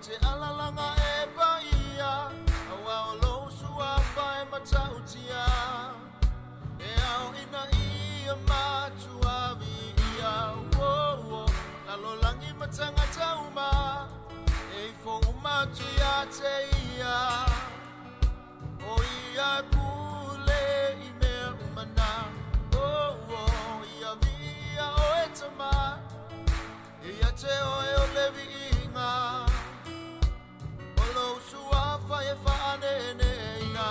te alalanga e paia, awa o lo sua fai matautia. E au ina ia matua vi ia, wo lalo langi matanga tauma. E fo umatu ya te ia, o ia kule I mea umana. Ia via o etama, ia te oe o levi inga, o lo sua fai whaanene ina.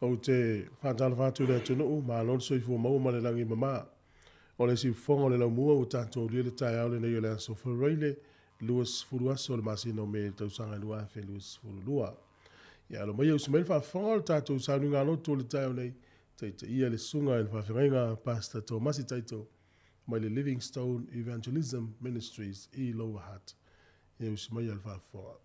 O te whātala whātu rea tunu u, mā lor soi fua mau ma le langi mama. O le si whonga le lau mua o tātou lia le tai au le nei o le aso whareile, luas furuaso le masino me tausanga lua fe luas furulua. Ia alo mai au sumel whawhonga le tātou saunu ngā loto le tai au nei, te ia le sunga e whawhirenga Pastor Tomasi Taito, mai le Livingstone Evangelism Ministries I Lower Hutt. Ia au sumai al whawhonga.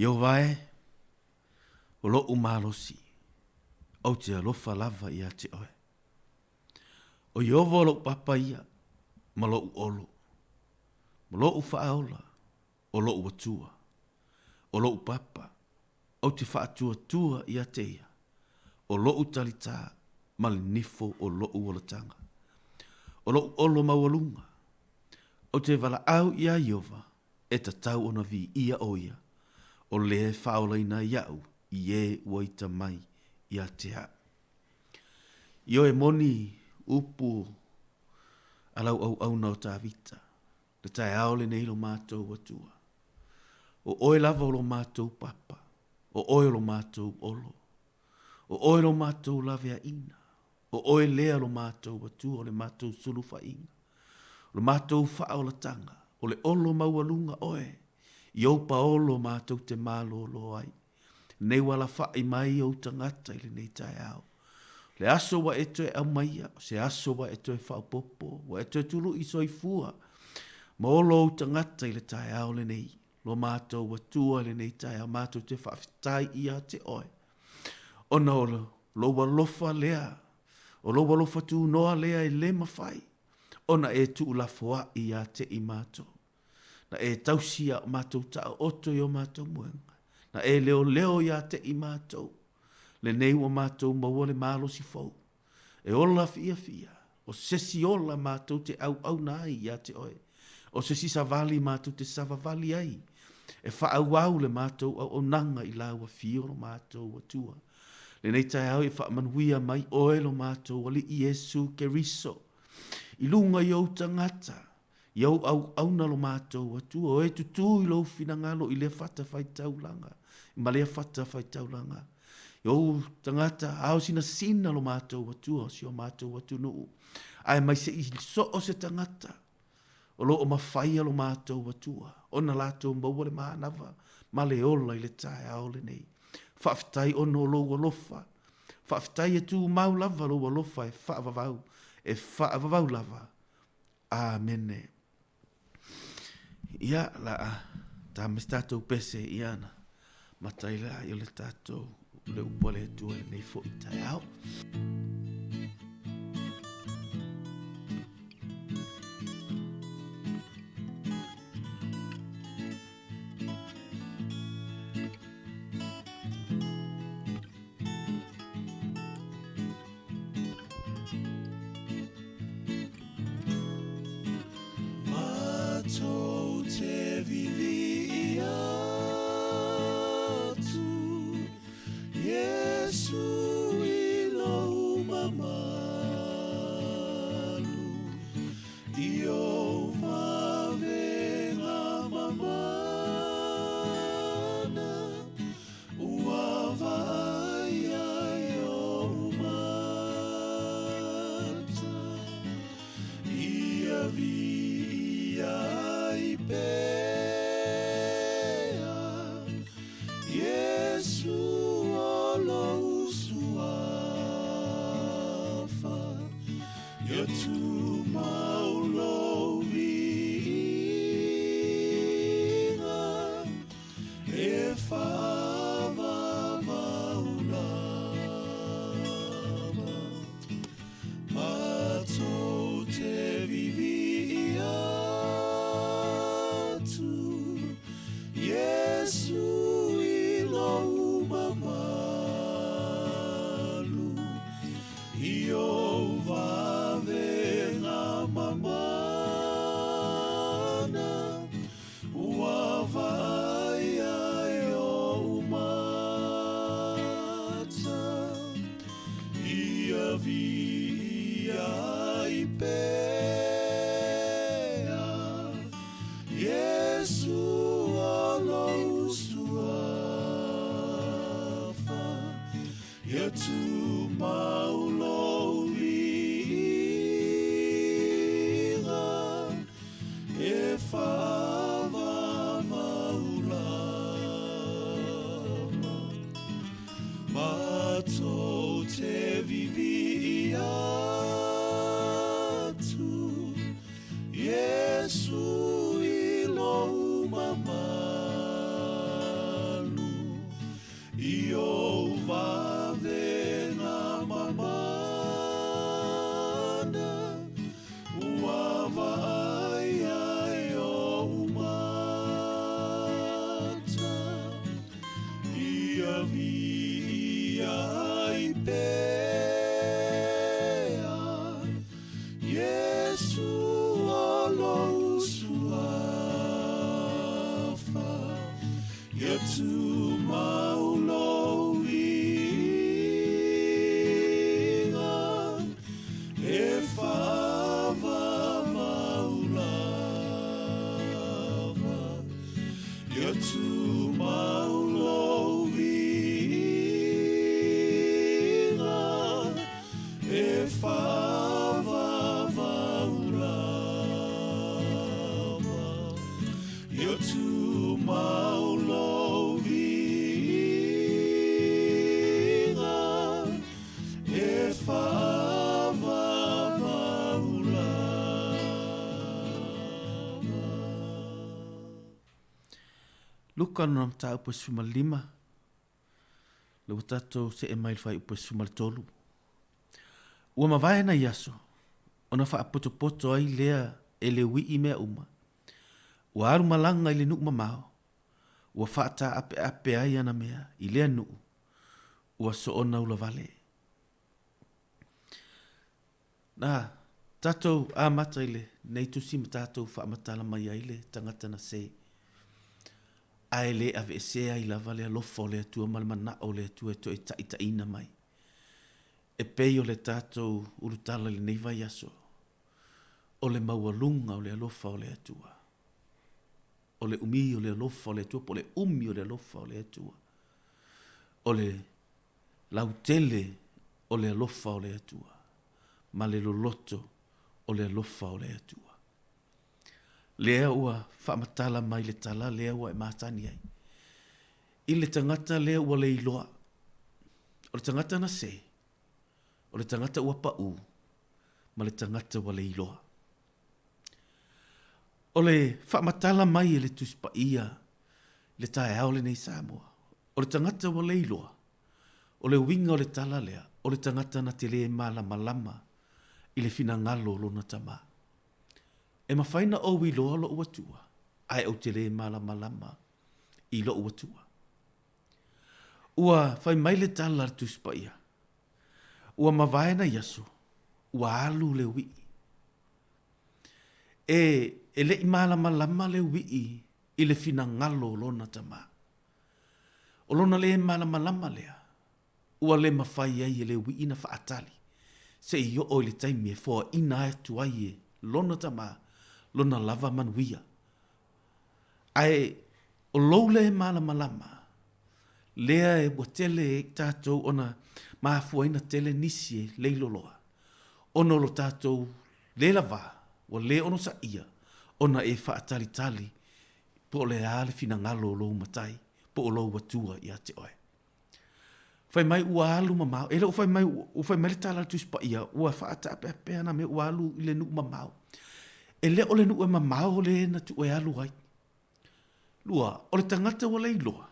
Yo vai, o lo umalosi, au te alofa lava ia te oe. O iovo lo papa ia, ma lo olo, ma lo whaaola, o lo watua, o lo papa, au te whaatua tua ia te ia, o lo talita, ma le nifo o lo uolatanga, o lo olo mawalunga, o te wala au ia iova, e ta tau ona vi ia o ia, o le whaolaina iau I e waita mai I a te ha. Io e moni upu alau au nao tā vita. Le tai aole nei lo mātou watua. O oe lava o lo mātou papa. O oe lo mātou olo. O oe lo mātou lavea ina. O oe lea lo mātou watua o le mātou sulufa inga. O le mātou whaolatanga. O le olo maualunga oe. Iau paolo mātou te mālolo ai. Nei wala whai mai au tangata ili nei tai au. Le aso wa eto e amaia, se aso wa eto e whaupopo, wa eto e tulu I soifua. Ma olo au tangata ili tai au le nei. Lo mātou wa tua le nei tai au, mātou te whawhitai ia te oe. Ona olo, lo walofa lea, o lo walofa tu noa lea I le mawhai. Ona e tu la foa ia te I mātou. Na e tausia mātou tau oto I o mātou muenga. Na e leo ia te I mātou. Le nei wa mātou maua le mālo si fau. E ola fia. O sesi ola mātou te au nai ia te oe. O sesi savali mātou te savavali ai. E wha au le mātou au nanga I laua fio no mātou wa tua. Le nei tai au i whaamanuia mai oe lo mātou wali i Yesu ke riso. I lunga i au tangata. I au auna lo mātou atu. O e tutu i lo finangalo i le whata whai taulanga. I malea whata whai taulanga. I au tangata au sina lo mātou atu. O si o mātou atu nuu. Ai mai se i so o se tangata. O lo o mawhaia lo mātou atua. O na lātou maua le mānawa. Ma le ola i le tae ao le nei. Whaafitai ono lo walofa. Whaafitai e tū maulava lo walofa e whaavavau. E whaavavau lava. Amene. Ia la a. Tā mes tātou pese i ana. Matai la i o le tātou. Le upole tua le nei fo i tae ao. Luka no nam ta upo suma 5. Le watato se e mail fai upo suma 3. Ua mawai na yaso. Ona wha apoto poto ai lea e le wi i mea uma. Ua aru malanga i le nuk mamao. Ua whaata ape ai ana mea i lea nuu. Ua so ona ula vale. Na, tatou a mata ile, nei tusi ma tatou wha amatala mai ai le tangata na se. Ai le ave sea I lava le alofa o le atua malamana o le atua to ita ina mai. E pei o le tātou urutala le neiva yaso. O le maualunga o le alofa o le atua. O le umi o le alofa o le atua, po le umi o le alofa o le atua. O le lautele o le alofa o le atua. Ma le loloto o le alofa o le atua. Lea ua whaamatala mai le tala, lea ua e mātani ai. I le tangata lea ua le iloa. O le tangata na se. O le tangata ua pa u. Ma le tangata ua le iloa. O le whaamatala mai e le tuspa ia. Le tae au le nei Samoa. O le tangata ua le iloa. O le winga o le tala lea. O le tangata na te le malama I le fina ngalo lona tamaa. E mawhaina o iloa lo ua tua. Ai au te le malama I lo ua tua. Ua whai mai le tala le tuspa ia. Ua mawaena yaso. Ua alu le ui. E le malama le ui I le fina ngalo lona tama. O lona le malama lea. Ua le mawhai ai le ui na whaatali. Se I o le taimi e fua ina e tuai e lona tama. Lona lava manuia. Ai o loule malama. Lea e watele e tātou ona maafuaina tele nisi e leiloloa. Ono lo tātou le lava. O le ono sa ia. Ona e whaatali po le ale fina ngalo lo matai. Po o lo watua I ate oe. Fai mai ua alu mamau. Ele o fai mai le tala tuspa ia. Ua whaata apea na me ua alu I le nuk mamau. E le ole nu e mamau le na tu e alu ai. Lua, o le tangata wa lei loa.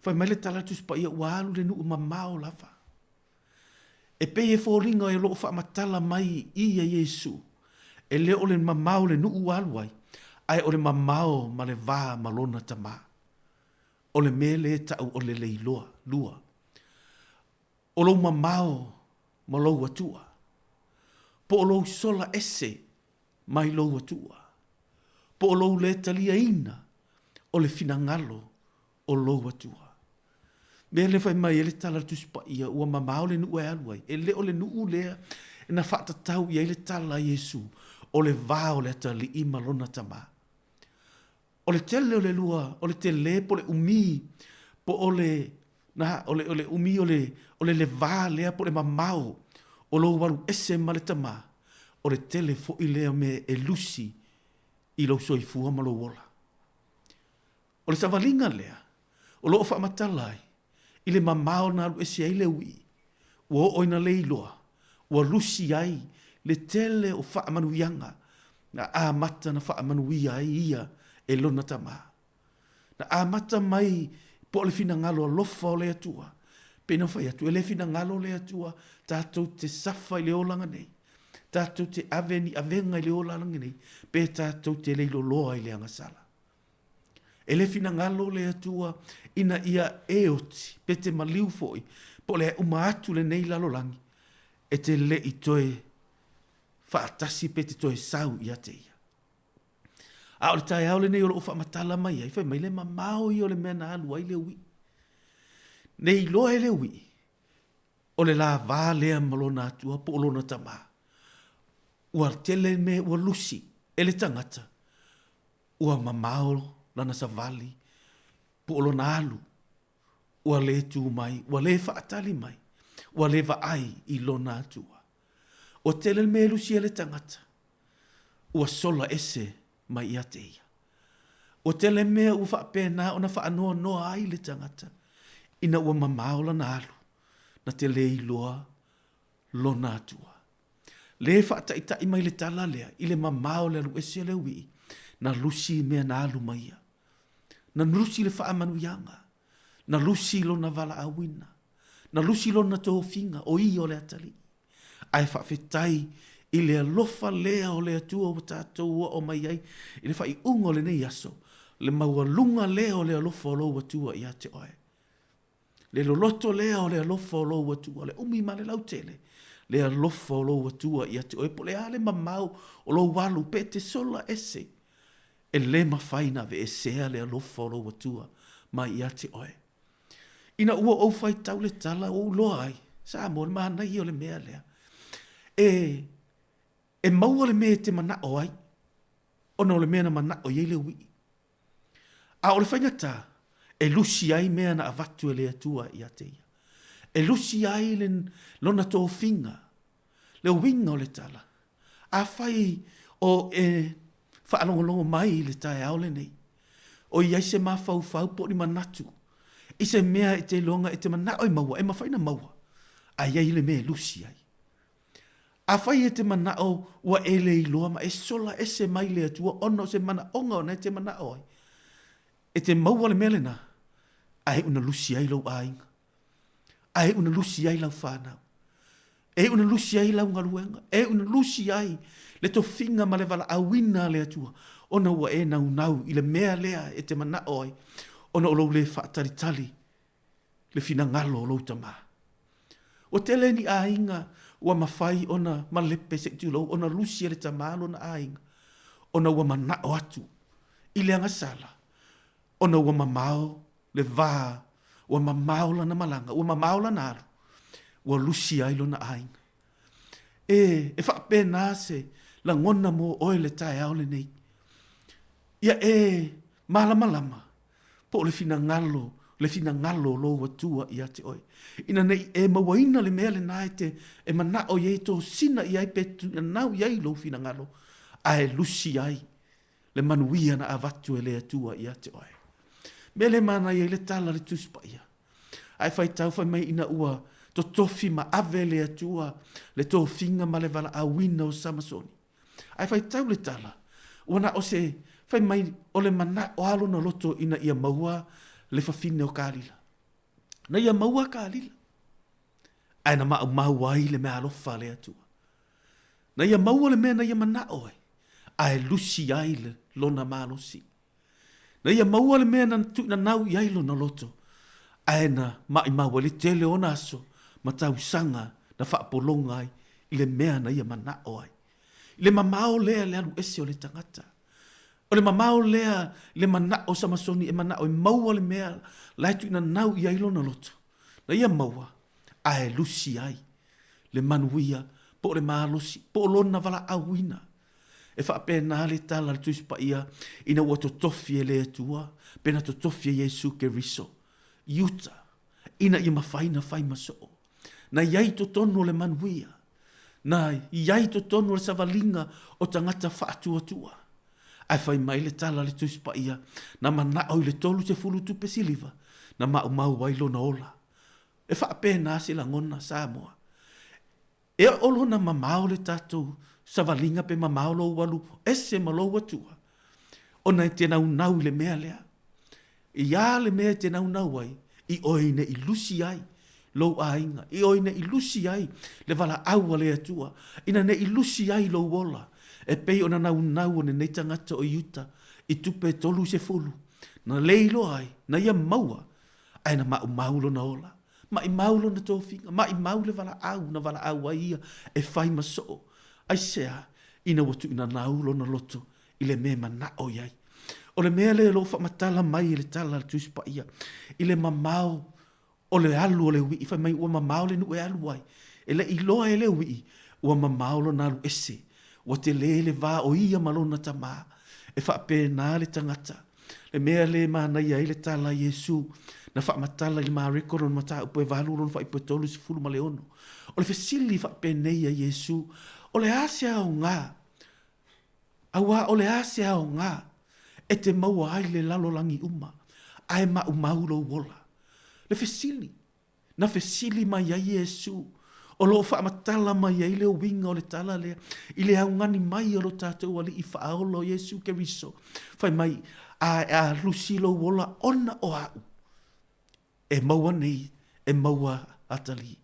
Fai mai le tala tuspa ia ua alu le nu e mamau lava. E pe e fōringa e loo whaamatala mai I a Yesu. E le ole mamau le nu u alu ai. Ai ole mamau ma le vā malona tama. Ole me le tau ole lei loa, lua. O lo mamau ma lo watua. Po o lo sola ese mai lo atua. Po o lo le talia ina o le finangalo o lo atua. Me le fai mai ele tala tuspa ia ua mamau le nu e aluai. E le o le nu lea e na whata tau ia ele tala Yesu o le vā o le atali I malona tama. O le tele o le lua, o le tele po le umi, po o le umi o le vā lea po le mamau o lo waru ese ma le tama. O le tele fo I lea me e lusi I lo soifua ma lo wola. O le savalinga lea, o lo whamatalai, I le mamao na alu esi ai le ui, ua oina le iloa, ua lusi ai, le tele o whaamanuianga, na amata na whaamanuia ai ia e lona tama. Na amata mai po le fina ngalo lofa o le atua, pena whai atu, e le fina ngalo le atua, tātou te safa I le olanga nei. Tātou te avenga I le ola langi nei, pe tātou te leilo loa I le angasala. E le fina ngalo le atua, ina ia eoti, pe te maliu foi, po le uma atu le nei lalo langi, e te le I toe whaatasi pe te toe sau I ate ia. A o le tae au le nei o lo whaamatala mai, ai whai mai le mamao I o le mea na alu ai le ui. Nei loa e le ui, o le la vā lea malona atua, po lona tamaa. Ua tele me ua lusi, ele tangata. Ua mamao lana savali, po olo na alu. Ua le tu mai, ua le whaatali mai. Ua le vaai I lona atua. Ua tele me lusi ele tangata. Ua sola ese mai I ate ia. Ua tele me ua whaapena o na whaanoa noa ai le tangata. Ina ua mamao lana alu. Na tele I loa lona atua. Le whaata I mai le tala lea, I le mamao le alu ese le ui, na lusi mea na alu maia. Na lusi le whaamanuianga, na lusi lo na vala awina, na lusi lo na toho finga o I o le atali. Ai whaafetai I le alofa lea o le atua o tātou o mai ai, I le whai ungo le nei aso, le maua lunga lea o le alofa o lo atua I ate oe. Le loloto lea o le alofa o lo atua, le umi ma le lautele, le alofa o lo atua I ate oe, po le ale mamau o lo walu pe te sola ese, e le mawhaina ve e sea le alofa o lo watua mai ia te oe. Ina ua o fai tau le tala o loa ai, sa mo le mana i o le mea lea. E maua le mea te mana o ai, ona o le mea na mana o iei le ui. A o le whaingata, e lusi ai mea na avatu e le atua i a te ia. E lusi ai le lona tō finga, le winga o le tala. A whai o whaalongolongo mai le tae ao le nei. O iai se mawhau po ni manatu. I se mea e te longa e te mana o i maua, e mawhaina maua. A iai le mea lusi ai. A whai e te mana o ua ele i loa ma e sola e se mai le atua ono se mana onga o nei te mana o ai. E te maua le mele na, a he una lusi ai lau ainga. A he una lusi ai lau whanau. E una lusi ai lau ngaruenga. E una lusi ai le to finga ma le vala awina le atua. Ona ua e nau nau i le mea lea e te mana oi. Ona o lau le whaataritali. Le fina ngalo o lau tama. O tele ni ainga ua mawhai ona malepe se tu lau. Ona lusi le tamalo na ainga. Ona ua mana o atu. I le angasala. Ona ua mamao le vaa. Ua mamao la na malanga. Ua mamao la na aru. Ua lusi ai lo na ainga. E whape nase la ngona mo oe le tae au le nei. Ia malama. Po le fina ngalo lo watua i ate oe. Ina nei e mawaina le mea le nae e mana o ye to sina i ai petu na nau iai lo fina ngalo. Ae lusi ai le manuia na avatu e le atua i ate oe. Mele mana i le tala le tuspa ia. Ai fai tau fai mai ina ua to tofi ma ave le atua le to finga ma le vala awina o samasoni. Ai fai tau le tala. Wana o se fai mai o le mana o alo na loto ina ia maua le fafine o kalila. Na ia maua kalila. Ai na mau ai le mea alofa le atua. Na ia maua le mea na ia mana oe. Ai lusi ai le lona malosi. Na ia maua le mea na nau iai lo na loto. Ai na maua le tele o naso. Ma tau sanga na whaapolonga ai i le mea na ia mana oai. I le mamao lea le alu ese o le tangata. O le mamao lea le mana o samasoni e mana o i maua le mea laitu ina nau i ailo na loto. Na ia maua ae lusi ai le manuia po le maalosi po lona vala awina. E whaapena le tala le tuispa ia ina ua totofi e le atua pena totofi e Yesu ke riso. Iuta ina ia mawhaina whai masoo. Na iai to tono le manuia. Na iai to tono le savalinga o tangata whaatua. Ai whai mai le tala le tuispa ia. Na mana au le tolu te fulu tupe siliva. Na mau wailo na ola. E whaapena se la ngona Samoa. E olo na mamao le tatou savalinga pe mamao lo walu. Ese malo watua. Ona e te nau le mea lea. Ia le mea te nau ai. I oine i lusi ai. Lo ainga. I oine i lusi ai. Le vala aua le atua. Ina ne i lusi ai lo wola. E pei ona nau ne nei tangata o iuta. I tupe tolu se fulu. Na leilo ai. Na ia maua. Ai na maulo na ola. Ma i maulo na tofinga. Ma i maule vala au. Na vala au ai ia. E fai masoo. Ai sea. Ina watu ina naulo na loto. I le mea mana o iai. O le mea le lo wha matala mai i le tala le tuspa ia. I le mamao. O le alu o le ui. I fai mai ua mamao le nu e alu ai. E le iloa e le ui. Ua mamao lo na alu ese. Ua te le va o ia malona tama. E wha pēnā le tangata. Le mea le mana ia i le tala Yesu. Na wha matala i le maa rekoro na mata upo e valu ron wha ipo e tolu si fulu ma le ono. O le fesili wha pēnei a Yesu. O le asea o ngā. Awa o le asea o ngā. E te maua ai le lalolangi uma. Ai mau lo wola. Le fesili. Na fesili mai a Yesu. O lo wha matala mai a ile o winga o le tala lea. I le au ngani mai o lo tātou ali i wha aolo Yesu ke riso. Whai mai a lusi lo wola ona o au. E maua nei, e maua atali.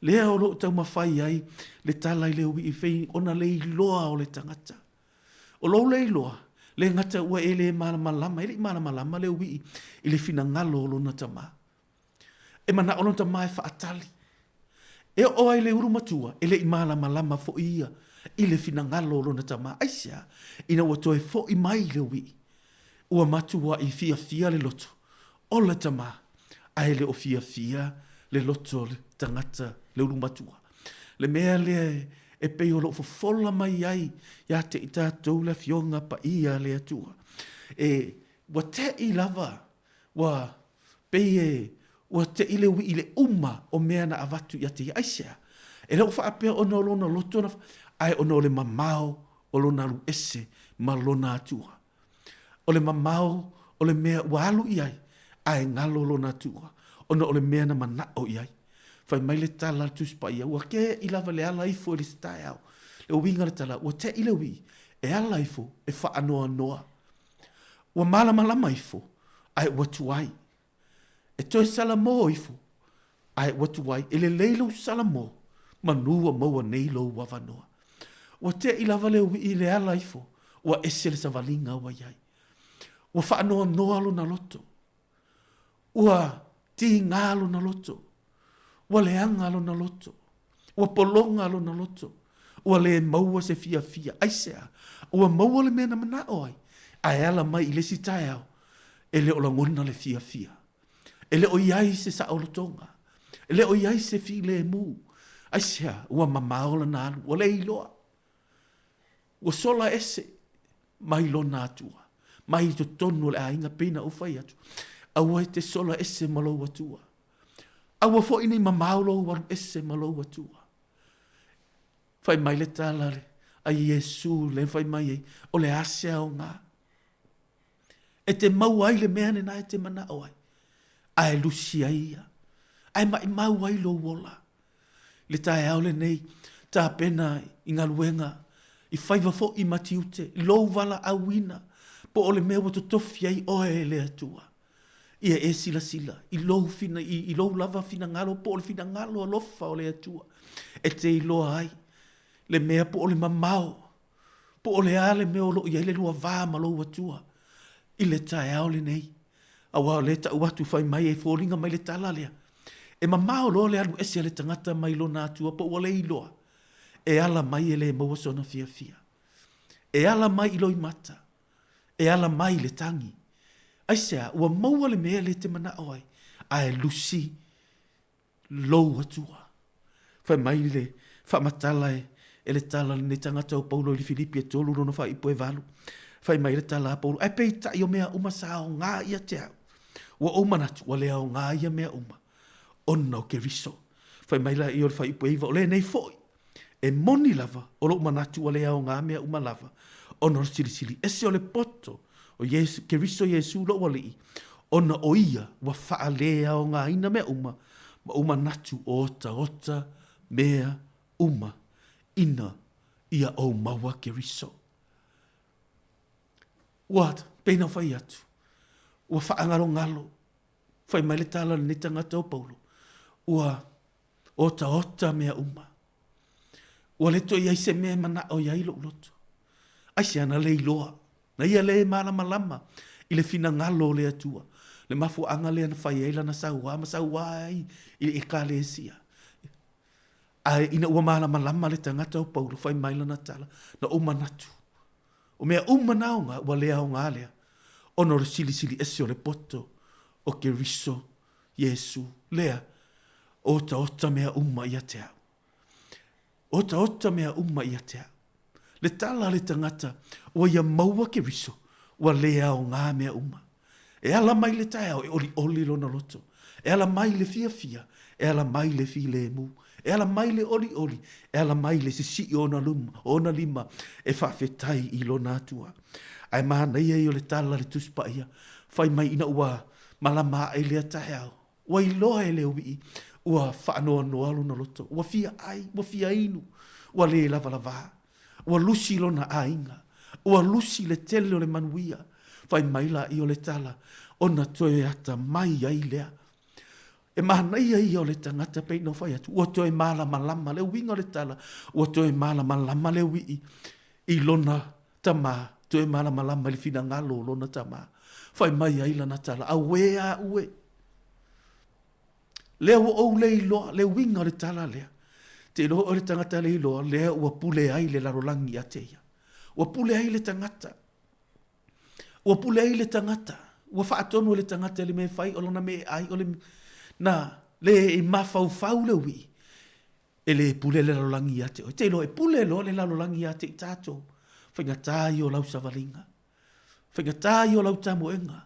Lea o lo tau mawhai ai, le tala i leo i whai, ona le iloa o le tangata. O lo le iloa, le ngata ua e le malamalama, e le malamalama leo i le fina ngalo o lo na tama. E mana o lo tama e wha atali. E o ai le urumatua, e le malamalama fo ia, I le fina ngalo lona tama aisia. Ina ua toe fo I mai le ui. Ua matua I fia le loto. Ola tama. Ai le o fia le loto le tangata le ulu matua. Le mea le e pei o lo fofola mai ai. Ya te I tātou le fionga pa ia le atua. E wa te I lava. Wa pei wa te ile ui ile o mea na avatu ya te aisia. E leo wha apea ono lona loto na ai ono le mamao o lona lu ese ma lona atua. O le mamao o le mea walu iai ai ngalo lona atua. Ono o le mea na manao iai. Fai mai le tala tuspa ia. Ua ke I lava le ala ifo le stai au. Le winga le tala. Ua te ile ui e ala ifo e wha anoa noa. Ua malama ifo ai ua tuai. E toi salamo ifo ai ua tuai. E le leilo salamo. Manua maua nei lo wawanoa. Ua te I lava le ui le ala ifo. Ua ese le savalinga ua iai. Ua whaanoa noa lo na loto. Ua ti ngalo na loto. Ua le anga lo na loto. Ua polonga lo na loto. Ua le maua se fia. Aisea. Ua maua le mena mana oi. Ai ala mai I le sitai au. E le ola ngona le fia. E le o iai se sa olotonga. E le o iai se fi le mu. Aisea. Ua mamaola na alu. Ua le iloa. Ua sola ese. Mai lo na atua. Mai to tonu le ainga pena o fai atu. Aua te sola ese malo atua. Aua fo ini mamaulo waru ese malo atua. Fai mai le talare. A Yesu le fai mai o le asea o ngā. E te mau ai le meane na e te mana o ai. Ai lusi ai ia. Ai mai mau ai lo wola. Le tae au le nei. Ta pena I ngā luenga. I faiva fo I matiute. I lo wala awina. Po o le mea wato tofi ai oe le atua. Ia e sila. I lo fina. I lo lava fina ngalo. Po o le fina ngalo alofa o le atua. E te I loa ai. Le mea po o le mamao. Po o le ale mea o lo ia le lua vā malo atua. I le tae au le nei. Awa le ta watu fai mai e fōringa mai le tala lea. E mamao lo le alu ese le tangata mai lo na atua po o le iloa. E ala mai e le maua sona fia. E ala mai I loi mata. E ala mai le tangi. Aisea, ua maua le mea le te mana oai. Ae lusi lou atua. Fai mai le whamatala e le tala le tangata o Paulo I Filipi e tolu rono wha ipo e valu. Fai mai le tala a Paulo. Ai pei tai o mea uma sa o ngā ia te au. Ua uma natu, ua lea o ngā ia mea uma. Ona o ke riso. Fai mai la I o le wha ipo e iwa o le nei foi. E moni lava, o lo uma natu ua lea o ngā mea uma lava. Ona o sili. Ese o le poto. O Yesu, ke riso Yesu lo wali. Ona o ia, wa faa lea o ngā ina mea uma. Ma uma natu ota mea uma. Ina ia o maua ke riso. Wat, pena fai atu. Ua faa ngalo. Fai mai le tala ni tangata o Paulo. Ua ota mea uma. Ua le to iai se mea mana o iai lo loto. Aise ana le iloa. Na ia le malama. I le fina ngalo le atua. Le mafu anga le ana fai eila na saua. Ma saua ai. I ka le sia. Ai ina ua malama le tangata o Paulo. Fai maila na tala. Na uma natu. O mea uma naonga. Ua lea o ngā lea. Ono le sili ese o le poto. O ke riso. Yesu. Lea. Ota mea uma ia te au. Ota mea uma ia te au. Le tala le tangata, ua ia maua ke riso, ua lea o ngā mea uma. E ala mai le tae au, e oli lona loto. E ala mai le fia, e ala mai le fi le mu. E ala mai le oli, e ala mai le sisi ona lima, e whawhetai I lona atua. Ai mana ia I o le tala le tuspa ia, whai mai ina ua malama ai lea tae au. Ua I loa e le ui, ua whaanoa noa lona loto. Ua fia ai, ua fia inu, ua le lava. Ua lusi lona ainga. Ua lusi le tele o le manuia. Fai maila I o le tala. Ona toe ata mai ai lea. E mahana ia o le tangata pei no fai atu. Ua toe malama le winga o le tala. Ua toe malama le wii. I lona tama. Toe malama le fina ngalo lona tama. Fai mai ai lana tala. Awe a ue. Lea ua ou le iloa. Le winga o le tala lea. Te lo o le tangata le iloa, lea ua pule ai le larolangi a te ia. Ua pule ai le tangata. Ua pule ai le tangata. Ua whaatonu le tangata le me fai, o lona me ai, o le na le i mafau le ui. E le pule le larolangi a te oi. Te lo e pule lo le larolangi a te i tātou. Whaingatai o lau savalinga. Whaingatai o lau tamoenga.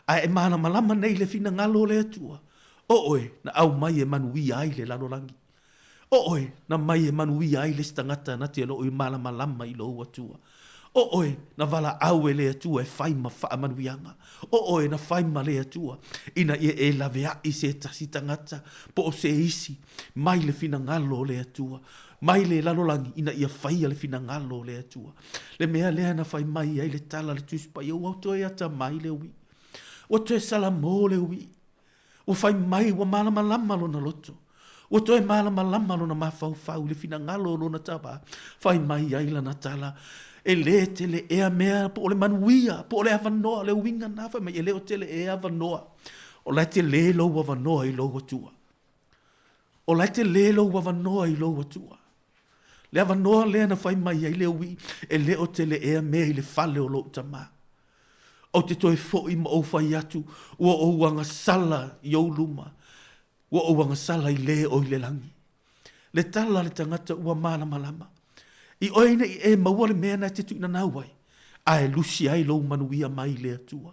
Ai e mana malama nei le fina ngalo le atua. O oe, na au mai e manui ai le larolangi. O oe, na mai e manui ai le stangata na te alo i mana malama i lo atua. O oe, na vala au e le atua e whaima wha manuianga. O oe, na whaima le atua. Ina e lavea i se tasi tangata. Po o se isi, mai le fina ngalo le atua. Mai le lalolangi, ina ia whaia le fina ngalo le atua. Le mea lea na whai mai ai le tala le tuspa. Ia wau toi ata mai le ui. Wa toi salamo le ui. Wa whai mai wa malama lama lo na loto. Wa toi malama lama lo na mafau le fina ngalo lo na taba. Whai mai ai la na tala. E le te le ea mea po le manuia, po le avanoa, le winga nafa, ma e le o te le ea avanoa. O lai te le lo avanoa i lo atua. O lai te le lo avanoa i lo atua. Le avanoa le na whai mai ai le ui, e le o te le ea mea i le fale o lo tama. O te toi fo i ma o whai atu, ua o wanga sala i o luma, ua o wanga sala i le o i le langi. Le tala le tangata ua mana malama. I oina i e maua le mea na te tuina nauai. A e lusi ai lo manuia mai le atua.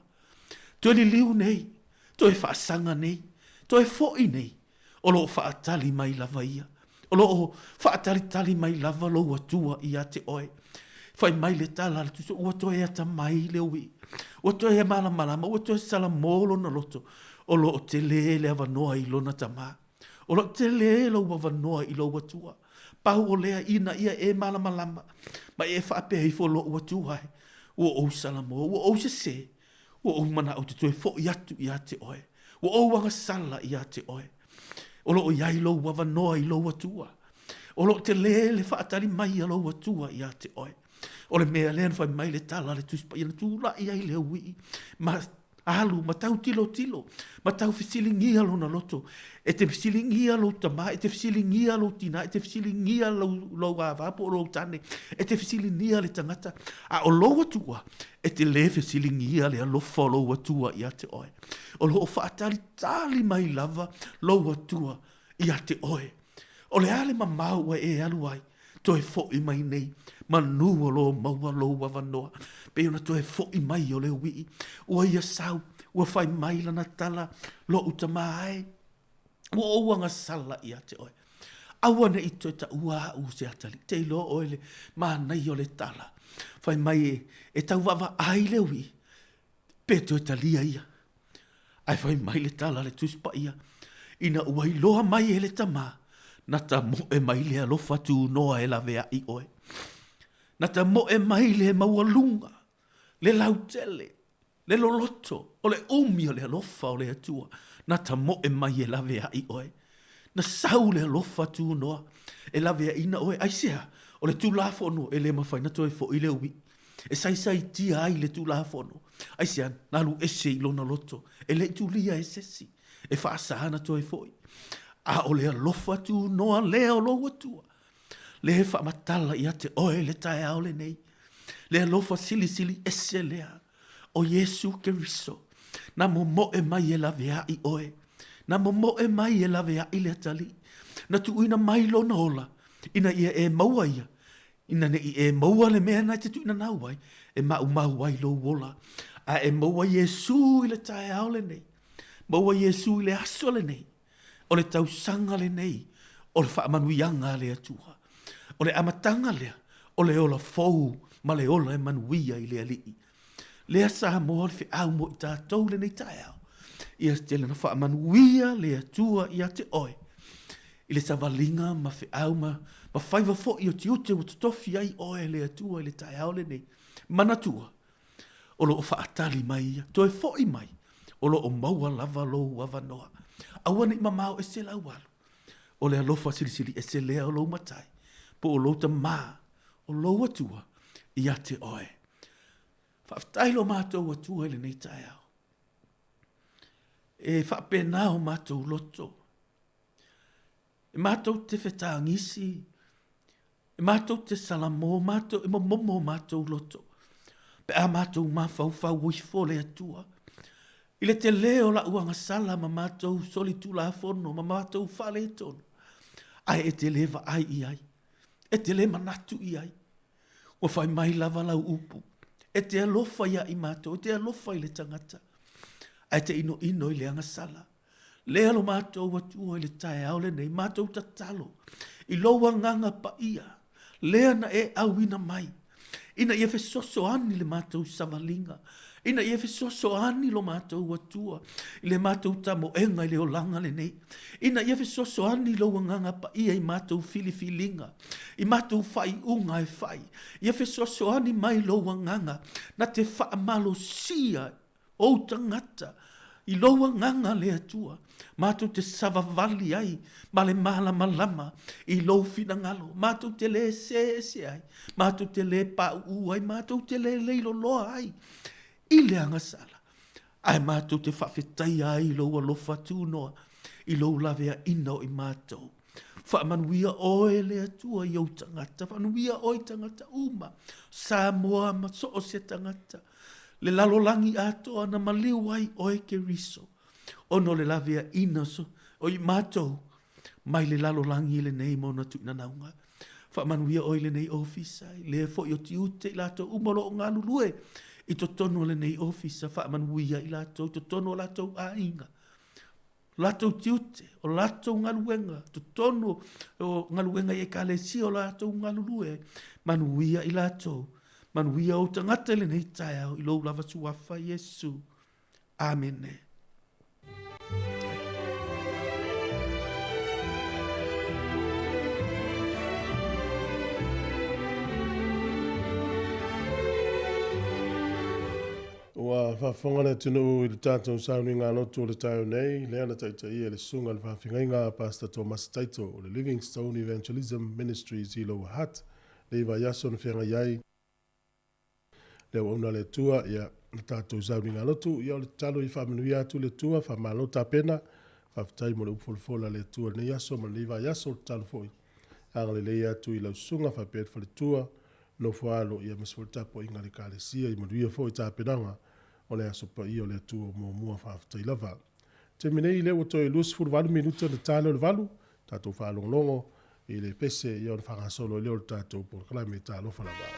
Toi li liu nei. Toi whaasanga nei. Toi foi nei. O lo whaatali mai lava ia. O lo whaatali mai lava lo atua i a te oe. Whai mai le tala le tuso. Ua toi ata mai le ui. Ua toi e mala malama. Ua toi sala molo na loto. O lo te le le avanoa i lo na tama. O lo te le lo avanoa i lo atua. Pau o lea ina ia e malama lama. Ma e whaapea i fo lo ua tuai. Ua ou salamo, ua ou se. Ua ou mana au te toi fo i atu i a te oe. Ua ou wanga sala i a te oe. O lo o iai lo wava noa i lo atua. O lo te le whaatari mai a lo atua i a te oe. O le mea lean whai mai le tala le tuspa i na tūra i ai le ui. Ma alu, ma tau tilo. Ma tau fisilingia lo na loto. E te fisilingia lo tama, e te fisilingia lo tina, e te fisilingia lo avapo o lo tane, e te fisilingia le tangata. A o lo atua, e te le fisilingia le alofa lo atua i a te oe. O lo o whaatari mai lava lo atua i a te oe. O le ale mamau e aluai, toi fo i mai nei, manua lo maua lo wavanoa. Pe ona toi fo i mai o le ui, ua ia sau, ua whai mai lana tala, lo utamae, ua ouanga sala i a te oe. Awana i toi ta ua u se atali, te ilo oele, mānai o le tala. Whai mai e tau wawa ai le ui, pe toi ta lia ia. Ai whai mai le tala le tuspa ia, ina ua iloa mai e le tamaa, na ta mo e mai le alofa tu noa e la vea i oe. Na ta mo e mai le maua lunga, le lautele, le loloto, o le umi o le alofa o le atua. Na ta mo e mai e la vea i oe. Na sau le alofa tu noa e la vea ina oe. Aisea, o le tu lafono e le mawhaina toi fo i le ui. E sai tia ai le tu lafono. Aisea, nalu ese i lona loto. E le tu lia e sesi. E whaasahana toi foi. A o le alofa tu noa lea o lo atua. Le he whaamatala i ate oe le tae ao le nei. Le alofa sili ese lea. O Yesu Keriso. Na mo e mai e la vea i oe. Na mo e mai e la vea i le atali. Na tu ina mai lo na ola. Ina ia e maua ia. Ina ne i e maua le mea nai te tu ina nauai. E mau ai lo wola. A e maua Yesu i le tae ao le nei. Maua Yesu i le aso le nei. O le tausanga le nei. O le whaamanuianga le atua. O le amatanga lea. O le ola fou. Ma le ola e manuia i le alii. Lea sa moa le whi au mo i tātou le nei tae au. Ia stele na whaamanuia le atua i a te oe. I le savalinga ma whi au ma whaiva fo i o ti ute o totofi ai oe le atua i le tae au le nei. Manatua. O lo o whaatali mai ia. Toi fo i mai. O lo o maua lava lo wavanoa. Awana i mamau e se lau walu. O le alofa silisili e se lea o lo matai. Po o lo ta maa. O lo atua i a te oe. Whaaftailo mātou atua ele nei tae au. E whaapena o mātou loto. E mātou te whetangisi. E mātou te salamo, mātou e momo mātou loto. Pe a mātou mawhau uifo le atua. I le te leo la uanga sala ma mātou soli tu la fono, ma mātou whale tono. Ai e te lewa ai i ai. E te le manatu i ai. O whai mai lava lau upu. E te alofa ia i mātou, e te alofa i le tangata. Ai te ino i le anga sala. Le alo mātou watua i le tae au le nei, mātou tatalo. I loa nganga pa ia. Lea na e awina mai. Ina ia fe soso ani le mātou savalinga. Ina ia fe soso ani lo mātou watua. I le mātou tamo enga i le olanga le nei. Ina ia fe soso ani lo wanganga pa ia i mātou filifilinga. I mātou fai unga e fai. Ia fe soso ani mai lo wanganga. Na te whaamalo sia o tangata. I loa nganga le atua. Mātou te savavali ai. Ma le malama. I lo fina ngalo. Mātou te le se ai. Mātou te le pau ai. Mātou te le leilo loa ai. I le anga sala. Ai mātou te whawhetai ai. I loa lofa tūnoa. I lo lavea ino i mātou. Whaamanuia oe le atua i au tangata. Whaamanuia oe tangata uma. Samoa ma so o se tangata. Le lalolangi atoa na maliu ai oe ke riso. Ono le lavea ina so. O i mātou. Mai le lalolangi le nei mo na tuina naunga. Whaamanuia oe le nei ofisai. Le fo i o tiute i lato umolo o ngā lulue. I to tono le nei ofisa. Whaamanuia i lato. To tono lato a inga. Lato tiute. O lato ngaluenga. To tono o ngaluenga i e kale si o lato ngalulue. Manuia i lato. Manuia o tangata le nei tae au. I lou lava suafa Yesu. Amen. Ua whawhongana tunu i le tātou sauni ngā lotu o le taio nei, le ana taita ia le sunga le whawhingainga Pastor Thomas Taito o le Livingstone Evangelism Ministries i Lower Hutt, le iwa yaso na whianga iai, le wauna le tua ia le tātou sauni ngā lotu, ia o le talo i whamanui atu le tua, whamalota pena, whawhitai mo le upolfola le tua ne yaso, ma le iwa yaso le talo foi, anga le lei atu i lau sunga whapet fa le tua, no fualo ia mesfoltapo inga le kālesia, i maduia foi tā penanga, o le aso pa i o le tua mua whaafatai lava. Te minei leo to e luas furu minuta na tālo le valu, tātou whaalongonongo, i le pese i o le whangasolo leo le tātou por kalame tālo whalava.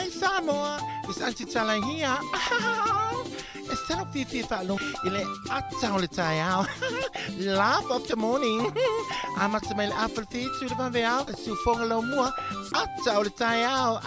Hi, Samoa. It's Auntie Tala here. Instead of Fifi Fallo, il est attends le taille. Laugh of the morning. I'm at my apple feet to the Vanvale, so for a little more. Attends le taille.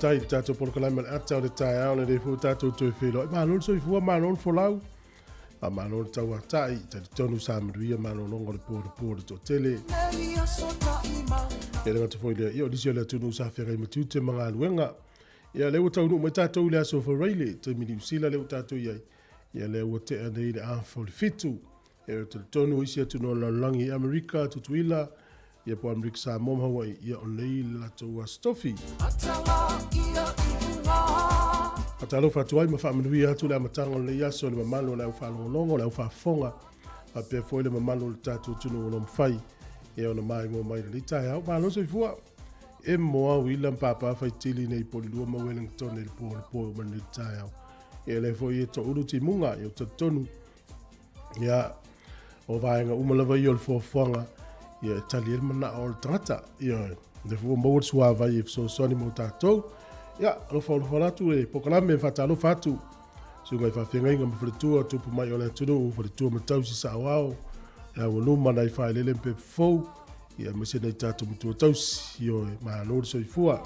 Tai tato por kala man ata le tai au le fu tato to filo ma non so fu ma non fo lau a ma non tau tai te tonu samria ma non ngor por to tele ele ma to fo ile io disi le tunu sa fere me tute manga luenga ia le tau no tato le so for really te mi sila le tato ia le o te ande ile a for fitu e te tonu isi tu no langi america tu tuila ia po Amerika Samoa Hawaii ia o nei la toa stofi. Atalo fatuai ma whamenui atu le amatanga le iaso le mamalo le au whalongonongo le au whafonga a pe foi le mamalo le tatu tunu o nom fai ia o na mai mo mai le tai au malo so fua e moa wila mpapa fai tili nei polilua ma Wellington le po ma le tai au ia le foi e to uruti munga ia to tonu ia o vaenga umalava i o le fofonga ia taliel mana o le tangata ia le fu mo sua vai so soni mo tatou ia lo fa tu e pokala me fatalo fatu so ngai fa fenga inga mo fletua tu pu mai o le tunu fletua mo tau si sa wao la wonu mana i fa lele pe fo ia me se nei tatu mo tau si o ma no so ifua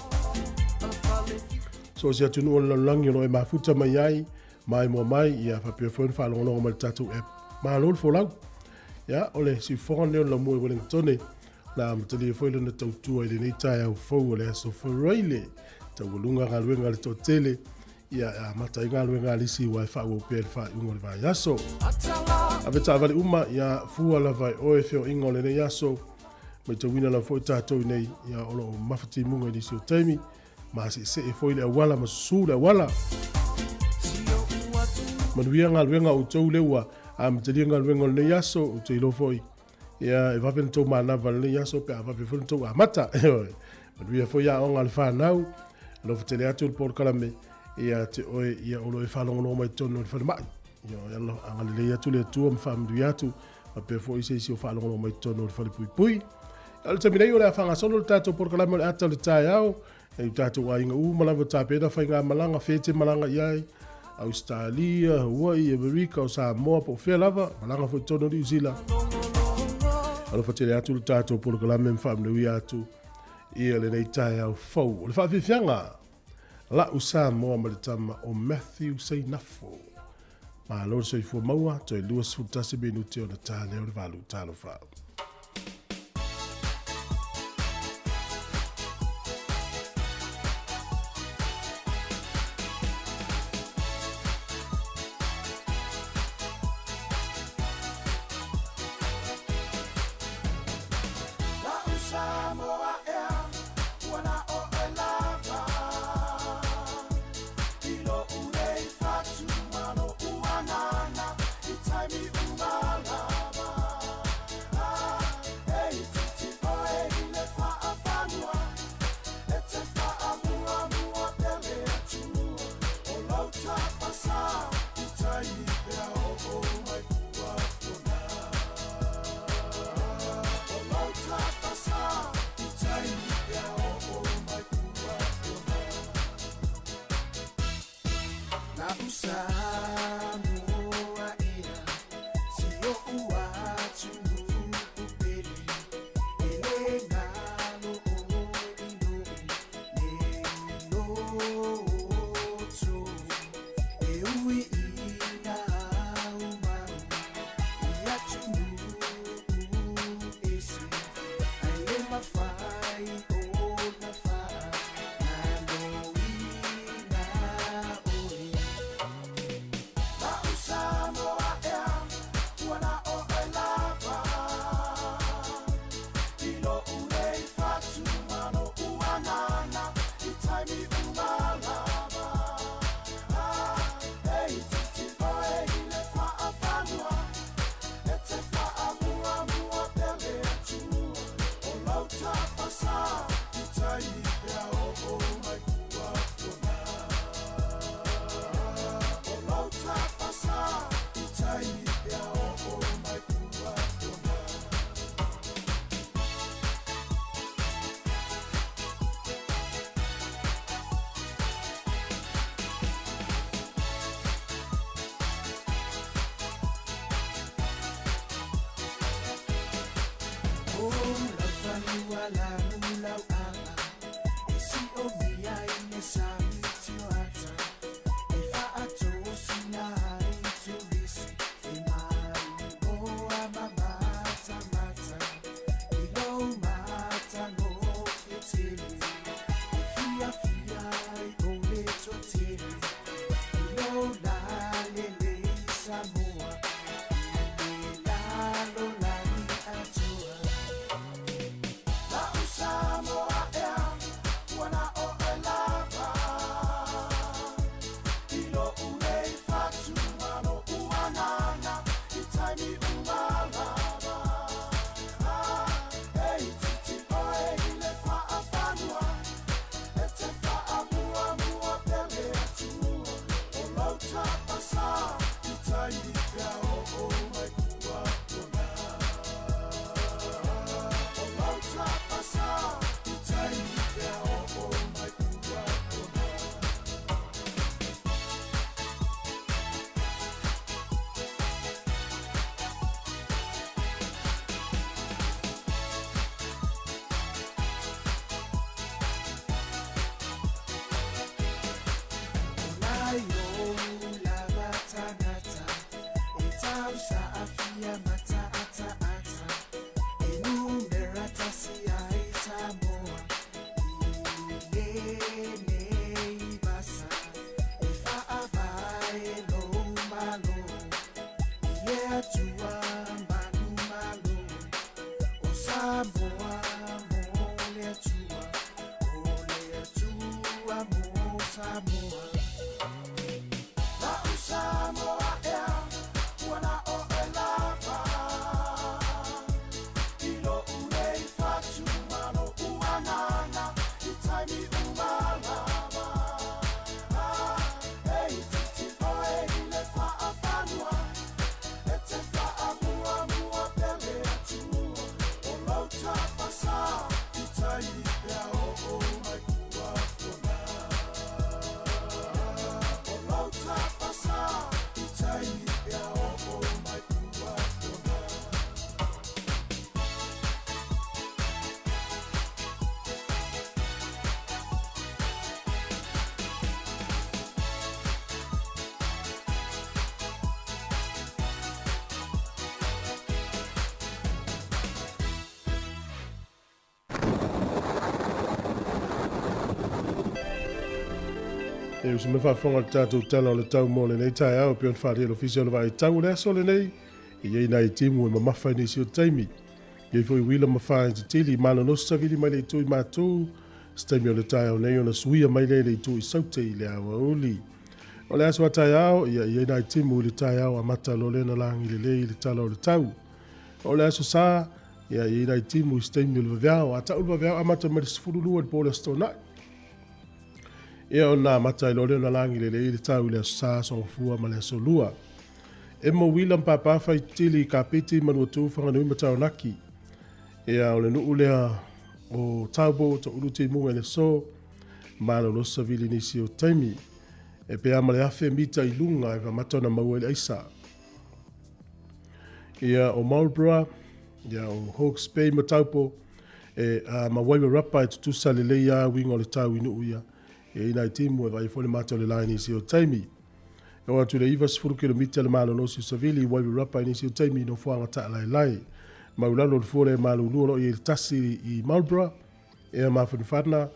so se tunu o langi no e mafuta mai ai mai mo mai ia fa pe fo fa lo mo tatu e ma lo fo lau ya ole si fon le mo Wellington la mteli foi le tautua ile nei tai au fo le so for really ta ulunga galwenga le totele ya mata galwenga lisi wa fa o pe fa ngol va yaso aveta vale uma ya fu ala vai o fe o ingol le yaso me to wina la foi tato nei ya olo mafati munga di so temi ma se foi le wala masula wala manuia galwenga o tou lewa am tedi galwenga le yaso o te lo foi ya e va vento mana vale yaso pe va vento amata manuia foi ya on alfa now lo fetele atu por kalame ia te oe ia olo e whalongono mai tono le whalemai ia yalo angalile atu le atu am whamdu atu a pe fo isi o whalongono mai tono le whalepui pui ala te minei o le awhanga solo le tato por kalame le ata le tae au e u tato wa inga malanga tapena whainga malanga fete malanga iai Australia, Hawaii, Amerika o Samoa po whea lava malanga fo tono New Zealand ala fetele atu le tato por kalame whamdu atu ia le nei tae au fau. O le whawhiwhianga, la usa moa maritama o Matthew Seinafo. Ma lor soi fua maua, toi luas futasi benu te o na tāne o le walu tālo whao. Time E usi me whaafonga tātou tala o le tau mō le nei tai au pion whaare lo fisi o le vai tau le aso le nei. I ei nei timu e mamawhai nei si o taimi. Iei fwoi wila mawhai te tili mana no savili mai le tui mātou. Stemi o le tai au nei o na suia mai le tui saute i le awa uli. O le aso a tai au, iei nei timu le tai au a mata lo le na langi le lei le tala o le tau. O le aso sa, iei nei timu i stemi o le vaveao. A tau le vaveao a mata mai le sifurulua le pōle stonai. Ia o nā matai lo leo na langi le tau le sa so fua ma le so lua. E mo wila mpapawhai tili ka piti manua tū whanganui matau naki. Ia o le nuu lea o taubo ta uruti munga le so, mana lo sa vili nisi o taimi. E pe ama le afe mita i lunga e wa matau na maua le aisa. Ia o Marlborough, ia o Hawke's Bay mataupo, e mawaiwa rapa e tutusa le leia wingo le tau inu ia. E ina i timu e vai fone mata o le laini si o taimi. E o atu le iwa 10 kilomita le malo no si savili wai rapa ni si o taimi no fuanga ta lai lai. Maulalo le fore malu luo i tasi i Marlborough. E a mafuni whana.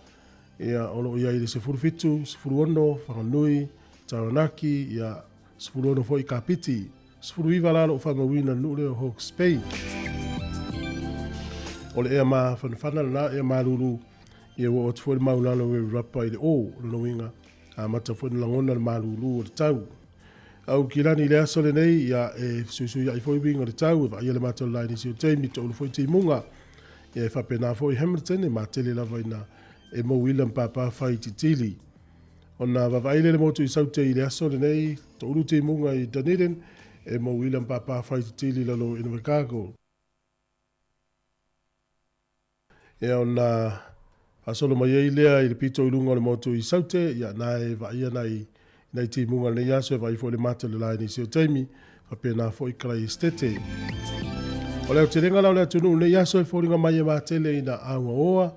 E a olo ia i le 15, 11, whanganui, Taranaki, ia 11 fo i kapiti. 10 iwa lalo o whamawina nule o Hawke's Bay. Ole e a mafuni whana na e a malulu. Ia o te fwere maulano e rapa i le o no winga a mata fwere langona le malulu o le tau. Au ki rani le aso le nei ia e suisu ia i fwere winga le tau e ia le mata o laini si o teimi to ulu fwere te munga. Ia e whapena fwere Hamilton e matele lava ina e mo William papa whai ti tili. O na wawaile le motu i saute i le aso le nei to ulu te munga i Dunedin e mo William papa whai ti tili lalo ina Chicago. Ia o na asolo mai ei lea i le pito i lunga o le motu i saute, ia nae va ia nei ti munga nei aso e vai fo le mata le lai ni si o teimi, pa pena fo i krai estete. O leo te renga lau leo tunu ne yaso e fōringa mai e mā tele ina aua oa.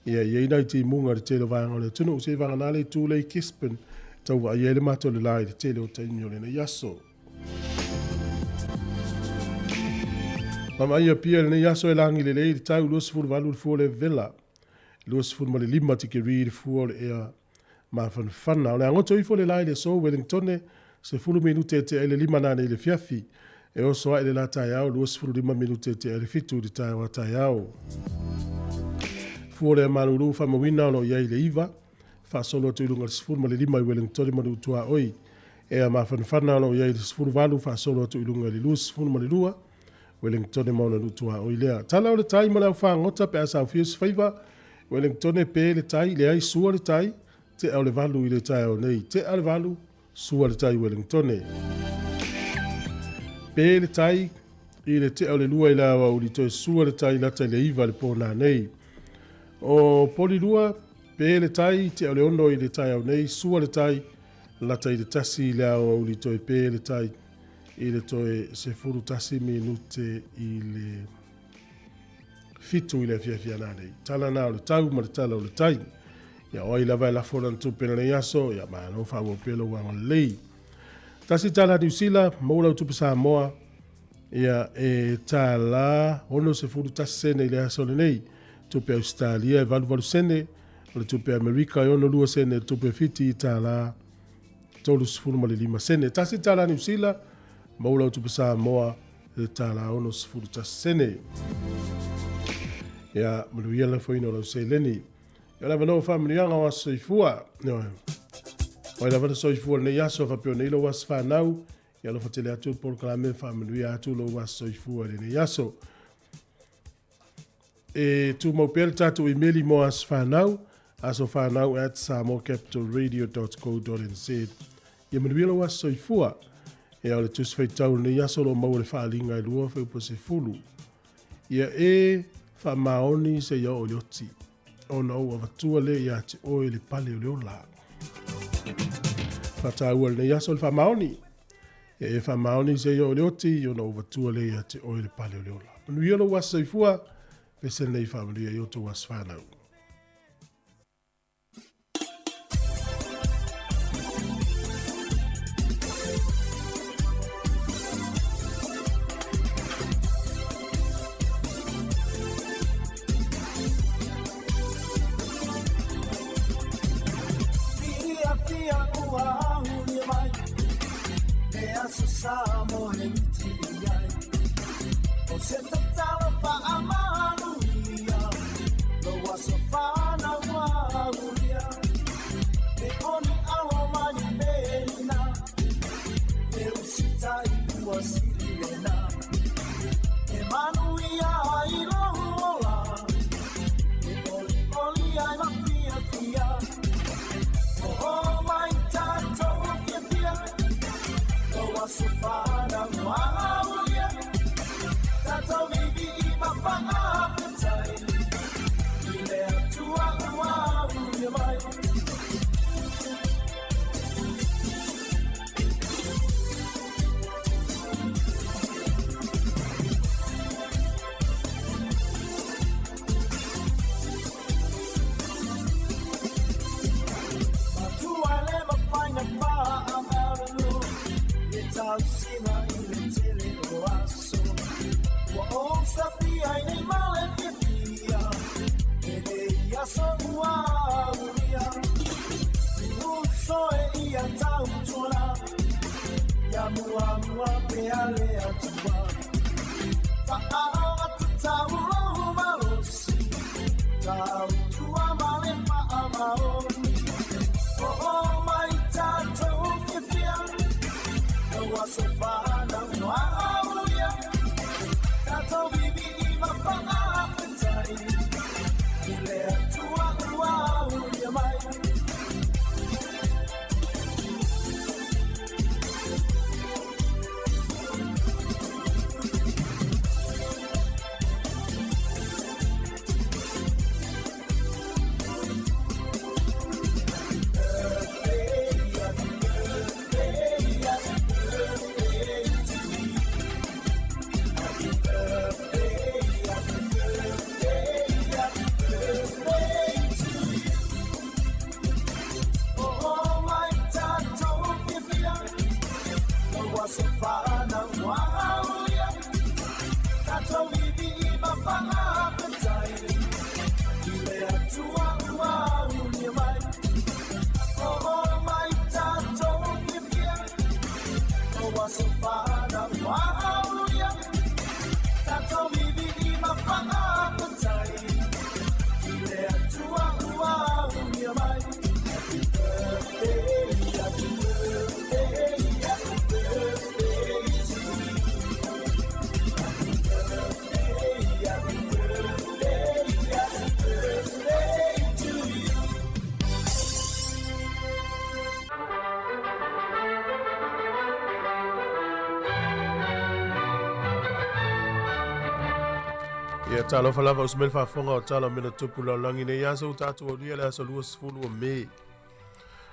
Ia iei ti munga re tele vanga leo tunu. Se vanga nale tū lei kispen. Tau wa iei le mato le lai re tele o taimi o le na yaso. Mama ia pia le na yaso e langi le lei. Tau lua sifuru valu le fuo le vela. Lua sifuru ma le lima ti ke ri le fuo le ea ma fanfana. O le angoto ifo le lai le so Wellingtone. Se fulu minute te ele lima nane le fiafi. E o soa ele la tai au, lua sifuru lima minute te ele fitu di tai wa tai au. Fuore a maruru fa mawina ono iai le iwa. Fa solo atu ilunga le sifuru ma le lima i Wellingtone ma le utua oi. E a mafanfana ono iai le sifuru valu fa solo atu ilunga le lua sifuru ma le lua. Wellingtone ma le utua oi lea. Tala o le tai ma le au wha ngota pe asa au fius faiva. Wellingtone pe le tai, le ai sua le tai. Te au le valu i le tai au nei. Te au le valu, sua le tai Wellingtone. Pe le tai, i le te au le lua i la au li toi sua le tai lata le iwa le pōna nei. O poli lua, pe le tai, te au le ono i le tai au nei, sua le tai, lata i le tasi i le au li toi pe le tai, i le toi se furu tasi minute i le fitu i le fia nei. Tala na o le tau, ma le tala o le tai. Ia oi lava e la fona tu pena le yaso, ia maa no fa wo pelo wa lei. Tasi tala New Zealand, maula utupu Samoa, ia e tala, ono se furu tasi sene i le asole nei, tupe Australia e valu sene, o le tupe Amerika e ono lua sene, tupe fiti i tala, tolu se furu ma le lima sene. Tasi tala New Zealand, maula utupu Samoa, e tala ono se furu tasi sene. Ia, maluia la foino lau se leni. Ia la vano whamirianga wa soifua, Oi la vana soifua nei aso whapio nei lo was whanau, ia lo whatele atu por kalame whamenui atu lo was soifua nei aso. E tu mau pere tatu emaili mo as whanau, aso whanau at samocapitalradio.co.nz. Ia manui lo was soifua, e au le tus whaitau nei aso lo mau le whaalinga i lua whaupo se fulu. Ia e whamaoni se ia o lioti, o nau a watua le ia te oe le pale o leola. Fatau le yaso le famaoni. E famaoni se yo leoti yo no vatua le ya te oile pale leola. Nu yelo wasa ifua pese nei family yo to was fanau. Samoa e mitiai o se tatala pa amanuia lo wasofana waruia e oni alo mani pena e usitai uasilena e manuia i lola e oli ai mafia fia oh my tato fia Sufana Maulia Tato Bibi Papa Appetite Ile Tua Maulia Mai Matua Lema Paina Pa Amaru Sina ile tele oaso wa onsa pia ile male pia ele ya so uria uso e ia tau tola ya mua pe ale atua fa awa tau lo malosi tau tua male pa amaoni oh my tato pia Wasofana Maulia Tato Bibi Papa Appetite Ile Tua Maulia Mai Ia talo falava o smel whafonga o tala mena tupu lau langi ne iasa o tātua o lia lea sa lua sifulu o me.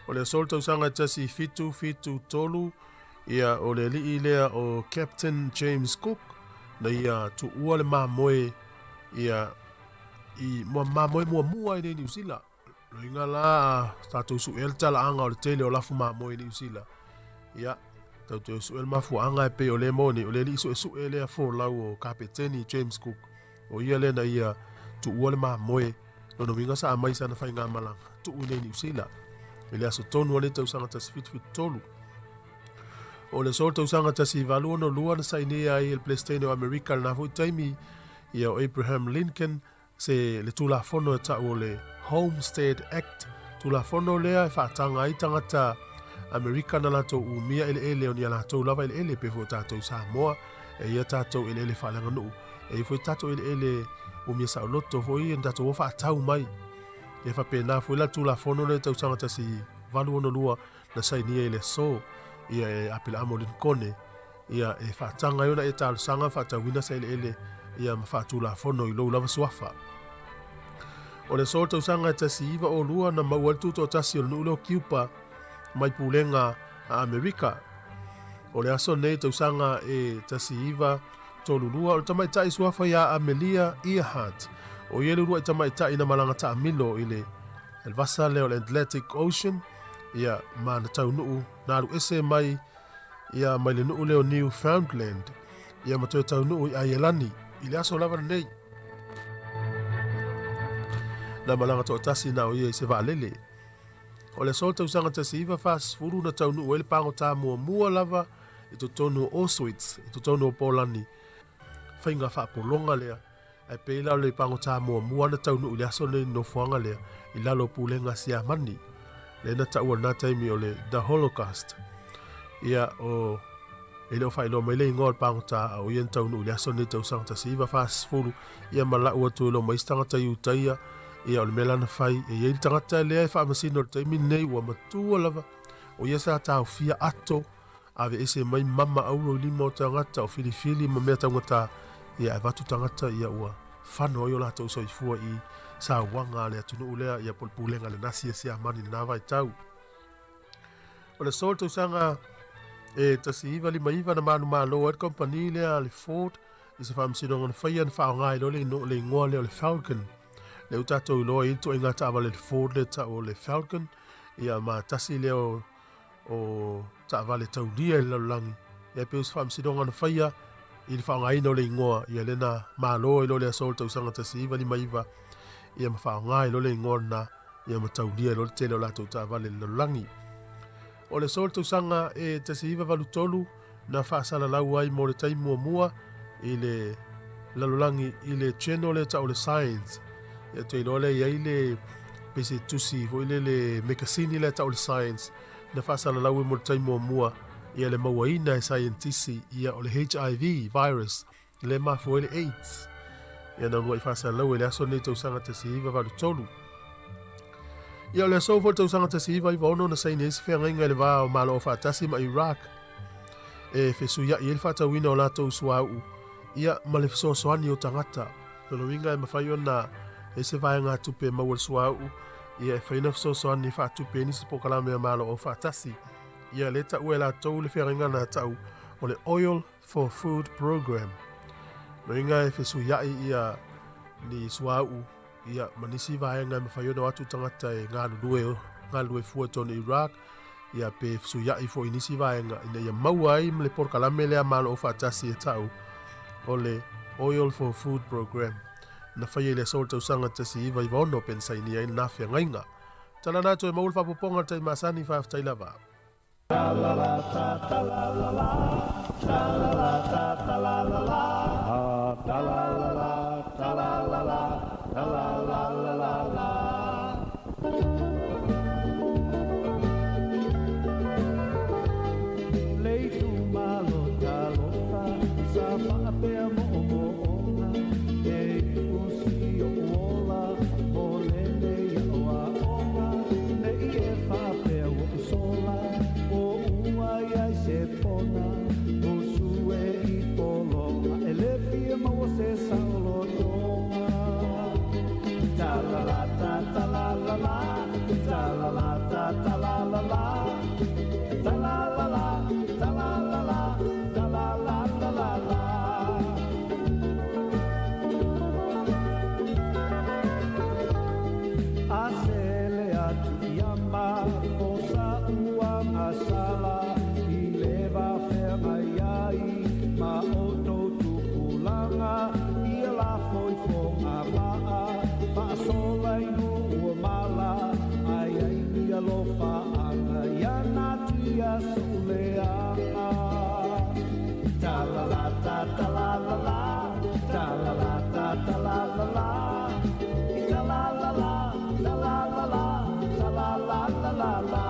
O le sol tausanga tasi fitu tolu, ia o le li lea o Captain James Cook, na ia tu ua le mamoe, ia i mamoe mua i ne New Zealand. Lo inga la tātou su el tala anga o le tele o lafu mamoe New Zealand. Ia, tātou su el mafu anga e pe o le moni, o le li su e lea fo lau o Kapeteni James Cook. O ia le na ia tu ua le mamoe, no winga sa amai sana whai ngā malanga, tu une New Zealand. Ele aso tonu ane tausanga tasi fitu tolu. O le sol tausanga tasi valu no lua na sainea ai el Palestine o Amerika na fu taimi ia o Abraham Lincoln se le tula fono e ta o le Homestead Act. Tula fono lea e whaatanga ai tangata Amerika na lato umia ele o ni alato lava ele pe fo tatou Samoa e ia tatou ele whalanga nuu. E foi tatou ele umia sa loto foi e tatou o whaatau mai. E whapena foi la tula fono le tausanga tasi valu ono lua na sainia ele so ia e apela amo Lincoln ia e whaatanga iona e tal sanga whaatawina sa ele ia ma whaatula fono i lou lava suafa. O le sol tausanga tasi iwa o lua na maual tuto tasi o nulo kiupa mai pulenga a Amerika. O le aso nei tausanga e tasi iwa tolu lua o tamai tai suafa ia Amelia Earhart. O ielu lua i tamai tai na malanga ta amilo ile el vasa leo le Atlantic Ocean ia ma na tau nuu na alu ese mai ia mai le nuu leo Newfoundland ia ma tau nuu i Aielani i le aso lava nei. Na malanga to tasi na o ia i se vaalele. O le sol tausanga tasi iwa fas furu na tau nuu ele pango ta mua lava i to tonu o Auschwitz, i to tonu o Polani. Whainga whaapolonga lea, ai peila le pango ta mua na tau nuu le aso le no fuanga lea, i lalo pulenga si amani. Le na tau na taimi o le The Holocaust. Ia o ele o whailo mai le ingoa pango ta o ien tau nuu le aso le tausanga tasi iwa fas furu, ia mala ua tu lo maistanga ta iutaia, ia o le mela na whai, e iei tangata lea e whaamasino le taimi nei ua matua lava, o ia sa tau fia ato, ave ese mai mama auro lima o tangata o filifili ma mea tangata, ia e watu tangata ia ua whano o la tau soifua i sa wanga le atunu ulea ia polpulenga le nasi e se amani na vai tau. O le sol tausanga e tasi iwa lima iwa na manu malo at kompani lea le Ford, i se whaamisino ngana whaia na whaongai lo le ingoa leo le Falcon. Le utato i loa into inga tawa le Ford le ta o le Falcon, ia ma tasi leo o tawa le taudia i lalangi. Ia pe usfam sidonga na whaia, i le whaongai no le ingoa, ia lena malo i lo le asol tausanga tasi iwa lima iwa, ia ma whaongai lo le ingoa na, ia ma taudia i lo le tele o lato tawa le lalangi. O le sol tausanga e tasi iwa valutolu, na whaasala lau ai mo le taimua mua, i le lalangi, i le channel le ta o le science, ia te ilole ia ile pese tusi vo ile le mekasini le ta o le science na fasala lau mo tai mua ia le mawaina e scientisi ia o le HIV virus le mafo ile AIDS ia na ngoi fasala lau ile aso ne tau sanga te siva va tolu ia le so vo tau sanga te siva i vono na sai nes fe ngai le va o malo fa tasi ma Iraq e fesu ia il fata wina o la tau suau ia malefiso soani o tangata no winga e mafaio na e se vai ngā tupe mawal suau ia e whaina so ni wha tupe ni se pokalame a malo o whaatasi ia le ta ue la tau le whiaringa na tau o le Oil for Food Program no inga e whesu iai ia ni suau ia manisi vai ngā mawhaio na watu tangata e ngā lue fua tonu Iraq ia pe whesu iai fo inisi vai ngā ina ia mawai mle pokalame le a malo o whaatasi e tau o le Oil for Food Program na whaia le sol tau sanga tasi iwa i waono pensai ni ai na whia ngainga. Tala nātu e maul whapoponga tai masani whaaf tai lava. Leitu malo talota sa papea mo se saulo ta la la ta ta la la la, ta la la ta ta la la la, ta la la la, ta la la la, ta la la la la la.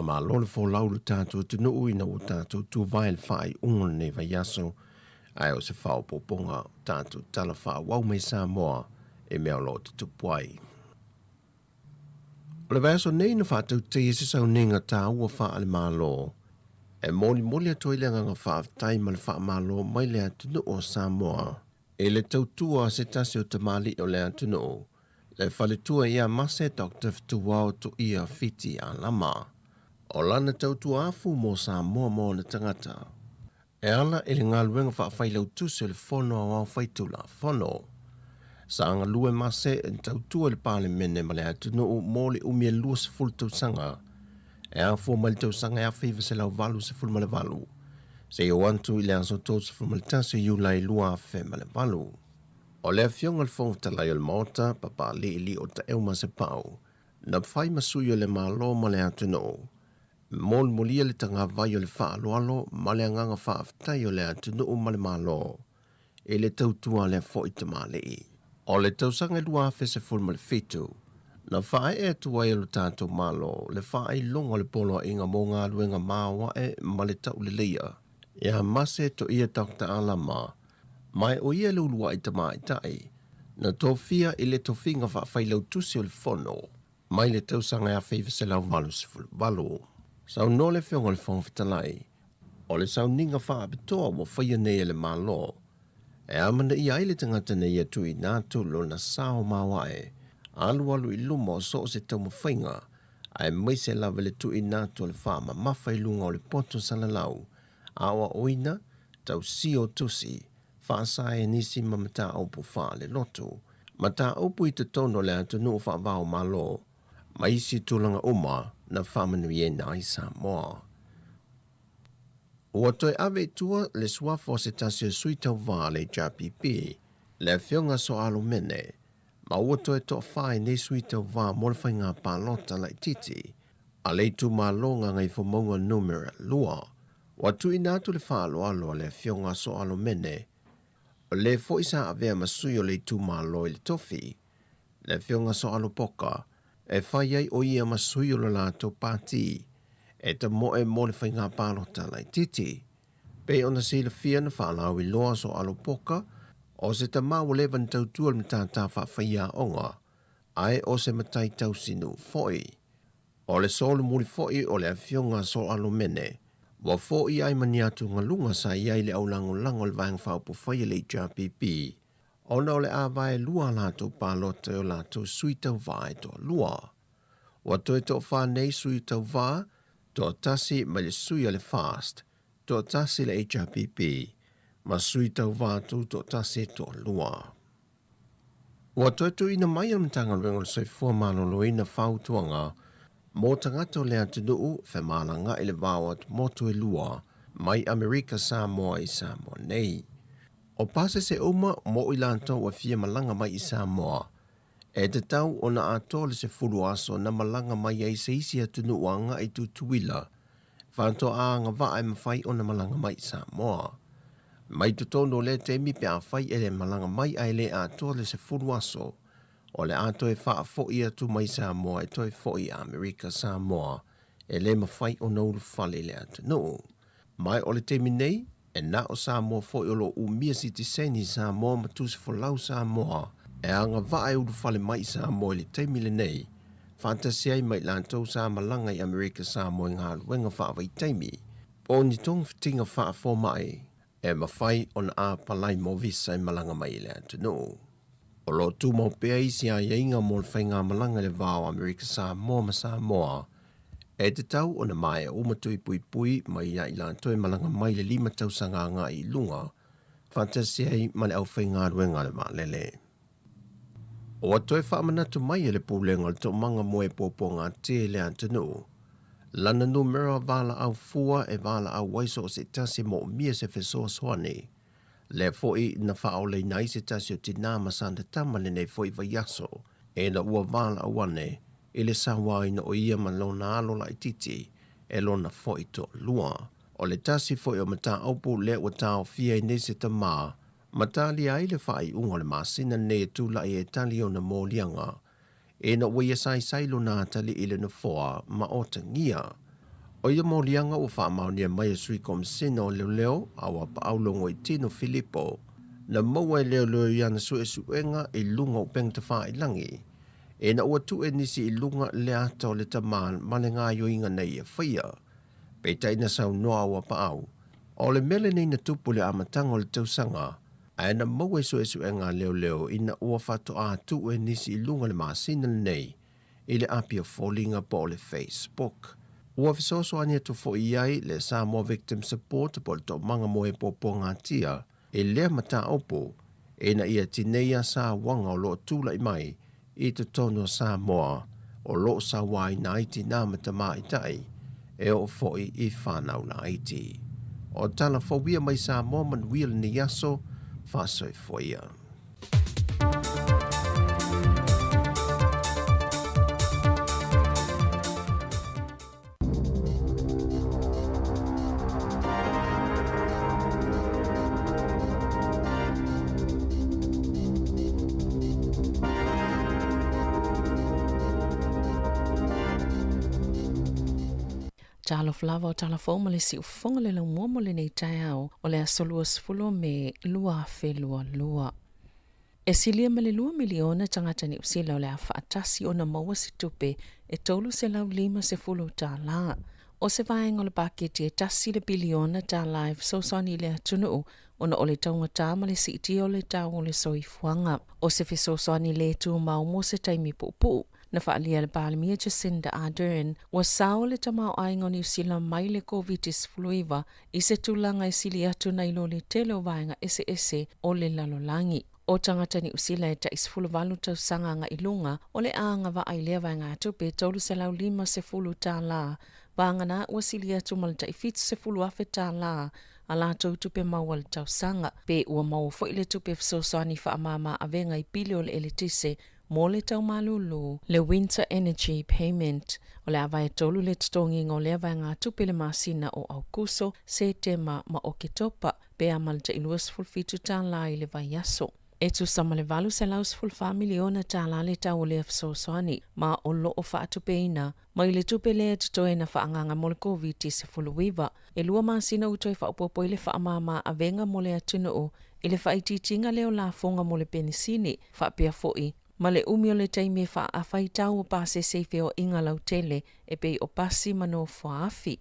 Ma lolo fo laulu tātou tunu uina o tātou tu vail whai ungon ne vai aso ai o se whao poponga tātou tala wha wau mei Samoa e mea lo te tupuai. O le vai aso nei na whātou te ese sau nenga tā ua wha ale mālo e moli a toi leanga ngā wha tai ma le wha mālo mai lea tunu o Samoa e le tautua se tasi o te mali o lea tunu o le whaletua ia mase Dr. Tuwao to ia fiti a lama. O lana tautu afu mo Samoa mo na tangata. E ala ele ngā luenga whaafailau tusi le whono a wau whaitula whono. Sa anga lue mase en tautua le pāle mene ma le atunu o mōle umia lua se fulu tausanga. E a fua mali tausanga e a whiwa se lau valu se fulu male valu. Se i o antu i le anso tō se fulu male tasi iu lai lua a whe male valu. O le fionga le whonga talai o le maota papa li o ta euma se pau. Na whai masui o le malo ma le atunu o. Mol molia le tanga vai o le wha aloalo, ma le anganga wha aftai o le atunu o male malo. E le tautua le fo i te malei. O le tausanga lua afe se ful male fitu. Na wha e atua e lo tātou malo, le wha e longa le polo inga mō ngā luenga māua e ma le tau le leia. Ia mase to ia Dr. Alama, mai o ia le ulua i te mai tai. Na tofia i le tofinga wha whailau tusi o le whono, mai le tausanga e a whiwa se lau valu se fulu valu. Sau no le whionga le whongwhitalai. O le sau ninga wha apitoa wa whaia nei le malo. E amana i aile tangata nei atu i nātu lo na sao mawae. Alu i luma o so se tau mawhainga. Ai meise lava le tu i nātu le wha ma mawhai lunga o le poto salalau. Awa oina, tau si o tusi. Wha sae nisi ma mata aupu wha le lotu. Mata aupu i te tono le atu nu wha vau malo. Maisi tulanga uma. Na whamanu i e nai Samoa. Ua toi ave tua le suafo se tasio sui tau wā le JPP, le whionga so alo mene, ma ua toi to whae ne sui tau wā molwhai ngā pālota lai titi, a le tu mā longa ngai whamonga numera lua, wa tu i nātu le whaalo alo le whionga so alo mene, o le fo isa avea masui o le tu mā lo i le tofi, le whionga so alo poka, e whai ai o ia masui o la lato pāti, e ta moe mole whai ngā pālota lai titi. Pe ona si le fia na whalau i loa so alo poka, o se ta mau levan tau tual mta ta whai a onga, ai o se matai tau sinu foi. O le solo muli foi o le awhionga so alo mene, Wa fo I ai maniatu ngalunga sa iai le au lango le vang whao po whai le JPP. Ona o le a vai lua lato palote o lato sui tau vai to lua. Wa toi to whanei sui tau va, to tasi ma le sui ale fast, to tasi le HRPP, ma sui tau va tu to tasi to lua. Wa toi tu ina mai am tanga luengo soi fua mano lo ina whau tuanga, mo tangato le atunuu fe malanga ele vawat mo tu e lua, mai Amerika Samoa I Samoa nei. O pase se uma mo ilanto wa fia malanga mai I Samoa, e te tau o na atole se fulu aso na malanga mai ai se isi atunu wanga I tu tuila. Whanto a nga vae mawhai o na malanga mai Samoa. Mai tu tono le te mi pe a whai ele malanga mai ai le atole se fulu aso. O le ato e wha fo I atu mai Samoa e toi fo I Amerika Samoa. E le mawhai o na ulu whale le atunu. Mai o le te minei, e na o Samoa fo I olo umia si te seni Samoa matusi fo lau Samoa. E anga vae ulu fale mai Samoa le te mile nei, fantasia I mai lantou sa malanga I Amerika Samoa ngā luenga wha vai teimi, po ni tong fitinga wha fo mai, e mawhai on a palai mo visa I malanga mai le atunu. O lo tu mo pea isi a yainga mo le whainga malanga le vāo Amerika Samoa ma Samoa, e te tau o na mai umatui pui mai I lantou malanga mai le 5 tausanga ngā I lunga, fantasia I ma le au whainga luenga le malele. O atoe whaamanatu mai ele pūlenga le tō manga moe pōpō ngā te le antanu. Lana numera vala au fua e vala au waiso o se tasi mo mia se fesoa soane. Le foi na whaau le nai se tasi o tina masanda tama le nei foi vaiaso. E na ua vala au wane, ele sawa ina o ia malona alo la ititi, e lona foi to lua. O le tasi foi o mata aupu le ua tau fia I nese tamaa, matali ai le whai unga le masina ne tula I e tali o na mōlianga. E na wia sai lo nā tali ile na foa ma o tangia. O ia mōlianga o wha maunia mai a sui komisina o leo awa pa aulongo I tino Filipo. Na maua e leo I ana suenga I lunga o peng te wha I langi. E na ua tu e nisi I lunga le ata o le taman ma le ngā yoinga nei e whaia. Peta ina sau noa awa pa au. O le mele nei na tupu le amatanga o le tausanga. Aina maua suenga leo ina ua whato a tu e nisi I lunga le masina nei. I le apia fallinga po le Facebook. Ua fisoso ania tu fo iai le Samoa Victim Support po le to manga moe popo ngā tia. E lea mata opo. E na ia tineia sa wanga o lo tula I mai. I tu tono Samoa. O lo sa wai na iti nā mata mai tai. E o fo I whanau na iti. O tala fobia mai Samoa man wheel ni yaso. Fasoi foia. Talo flava o tala fo le si ufonga le la mo le nei taiao o le asolua sfulo me lua fe lua. E silia me le 2 miliona tangata ni usila o le afaatasi o na maua si tupe e tolu se lau 5 se fulu ta la. O se vaenga le paketi e tasi le biliona ta live so sani le atunu o na ole taunga tama le si iti o le tau o le soifuanga. O se fiso sani le tu mau mo se taimi pupu. Na whaalia le Palemia Jacinda Ardern wa sao le tamau ainga New Zealand mai le COVID-19 I se tulanga I sili atu na ilo le tele o vaenga ese o le lalolangi. O tangata ni usila e ta isfulu valu tau sanga nga ilunga o le aanga va ailea vaenga atu pe tolu se lau 5 se fulu ta la. Vaanga na wa sili atu malta ifitu se fulu afe ta la. Ala tau tupe mawal tau sanga. Pe ua mawa fo ile tupe fsosani fa amama avenga I pili o le elitise mo le tau malulu le winter energy payment o le avai tolu le tutongi ngo le avai ngā tupe le masina o Aukuso, Setema ma Oketopa pe amalta iluas fulfitu tā la I le vai aso. E tu sama le valu se laus fulfa miliona tā la le tau le afsoswani ma o lo o wha tupe ina ma I le tupe le tutoe na whaanganga mo le COVID se fuluiva. E lua masina utoi wha upopo I le wha amama avenga mo le atunu o I le wha ititinga leo la fonga mo le penisini wha pia foi. Ma le umio le taimi wha a whai tau o pase seife o inga lau tele e pei o pasi mano whaafi.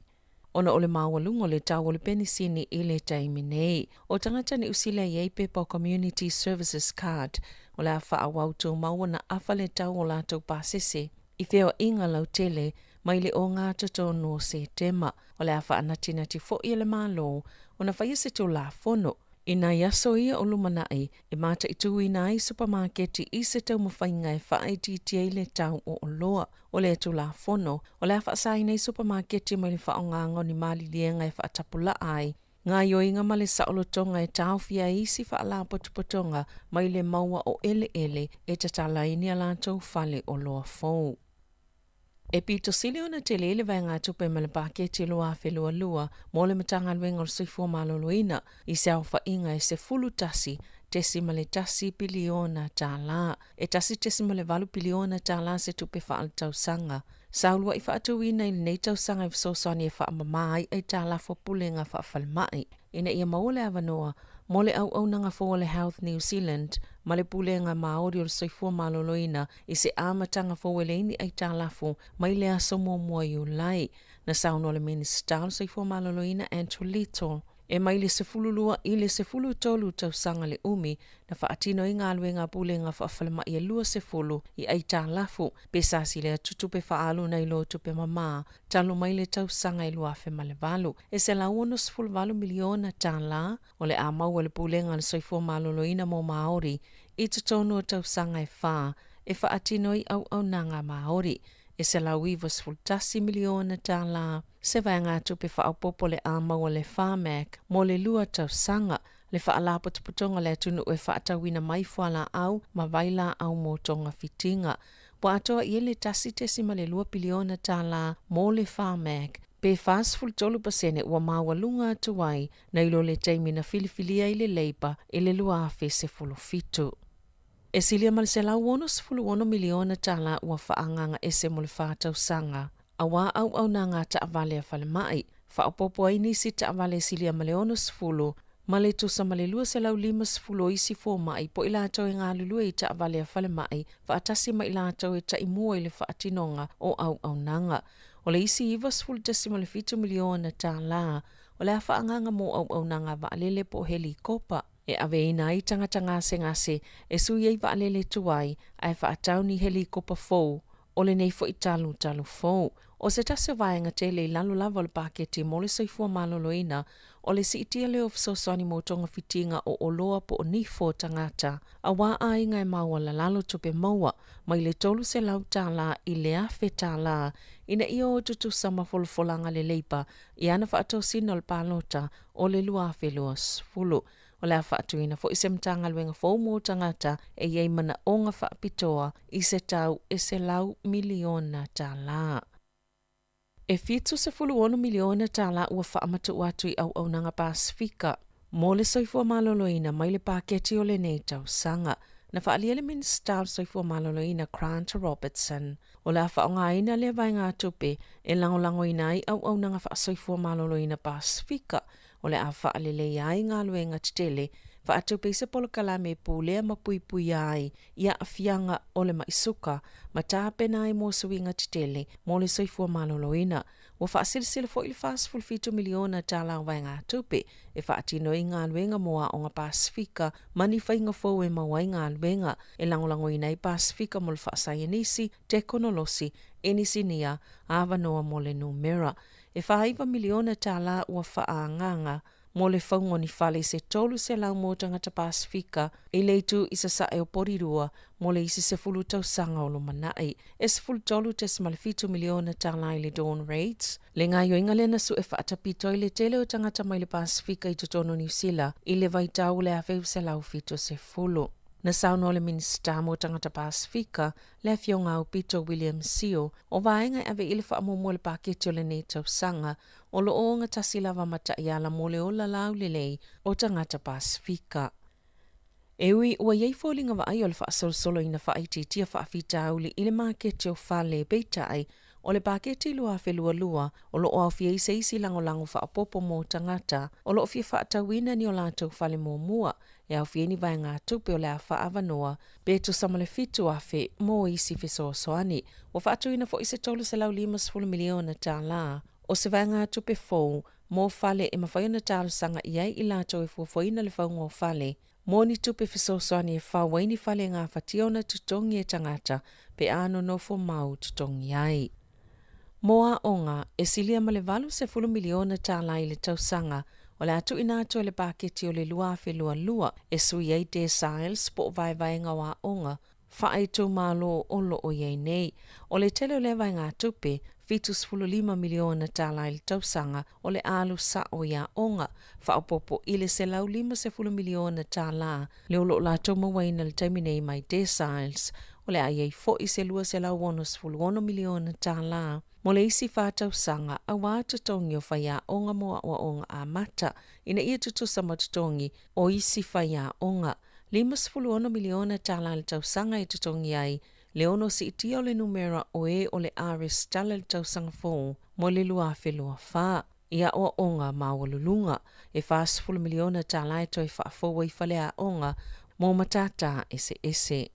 Ona ole mawalungo le tau ole penisini i le taimi nei. O tangata ni usila iei pepa Community Services Card. O le awha awau tō maua na awha le tau o lātou pāsese. I wheo inga lau tele, mai le o ngā tōno se tema. O le awha anatinati fo i le mālo, o na whaiese tō la fono. Ina yaso ia o lumanai, e mata i tui nai supermarketi i se tau mawhainga e whaai titia le tau o loa. O le tu la fono, o le awha sai nei supermarketi mai le whaongango ni mali lienga e whaatapula ai. Ngā yoinga ma le saolotonga e tau fia isi whaala potupotonga mai le maua o ele e tatala ini a lātou whale o loa fau. E pito sili ona te lele vai ngā tupe ma le paketi loa whelua lua, mo le matanga luenga o soifua maloloina, i se au whainga e se fulu tasi, tesi ma le tasi piliona tā la, e tasi tesi ma le valu piliona tā la se tupe whaal tau sanga. Saulua i whaatuina i nei tau sanga i wsosani e whaamamai e tā la whapulenga whaafalmai. Ina ia maole avanoa, mo le au nanga fo le Health New Zealand, ma le pulenga Māori o le soifua maloloina i se āmatanga fo weleini ai tā lafo mai le aso mua i ulai. Na sauno le minister o soifua maloloina Andrew Little. E mai le sefululua i le sefulu tolu tau sanga le umi na whaatino i ngā luenga pulenga whaafalama i lua sefulu i ai tā lafo. Pesasi le tutupe whaalu na i lo tupe mama, talo mai le tau sanga i lua whema le valu. E se la uono sefulu valu miliona tā la, o le amau le pulenga le soifua maloloina mo Māori, i tutonu o tau sanga e wha, e whaatino i au nanga Māori. E se la uiva sfultasi miliona tā la. Se vai ngā tupe whaapopo le amau le whamak, mo le lua tau sanga, le whaalapo tuputonga le tunu e whaatawina mai whala au, ma vaila au mo tonga fitinga. Wa atoa i le tasi tesi ma le lua piliona tā la, mo le whamak, pe fast full tolu pasene ua mawalunga tuai, na ilo le taimina filifilia i le leipa, i le lua afe se fulu fitu. E silia mal se la uono sefulu ono miliona tala ua whaanganga e se mole whātau sanga. A wā au na ngā ta avale a whale mai. Whaopopo ai nisi ta avale silia male ono sefulu. Male tusa male lua se lau lima sefulu isi fō mai. Po ila atau e ngā lulua i ta avale a whale mai. Whaatasi ma ila atau e ta imua i le whaatinonga o au nanga. O le isi iwa sefulu tasi male fitu miliona tala. O le a whaanganga mo au nanga wa alele po helikopa. E ave ina i tangata ngase, e sui ei waalele tuai, ai whaatau ni helikopa fōu, o le nei fo i talu fōu. O se tase vaenga te le lalu lava le paketi mo le soifua maloloina, o le si itia leo fsosani mo tonga fitinga o oloa po o nifo tangata, a wā ainga e maua la lalo tupe maua, mai le tolu se lau tāla i le afe tāla, ina ia o tutu sama folofolanga le leipa, i ana whaatau sino le palota, o le lua afe luas fulu. O le whaatuina fo i se mtanga luenga fōu mō tangata e iei mana o ngā whaapitoa i se tau e se lau miliona tā la. E fitu se fulu ono miliona tā la ua whaamatu watu i au nanga Pasifika. Mō le soifua maloloina mai le paketi o le nei tau sanga. Na whaalia le minister soifua maloloina Grant Robertson. O le whaonga ina le vai ngā tupe e langolango ina i au nanga whaasoifua maloloina Pasifika. O le a whaalele ai ngā luenga titele, whaatu peisa polokala me pūlea mapui ai, ia a fianga o le maisuka, ma tāpena ai mō suinga titele, mō le soifua maloloina. Wa whaasilisila fo ili whaasful 5 miliona tāla vai ngā tupe, e whaatino i ngā luenga moa o ngā Pasifika, mani whainga fōu e mawai ngā luenga, e langolango i nei Pasifika mo le whaasayanisi, tekonolosi, enisinia, awanoa mo le numera. E whaiva miliona tāla ua whaanganga, mo le whaungo ni whale se tolu se lau mō tangata Pasifika, e leitu i sa sae o porirua, mo le isi se fulu tau sanga o lo manai. E se fulu tolu te se malefitu miliona tāla i le dawn rates. Le ngā yoinga le nasu e whaatapito i le tele o tangata mai le Pasifika i tutono New Zealand, i le vaitau le aweu se lau fito se fulu. Na sauno le minister mo tangata Pasifika, le fionga o Peter William Sio, o vaenga ave ili whaamomo le paketi o le nei tau sanga, o lo o ngata silava mata iala mo le ola lau lelei o tangata Pasifika. Ewi ua iei fōlinga wa ai o le whaasolsolo ina whaaititia whaafita auli ili maketi o whale beitai, o le paketi lua whelua o lo o awhia isa isi langolango whaapopo mo tangata, o lo awhia whaatawina ni o lātou whale mō mua, e awhia ni vai ngā tupe o le a whaavanoa, beto samale fitu awhi mō isi whiso soani, o whaatuina fo ise tolu se lau 5 miliona tā la, o se vaenga tupe fou, mō fale e mawhaiona tālo sanga iai I lātou e fuafoina le whaunga o fale, mō ni tupe fisosoani e whawaini fale ngā whationa tutongi e tangata, pe ano no fo mau tutongi ai. Moa onga, e silia ma le valu se fulu miliona tāla I le tausanga, o le atu ina atu le paketi o le lua fe lua lua, e sui ai te Siles po vai vaenga wa onga, whaai tō mālo olo o iei nei, o le tele o le vai ngā tupe, fitus fulu 5 miliona tāla I le tausanga, o le alu sa o ia onga, whaopopo I le se lau 5 se fulu miliona tāla, le olo la tō mawaina le taminei mai te Siles, o le ai ei fo I se lua se lau 1 miliona tāla, mo le isi whātau sanga, a wā tutongi o whaia onga moa o onga a mata, ina ia tutusa ma tutongi o isi whaia onga. 5 miliona tāla le tausanga I tutongi ai, le ono si itia o le numera o e o le aris tala le tausanga fō, mo le lua whelua whā. Ia o onga mawalulunga, e 10 miliona tāla e toi whaafōwa I whalea onga, mo matata ese.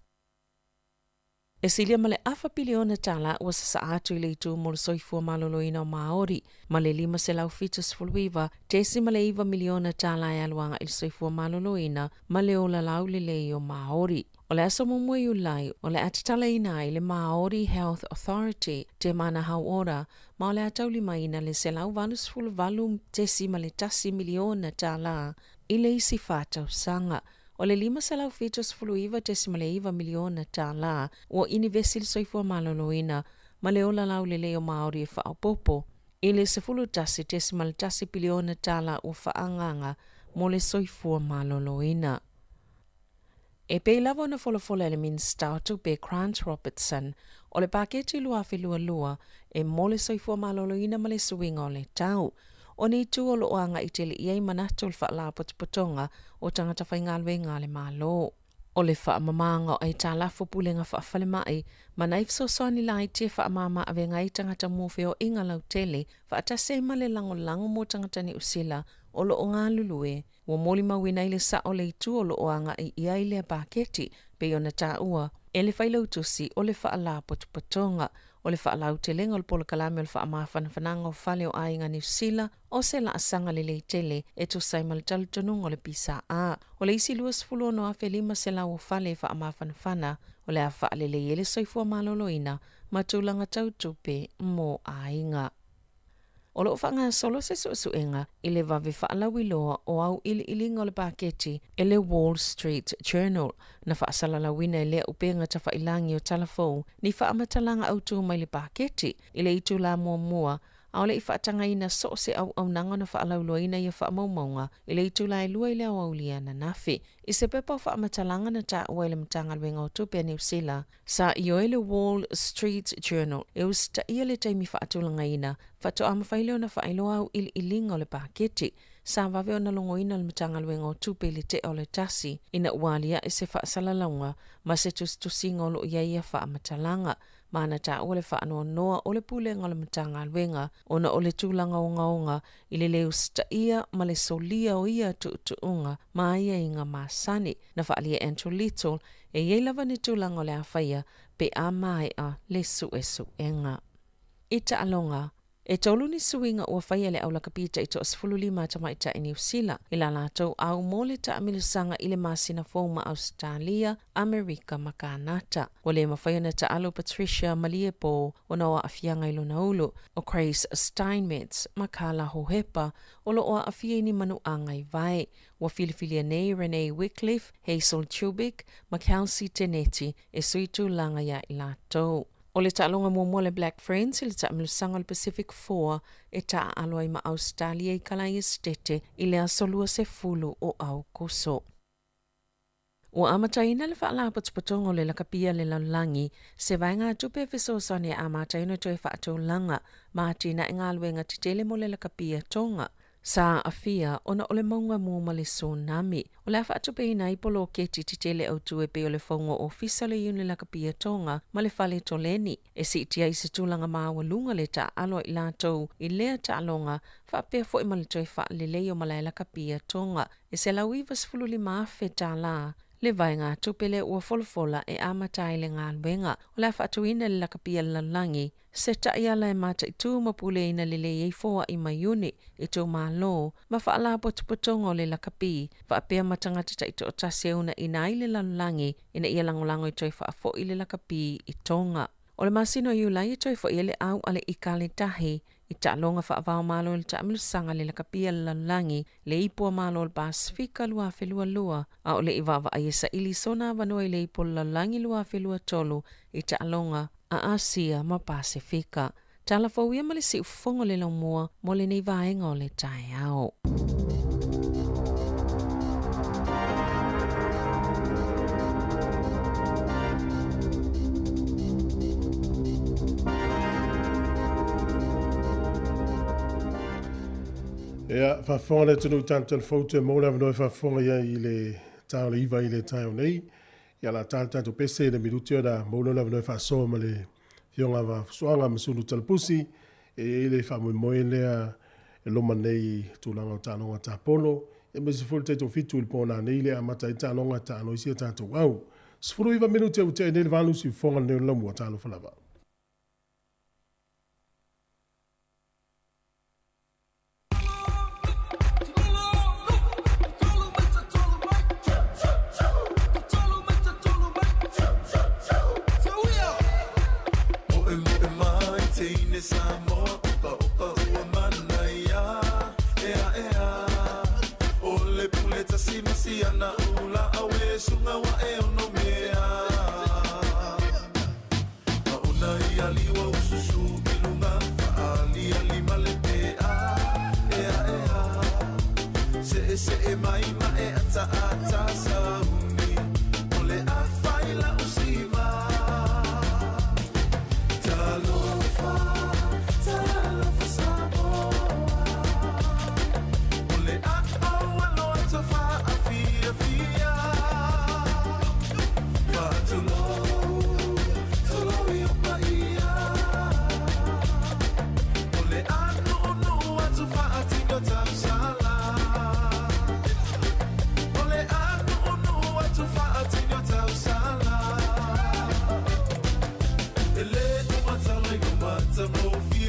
E silia ma le afa piliona tala ua sa atu I le itu mo le soifua maloloina o Māori, ma le 5 se lau fitus fulwiva, tesi ma le 1 miliona tala e aluanga I le soifua maloloina, ma le ola lau le lei o Māori. O le aso mumui ulai, o le atatala ina I le Māori Health Authority, te mana hauora, ma o le atauli maina le se lau vanus fulvalu tesi ma le tasi miliona tala, I le isi whātau sanga. O le 5 se lau fitus fuluiva tesima le 1 miliona tāla o inivesil soifua maloloina ma le ola lau le leo Māori e whaopopo. I le se fulu tasi tesima le tasi piliona tāla o whaanganga mo le soifua maloloina. E pei lava na folofola le minsta o tupe Grant Robertson o le paketi lua lua e mo le soifua maloloina ma le suinga o le tau. O ni tu o lo anga I tele iei manatul wha la potonga o tangata whaingalwe ngā le mālo. O le wha mamanga o ai tā lafo pulenga wha whale mai, ma naif so soani la I te wha mama ave ngai tangata mōwheo inga lau tele, wha atase ma le lango mō tangata ni usila o lo o ngā lulue, o moli mawina I le sa o le tu o lo anga I iai lea paketi, pe o na tā ua, e le whailau tusi o le wha la potonga, o le whaalau te lenga o le polo kalame o le whaamawhanawhananga o whale o ainga New Zealand o se la asanga le lei tele e to saima le talutonunga o le pisa a. O le isi luas fulo no afe 5 se lau o whale e whaamawhanawhana o le a whaale le ele soifua maloloina ma tūlanga tautupe mō ainga. O lo whanga solo se suenga I le vave whaalawi loa o au ilinga o le paketi e le Wall Street Journal na whaasalalawina e lea upenga ta whailangi o talafou ni whaamatalanga au tū mai le paketi I le itu la mua a o le I whaatanga ina so se au nanga na whaalauloina I a whaamaumaunga I le itu la e lua I le au aulia na nafi. I se pepa o whaamatalanga na ta ua le mtanga luenga o tupe a New Zealand sa I o le Wall Street Journal e usta ia le taimi whaatulanga ina whato ama whaileo na whailoa au ilinga o le paketi sa vave o na longoina le mtanga luenga o tupe le te o le tasi ina ualia e se whaasalalonga ma se tusinga o lo ia whaamatalanga. Mana ta ole whaanoa noa ole pulenga o le mtanga luenga ona ole tūlanga o ngaonga I le leo sta ia ma le solia o ia tuunga ma ia inga masani na whaalia Andrew Little e iei lava ni tūlanga o le awhaia pe a mai a le suenga. I ta alonga, e tolu ni suinga ua whaia le aula kapita I to asfululima tamaita I New Zealand I la lātou au mole ta amilusanga I le masina fōma Australia, Amerika ma Kanata. O le mawhaia na ta alo Patricia Maliepo o na oa afianga I lona ulu, o Grace Steinmetz ma Kala Hohepa o lo oa afia ni manu angai vai, wa filifilia nei Renee Wycliffe, Hazel Chubik ma Kelsey Tenetti e suitu langa ya I lātou. O le ta'alonga mua le Black Friends I le ta'amilusanga le Pacific 4 e ta'a aloa I ma Australia I kalai estete I le asolua se fulu o au koso. O amataina le whaala patongo le lakapia le laulangi se vainga tupe fesosani a amataina toe whaatolanga maatina ngā luenga titele mo le lakapia tonga. Sa afia ona ole maunga mua le tsunami. O le whaatupe ina I polo keti titele au tue pe o le whaunga ofisa le iuni lakapia tonga ma le whale toleni. E si itia I se tūlanga maawa lunga le ta alo I lātou I lea ta alonga whaapea fo I ma le toi wha le leo ma le lakapia tonga. E se lau iwas fululi maafe ta la Le vai ngā tupele ua folfola e amatai le ngā luenga o la whaatuina le lakapia lalangi se ta'iala e mata i tū mapule ina le le foa i maiuni i tō mālo ma whaala potopotongo le lakapi whaapea matangata ta i tō tase una ina i le lalangi ina ia langolango i toi whaafo i le lakapi i tonga. O le masino i ulai i toi fo i le au ale i kale tahi i ta'alonga whaavao malo le ta'amilusanga le lakapia lalangi le ipua malo le Pasifika lua whelua lua a o le i wawa a yesa ili sona vanua i le ipo lalangi lua whelua tolu i ta'alonga a Asia ma Pasifika. Tala fawia ma le si ufongo le laumua mo le nei vaenga o le tae au. Ia, whafonga le tunu tantan fautu e mōna vanoi whafonga ia i le tau le iwa i le tai o nei. Ia la tantan pese le miruti o na mōna la vanoi whasoa ma le fionga wa suanga ma sunu talapusi e le whamui moe lea e loma nei tūlanga o tānonga tāpolo. E me sifuri te tō fitu il pōna nei le amata i tānonga tāno isi a tātou au. Sifuru iwa minuti au te nei le vānu si fonga neo lamu a tāno whalawa. Samoa, uka ua mana ia, ea, ole puleta si masiana ula awe sunga wa e ono mea. Mauna ia liwa ususu ilunga, faali alima le pea, ea, se mai ma e ata sauni, ole a faila usima.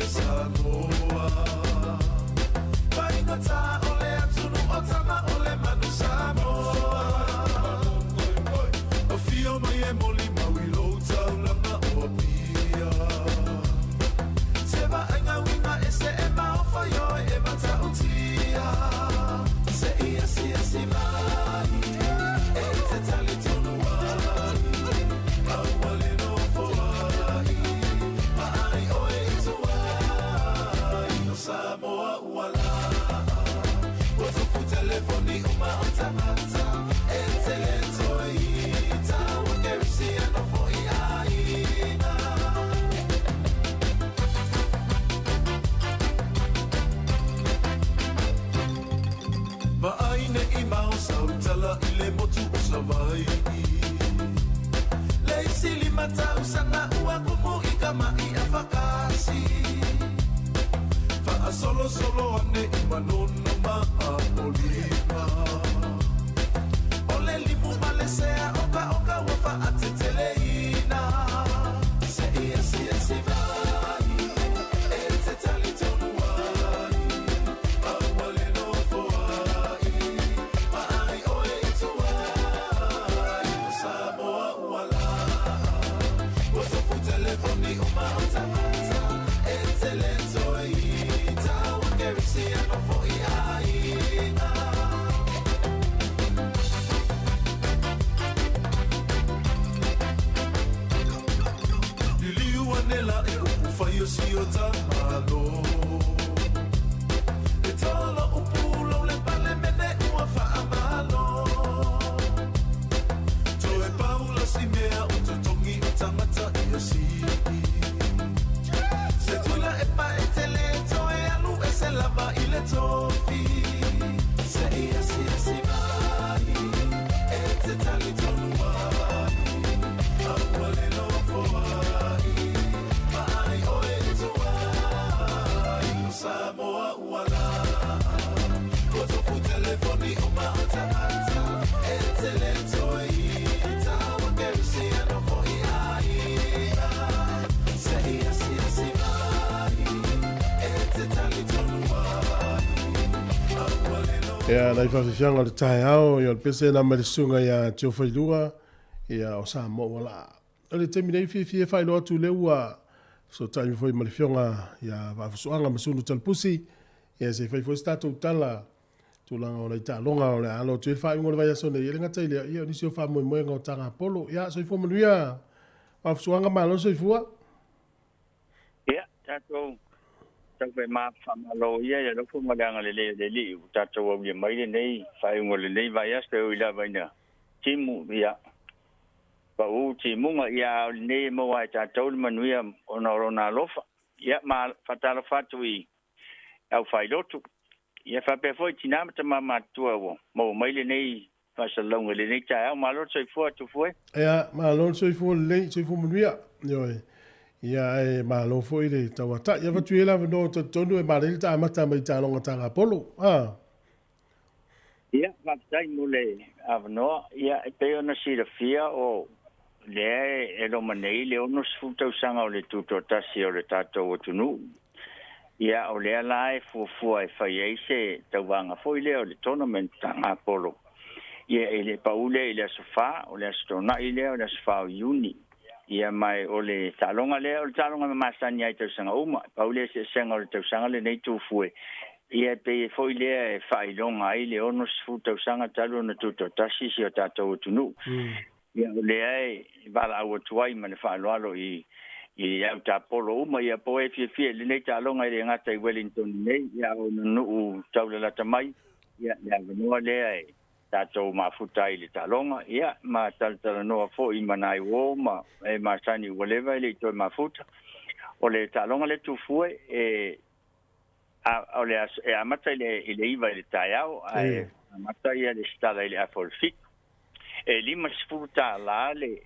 Samoa, paingata ole atunu otama ole manu Samoa. Ofio mai e moli mawilo taulanga o pia. Seba ainga winga ese e maofa yo e mata utia. Se ia si mai, e te tali tonu wai, awale no foai, mai oe Samoa wala Wazo fu telefoni uma otamata Enteleto ita Wakerisi ano fo iaina Maaine I mao sautala Ile motu usawai Leisi limata usanga Ua kumu ikama I afakasi Solo ane imanono maolima Ole limu malesea oka wafa ateteleina Se ia mai Ete tali tonu wai Awale no foai Maai oe itu wai Samoa wala Wazofu telefoni uma otamata Ete lentoi Ita wakerisi ano fo ia Ia nai whawhiwhianga le tae ao, ia le pese na marisunga ia tio whailua, ia o Samoa la. Ole te minei fie whailoa tu leua, so taimi foi malifionga, ia whawhisuanga masunu talpusi, ia se whaifo stato tala, tulanga o nei ta longa o le alo, tu e whai ngore vai aso nei, ia ngata ilia, ia nisi o wha moe ngā tanga polo, ia so i fo manuia, whawhisuanga malo so i fua. Ia, tātou tau ma famalo ia ya lofo malanga le li tātou au ia mai nei whai ngole nei vai aste o ila vaina timu ia pa u timu ia nei mo ai tātou manuia ona rona lofa ia ma fatalo fatu i au whai lotu ia whape foi tinama ta mama tua wo mo mai le nei fasalonga le nei tā au malo so i fua tu fue Ia malo so i fua le so i fua manuia ioi ia e malo foi le tawata ia va tuela no tonu e male ta mata mai ta longa tanga polo ia va tai mole avno ia e pe ona si fia o le e lo manei le ono sfuta usanga o le tuto tasi o le tato o tunu ia o le lai fu e fai se tawanga foi le o le tournament tanga polo ia ele paule ile sofa o le stona ile o le sofa o uni ia mai o le talonga masani ai tau sanga uma paule se sanga o le tau sanga le nei tu fue ia pe foi le e failonga ai le ono fu tau sanga talo na tuto tasi si o tato tunu ia o le ai vala o tuai ma le faaloalo i au tapolo uma ia po e fie le nei talonga i le ngata i Wellington nei ia o nuu tau le lata mai ia venua le ai tātou mafuta i le talonga, ia, ma taltala noa fo i manai wo, ma e masani whatever i le toi mafuta. O le talonga le tufue, o le amata i le iwa i le taiao, amata i le stala i le afolfik. E lima sifuta la le,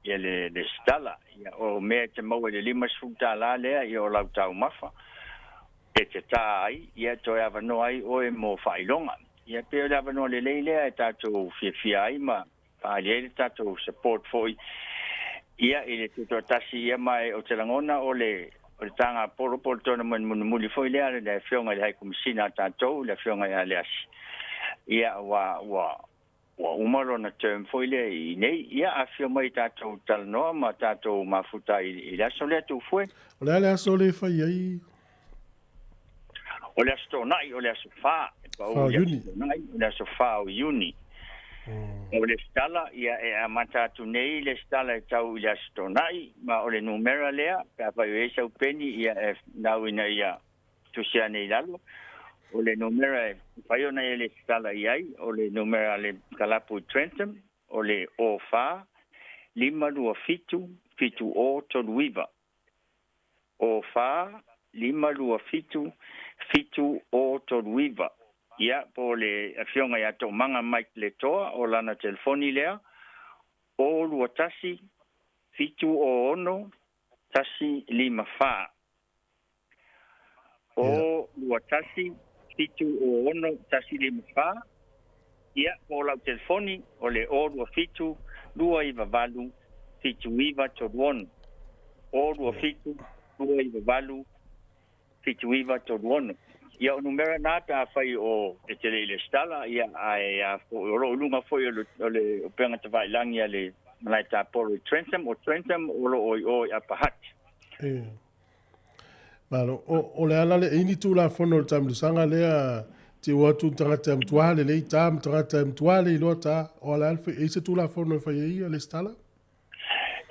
le stala, o mea te mau le lima sifuta la lea, i o lau tau mafa. E te tā ai, ia toi avanoa ai o e mo whailonga. Ia pe la vano le leile e tātou fia ai ma pa le tātou support foi ia ile tuto tasi ia mai o te langona o le tanga polo tona muli foi le fionga le komisina tātou le fionga le asi ia wa umaro na term foi le i nei ia a fio mai tātou talanoa ma tātou mafuta i la sole tu foi o le sole fai ai o le stonai o le sofa o le sofa o uni o le stala ia e amata tu nei le stala tau i le stonai ma o le numera lea ka pa e sa peni ia e nau ina ia tu sia nei lalo o le numera pa ona le stala iai o le numera le kalapu Trenton o le ofa lima lua fitu o toluiva ofa lima lua fitu o toluiva ia po le afionga ia to manga mai le toa o lana telefoni lea o lua tasi fitu o ono tasi lima fa o lua tasi fitu o ono tasi lima fa ia po la telefoni o le o lua fitu lua iva valu fitu iva toluono o lua fitu lua iva valu fitu iva toluono ia o numera nata fai o e tele le stala ia a o lo lunga foi o le penga te vai langi ale mai ta polo Trentham o lo o apahat malo o le ala le ini tu la fono tam du sanga le ti watu tanga tam tuale le tam tanga tam tuale lota o la alfa e se tu la fono fai le stala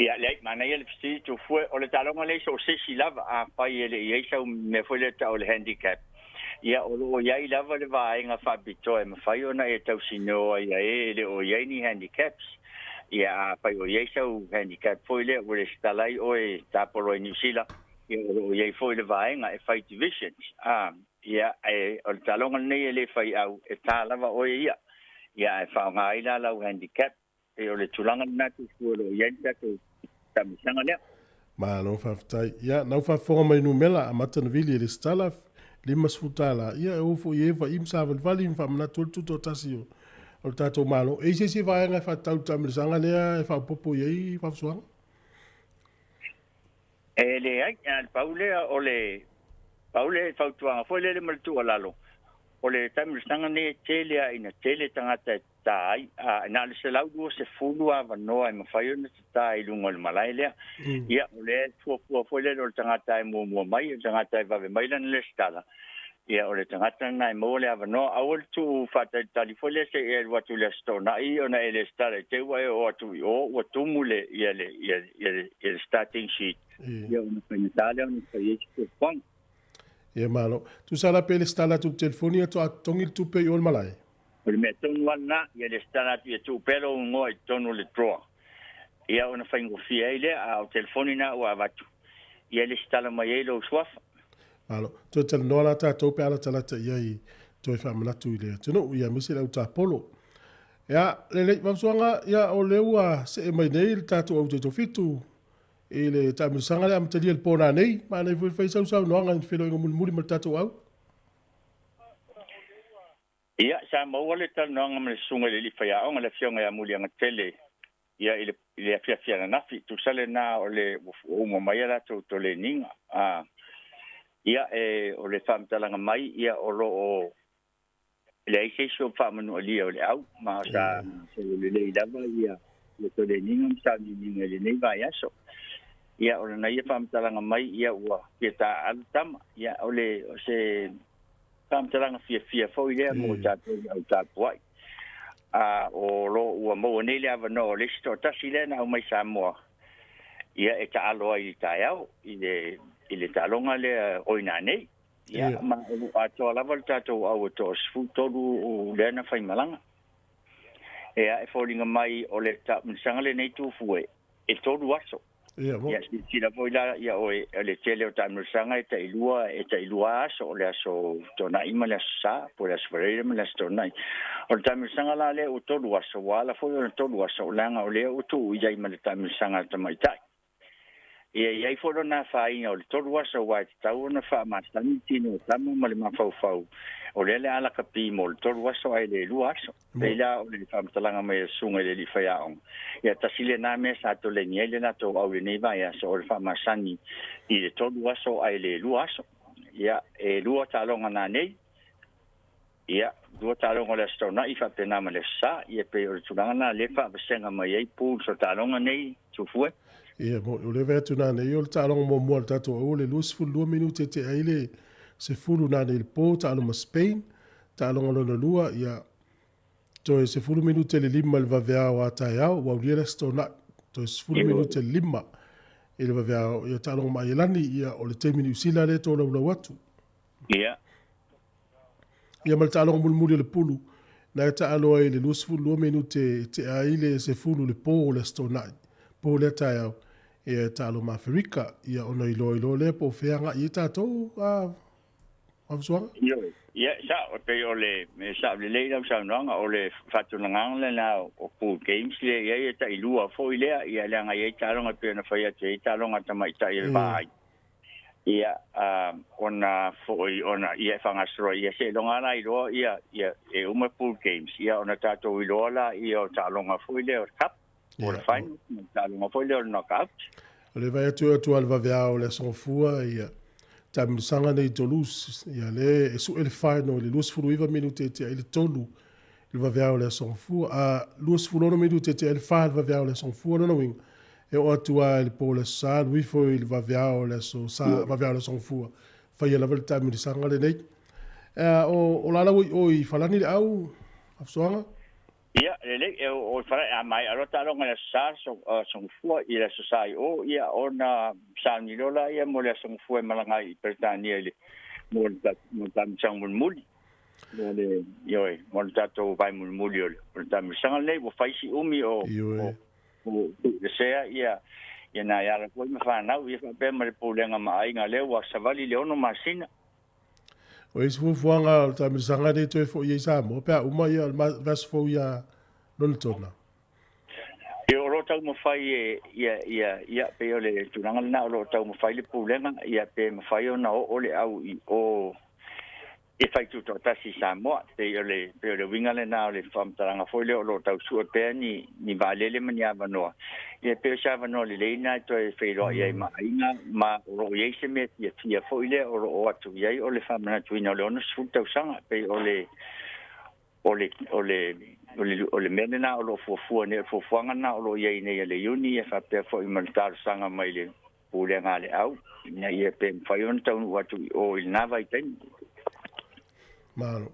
ia le mana ia le fiti tu foi o le talonga le so se si lava a fai le ia so me foi le ta o le handicap ia o lo ia lava le vaenga fa bitoe ma fai ona e tau sino ia e le o ia ni handicaps ia fai o ia so handicap foi le o le stalai o e tapolo New Zealand ia o ia foi le vaenga e fai divisions ia e o talonga nei le fai au e ta lava o ia e fa nga ila la handicap e o le tulanga na tu lo ia tu tamisanga le ma no fa tai ia no fa fo mai numela a matanvili le stala lima sfutala ia o fo ia va imsa vali fa na tu tasio o tato malo e se vai nga fa tau tamisanga le fa popo ia fa suanga le ai al paule fa tuanga foi le mal tu alalo o le tamilisanga ne tele a ina tele tangata tai a na le se lau se fulu a vanoa e mawhai ona te tai lunga le malai lea. Ia o le fua le o tangata e mua mai, o tangata e vave mai lana le stala. Ia o le tangata na e mua le a vanoa, a ole tu whata tali fua le se e watu le stona i ona e le stala e te wai o atu i o watu mule ia le starting sheet. Ia ona whainatale ona whaieki kwang. Ia malo. Tu sala pe le stala tu telefoni ato a tongi tu pe i ol malai. O le mea tonu wana, ia le stala tu ia tu pero ngoa i tonu le droa. Ia ona whaingofia ele a o telefoni na ua watu. Ia le stala mai e lo swafa. Malo. Tu tala noa ta tau pe ala talata ia i toi whamanatu i lea. Tino, ia misi lau ta polo. Ia, le mawsuanga, ia o leua se e mai nei le tatu au te tofitu. E le tamisanga le amtali al pona nei, ma nei fai sau noanga i whilo inga muri ma tatu au. Ia, sa maua le tala noanga ma le sunga le li whai aonga le fionga ia muli anga tele. Ia, le afia na nafi, tu sale na o le umo mai ala to le ninga. Ia, o le whamtalanga mai, ia o lo o le aise so whamanu alia o le au, ma sa le lava, ia, le to le ninga, sa ni ninga le nei vai aso. Ia, o le na ia whamtalanga mai, ia ua pia ta alutama, ia, o le, o se whamtalanga fia fo i lea, mo tātou au tāpuai. O lo ua mo nei le ava no, le sito tasi le na au mai Samoa. Ia, e ta aloa i tai au, i le talonga le oina nei. Ia, ma o atoa lava le tātou au e to sfu toru o le ana whai malanga. Ia, e fōringa mai o le msanga le nei tūfue, e toru aso. Ia, sila voila, ia oe, le tele o tamusanga e ta ilua aso, o le aso tona ima le aso sa, po le aso vareira me le aso tona i. O le tamusanga la le o toru aso, wala foi o le toru aso, o langa o le o tu ia ima le tamusanga tamaitai. Ia iai foro na whainga o le toru aso wai te tau na wha matani tino o tamo ma le mawhau. O le ala kapi mo le toru aso ai le lua aso. Leila o le whamtalanga mai sunga le li whaiaong. Ia tasile na mea sa to le niele na to au le neiva ia so o le whamasani i le toru aso ai le lua aso. Ia e lua talonga na nei. Ia lua talonga le stona i whapena ma le sa. Ia pe o le tunanga na le whapasenga mai ei pūl so talonga nei tufue. Ia, o le vea tuna nei, o le tālonga mo mua le tato au, le luasifulu 2 minute te aile se fulu na nei le pō, tālonga Spain, tālonga lona lua, ia, toi se fulu minute le 5 le vaveao a tai au, wau lia stona, toi se fulu minute le 5, e le vaveao, ia tālonga mai elani, ia, o le teimi ni usila le tō lau watu. Ia. Ia, ma le tālonga mulmuli le pulu, na e tāloa le luasifulu 2 minute te aile se fulu le pō le stona, pō le tai au. E talo mafrika ia ona ilo le po feanga i tato afswang ia sa o pe ole me sa le leila sa nanga ole fatu nanga na o pool games le ia ta ilua fo ile ia le nga ia talo nga pe na fa ia te talo nga tamai ta ia vai ia ona fo ona ia fanga sro ia se longa na ilo ia e uma pool games ia ona tato ilo la ia talo nga fo ile o cup o le final talo nga fo ile o knockout. Le vai atu al vaveao le sonfua ia tamisanga nei Toulouse ia le su el final le lus furuiva minute te ele tolu il vaveao le sonfua a lus furono minute te el final vaveao le sonfua no wing e o atu al pole sa lui fo il vaveao le so sa vaveao le sonfua fa ia la volta tamisanga le nei o la o I falani au afsoanga. Ia, ele o fara mai a rota longa le sa so fu ia so sai o ia ona sa ni lola ia mo le so fu malanga I pertania ile mo tam chang muli le yo mo tato vai muli o tam chang le o faisi umi o se ia na ya ko me fa na ia pe me pulenga mai nga le wa savali le ono masina. O isi fuanga ta misanga de to fo isa mo pe uma ia vas fo ia non tona. E o rota mo fai ia pe ole tunanga na o rota mo fai le pulenga ia pe mo fai ona o le au o e fai tutto tasi Samoa pe le winga le na le fam taranga foi le lo tau su pe ni valele mania vano e pe sa vano le na to e fe ro ye ma ina ma ro ye se me ye foi le o atu ye o le fam na tuina le ono su tau sanga pe o le menena o lo fu ne fu fuanga na o lo ye ne le uni e fa pe foi mental sanga mai le pule ngale au na ye pe fai on tau watu o il na vai ten Malo.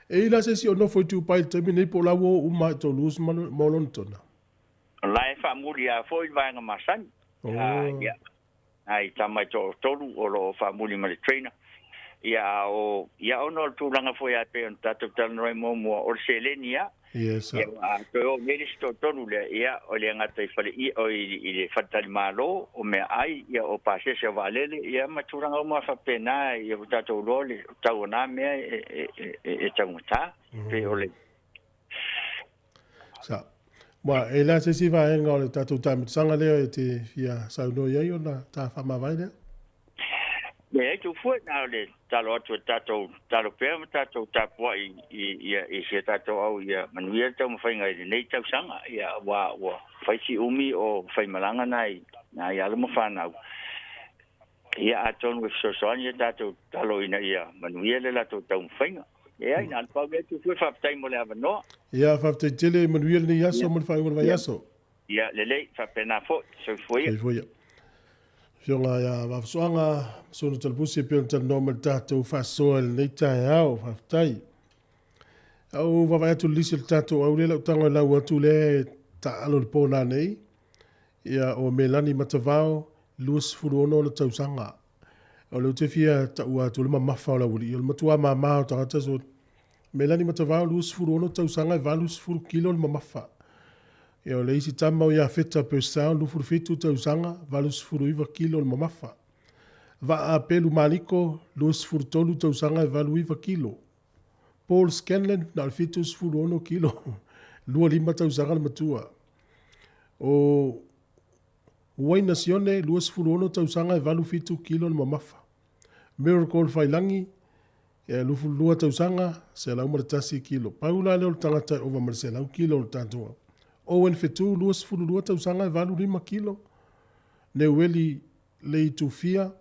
E ila se si ono foi tu pai temi nei po lawo o ma to luz molon tona. Lai fa muri a foi vai nga masan. Ya. Ai tama to tolu o lo fa muri ma le trainer. Ya ono tu langa foi a pe on tato tal no mo o selenia. Yes. Ya to meris to tolu le ya o le ngata i fale i o i fatal malo o me ai ya o pase se valele ya ma tu langa mo fa pena ya tato lo le tau na me e tanguta pe o le Sa. Wa e la se si va en o le tato tam sanga le te fia sa no ye ona ta fa ma vai le. Me tu fu na le talo tu tato pe tato tapo i se tato au ia manuia tau mo fainga nei tau sanga ia wa fai si umi o fai malanga nai na ia mo fana ia aton with so sonia tato talo ina ia manuia le lato tau fainga ia ina pa be tu fu fa tai mo le avano Ia fa te tele manuia ni yaso mo fa ngor yaso. Ia le fa pena fo so foi Fionga ya wafsoanga sono talbusi pe on normal tato fa soal nei tai au fa tai. Au va tu lisel tato au le tanga la watu le ta alo pona nei. Ia o melani matavao lus furono na tausanga. O le te fia ta ua tu le mafa la wuli. O le matua mama o ta so melani matavao lus furono tausanga valus furu kilo le mafa. E o leisi tama o ia feta per sound ufuru fitu tausanga valus furu iwa kilo le mamafa. Va a pelu maliko lus furu tolu tausanga valu iwa kilo. Paul Scanlon na le fitu furu ono kilo. Lua lima tausanga le matua. O Uai Nasione luas furu ono tausanga valu fitu kilo le mamafa. Miracle Failangi e lufu lua tausanga se lau maratasi kilo. Paula leo tangata over marse lau kilo le tantua. Owen fetu luas fulu lua tausanga valu 5 kilo. Neueli lei tufia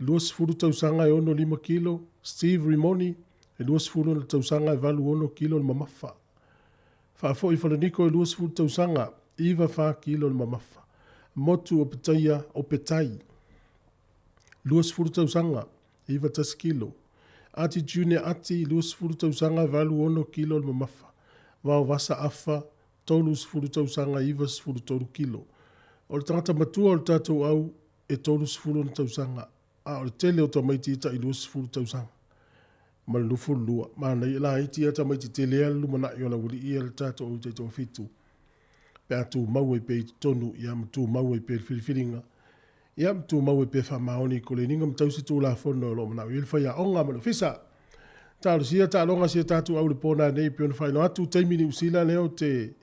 luas fulu tausanga e ono 5 kilo. Steve Rimoni e luas fulu tausanga e valu 1 kilo le mamafa. Fafo i falaniko e luas fulu tausanga iwa 5 kilo le mamafa. Motu o petai. Luas fulu tausanga iwa 10 kilo. Ati Junior Ati luas fulu tausanga e valu 1 kilo le mamafa. Wao vasa afa tolus furu tausanga ivas furu tolu kilo. O le tangata matua o le tatou au e tolus furu na tausanga. A o le tele o tamaiti ita i luas furu tausanga. Ma le lufu lua. Ma na i la iti ata maiti tele alu mana i o la wuli i le tatou au te toa fitu. Pe atu mau e pe i tonu i amatu mau e pe il filifilinga. I amatu mau e pe wha maoni ko le ninga mtausi tu la fono lo mana i il whaia onga manu fisa. Tālu sia tālonga sia tatou au le pona nei pe on whaino atu taimini usila leo te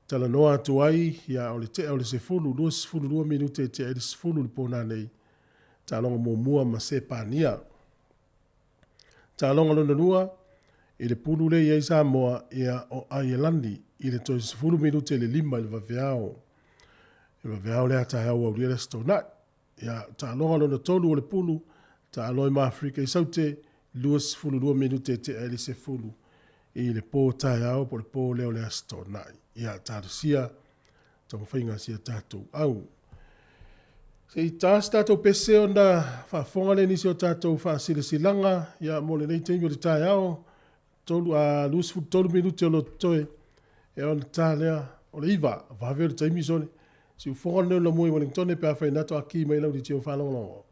tala noa atu ai ia o le te o le sefulu lua minute te e le sefulu le pona nei talonga mua ma se pania talonga lona lua i le pulu le ia i Samoa ia o Ielandi i le toi sefulu minute le 5 i le vaveao le ata au au le stona ia talonga lona tolu o le pulu taloi ma Afrika i saute lua minute te e le sefulu i le pō tai au po le pō leo le stona ia tārusia tau whainga sia tātou au. Se i tās tātou pese o na whafonga le nisi o tātou whaasilasilanga ia mo le nei teimi o le tai au tolu a lusu tolu minuti o lo toe e o le tā lea o le iwa whawe o le teimi sone si u fonga neo la mui Wellingtone pe a whainato a ki mai lau di tio whalongo.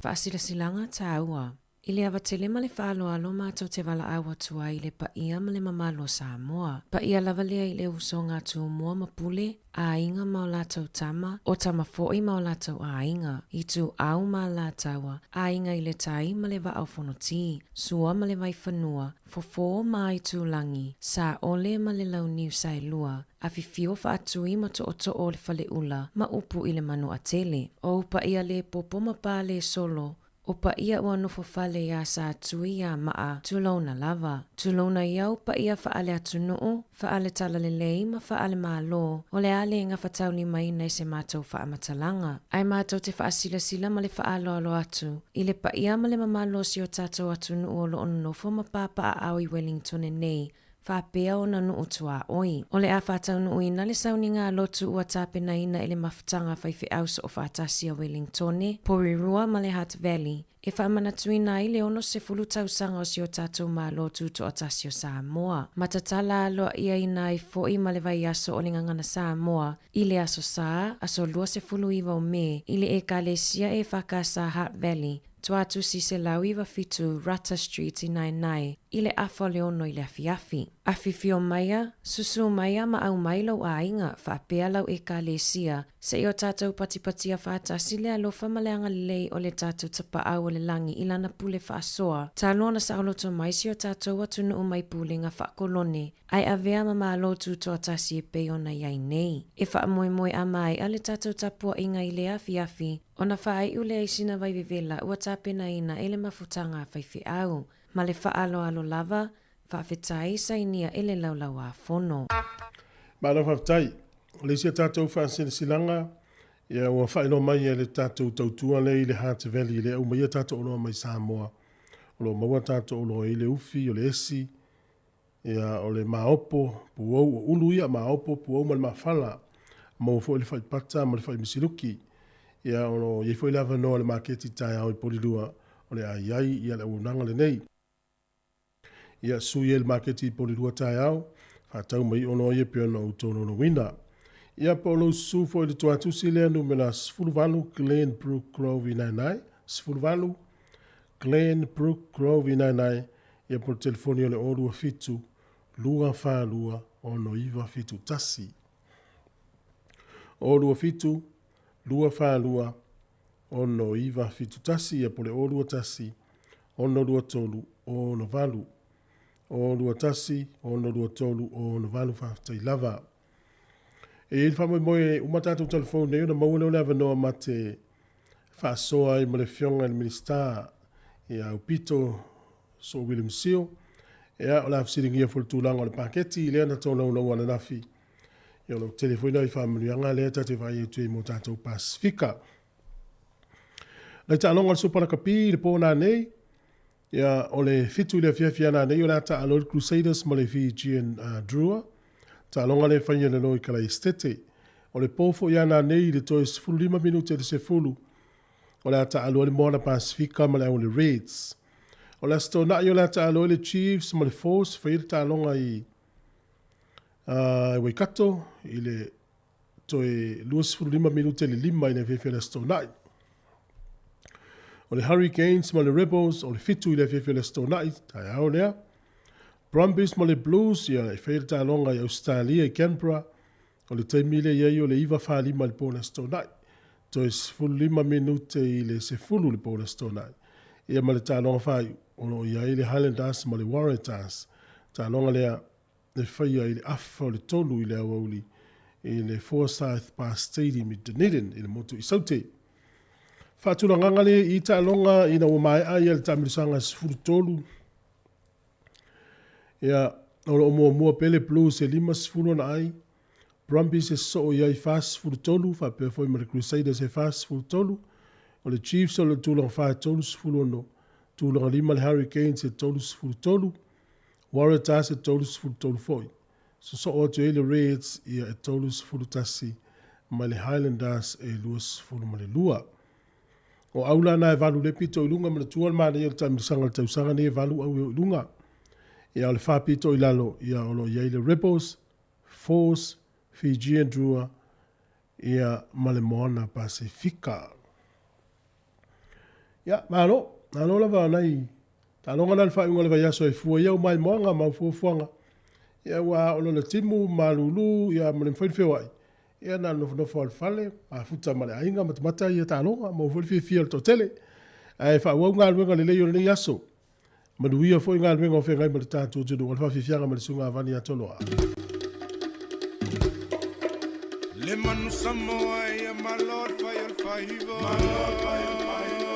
Faasilasilanga tāua. I le avatele ma le whaaloalo mātou te wala awa tua i le paia ma le mamalo Samoa. Paia lava lea i le uso ngā tū mua mapule, a inga ma o lātou tama, o tama fo'i ma o lātou a inga, i tū au ma lātaua, a inga i le tai ma le wa au whanoti, sua ma le vai whanua, fofo ma i tū langi, sa ole ma le lau niu sai lua, a fifio wha atui ma to o le whale ula, ma upu i le manu a tele. O paia le popo ma pā le solo, o pa ia ua nofo fale ia sa tui ia maa tulona lava. Tulona iau pa ia faale atu nuu, faale tala le lei ma faale malo, o le ale inga fatau ni mai nei se mātou faa matalanga. Ai mātou te faa sila sila ma le faa alo atu, i le pa ia ma le mamalo si o tātou atu nuu o lo ono nofo ma papa a au i Wellington e nei, whapea o na nuu tua oi. O le a whatau nuu ina le sauninga lotu ua tāpena ina ele mafutanga whaife ausa o whatasia Wellingtone, Porirua ma le Hutt Valley. E whaamanatuina i le ono se fulu tausanga o si o tātou mā lotu to atasio Samoa. Matatala aloa ia ina i fo'i ma le vai aso o le ngangana Samoa. I le aso saa, aso lua se fulu iwa o me, i le e kalesia e whakasa Hutt Valley. Tuatu si se lau iwa fitu Rata Street i nai, i le afa le ono i le afiafi. Afifio maia, susu maia ma au mailau a inga, whaapea lau e ka le sia, se i o tātou patipatia whaatasi le alofa ma le anga lei o le tātou tapa au o le langi i lana pule whaasoa. Tā lona sa aloto mai si o tātou atunu o mai pule nga whaakolone, ai avea ma maa lotu to atasi e peo na iai nei. E whaamoe a mai a le tātou tapua inga i le afiafi, ona whaai ule ai sina vai vivela ua tāpena ina ele mafutanga whaifi au, ma le whaalo lava, whaafetai sa inia ele laulau a fono. Mana whaftai, le sia tātou whaasene silanga, ia ua whaino mai e le tātou tautua le i le Hutt Valley, le au mai tātou oloa mai Samoa, olo maua tātou oloa i le ufi, o le esi, ia o le maopo, puau, o ulu ia maopo, puau ma le mawhala, mau fo le whaipata, ma le whaimisiluki, ia ono ye foi lava no le marketi tai au polilua o le ai ia le unanga le nei ia su ye le marketi polilua tai au fa tau mai ono ye pe no tono no winda ia polo su foi le tuatu sile no mena sfulvalu Glen Brook Grove 99 sfulvalu Glen Brook Grove 99 ia por telefoni le oru fitu lua fa lua ono iva fitu tasi oru fitu lua fa lua ono iva fitutasi ia pole o lua tasi ono lua tolu ono valu o lua tasi ono lua tolu ono valu fa tai lava e il famo moe umatatu telefone e na mauna leva no mate fa soa i mole fionga il minister ia upito so William Seal e a la fsiringi ia fultulanga o le paketi le na tona una wana nafi ia lo telefone i familianga le tate vai tu mo tatou Pasifika le talonga le supana kapi le pona nei ia o le fitu le fiafiana nei o le ata alo Crusaders mo le Fijian Drua talonga le fanya le noi kala estete o le pofo ia na nei le tois 5 minute de se fulu o le ata alo le mona Pasifika mo le o le Reds o le stona ia le ata alo le Chiefs mo le Force fa il talonga i Waikato i le toe 25 minute le lima i ne fefe le stonai. O le Hurricanes ma le Rebels o le fitu i le fefe le stonai, tai ao lea. Brumbies ma le Blues ia e fefe ta longa i Australia i Canberra o le taimile iai o le iwa whalima le pōna stonai. Toe 25 minute i le sefulu le pōna stonai. Ia ma le ta longa whai o lo iai le Highlanders ma le Waratahs. Ta longa lea le whaia i le afa o le tolu i le awauli i le Forsyth Park Stadium i Dunedin i le motu i saute. Whātula ngangale i ta longa i na umai ai le tamirisanga sifuru tolu. Ia o mua pele Blues e 5 sifuru na ai. Brumbies e so i ai fast sifuru tolu, whapea foi ma le Crusaders e fast sifuru tolu. O le Chiefs o le tūlanga whae tolu sifuru no. Tūlanga 5 le Hurricanes e tolu sifuru tolu. Waratahs e tolu sifuru tolu foi. So o te le Reds ia e tolu sifuru tasi, ma le Highlanders e lua sifuru ma le lua. O aula na e valu le pito i lunga ma le tuan maana ia le tamirisanga le tausanga ne e valu au i lunga. Ia le whapito i lalo ia olo ia le Rebels, Force, Fijian Drua, ia ma le Moana Pasifika. Ia, malo, nalo lava nei. Talonga na le whaiunga le vaiaso e fua iau mai moanga mau fuafuanga. Ia wa olo le timu malulu ia ma le mwhainwhewai. Ia na nofo alfale, a futa ma le ainga matamata ia talonga, mau whaiwhia le totele. E whauau ngā luenga le leio le nei aso. Manuia fo ngā luenga o whengai ma le tātua tunu, o le whawhianga ma le sunga avani atoloa. Le manu Samoa ia ma Lord fai al faiva. Ma Lord fai al faiva.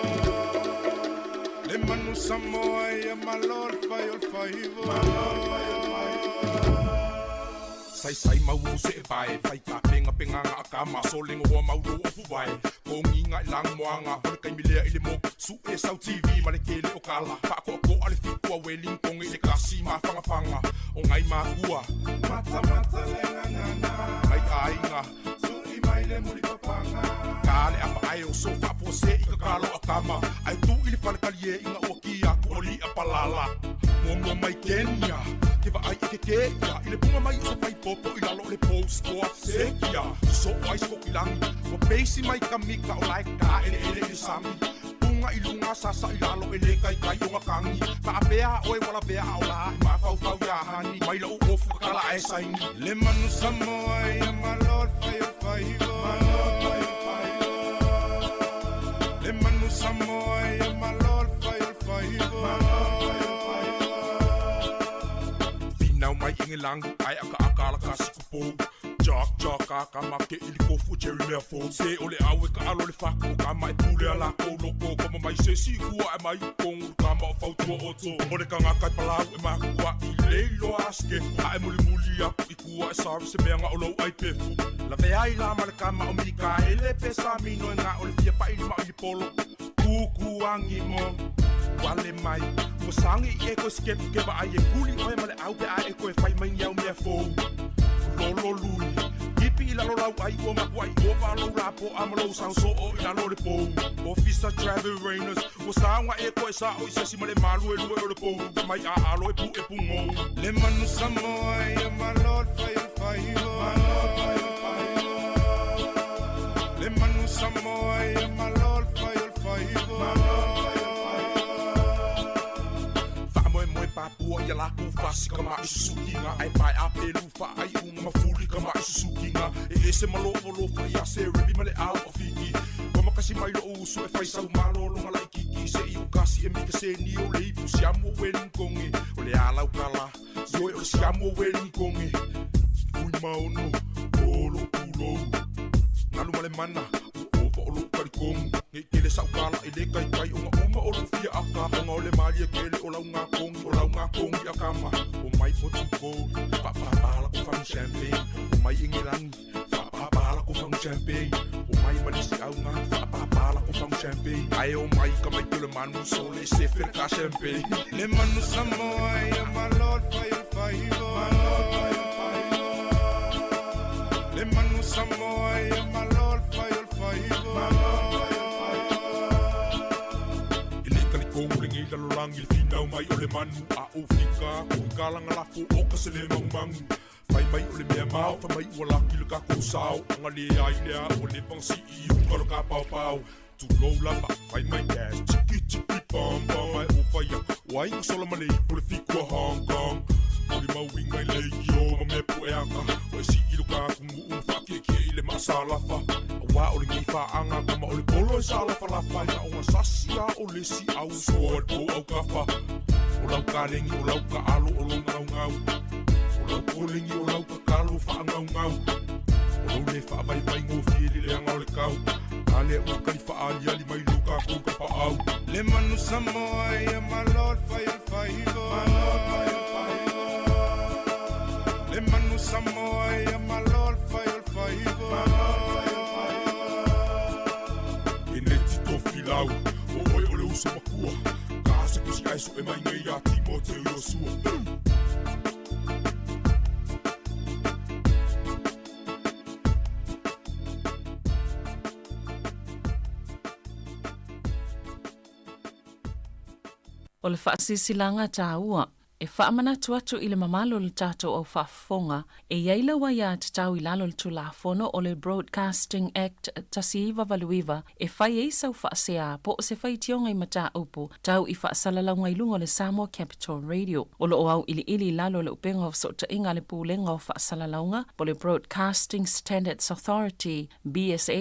Le manu Samoa ia ma Lord fai al faiva. Ma Lord fai al faiva. Sai mau se e pai, fai ka penga nga akama, solingo hoa mau ro ofu vai. Ko nginga lang moanga, hole kai milea ile mo, su e sau TV, ma le kele o kala, pa ko ale fiku a Wellington i le kasi ma fanga. o ngai makua. Mata mata lenga ngana. Mai ainga. Tui mai le muri papanga. Kale apa ai o so papo se i ka kalo a kama. Ai tu ili palakalie inga o ki aku o li a palala. Momo mai Kenya. Ke va ai ke Kenya. Ile punga mai o pai popo i lalo le post ko sekia. So ai sko ilang. O peisi mai kamika o lai ka ele sami. Punga ilunga sasa ilalo ele kai o makangi. Ta bea oi wala bea o la ma fau ya hani. Mai lo o fu kala ai sai. Le manu Samoa ya my lord fire fire. My lord fire fire. Le manu Samoa ya my lord fire fire. My lord fire fire. Finau mai ingelang ai aka kasi kupo. Jack aka make ili kofu Jerry Lefo. Se ole awe ka alo le faku ka mai pule ala ko loko kama mai se si ua e mai kong ka ma fautua oto. Ole ka ngakai palau e makua i leilo aske. A e muli aku i kua e saru se mea nga olo ai pefu. La vea i la male ka ma o mika ele pesa mino e nga ole fia pa ili ma ili polo. Kuku angi mo wale mai. Mo sangi i eko skep ke ba ai e kuli oe male au pe a eko e fai mai niau mea fou. Lolo lui Ipi ila lo lau ai o makuai O valo rapo amalo sang so o ila lo le po Officer travel rainers O sanga e koe sa o isesi ma le malu e lue o le po Mai a alo e pu mo Le manu Samoa ya my lord fire fire My lord fire fire Le manu Samoa ya my lord fire fire My lord fire fire Fa moe papua ya la ku fasi kama isusuki nga Ai pai a pelu fa ai unga mafuli kama isusuki nga E ese malo fa ya se ribi male au o fiki Kama kasi mai lo usu e fai sau malo lo ngala ikiki Se iu kasi e mika se ni o le ipu siamu o weni konge O le ala ukala Zoe o le siamu o weni konge Ui mauno Olo kulo Nalu male mana Ova olo karikongu Nge kele sa ukala e le kai unga olo fia aka Onga o le malia kele o lau ngā kongi O lau ngā kongi a kama O mai potu kōri Whapapala ko whang champagne O mai ingirangi Whapapala ko whang champagne O mai manisi au ngā Whapapala ko whang champagne Ai o mai ka mai tule manu So le sefer ka champagne Le manu Samoa ya my lord fire fire My lord fire fire Le manu Samoa ya my lord fire fire My lord fire Ringi lalo langi finau mai ole manu a o fika Kung kalanga lafu o kasele mangu Fai mai ole mea mau Fai mai ua laki le kako sao Anga le ai lea o le pang si i Kalo ka pau pau Tu low lava Fai mai gas Chiki pam pam Mai o fai a Wai usola male i pole fikua Hong Kong Ole mau ingai le i o ma me po e anga O e si i lo ka kungu u Fake ke i le masalafa Wa ole ngi fa anga kama ole polo e salafa la fai Na o sasia o le si au soa po au kafa O lau ka lengi o lau ka alo o lo ngau ngau O lau kolengi o lau ka kalo fa ngau ngau O lau le fa vai vai ngō fieli le anga o le kau Kale o kari fa ali ali mai luka kuka pa au Le manu Samoa ya my lord fire fire My lord fire fire Le manu Samoa ya my lord fire fire My lord fire fire E ne tito filau O oi ole uso makua Ka se kusi aiso e mai ngai a Timoteo Yosua O le whaasisilanga tā ua, e whaamana atu i le mamalo le tātou au whaafonga, e iaila wa ia te tau i lalo le tulafono o le Broadcasting Act tasiiwa valuiwa, e whai e sau whaasea po o se whai tionga i mata upu, tau i whaasalalau lunga le Samoa Capital Radio. O lo o au ili lalo le upenga o sota inga le pūlenga o whaasalaunga, po le Broadcasting Standards Authority, bsa.gov.nz.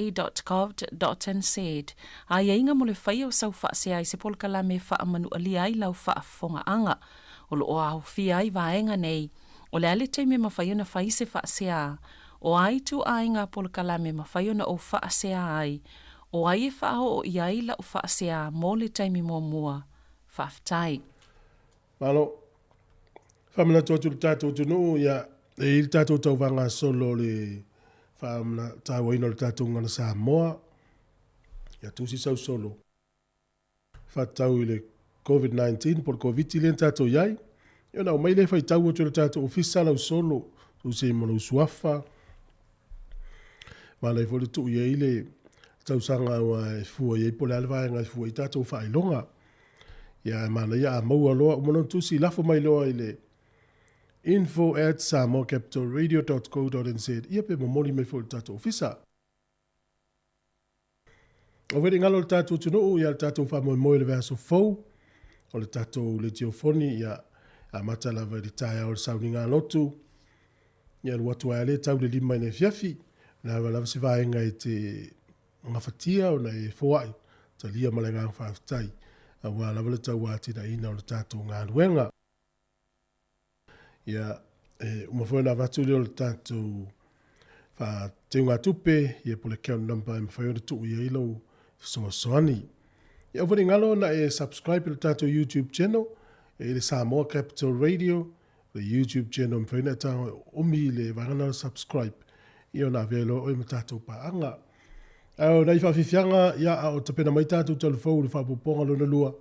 A ia inga mo le whai o sau whaasea i se polkala me whaamanu alia i lau whaafonga anga, o lo o au fia i vaenga nei, o le ale teime mawhaiona whai se whaasea, o ai tu ai ngā polkalame mawhaiona o whaasea ai, o ai e whao o iai la o whaasea mō le teime mō mua, whaftai. Malo, whamana tōtu le tātou tunu, ia, e ili tātou tau wanga solo le whamana tāu aino le tātou ngana Samoa, ia tūsi sau solo. Whatau i le COVID-19 por COVID le tātou iai, Ia na o mai le fai tau o tūle tātou ofisa lau solo, tu se mono suafa. Ma lai fole tu ia ile tau sanga wa fua ia pole alwa ngai fua i tātou whai longa. Ia mana ia a maua loa, umano tu si lafo mai loa ile info@samoacapitalradio.co.nz. Ia pe momoli me fole tātou ofisa. O veri ngalo le tātou tunu, ia le tātou wha moe le vea so fau. O le tātou le teofoni, ia a mata lava le taia o le sauni ngā lotu. Ia le watu aile tau le lima ina fiafi. Lava se vaenga e te ngafatia o nei foai. Ta lia male ngā whaafitai. A wā lava le tau wāti na ina o le tātou ngā ruenga. Ia umawhona vatu leo le tātou wha te ngā tupe. Ia po le count number e mwhaiona tu ia ilo soani. Ia whani ngalo na e subscribe le tātou YouTube channel. E le Samoa Capital Radio. Le YouTube channel mwhaiona tāo umi le wangana subscribe. Ia na velo o tātou paanga. Au nei whawhiwhianga, ia o tapena mai tātou telefou le whapoponga lona lua.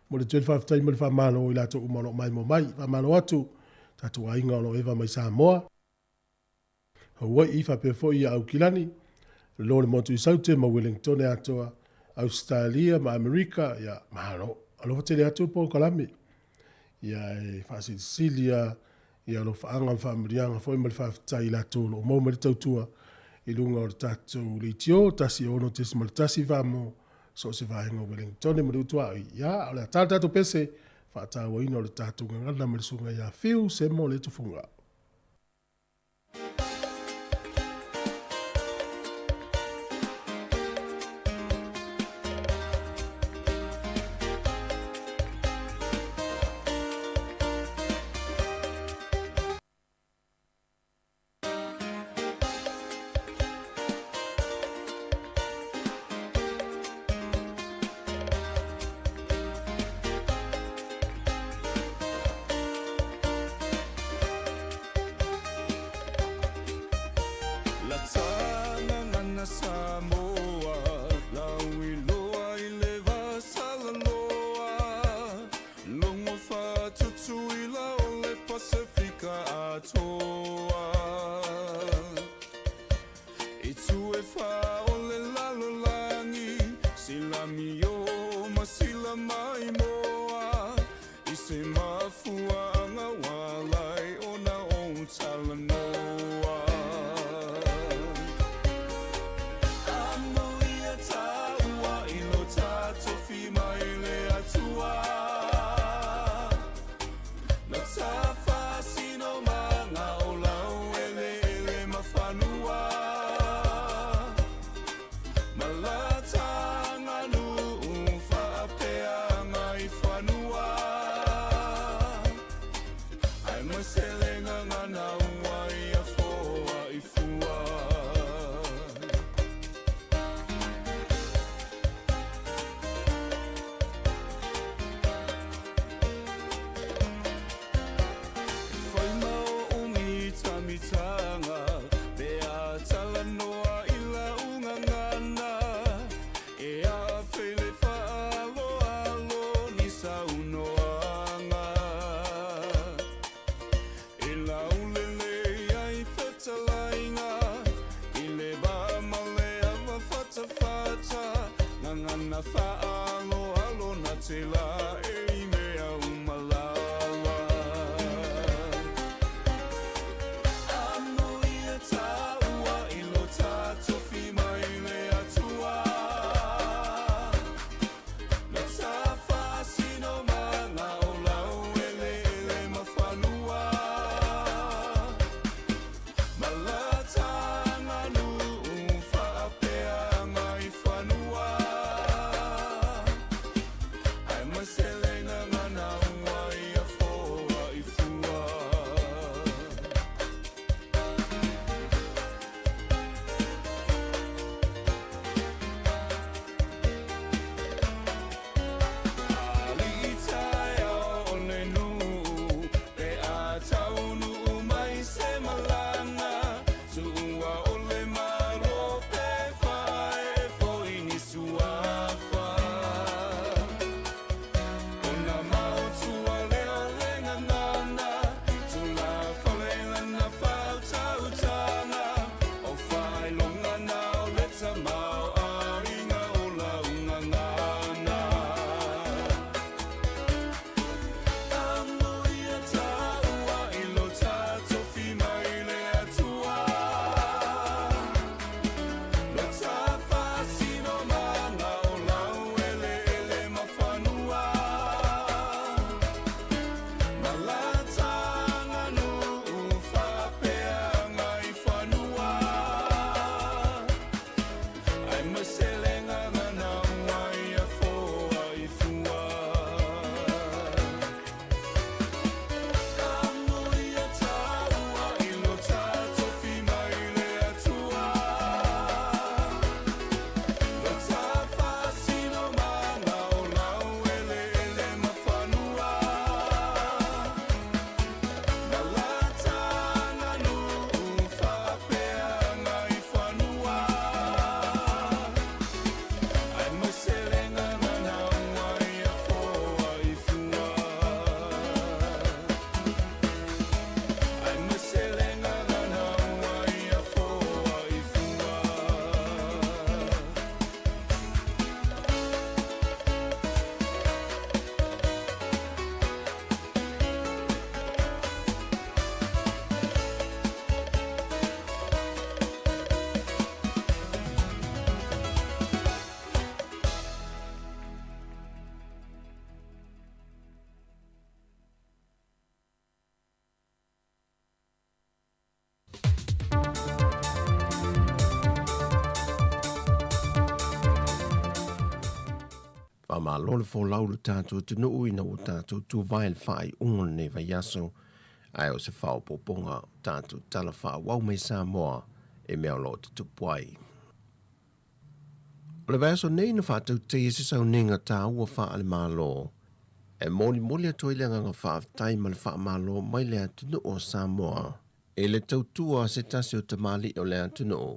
Mo le 12 time le whamano i lato umano mai mo mai. Whamano atu, tātou ainga o eva mai Samoa. Hawaii i whapefo i au kilani. Lone motu i saute ma Wellington e atoa. Australia ma Amerika, ia mahalo. Alofa tele atu po kalami. Ia e Whasisilia, ia lo whaanga whamirianga fo ima le whawhitai lato lo mau mali tautua. I lunga o le tātou le tio, tasi ono tesi ma le tasi whamo. So se whahenga Wellington e mali utua. Ia, o le tātou pese, whaatawa ina o le tātou ngangana ma le sunga ia whiu se mo le tufunga. Pa malo le fo lau le tātou tunu ui na o tātou tu vai le whai ungon ne vai aso, ai o se whao poponga tātou tala wha wau mai Samoa e mea lo te tupuai. O le vaso nei na whātou te isi sau ninga tā ua wha ale malo, e moli ato i le nganga whaafitai ma le wha malo mai le atunu o Samoa, e le tautua se tasi o tamali o le atunu o,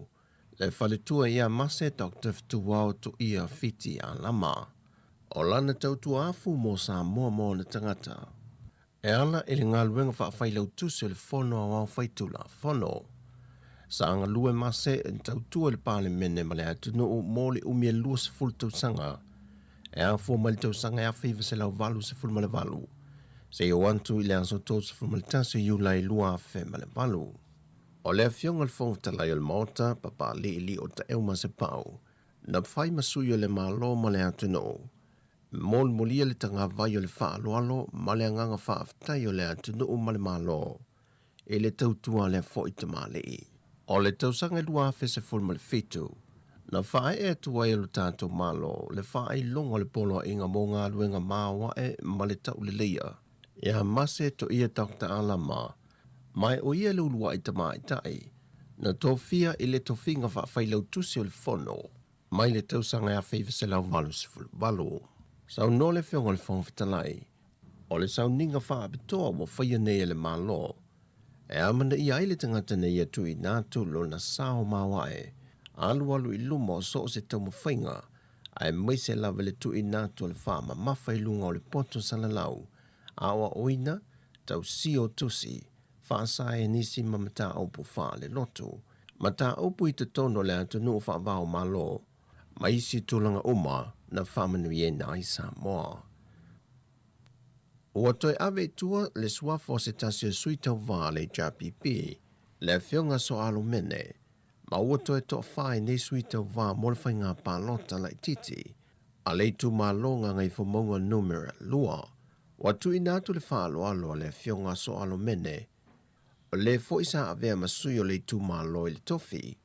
le whaletua ia mase Dr. Tuwao to ia fiti a lama. O lana tautua afu mo Samoa mo na tangata. E ala ili ngā luenga whaafailau tusi le fono a wau whaitula fono. Sa anga lue mase en tautua le pāle mene ma le atunu o mō le umia lua se fulu tausanga. E afu ma le tausanga e awhiva se lau valu se fulu ma le valu. Se i wantu i le aso tō se fulu ma le tasu iu lai lua awhe ma le valu. O lea fionga le fonga talai o le maota, papa li o ta euma se pau. Na whai masui o le malo ma le atunu o. Mol molia le tanga vai o le wha aloalo, ma le anganga wha aftai o le atunu o ma le malo. E le tautua le fo i te malei. O le tausanga lua awhe se fulu ma le fitu. Na wha e atua e lo tātou malo, le wha e longa le polo inga mō ngā luenga māua e ma le tau le leia. Ia mase to ia Dr. Alama. Mai o ia lulua i tamai tai, na tofia i le tofinga whaafailau tusi o le fono, mai le tausanga e a whiwa se lau valu se valu. Sau no le whionga le whong fitalai, o le sau ninga whaapitoa wa whaia nei le malo, e amana i aile tangata nei atu i nātu lo na sao mawae, alu i luma o so se tau mawhainga, ai mai se lawa le tu i nātu le whaama mawhai lunga o le poto salalau, awa oina, tau si o tusi, whaasa e nisi ma mata aupu wha le loto. Mata aupu i te tono le atunu wha vau malo, ma isi tūlanga uma na whamanu i ena i Samoa. Ua toi ave tua le suafo se tasio sui tau wā le JPP, le whionga so alo mene, ma ua toi to whae ne sui tau wā molwhai ngā pālota lai titi, a le tu mālonga ngai whamonga numera lua, wa tu i nātu le whaalo alo le whionga so alo mene, le fo isa avea masui o le tu malo i le tofi,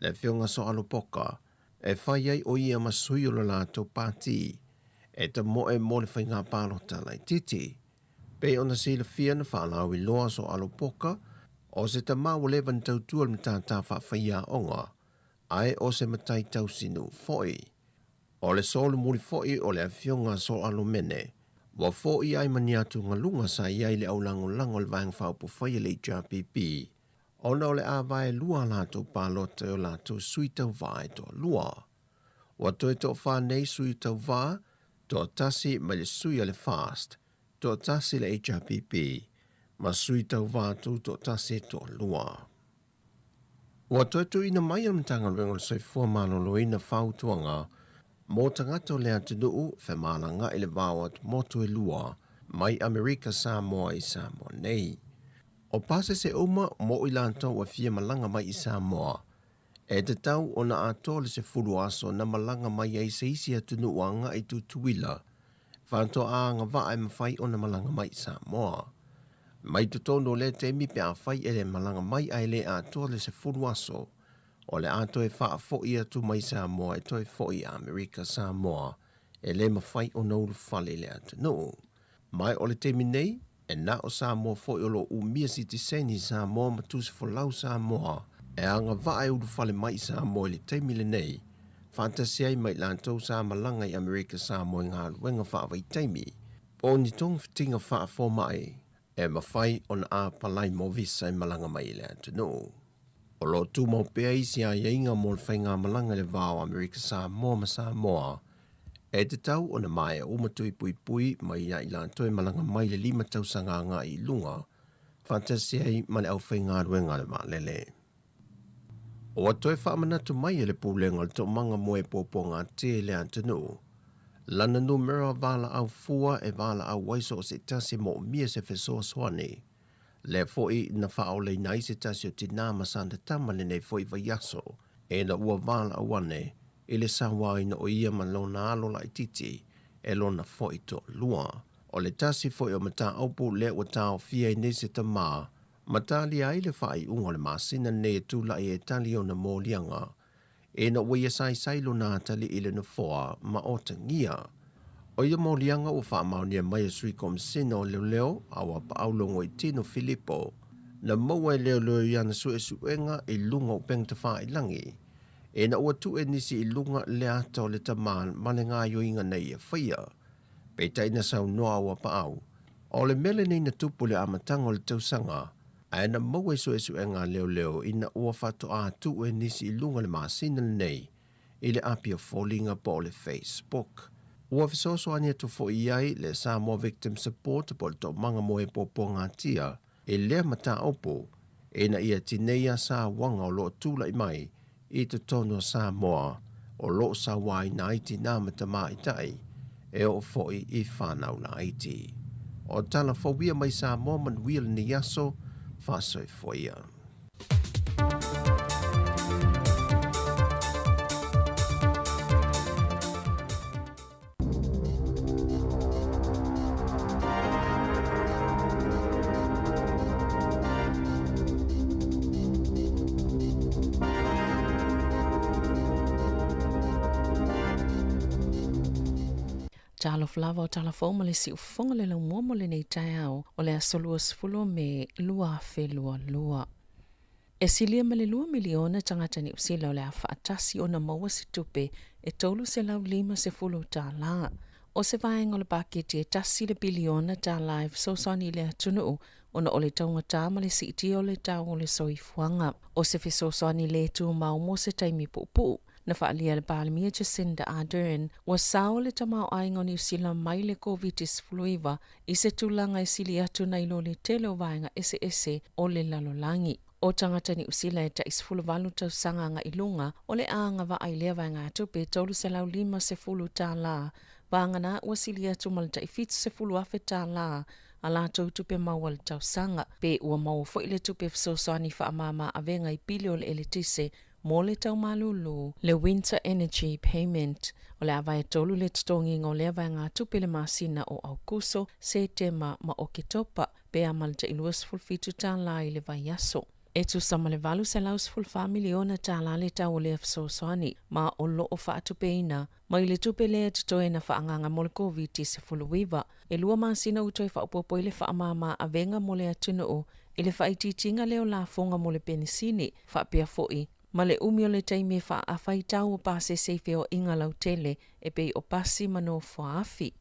le whionga so alo poka, e whai ai o ia masui o le lato pāti, e ta moe mo le whainga pālota lai titi. Pe ona si le fia na whalau i loa so alo poka, o se ta mau levan tau tua le mtata whaia onga, ai o se matai tau sinu foi. O le solo muli foi o le whionga so alo mene, wa fo i ai maniatu ngalunga sa i ai le au lango le vang whao po whaia le JPP. Ona o le a vai lua lato pālota o lato sui tau vai to lua. Wa toi to wha nei sui tau vai, to tasi ma le sui le fast, to tasi le JPP, ma sui tau vai to tasi to lua. Wa toi to ina mai am tanga rengo le soi fua mano lo ina whao tuanga, mo tangato le atunuu whemalanga i le vāwat motu e lua mai Amerika Samoa i Samoa nei. O pase se uma mo i lanto wa fia malanga mai i Samoa. E te tau o na ato le se furu aso na malanga mai ai se isi atunuu anga i tutuila. Whanto a nga vae mawhai o na malanga mai i Samoa. Mai tutono le te mi pe a whai e le malanga mai ai le ato le se furu aso. O le ato e wha fo ia tu mai Samoa e toi fo i Amerika Samoa e le mawhai o nauru whale le atu no. Mai o le temi nei e na o Samoa fo i olo umia si te seni Samoa matusi fo lau Samoa e anga vae uru whale mai Samoa le temi le nei. Fantasia i mai lantou sa malanga i Amerika Samoa ngā ruenga wha vai temi. Po ni tong fitinga wha fo mai e mawhai o na a palai mo visa i malanga mai le atu no. O lo tu mo pea isi a iainga mo le whainga malanga le vāo Amerika Samoa ma Samoa. E te tau o na mai o matui pui mai ia i lantoe malanga mai le 5 tausanga ngā i lunga. Fantasia i male au whainga ruenga le malele. O atoe whaamanatu mai le pūlenga le to manga moe popo ngā te le antanu. Lana numera vala au fua e vala au waiso o se tasi mo mia se fesoa soane. Le foi na whao le nai se tasi o tina masanda tama le nei foi vaiaso, e na ua vala awane, e le sawa ina o ia malona alo la ititi, e lona foi to lua. O le tasi foi o mata aupu le ua tau fia i nese tama, mata li ai le whai ungo le masina ne tu la i e tali o na mōlianga, e na ua sai lo na tali ile na foa ma o tangia. O ia maulianga ua whaamaunia mai a sui komsino leo awa pa aulongo I Tino Filipo na maua I leo iana suenga I lunga o peng tawha I langi. E na ua tu nisi I lunga le ata o le taman male ngā yoinga nei a whaia. Peta ina sau noa awa pa au. O le mele nei na tupu le amatanga o le tausanga. A na maua I suenga leo ina ua whato a tu nisi I lunga le maasina nei. I le apia fallinga po le Facebook. Ua fisoso ania tu fo iai le Samoa Victim Support po le to manga moe popo ngatia e lea mata opo e na ia tineia sa wanga o lo tula I mai I te tono Samoa o lo sa wai na iti na mata mai tai e o fo I whanau na iti. O tala fobia mai Samoa man wil ni yaso faso I foia. Talo flava o tala fo le si ufonga le lau momo le nei tai au o le asolua sfulo me lua fe lua. E silia me le 2 miliona tangata ni usila o le afa atasi o na maua si tupe e tolu se lau 5 se fulo ta la. O se vaenga o le paketi e tasi le biliona ta live so sani le atunu o na o le taunga ta ma le si iti o le tau o le soifuanga. O se fi so sani le tu mau mo se taimi pupu. Na whaalia le Pālimia Jacinda Ardern wa sao le tamau ainga o New Zealand mai le COVID-19 I se tūlanga I sili atu na ilo le tele o vaenga ese o le lalolangi. O tangata ni usila e ta isfulu valu tau sanga nga ilunga o le aanga va ailea vaenga atu pe tolu se lau 5 se fulu tā la. Vaanga na ua sili atu malta I fitu se fulu afe tā la. A la tau tupe maua le tau sanga. Pe ua maua fo ile tupe fisosani wha amama avenga I pili o le eletise mo le tau malulu, le winter energy payment, o le awai tolu le tutongi ngō le awai ngā tupe le masina o Aukuso, Setema ma Oketopa, pe amalta iluas fulfitu tā la I le vai aso. E tu sama le valu se laus fulfa miliona tā la le tau o le afsoswani, ma o lo o wha tupe ina, ma I le tupe le tutoe na whaanganga mo le COVID se fuluwiva, e lua masina utoi wha upopo I le wha amama avenga mo le atunu o, I le wha ititinga leo la fonga mo le penisini, wha pia foi, ma le umi o le taimi wha a whai tau o pase seife o inga lau tele e pei o pasi mano whaafi.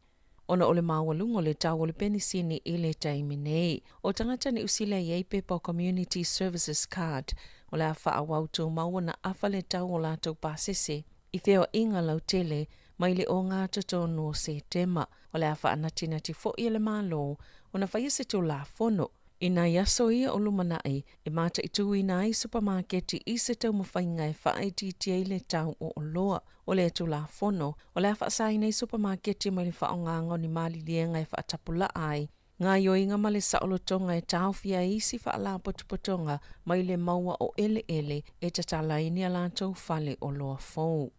Ona o le mawalungo le tau o le penisini I le taimi nei. O tangata ni usila I eipepa Community Services Card o le a wha awautu maua na awha le tau o lato pasese I wheo inga lau tele mai le o ngā tatono se tema o le a wha anatinati fo I le malo o na whaia se tu la fono. Ina yaso ia o lumanai e mata I tui nai supermarketi I se tau mawhainga e whaititia I le tau o loa o le atu la fono o le a whaasai nei supermarketi mai le whaongango ni mali lienga e whaatapula ai. Ngā yoinga ma le saolotonga e tau fia isi whaala potupotonga mai le maua o ele e tatalaini a lātou whale o loa fau.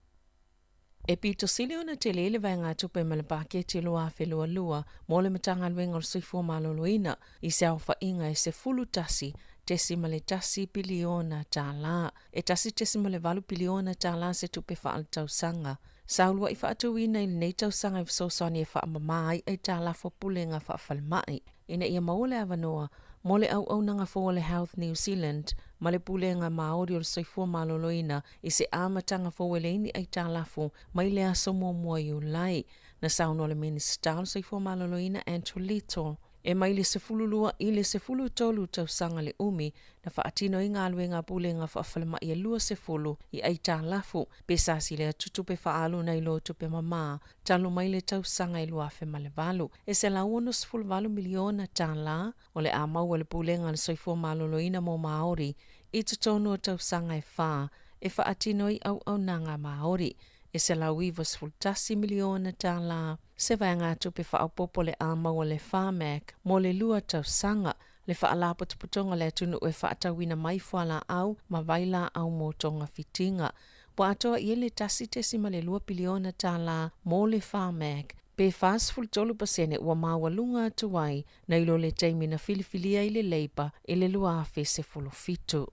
E pito sili ona te lele vai ngā tupe ma le paketi loa fe lua mo le matanga luenga o soifua maloloina I se au whainga e se fulu tasi tesi ma le tasi biliona tā la. E tasi tesi ma le valu biliona tā la se tupe wha al tau sanga. Saulua I whaatuina I nei tau sanga I visosani e wha amamai e tā la whapulenga wha whalmai. Ina ia maule avanoa mo le au nanga fo le Health New Zealand ma le pulenga Māori o le soifua maloloina I se amatanga fo weleini ai tā lafo mai le aso mua Iulai na sauno le minister o le soifua maloloina Andrew Little. E mai le sefululua I le sefulu tolu tau sanga le umi na whaatino I ngā luenga pulenga whaafalama I lua sefulu I ai tā lafo pe sasi le tutupe whaalu na I lo tupe mama talo mai le tau sanga I lua fe male valu. E se la uono sefulu valu miliona tā la o le amau le pulenga le soifua maloloina mo Māori I tutonu o tau sanga e wha e whaatino I au nanga Māori. E se la uiva sfultasi miliona tā la. Se vai ngā tupe whaapopo le amau le whamak mo le lua tau sanga le whaalapo tuputonga le atunu e whaatawina mai whala au ma vaila au mo tonga fitinga. Wa atoa I le tasi tesi ma le lua biliona tā la mo le whamak. Pe fast full 12% ua mawalunga atuai na ilo le taimi na filifilia I le leipa I le lua afe se fulu fitu.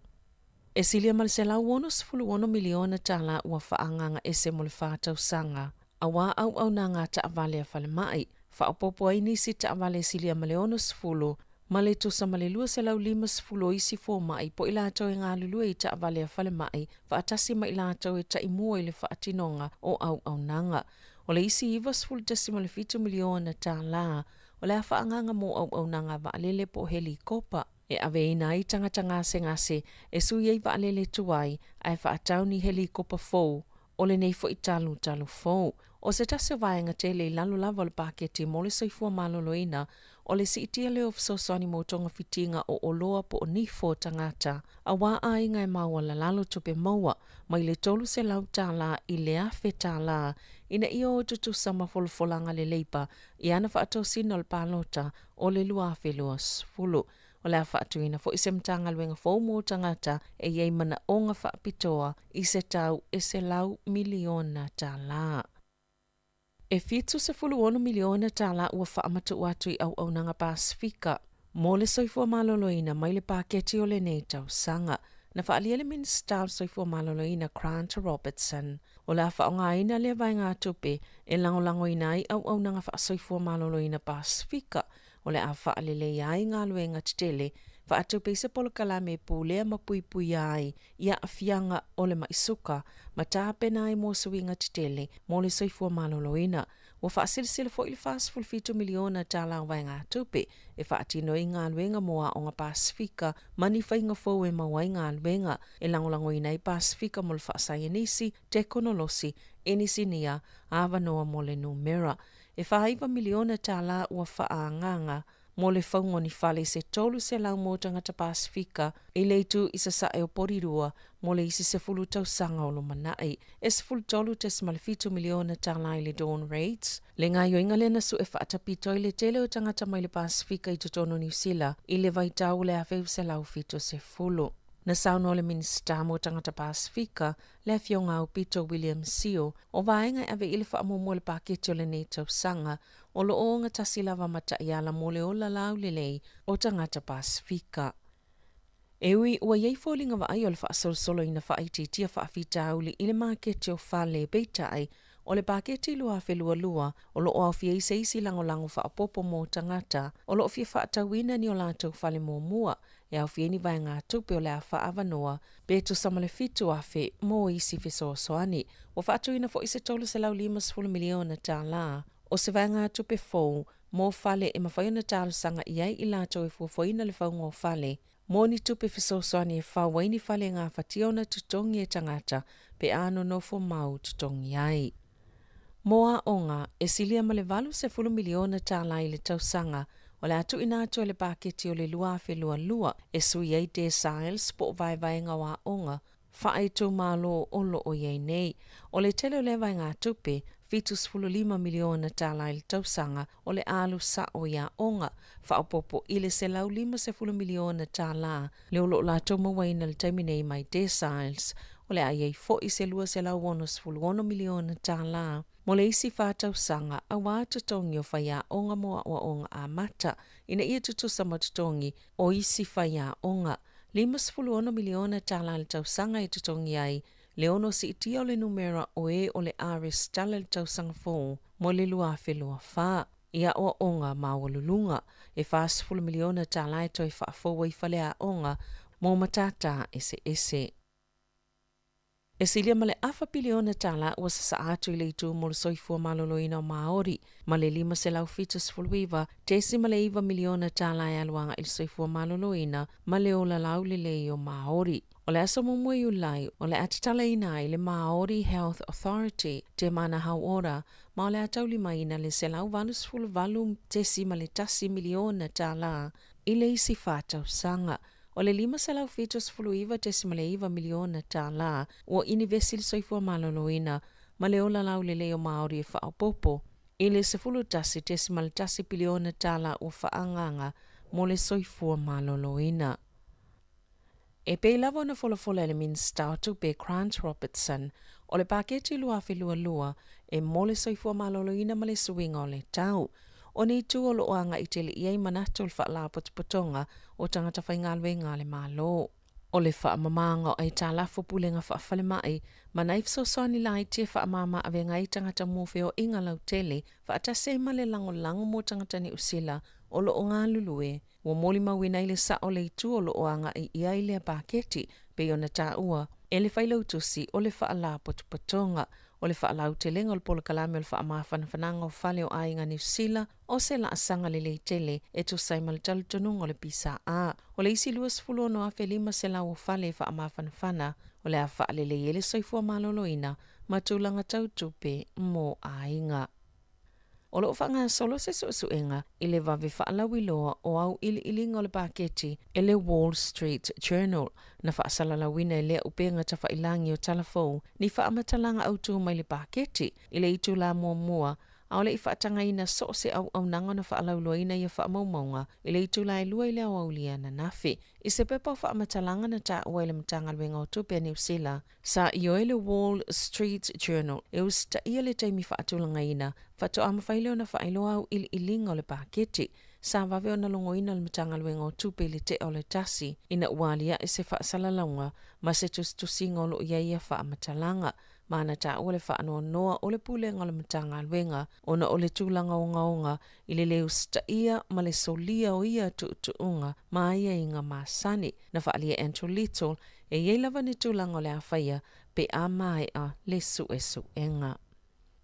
E silia mal se la uono miliona tala ua whaanganga ese mo le whātau sanga. Awa au na ngā taawale a whale mai, whaopopo ai nisi taawale silia maleono sifulu, male tusa male lua se lau 5 isi 4 mai, po ila atau e ngā lulua i taawale a whale mai, whaatasi ma ila atau e ta imua ili whaatinonga o au nanga. O le isi iwa 10.7 miliona tā la, o le a whaanganga mo au nanga wa alele po helikopa. E ave ina i tangata ngase e sui ei wa alele tuai, ai whaatau ni helikopa fou, o le nei fo i talu fou. O se tase vaenga te le lalu lava le paketi mo le soifua maloloina, o le si itia leo fisosani mo tonga fitinga o oloa po o nifo tangata, a wā a inga e maua la lalo tupe maua, mai le tolu se lau tāla i le afe tāla, ina ia o tutu sama folofolanga le leipa, i ana whaatou sino le palota o le lua afe luas fulu. O le whaatuina fo ise mtanga luenga fo mo tangata e iei mana o ngā whaapitoa i se tau e se lau miliona tāla. E fitu se 1 miliona tāla ua whaamatu watu i au nanga Pasifika. Mo le soifua maloloina mai le paketi o le nei tau sanga. Na whaalia le minister soifua maloloina Grant Robertson. O le whaonga ina le vai ngā tupe e langolango ina i au nanga soifua maloloina Pasifika. O le a whaalele ai ngā luenga titele, whaatupe se polokala me pūlea mapui ai, ia a fianga o le maisuka, ma tāpena ai mō suinga titele, mō le soifua maloloina. Wa whaasilisile fo ili 5 miliona tāla vai ngā tupe, e whaatino i ngā luenga moa o ngā Pasifika, mani whainga fōu e mawai ngā luenga, e langolango ina i Pasifika mo le whaasayanisi, teknolosi, enisinia, awanoa mo le numera. E whaiva miliona tāla ua whaanganga, mo le whaungoni whale se tolu se lau mō tangata Pasifika, i leitu i sa e o porirua, mo le isi se fulu tau sanga o lo manai. E se fulu tolu te se malefito miliona tāla i le dawn rates. Le ngā yoinga le nasu e whaatapito i le tele o tangata mai le Pasifika i tutono New Zealand, i le vaitau le aweu se lau fito se fulu. Na sauno le minister mo tangata Pasifika, le fionga o Peter William Sio, o vaenga ave ili whaamomo le paketi o le nei tau sanga, o lo o ngā tasi lava mata i ala mo le ola lau le lei o tangata Pasifika. Ewi, ua iei fōlinga wa ai o le whaasolsolo ina whaaititia whaafita auli i le maketi o whale beitai, o le paketi lua whelua o lo o awhia i isi langolango whaapopo mō tangata, o lo awhia whaatawina ni o lātou whale mō mua, e awhia ni vai ngā tupe o le a whaavanoa, beto samale fitu awhi mō isi fisoasoani, o whaatuina fo ise tolu se lau 5 miliona tāla, o se vai ngā tupe fōu, mō whale e mawhaiona tālu sanga iai i lātou e fuafoina le whaunga o whale, mō ni tupe fisoasoani e whawaini whale ngā whationa tutongi e tangata, pe ano no fo mau tutongi ai. Moa onga, e silia ma le valu se 10 miliona tāla i le tausanga, o le atu ina atu le paketi o le lua lua, e sui ei te siles po vai ngā wā onga, whaai tō mālo o lo o iei nei, o le tele o le vai ngā tupe, fitus 5 miliona tāla i le tausanga, o le alu sa o ia onga, whaopopo i le se lau 5 miliona tāla, le o lo la tō mawaina le taiminei mai te siles, o le ai fo i se lua se lau 1 miliona tāla, mo le isi whātau sanga a wā tutongi o whaia onga moa o onga a mata, ina ia tutu sama tutongi o isi whaia onga. 5 miliona tāla le tau sanga i tutongi ai, le ono si itia o le numera o e o le aris tala le tau sanga fō, mo le lua whelua whā. Ia o onga mawalulunga, e 10 miliona tāla e toi whaafowa i whale a onga, mo matata ese. E silia ma le afa piliona tāla ua sa atu i le itu mo le soifua maloloina o Māori, ma le 5 se lau fitus fulwiwa, tesi ma le 1 miliona tāla e aluanga i le soifua maloloina, ma le ola lau le lei o Māori. O le aso mumui ulai, o le atatala ina i le Māori Health Authority, te mana hau ora, ma o le atauli maina le se lau vanus fulvalu tesi ma le tasi miliona tāla, i le isi whātau sanga. O le 5 se lau fitus fuluiva tesima le 1 miliona tāla o inivesil soifua maloloina ma le ola lau le leo Māori e whaopopo. I le se fulu tasi tesima le tasi piliona tāla o whaanganga mo le soifua maloloina. E pei lava na folofola le minister tupe Grant Robertson o le paketi lua lua e mo le soifua maloloina ma le suinga o le tau. O ni tu o lo anga i tele iei manatu le whaala potopotonga o tangata whaingalwe ngā le malo. O le whaamamanga o ai tā lafo pulenga whaafale mai, ma naif so soani lai te whaamama ave ngai tangata mōwheo inga lau tele, whaatase ma le lango mo tangata ni usila, o lo o ngā lulue, wa moli mawina ile sa o le itu o lo o anga i ia ile a paketi, pe o na tā ua, e le whailau tusi o le whaala potupatonga, o le whaalau te lenga o le polo kalame o le whaamawhanawhananga o whale o ainga New Zealand o se la asanga le lei tele e tu saima le talutonung o le pisa a. O le isi luas fulo no afe lima se lau o whale e whaamawhanawhana o le a whaale le ele soifua maloloina ma tūlanga tautupe mo ainga. O lo whanga solo se suenga i le vave whaalawi loa o au ilinga o le paketi e le Wall Street Journal na whaasalalawina e lea upenga ta whailangi o talafou ni whaamatalanga autu mai le paketi i le itu la mua a o le i whaatangaina so se au nanga na whaalauloina i a whaamaumaunga i le itu la e lua i le au aulia na nafi. I se pepa o whaamatalanga na ta ua i le mtanga luenga o tupe New Zealand sa i o le Wall Street Journal e usta ia le taimi whaatulanga ina whato ama whaileo na whailoa au ilinga o le paketi sa vave o na longoina le mtanga luenga o tupe le te o le tasi ina ualia e se whaasalalaunga ma se tusinga o lo ia whaamatalanga mana ta ole whaanoa noa o le pulenga o le mtanga luenga ona o le tūlanga o ngaonga i le leo ia ma le solia o ia tuunga ma ia inga masani na whaalia Andrew Little e iei lava ni tūlanga o le awhaia pe a mai a le suenga.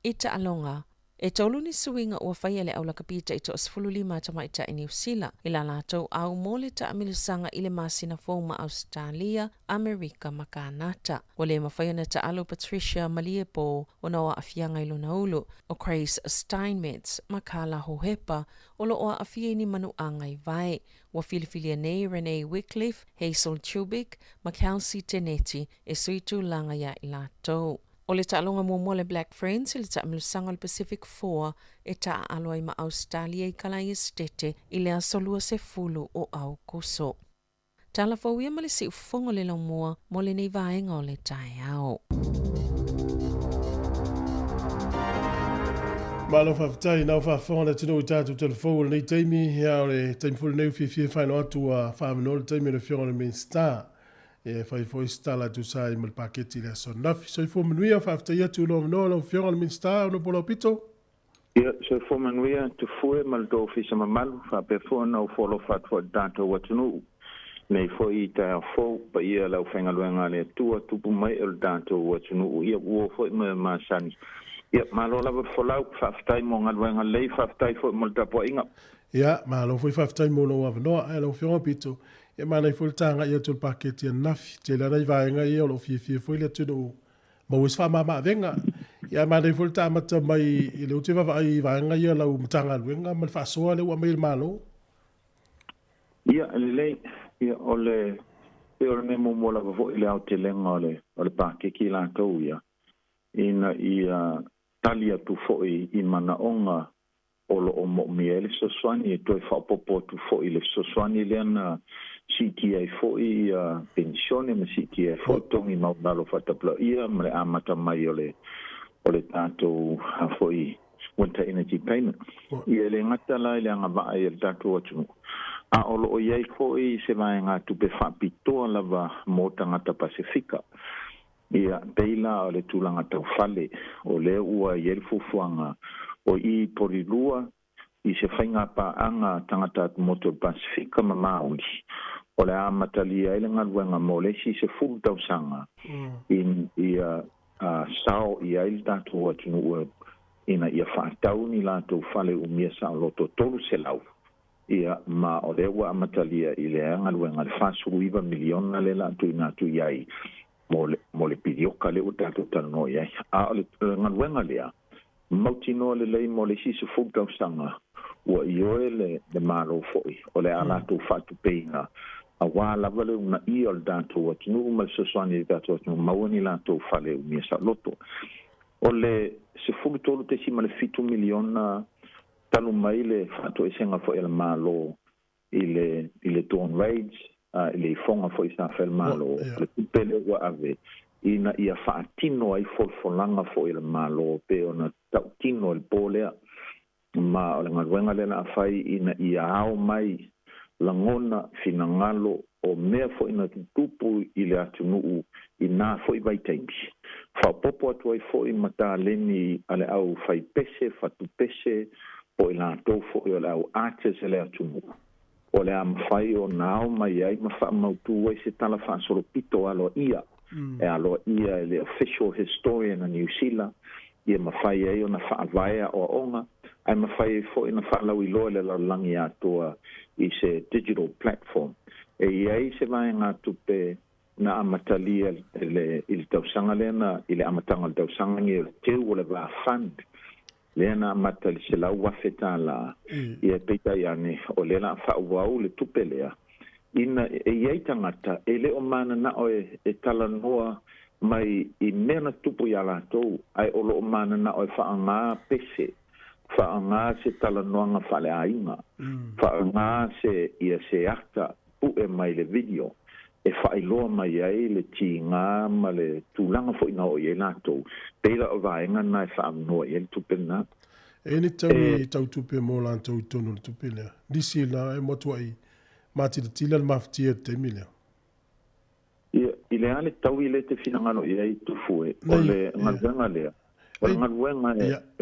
Ita alonga e tolu ni suinga ua whaia le aula kapita i to asfululima tamaita i New Zealand i la lātou au mole ta amilusanga i le masina fōma Australia, Amerika ma Kanata. O le mawhaia na ta alo Patricia Maliepo o na oa afianga i lona ulu, o Grace Steinmetz ma Kala Hohepa o lo oa afia ni manu angai vai, wa filifilia nei Renee Wycliffe, Hazel Chubik ma Kelsey Tenetti e suitu langa ya i lātou. O le ta'alonga mua le Black Friends, le ta'amilusanga le Pacific 4, e ta'a aloa i ma Australia i kalai estete i le asolua se fulu o au kuso. Tala fauia ma le si ufongo le laumua, mo le nei vaenga o le tae au. Malo whawhitai, nau whawhonga le tino i tātou telefou nei teimi, hea o le teimfulu neu fie whaino atu a whaamino le teimi le whionga le main star. E fai foi stala tu sai mal paketi le so nafi so fo manuia fa afta ia tu no no fiona min sta no polo pito ia so fo manuia tu foi mal do fisa malu fa pe fo no follow fat for dato watunu nei foi ta fo pa ia la fenga luenga le tu pu mai el dato watunu ia wo fo ma sani ia malo la fo la fa afta mo ngaluenga le fa afta fo mal ta po inga ia malo foi fa afta mo no avno e lo fiona pito e mana i fultanga ia tul paketi a nafi te la nei vaenga ia lo fie foi le tuno ma wis fa mama venga ia mana i fultanga mata mai i le utiva vai vaenga ia la umtanga luenga mal fa soa le wa mai malo ia le ia ole e ole me mo mola vo ile au te lenga ole pakeki la tau ia ina ia talia tu foi i mana onga olo o mo miele so swani e toi fa popo tu foi le so swani le na CTA foi pensione ma CTA foi tongi mau nalo fatapla ia ma le amata mai ole tato foi winter energy payment ia le ngata la ile anga va ia tato atu a olo o iai foi se vai nga tu pe fa pito lava mo tangata Pasifika ia beila ole tulanga tau fale o le ua iel fufuanga o i porilua i se whainga pa anga tangata motor Pasifika ma mauli o le amatalia ele ngaluenga mo le si se full tau sanga in ia sao ia il tatu atunu ina ia whaatau ni lato fale umia sa loto tolu se lau ia ma o le ua amatalia i le ngaluenga le whasuiva miliona le lato ina tu iai mo le pidioka le utatu tano iai a o le ngaluenga lea mautino le lei mo le si se full tau sanga ua ioe le maro foi o le alato fatu peina a wala vale una iol dato atunu mal sosani dato atunu mawani lato fale umia sa loto o le se fugitolo te si mal fitu miliona talu mai le fato esenga fo el malo ile don rage ile fonga fo isa fel malo le pele wa ave ina ia faatino ai folfolanga fo el malo pe ona tautino el polea ma o le ngaluenga le na fai ina ia au mai langona finangalo o mea fo'i na tutupu i le atunuu i nā fo'i vaitaimi. Whapopo atu ai fo'i matāleni a le au whaipese, whatupese, po i lātou fo'i o le au artes e le atunuu. O le amawhai o nāo mai ai ma whaamautu ai se tala whaasoropito aloa ia. E aloa ia e le official historian a New Zealand, ia mawhai ai o na whaavaea o onga, ai mawhai ai fo'i na whaalau i loa le laulangi atoa i se digital platform. E iai se vai ngā tupe na amatalia i le tausanga lena, i le amatanga le tausanga ngi le teu o le vā fund. Lena amatali se lau wafeta la, ia peita iane o lena whaauau le tupe lea. Ina e iai tangata, e le o mana na o e tala noa mai i mena tupu i ala tau, ai o lo o mana na o e whaanga pese, whaanga se tala noa nga whale ainga, whaanga se ia se akta, pu e mai le video, e whailoa mai ai le ti ngā ma le tūlanga fo ina o i e nātou, peila o vaenga na e whaamnoa i e tupena. E ni tau i tau tupe mō lātou i tonu le tupe lea. Disi la e motua i mati le tila le maftia te milea. I le ale tau i le te finangano i ai tufue, o le ngalwenga lea. O le ngalwenga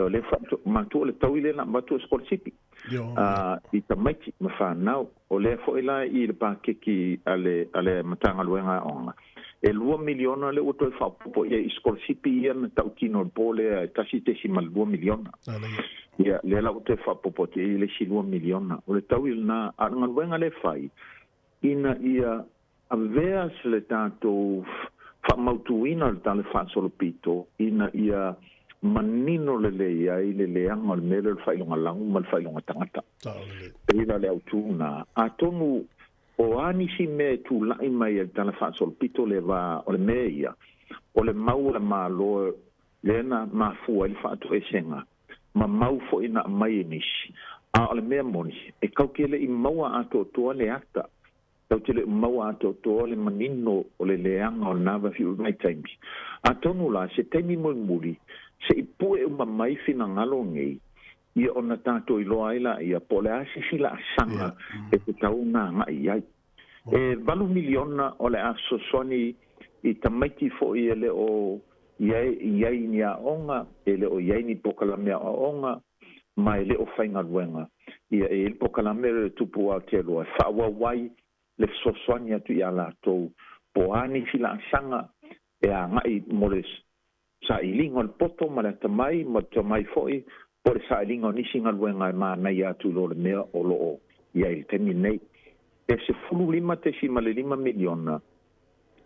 o le matu o le tau i le na matu o skolsipi. I tamaiti ma whanau, o le fo ila i le pākeki ale matanga luenga onga. E 2 miliona le uto e whapopo i skolsipi ia na tau kino le pole tasi tesi ma 2 miliona. Ia le la uto e whapopo te i le si 2 miliona. O le tau i na aranga luenga le whai, ina ia a vea se le tātou whamautuina le tale whasolopito, ina ia manino le lea i le leanga le mele le whailonga langu ma le whailonga tangata. Peila le au tūna. A tonu o anisi me tu lai mai le tala whasolopito le wā o le mea ia, o le mau le mālo lena mafua i le whaatu e senga, ma mau fo ina mai nisi. A o le mea moni, e kaukele i maua ato toa le akta, tau te le maua ato toa le manino o le leanga o nawa fiu mai taimi. A tonu la, se taimi moi muri, se i pue uma mai fina ngalo ngei, ia ona tātou i loa ila ia po le asi sila asanga e te tau ngā ngai ai. E 2 miliona o le aso soni i tamaiti fo i ele o iai ni a onga, ele o iai ni pokalamea a onga, ma ele o whainga luenga. Ia e pokalamea le tupu au te loa, whaua wai, le sosoani atu i ala tau po ani sila asanga e a ngai mores sa ilingo le poto ma le tamai ma tamai foi po le sa ilingo nisi ngaluenga e maa nei atu lo le mea o loo ia il temi nei e se fulu 5 te si ma le 5 miliona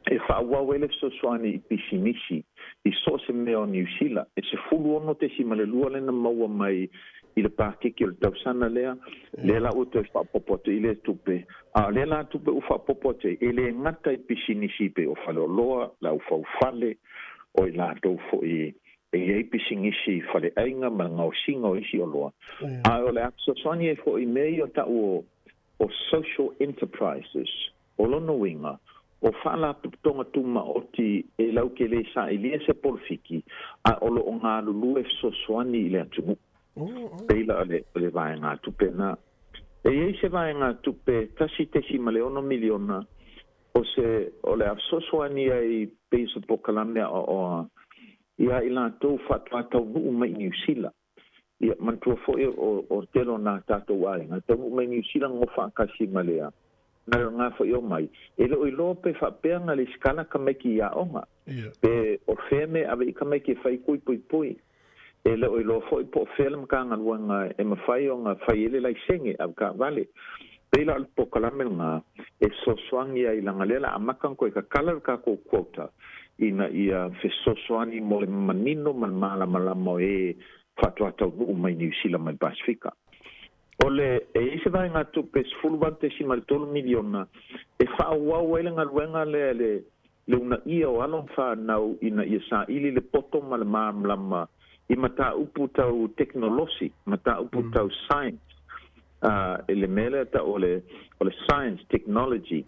e whaua le sosoani i pisinisi i so se mea o New Zealand e se fulu ono te si ma le lua lena maua mai i le pākeki o le tausana lea, le la uto e whapopote i le tupe. A le la tupe u whapopote, e le ngata i pisinisi pe o whale o loa, la u whale, o i la tau fo i ei pisinisi whale ainga, ma ngau singa o isi o loa. A o le aksosani e fo i mei o ta o social enterprises, o lono winga, o whala tonga tuma o ti e lau ke le sa i lia se polfiki, a o lo o ngā lulu e sosoani i le atumu. Peila le vai ngā tupe na. E ei se vai ngā tupe tasi tesi ma le 1 miliona o le afsosoani ai peisa po kalamea o ia i la tau whatau nuu mai New Zealand. Ia mantua foi o telo nā tātou ainga. Tau mai New Zealand ngo whakasi ma lea. Nara ngā foi o mai. E lo i lo pe whapeanga le skala ka meki ia onga. Pe o wheme ave i ka meki whai kui pui pui. E leo i lo foi po film ka nga luanga e mawhai o nga whai ele lai senge au ka vale. Peila al po kalame nga e sosoangi ai langa lela a makan koe ka kalar ka ko quota ina ia fe sosoani mo le manino man mala malamo e whatua tau nuu mai New Zealand mai Pasifika. Ole e ise vai ngā tupe sfulubante si mal 3 miliona e whaawau ele nga luanga le una ia o alon whanau ina ia sa ili le poto ma le maamlama i mata upu tau teknolosi, mata upu tau science, ele mele ta ole science, technology,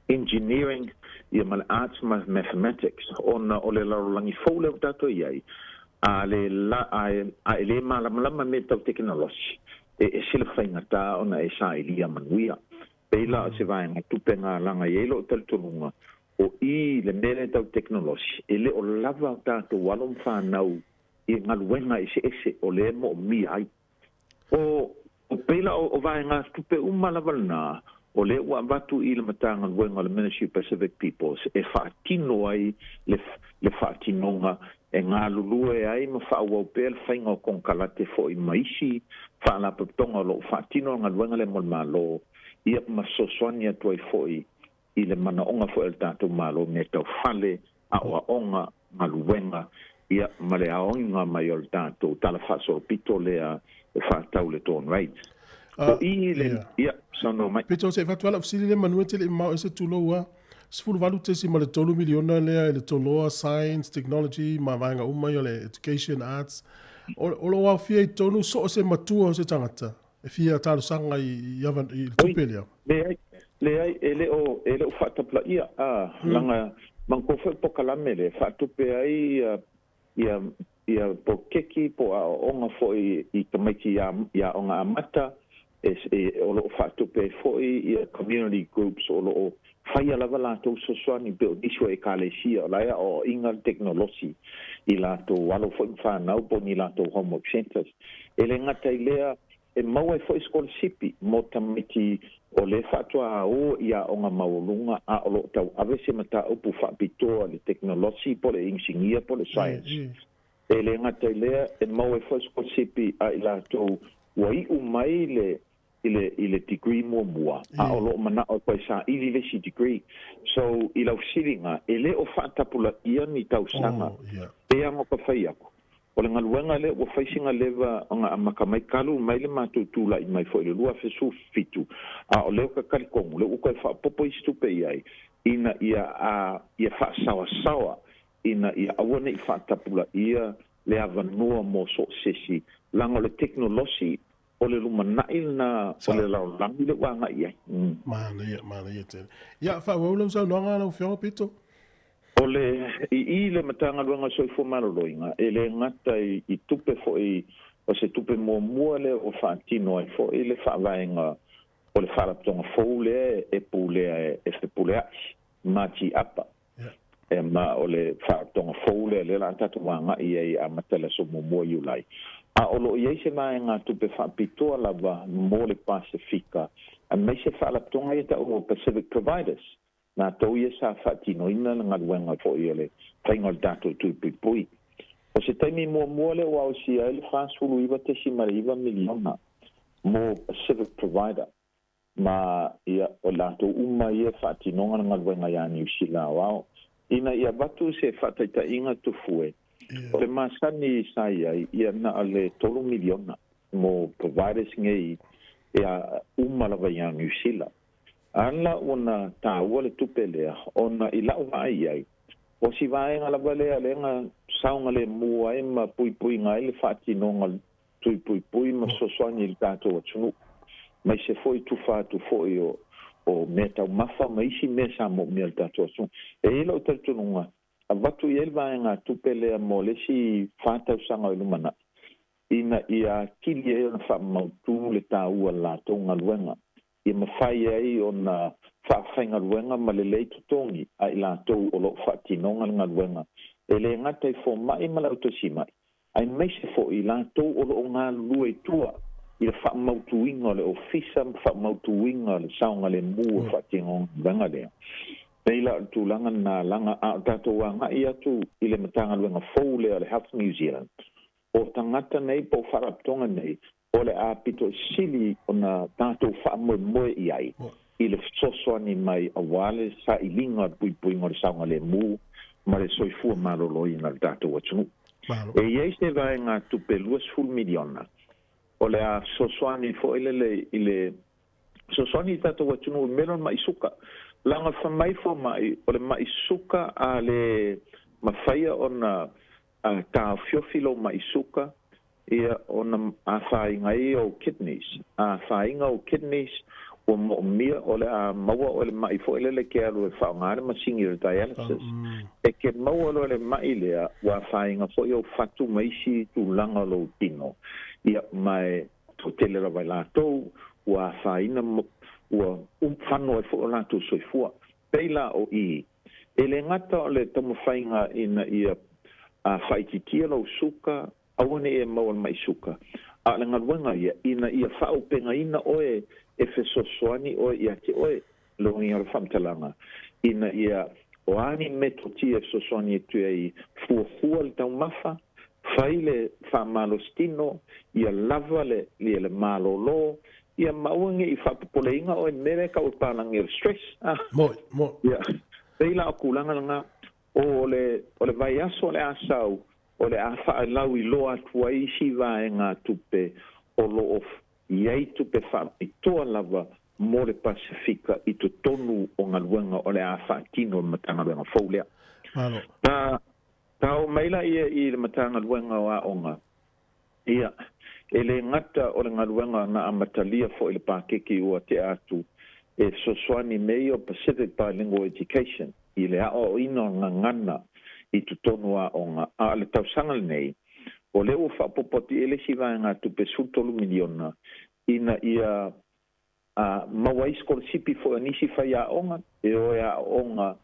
engineering, ia male arts, mathematics, ole laulangi fole o tato iai, a ele malama me tau teknolosi, e sila whaingata ona e sa ilia manuia. Peila se vai nga tupenga langa yelo tal tununga o I le mele tau teknolosi ele o lava tato walom whanau I ngaluenga ese o le mo mi ai o peila o vai nga tupe umalavalna o le ua watu I le matanga luenga le Ministry of Pacific Peoples e whaatino ai le whaatinonga e ngā lulue ai ma whaawau pēl whainga o kongkalate fo I maisi whaalapatonga lo whaatino ngā luenga le molmalo ia masoswani atu ai foi I le manaonga fo el tātou malo me tau whale a oa onga maluenga ia male aonga mai o le tātou tala whasoro pito lea e whaatau le tōn rights. O I le ia sano mai. Pito se whatuala fsili le manua te le mau e se tuloua. Sfulu walu te si ma le tolu miliona lea e le toloa science, technology, ma vaenga umai o le education, arts. O lo wau fia I tonu so o se matua o se tangata. E fia talo sanga I tupe lea. Le ai ele o whaatapla ia langa mankofe po kalame le whaatupe ai ia po keki po a onga fo I kamaiki ia onga amata o lo whaatupe fo I community groups o lo whaia lava lātou soswani peo nisho e kālesia o laia o inga teknolosi I lātou walo fo I whanau po ni lātou homework centers ele ngatai lea e mau e fo scholarship mo tamiti o le fatua o ia o nga maulunga a o lo tau ave se mata upu whapitoa le technology po le engineer po le science e le ngata lea e mau e fo scholarship a ila tau wai umai le degree mua a o lo mana o koe sa university degree so ila usiringa ele o whaatapula ia ni tau sanga e ango ka whai ako o le ngaluenga le o whaisinga lewa nga makamai kalu mai le mātutula I mai fo le lua fesu fitu a o leo ka karikongu le uka e whaapopo I stupe iai ina ia whaasawa ina ia awane I whaatapula ia le avanua mo so sesi langa le teknolosi o le lumanail na o le lau langi le wanga iai Mana ia tene ia whaawaulau sau noanga lau whionga pito o le I le matanga luanga soifo maloloinga e le ngata I tupe fo o se tupe mua le o whaatino ai fo le whaavaenga o le whaarapatonga fou le e pulea e whepulea mati apa e ma o le whaarapatonga fou le la tatu wanga I a matala so mua iulai a o lo iei se mai ngā tupe whaapitoa lava mo le Pasifika a mai se whaarapatonga I ta o Pacific Providers na tau ia sa whaatino ina nga luenga fo I le whainga dato tuipui. O se taimi mua le wau si ai le whaasulu iwa te si mariwa miliona mo Pacific Provider ma ia o lato uma ia whaatino nga luenga ia New Zealand wau. Ina ia batu se whaataita inga tufue. O le masani sai ai ia na ale 3 miliona mo providers ngei ia uma lava ia New Zealand. Ala ona tāua le tupe lea, ona I lau vai ai. O si vaenga lava lea lenga saunga le mua e ma pui ngai le whaatinonga tui pui ma soswani le tātou atunu. Mai se foi tu foi o me tau mafa ma isi me sa mo me le tātou atunu. E ilo tau tununga, a watu I el vaenga tupe lea mo le si whātau sanga o lumana. Ina ia kili e ona whamautu le tāua lātou ngaluenga. I mawhai ai o na whaawhainga ruenga ma le lei tutongi a I lātou o lo whaatinonga ngā ruenga. E le ngata I fo mai ma lau tosi mai. Ai mai se fo I lātou o lo ngā lue tua I le whaamautuinga le ofisa whaamautuinga le saunga le mua whaatinonga ruenga lea. Peila tūlanga nā langa a tātou wanga I atu I le matanga ruenga fau lea le Health New Zealand. O tangata nei po wharaptonga nei o le a pito sili o na tātou whaamoe I ai I le soswani mai a wale sa I linga pui ngore saunga le mu ma le soifua marolo I na tātou atunu. E iei se vai ngā tupe 2 miliona o le a soswani fo I le soswani tātou atunu melon mai suka langa whamai fo mai o le mai suka a le mawhaia o na tā fiofilo mai suka ia ona a whainga I o kidneys. A whainga o kidneys o mia o le a maua o le mai fo le ke alu e whaongare ma singi o dialysis. E ke maua o le mai lea wa whainga fo I o whatu maisi tu langa lo tino. Ia mai to tele ra vai lātou wa whaina ua whano e fo la tu soifua peila o I e le ngata o le tamawhainga ina ia a whaititia lau suka awane e maua mai suka a le ngaruenga ia ina ia whaupenga ina oe e fesosoani oe ia te oe longi ar whamtalanga ina ia o ani metoti e fesosoani e tue i fuafua le tau mafa whaile whamalostino ia lava le malolo ia mauange I whapapoleinga oe mere ka upalangi e stress Moi. ia peila o kulanga langa o le vai aso le asau o le afa lau I loa tuai si vaenga tupe o lo of iai tupe whapitoa lava mo le Pasifika I tu tonu o ngaluenga o le afa tino o matanga luenga faulea. Ta o maila ia I le matanga luenga o a onga. Ia, ele ngata o le ngaluenga na amatalia fo I le pakeke ua te atu e soswani mei o Pacific Bilingual Education I le ao ino ngangana I tu tonu a onga a le tausangal nei o le ua whapopoti ele si vaenga tupe sutolu miliona ina ia mawai skolasipi fo anisi whai a onga e o a onga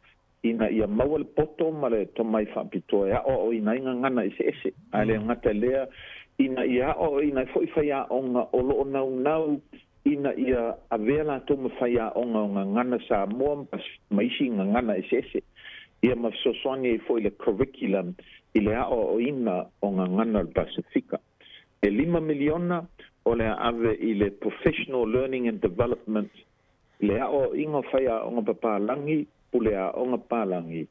ina ia maua le poto ma le tomai whapitoa e o ina inga ngana ese a le ngata lea ina ia o ina fo I whai a onga o lo nau ina ia avea la toma whai a onga o ngana Samoa maisi ngana ese ia mafsoswani e fo I le curriculum I le o ina o ngana Pasifika e 5 miliona o le ave I le professional learning and development le o ingo whai a onga papalangi o le a onga palangi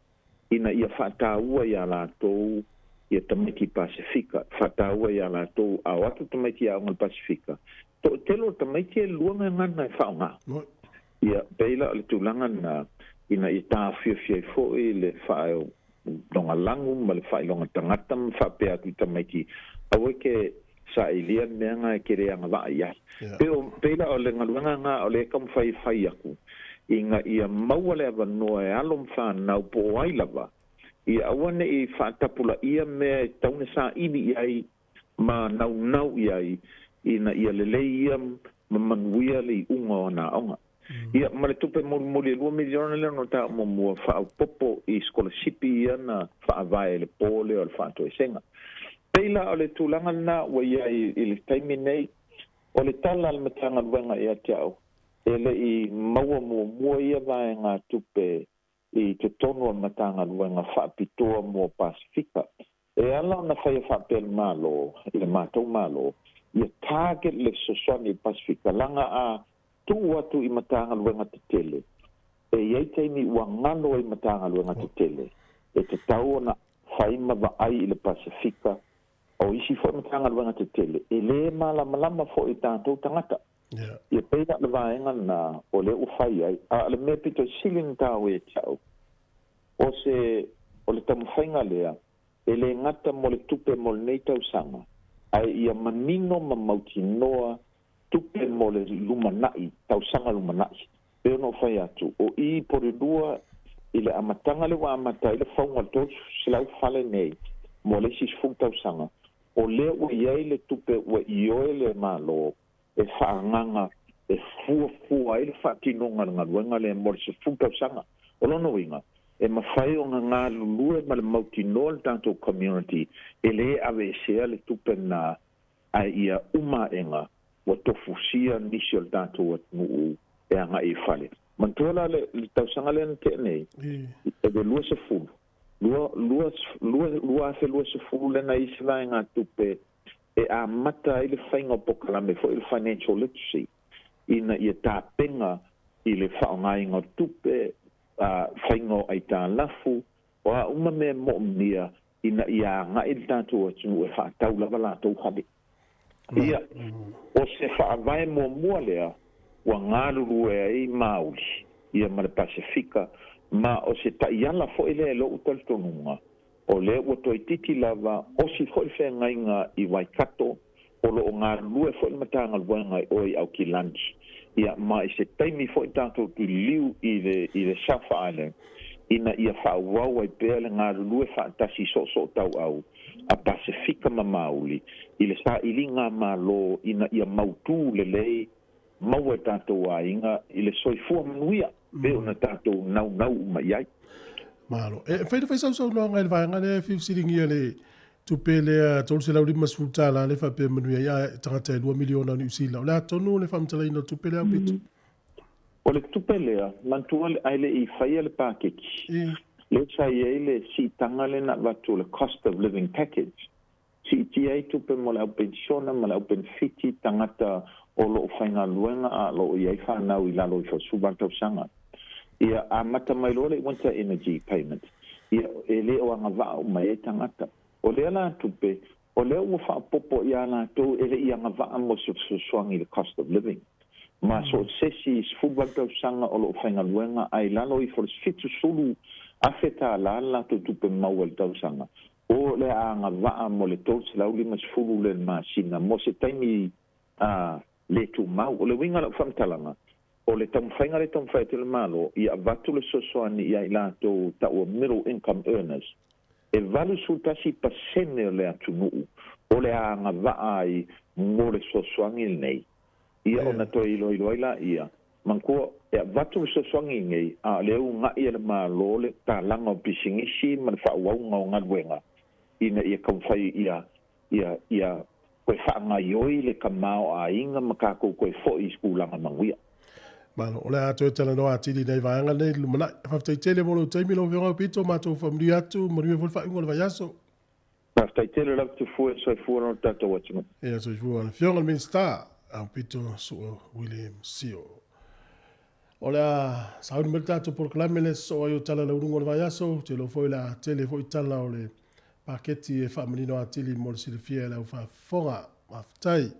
ina ia whataua ia la tou ia tamaiti Pasifika whataua ia la tou a watu tamaiti a onga Pasifika to telo tamaiti e luanga ngana e whaonga ia peila le tūlanga na ina I tā whiawhia I le whae longa langu ma le whae longa tangata ma whapea tu tamaiti awe ke sa ilia meanga e kere anga waa iai pero peila o le ngaluanga ngā o le kam whai aku inga ia maua le avanoa e alom whanau po ailava ia awane I whaatapula ia mea taune sa ini iai ma nau iai ina ia lele ia manuia le unga o na onga ia ma le tupe moli 2 miliona le no ta mo mua whaapopo I skolasipi ia na whaavae le pole o le whaatoe senga peila o le tūlanga na wa ia I le taimi nei o le tala le matanga luenga ia te au ele I maua mua ia vae ngā tupe I te tonu o matanga luenga whaapitoa mua Pasifika e ala na whaia whaapel malo I le mātou malo ia target le soswani Pasifika langa a tu watu I matanga luenga te tele e iei taimi ua ngalo I matanga luenga te tele e te tau na whaima vaai I le Pasifika o isi fo matanga luenga te tele e le malama fo I tātou tangata ia peila le vaenga na o le ufai ai a le me pito silin tau e tau o le tamawhainga lea e le ngata mo le tupe mo le nei tau sanga ai ia manino ma mautinoa tupe mo le lumanai tau sanga lumanai peo no whai atu o I pore lua I le amatanga le wa amata I le whaunga tos silau whale nei mo le sisfung tau sanga o le ua iei le tupe ua ioe le malo e whaanganga e fuafua I le whaatinonga ngā ruenga le mo le sisfung tau sanga o lono winga e mawhai o ngā lulue ma le mautinoa le tātou community e le ave sea le tupe na ai ia umaenga wa tofusia nisi o le tātou atnuu e anga I whale mantola le tausanga le ante nei e le lua se fulu lua se fulu le na isi vai ngā tupe e a mata I le whainga pokalame fo I le financial literacy ina ia tāpenga I le whaongai ngā tupe whaingo ai tā lafu o a uma mea mo'omnia ina ia ngai le tātou atunu e whaatau lava lātou hale ia o se whaavae mua lea wa ngāruru e ai mauli ia ma le Pasifika ma o se taiala fo ele lo utal tonunga o le ua toi titi lava o si fo i whengainga I Waikato o lo o ngāruru e fo i matanga luenga o I au ki lunch ia ma I se taimi fo I tātou tu liu I le South Island ina ia whaauau ai pēr le ngāruru e whaatasi so tau au a Pasifika ma mauli I le sa ilinga malo ina ia mautu le lei mau e tātou ainga i le soifua manuia pe ona tātou nau mai ai. Malo. Fai sau no ngai vai ngale fi siringi le tupele tol se lauri masfutala le fa pe manuia ya tangata 2 miliona ni usila. La tonu le famtala ino tupele apitu. O le tupelea, mantua le aile i whaia le pākeki. Le chai eile si tangale na watu le cost of living package. Si ti ai tupe mo le au pensiona, mo le au benefiti tangata o lo whainga luenga a lo i ai whanau I lalo I whasubantau sanga. Ia a mata mai lo le winter energy payment. Ia e le o anga wao mai e tangata. O le ala tupe, o le o whaapopo I ana tau e le I anga waa mo suangi le cost of living. Ma so sesi sfubantau sanga o lo whainga luenga ai lalo I fitu sulu a feta la tu tupe mauel tau sanga. O le anga waa mo le tau se lauli mas fulu le masina mo se taimi le tu mau o le winga la whamtalanga o le tamwhainga le tamwhai te le malo I a vatu le sosoani I a ilato ta o middle income earners e valu sultasi pasene le atunuu o le anga waa I mo le sosoangi nei ia ona toi ilo ila ia mankua e vatu le sosoangi nei a leu ngai le malo le talanga o pisingisi man whaauaunga o ngadwenga ina ia kamwhai ia koe whaanga ioi le kamao a inga makako koe fo I skulanga manguia. Malo, ole ato e tala noa atili nei vaanga nei lumana. Whaftai tele molo taimi lo vionga pito mato whamri atu marui e whaingo le vaiaso. Whaftai tele lau te fua e soifua no tato watino. Ea soifua na fionga le minister au pito suo William Sio. Ole a sauni mele tato proklame le so ayo tala la urungo le vaiaso te lo foi la tele foi tala o le paketi e whamanino atili mo le silifia lau whafonga whaftai.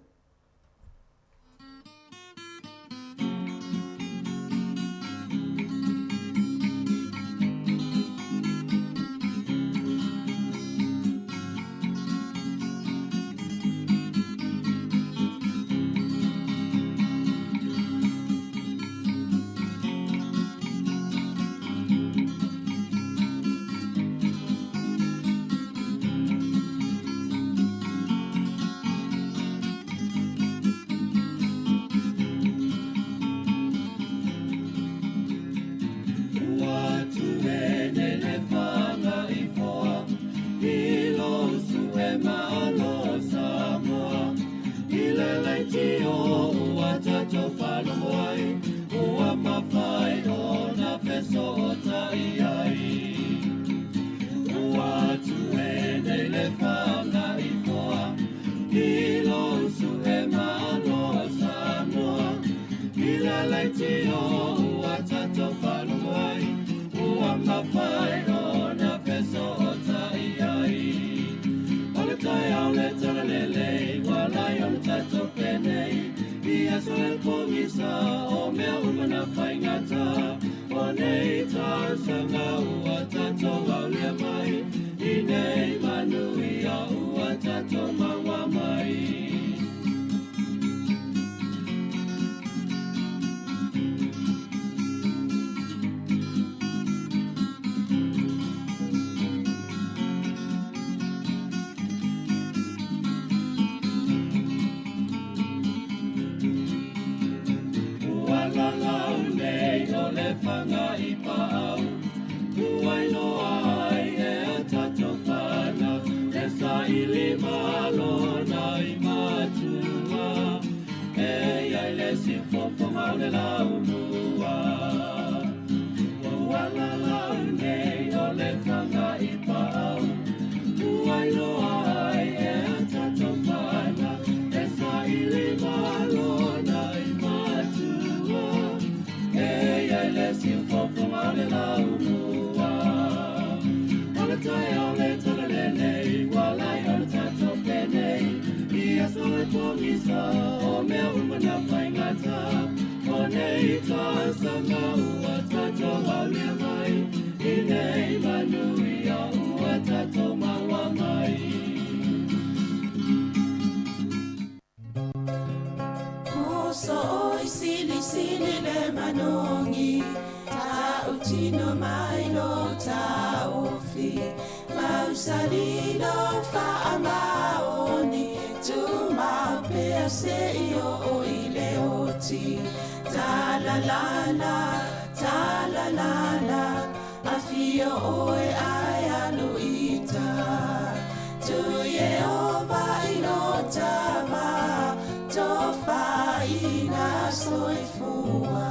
Salino fa amaoni tu ma pe se io o ile oti ta la la la afio oe ai aluita tu Yehova inotava tofa ina soifua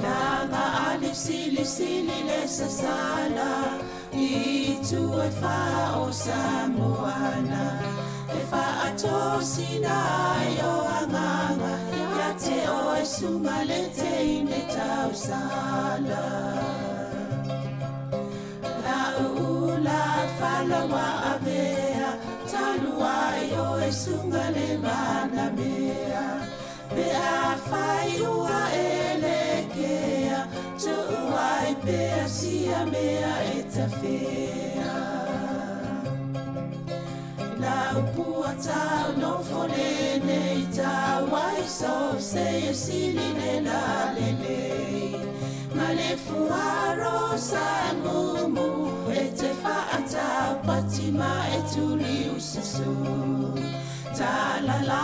Nanga alif sili le sasala I tu e fa o Samoana e fa atosina yo anganga ya te o e sunga le te ine tau sala la ula fala wa avea talua yo e sunga le mana mea pe a fai ua elekea tu ai pe sia mea eta fea la upua tau no fole nei tau wai so se sili ne la lele ma le fuaro sa mumu e te fa ata patima e tuli ususu ta la la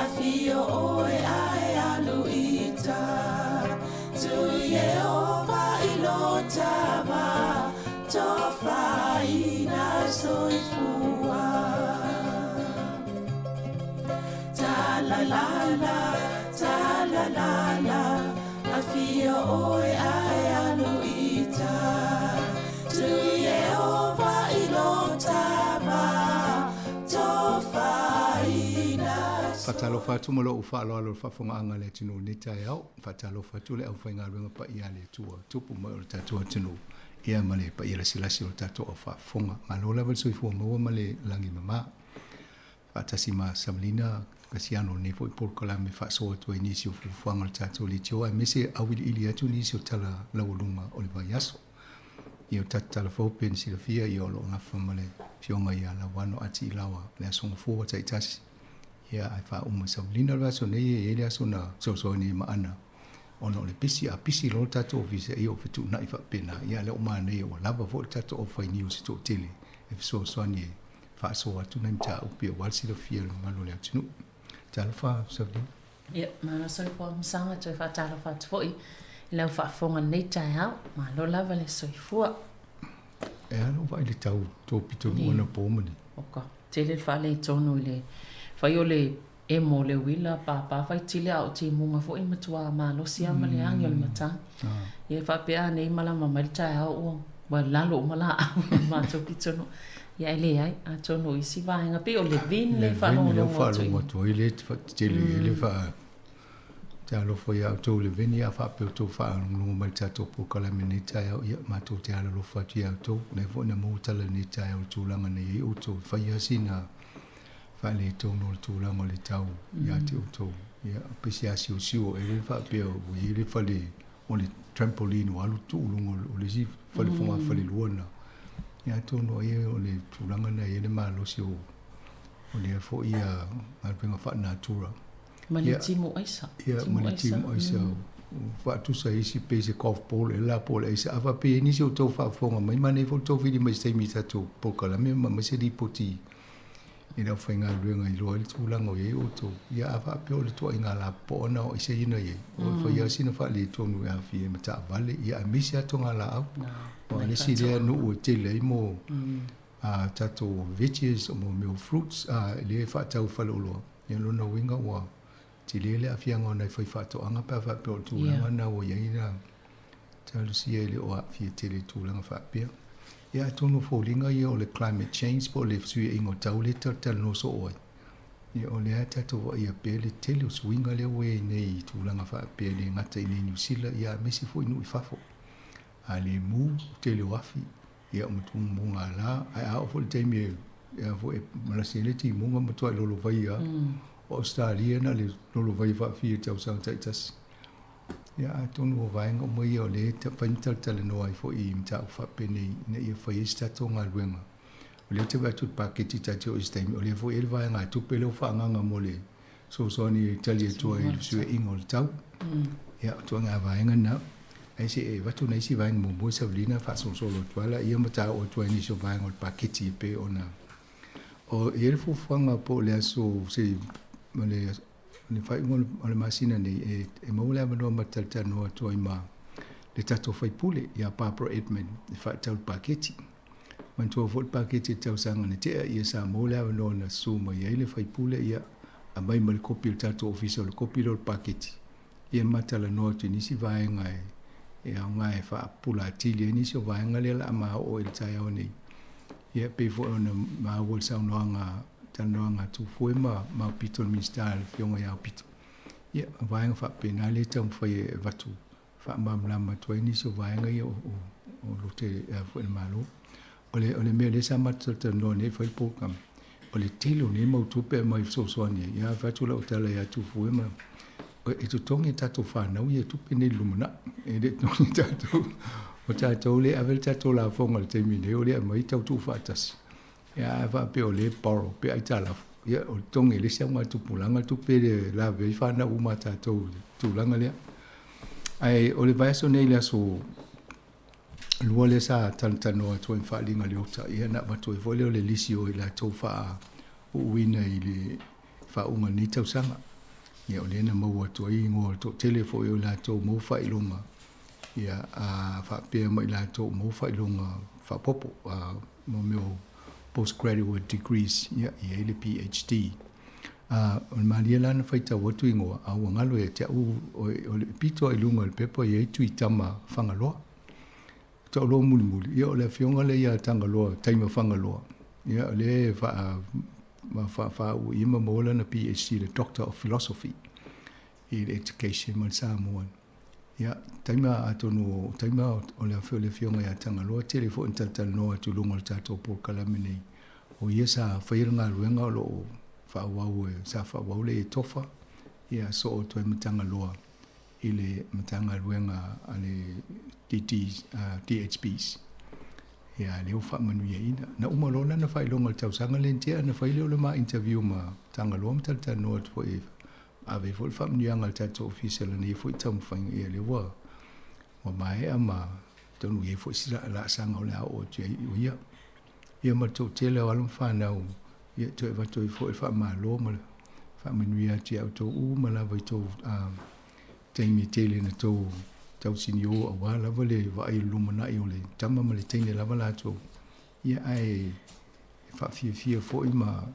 afio oe ai aluita tu Yehova ilotava tofa ina soifua ta la la afio oe ai aluita tu Yehova ilotava tofa ina Fatalo fatu malo ufalo alo fafonga anga le tinu ni tai au fatalo fatu le au fainga runga pa ia le tua tupu mo le tatua tinu ia male pa ia silasi o tatua o fafonga malo level so ifo mo male langi mama fatasi ma samlina kasiano ne foi por kola me fa so to inisio fu fanga le tatua le tio ai mese awili ili atu inisio tala la ulunga o le vaiaso io tatala fo pensi fia io lo na famale fionga ia la wano ati lawa le songo fu wa taitasi ia ai fa samlina la so nei ele so na so ni ma ana ono le pisi lo tato visa io fitu na ifa pena ia le o mane o lava vo tato o fa news to tele if so ni fa so atu na mta o pe wal si le fiel malo le tinu talfa so ia mana so po sanga to fa talfa foi le fa fonga nei tai au ma lo lava le soifua e ano vai le tau to pito ona pomani oka tele fa le tono le fa yo le e mo le wila pa fai tile au ti munga fo i matua ma lo sia ma le angi o le mata e fa pe a nei mala ma mai tai au o wa lalo mala ma to pitono ia ele ai a tono i si va nga pe o le vin le fa no le fa lo to ile fa tele ile fa ta lo fo ia to le vin ia fa pe to fa no mai tato po kala minita ia ma to te ala lo fa ti to ne fo na mo tala ni tai o tu langa nei o to fa ia sina fa le tono tu la mo le tau ya te to ya pisia siu e le fa pe o ile fa le o le trampoline o alu tu lungo o le si fa le fonga fa le luona ya tono e o le tu langa na e le malo si o le fo ia al penga fa natura Manitimo aisa ya manitimo aisa fa tu sa isi pe se golf ball e la ball e se ava pe ni si o to fa fonga mai mane fo to vidi mai sei mi ta to po kala me ma se di poti ina fainga luenga I loa le tūlanga o e o tō. Ia awa apeo le tua inga la pōna o ise ina e. O fa ia sina wha le tōnu e awhi e mata vale. Ia a misi atonga la au. O nesi lea no o te lei mo tato veggies o mo meo fruits. Le wha tau whale uloa. Ia lona winga wa te le awhianga o nei whai whato anga pa wha apeo tūlanga na o iaina. Talu si e le o awhi e te le tūlanga wha apea. Ia tono fōlinga ia o le climate change po le sui ingo tau le tal no so oi. Ia o le tato wa ia pe le tele o swinga le we nei tūlanga wha pe le ngata I le New Zealand ia mesi fo inu I fafo. A le mu tele wafi ia o mutu munga la ai a ofo le teimi ia fo e malaseleti munga mutu ai lolo vai ia o Australia na le lolo vai wa fi tau sang taitas. Ia tonu o vaenga mo ia o le te whaintal tala no ai fo I mta o whapene na ia whaista tonga luenga. O le te watut paketi tati o istaimi o le fo ele vaenga tupele o whaanganga mo le so ni tali e tua I sue ingo le tau. Ia o tua ngā vaenga na ai se watu nei si vai mo sa lina fa so solo twala ia mata o twa ni so vai ngol paketi pe ona o ia fu fanga po le so se male ni fai ngol ale masina ni e mo le no mata no to ima le tato fai pule ia Papa Edmund e fa tau paketi man to vol paketi tau sanga ni te ia sa mo le no na so mo ia le fai pule ia a mai mal kopi tato official kopi lo paketi ia mata la no to ni si vai ngai e au ngai fa pula tili ni so vai ngai la ma o il tai o ni ia pe fo ona ma wol sa no nga tanoanga tu foi ma pitol mistal fionga ya pito ia vai fa penale tam foi vatu fa mam la ma to ni so vai ngai o lote fo malo ole me le sa mat to no ne foi po kam ole tilo ni mo tu pe mai so so ni ia vatu la utala ya tu foi ma e tu tongi tato fa na ia tu pe ne lumna e de tongi tato o tato le avel tato la fonga le temi le ole mai tau tu fa tas ia va pe ole poro pe ai tala ia o tongi le sia ma tu pulanga tu pe la ve fa na uma tato tu langa le ai ole vai so nei la so lua le sa tantano to in fa linga le ota ia na va to vole le lisio ila to fa o wina ile fa unga ni tau sanga ia ole na mo to i ngo to telefo yo la to mo fa ilunga ia a fa pe mai la to mo fa ilunga fa popo mo meu postgraduate degrees ia ile PhD on Mariela na faita watu ingo a ngalo e te o le pito ilunga le pepo ia tu itama fangaloa to lo muli ia ole fionga le ia tangaloa taima fangaloa ia le fa o ima mola na PhD le Doctor of Philosophy in Education man Samoa ia taima atono taima ole le fionga ia tangaloa telefone tal no tu lungo tato por kalamini o ia sa fairnga luenga lo fa wau sa fa wau le tofa ia so o to matangaloa ile matanga luenga ale DHBs ia le fa manu ia ina na umalona na fai longa tau sanga lentia na fai le ma interview ma tanga lom tal no fo e ave fo fa manu anga tato official ni fo tam fai ia le wa o mai ama tonu ia fo sila la sanga ola o te ia ma to tele wala fa na ia to va to fo fa ma lo ma fa manu ia te auto u ma la vai to taimi tele na to tau sinio a wala vale va ai lumana i ole tama male tene la vala to ia ai fa fia fo ima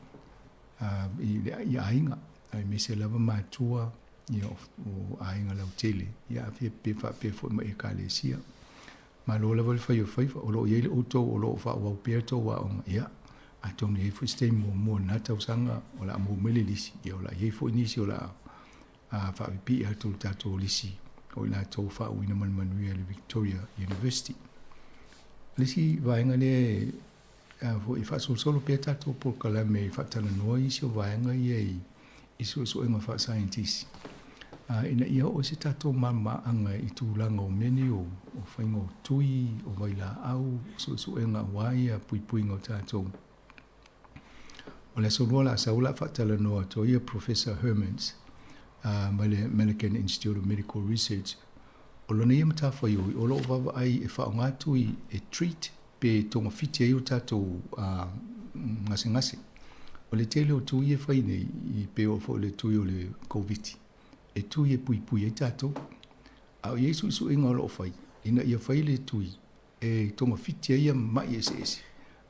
ia ainga ai me se lava ma tua ia o ainga la tele ia fa fo ma e kalesia ma lo level fa o lo ye o to o lo fa wa pe to wa ia a to ni fo stay mo na tau sanga o la mo melelisi ia o la ye fo ni si o la fa pi a to tato lisi o la to fa wina man le Victoria University lisi vaenga le fo i fa solo pe tato por kala me fa tala noi si o vaenga ye iso enga fa scientist ina ia o se tato mama anga i tūlanga o meni o whaingo tui o waila au so enga waia pui ngau tato o le solua la saula fa tala noa to ia Professor Hermans by the American Institute of Medical Research. O lona ia mata whai o lo wawa ai e wha ngātu e treat pe tonga fiti ai o tātou ngase. O le tele o tui e whai nei i pe o le tui o le COVID. E tui e pui ai tātou. A o Yesu isu inga o lo whai. Ina ia whai le tui e tonga fiti ai a mai ese.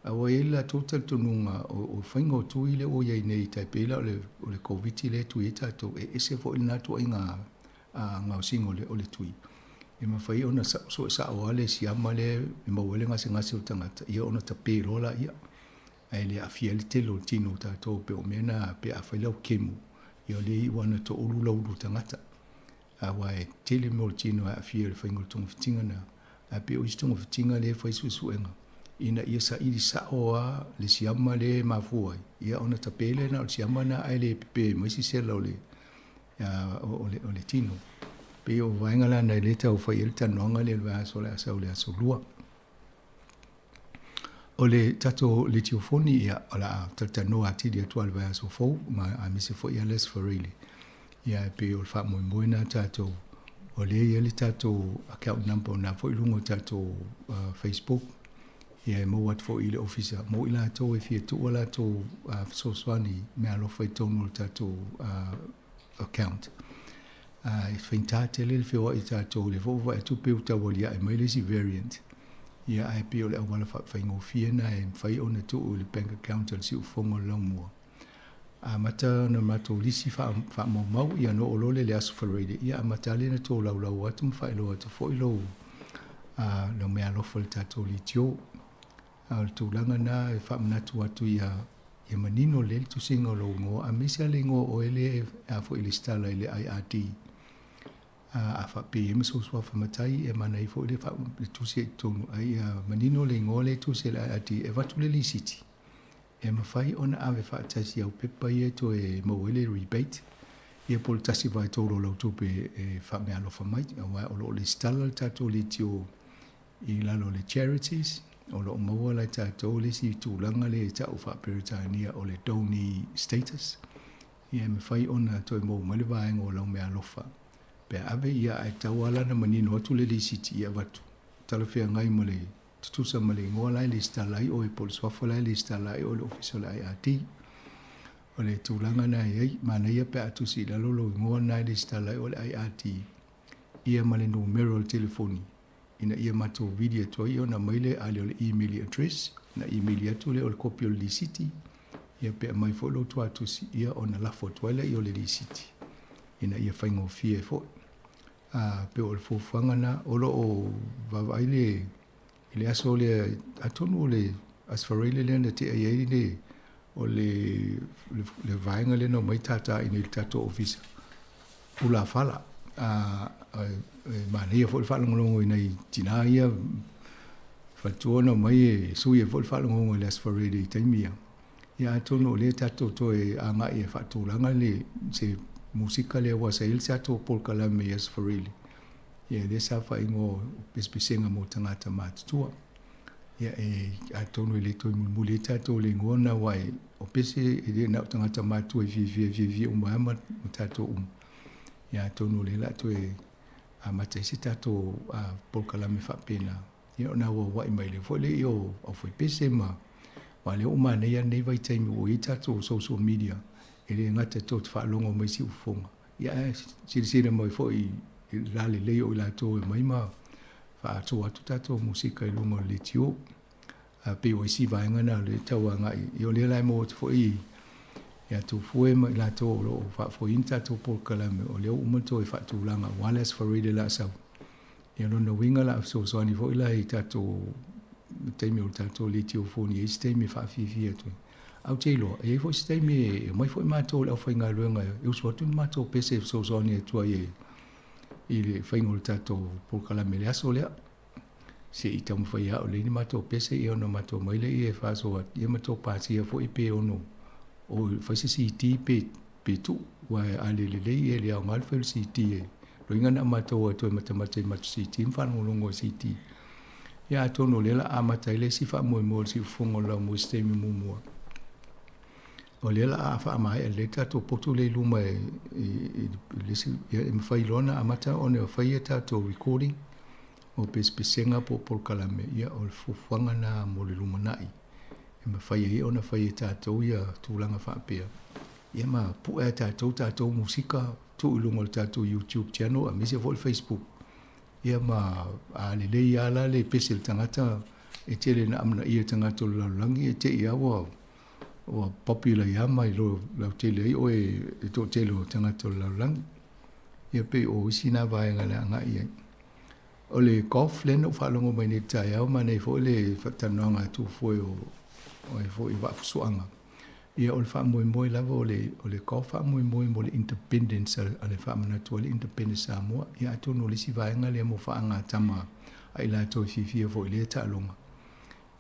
A wa e la total tonunga o whainga o tui le o iei nei tai pela o le COVID le tui e tātou e ese fo ina tu ai ngā singo o le tui. E ma whai ona so sa o ale si ama le e mawele ngase o tangata. Ia ona ta pe rola ia. Ai le afia le telo tino tātou pe o mena pe a whai lau kemu. Ia le i wana to ulu lauru tangata. A wa e tele mo tino a afia le whainga o tonga fitinga na. A pe o isi tonga fitinga le whai suenga. Ina ia sa iri sa oa le siama le mafua ia ona tapele na o siama na ai le pepe maisi sela o le tino pe o vaenga la na le tau fai el tanoanga le va so le asa o le aso lua o le tato le tiofoni ia ala tatano ati dia tual va aso fo ma a misi fo ia les for really ia pe o fa mo moina tato O le ia le tātou account number na fo ilungo tātou Facebook. Ia mo wat fo ile officer. Mo ila tō e fia tu wala tō soswani me alo fai tonu tātou account. I whainta te le whio i tātou le fo e tu peu tau wali ai mai le si variant. Ia ai pio le awala whaingo fiena e whai ona tu o le bank account al si ufongo lau mua. Mata na mato lisi fa mau ia no olole le asu whareide. Ia mata le na tō lau lau atu mwhai lo atu fo ilo no mea lofa le tātou li tio. Le tūlanga na e whamanatu atu ia manino le tu singa lo ngo. A mesa le ngo o ele a fo ili stala ele IRD. A whape e maso swa whamatai e mana i fo ele le tusi e tonu. Ai manino le ngo le tusi le IRD e watu le li siti. E mawhai ona awe whaatasi au pepa ia to e mawele rebate. Ia pol tasi vai tōro lau tupe e whame alofa mai. Awa o lo le stala tato le tio i lalo le charities. O lo maua lai tato le si tūlanga le tau whaperitania o le donee status. Ia mawhai ona to e mau malivaenga o lau me alofa. Pe awe ia ai tau ala na manino atu le li siti ia watu. Talawhia ngai ma le tutusa ma le ngoa lai le stalai o e pol swafa lai le stalai o le officer lai IRD. O le tūlanga na iei, mana ia pe atu si lalo lo ngoa nai le stalai o le IRD. Ia ma le numero le telefoni. Ina ia mato video to ia na maile ale o le email address. Na email atu le o le kopi o le lisiti. Ia pe mai fo lo tu atu si ia o na lafo tuaila i o le lisiti. Ina ia whaingo fie fo. Pe o le fōwhanga na olo o vavaile ile aso le atonu o le asfareile le na te aiei le o le vaenga le no mai tata ina il tato ofisa. Ula fala. Mana ia fo le whalangolongo ina i tina ia whatuona mai e sui e fo le whalangolongo le asfareile i taimia. Ia atonu o le tato to e anga e whatulanga le se musika le wasa il tato polka la me asfareile. Ia le sa whaingo pespesenga mo tangata mātutua. Ia e atonu le toi muli tato le ngona wai o pese e le nau tangata mātua i vi umaama mo tato Ia atonu le la toi a mataisi tato polka la me whapena. Ia ona wa wai mai le fo le i o fai pese ma wa le umane ia nei vai taimi o i tato social media. E le ngata to te whaalongo mai si ufonga. Ia sirisira mai fo i lale lei o la to mai ma fa to atu tato musika i lungo le tio pe o si vaenga na le tawanga i o le lai mo fo i ya tu fue ma la to lo fa fo inta to por kala me o le o to fa tu langa wales for read la sa ya no winga la so ani fo la i tato te mi o tato le tio fo ni este mi fa fi to au te lo e fo ste mi mai fo ma to la fo nga luenga eu so tu ma to pese so ani to ye il whaingol tato polkala mele aso lea. Se i tamu whaia o leini mato pese i ono mato maile i e whaso at i mato pātia fo i pe ono. O whaise si ti pe tu wa ale le lei e lea o ngalwhel si ti e. Lo inga na mato ato e matamata i mato si ti mwhanu longo si ti. Ia atono lela a mataile si wha moe moe si ufongo lau mo stemi mumua. O lela a wha mai e le tato potu le luma e mwhailona a mata o ne o whaia tato recording o pespesenga po polkalame ia o le fufuanga na mo le luma nai. E mwhaia i o na whaia tato ia tūlanga whaapea. Ia ma pu e tato musika tu ilungo le tato YouTube channel a mese fo le Facebook. Ia ma a le lei ala le pese le tangata e tele na amna ia tangata o laulangi e te ia o popular ia mai lo tele ai o e to tele o tangata o laulangi. Ia pe o isina vaenga le anga ia. O le golf le no whalongo mai ni tai au mane fo le whatananga tu foi o e fo i wafusuanga. Ia o le wha moe lava o le golf wha moe mo le independence a le wha manatua le independence Samoa. Ia atono le si vaenga le mo whaanga tama a ila toi fifia fo i le talonga.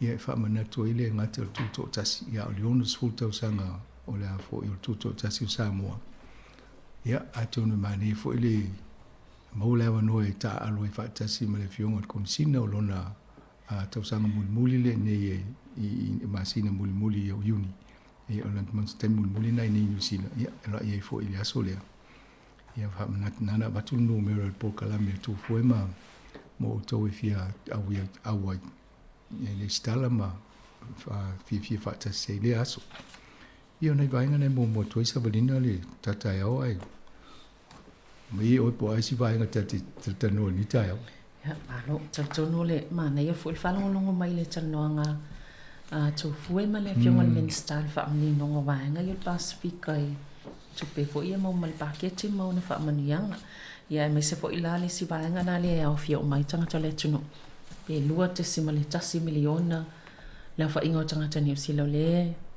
Ia wha manatua i le ngata o tuto tasi. Ia o le onus fultau sanga o le a fo i o tuto tasi o Samoa. Ia atono mane fo i le maulawa no e ta alo e whaatasi ma le fionga o komisina o lona tausanga muli le ne i masina muli o uni. Ia o lana mansu tai muli nai ni New Zealand. Ia ela ia fo i le aso lea. ia fa nana batu numero po kala me tu foi ma mo to fia awai le stala ma fa fa ta se le aso ia nei vai ngane mo to isa valina le tata ao ai mai o po ai si vai ngata te no ni ta ao ya alo no le ma nei fu il falongo longo mai le tanoanga to fue ma le fiong al minister fa ni no vai nga il pacific ai to pe fo ia mo mal paquete mo na fa manianga ia me se fo ilale si vai nga na le au fio mai tanga to le tuno pe lua te si miliona la fa ingo tanga tani si lo le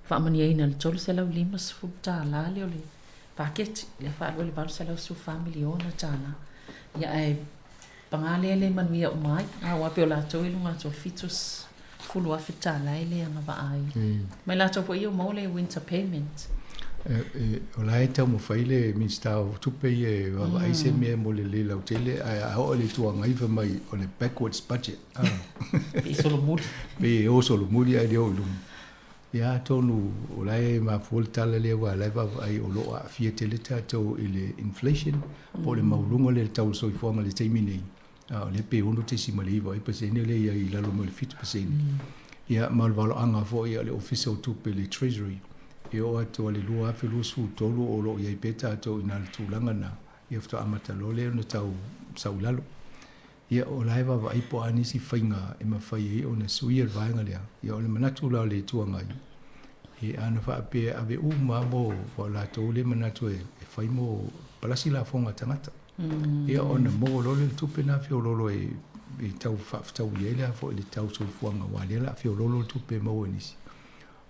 fa mania ina le tolu se la limas futa la le ole paquete le fa le val se la su miliona tana ia ai pangale le manuia o mai wa pe la to ilunga to fitus fulu afita la ile anga ba ai mai la to fo io mo le winter payment o la eta mo faile mi sta tu pe e va ai se me mo le la hotele a o le tu ngai fa mai o le backwards budget e solo mud be o solo mudi ai o lu ya tonu o la e ma volta le wa la va ai o lo a fie tele ta to ile inflation po le maulungo le tau so fo ma le termine le pe uno te si mali va e pese ne le ai la lo mo le fit pese ya mal valo anga fo ia le official tu pe le treasury e o ato le lua fe lu su tolu o lo ia peta to ina tu langa na ia fto amata lo le no tau saulalo ia o laiva va ipo ani si fainga e ma fai e o na sui el vainga le ia o le manatu la le tu ngai e ana fa pe ave u ma mo fo la to le manatu e fai mo palasi la fonga tangata ia o na mo lo le tu pe na fe o lo e tau fa tau le le fo le tau so fonga wa le la fe o lo tu pe mo ni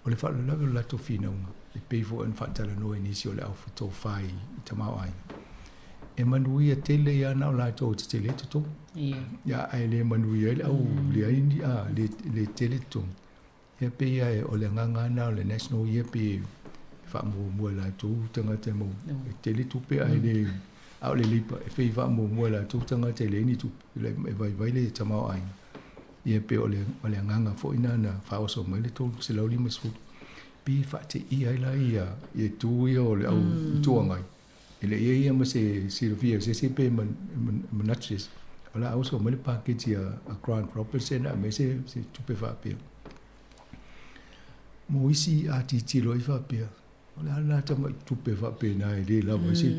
o le fa la to fina unga e pe fo en fa tala no inisi o le au to fai tamau ai e manuia tele ia na la to tele to ya ai le manuia le au le indi le tele to e pe ia o le nganga na le national ia pe fa mo la to tanga te mo tele to pe ai le au le lipa e fe fa mo la to tanga tele ni to le vai le tamau ai ia pe o le nganga fo ina na fa o so mai le to se lo limas fu pi fa te ia la ia e tu ia o le au tu ngai ele ia ma se Silvia se pe manachis ala au so mai le package a grand property na me se tu pe fa pe mo isi a ti lo fa pe ala na ta tu pe fa pe na ele la mo se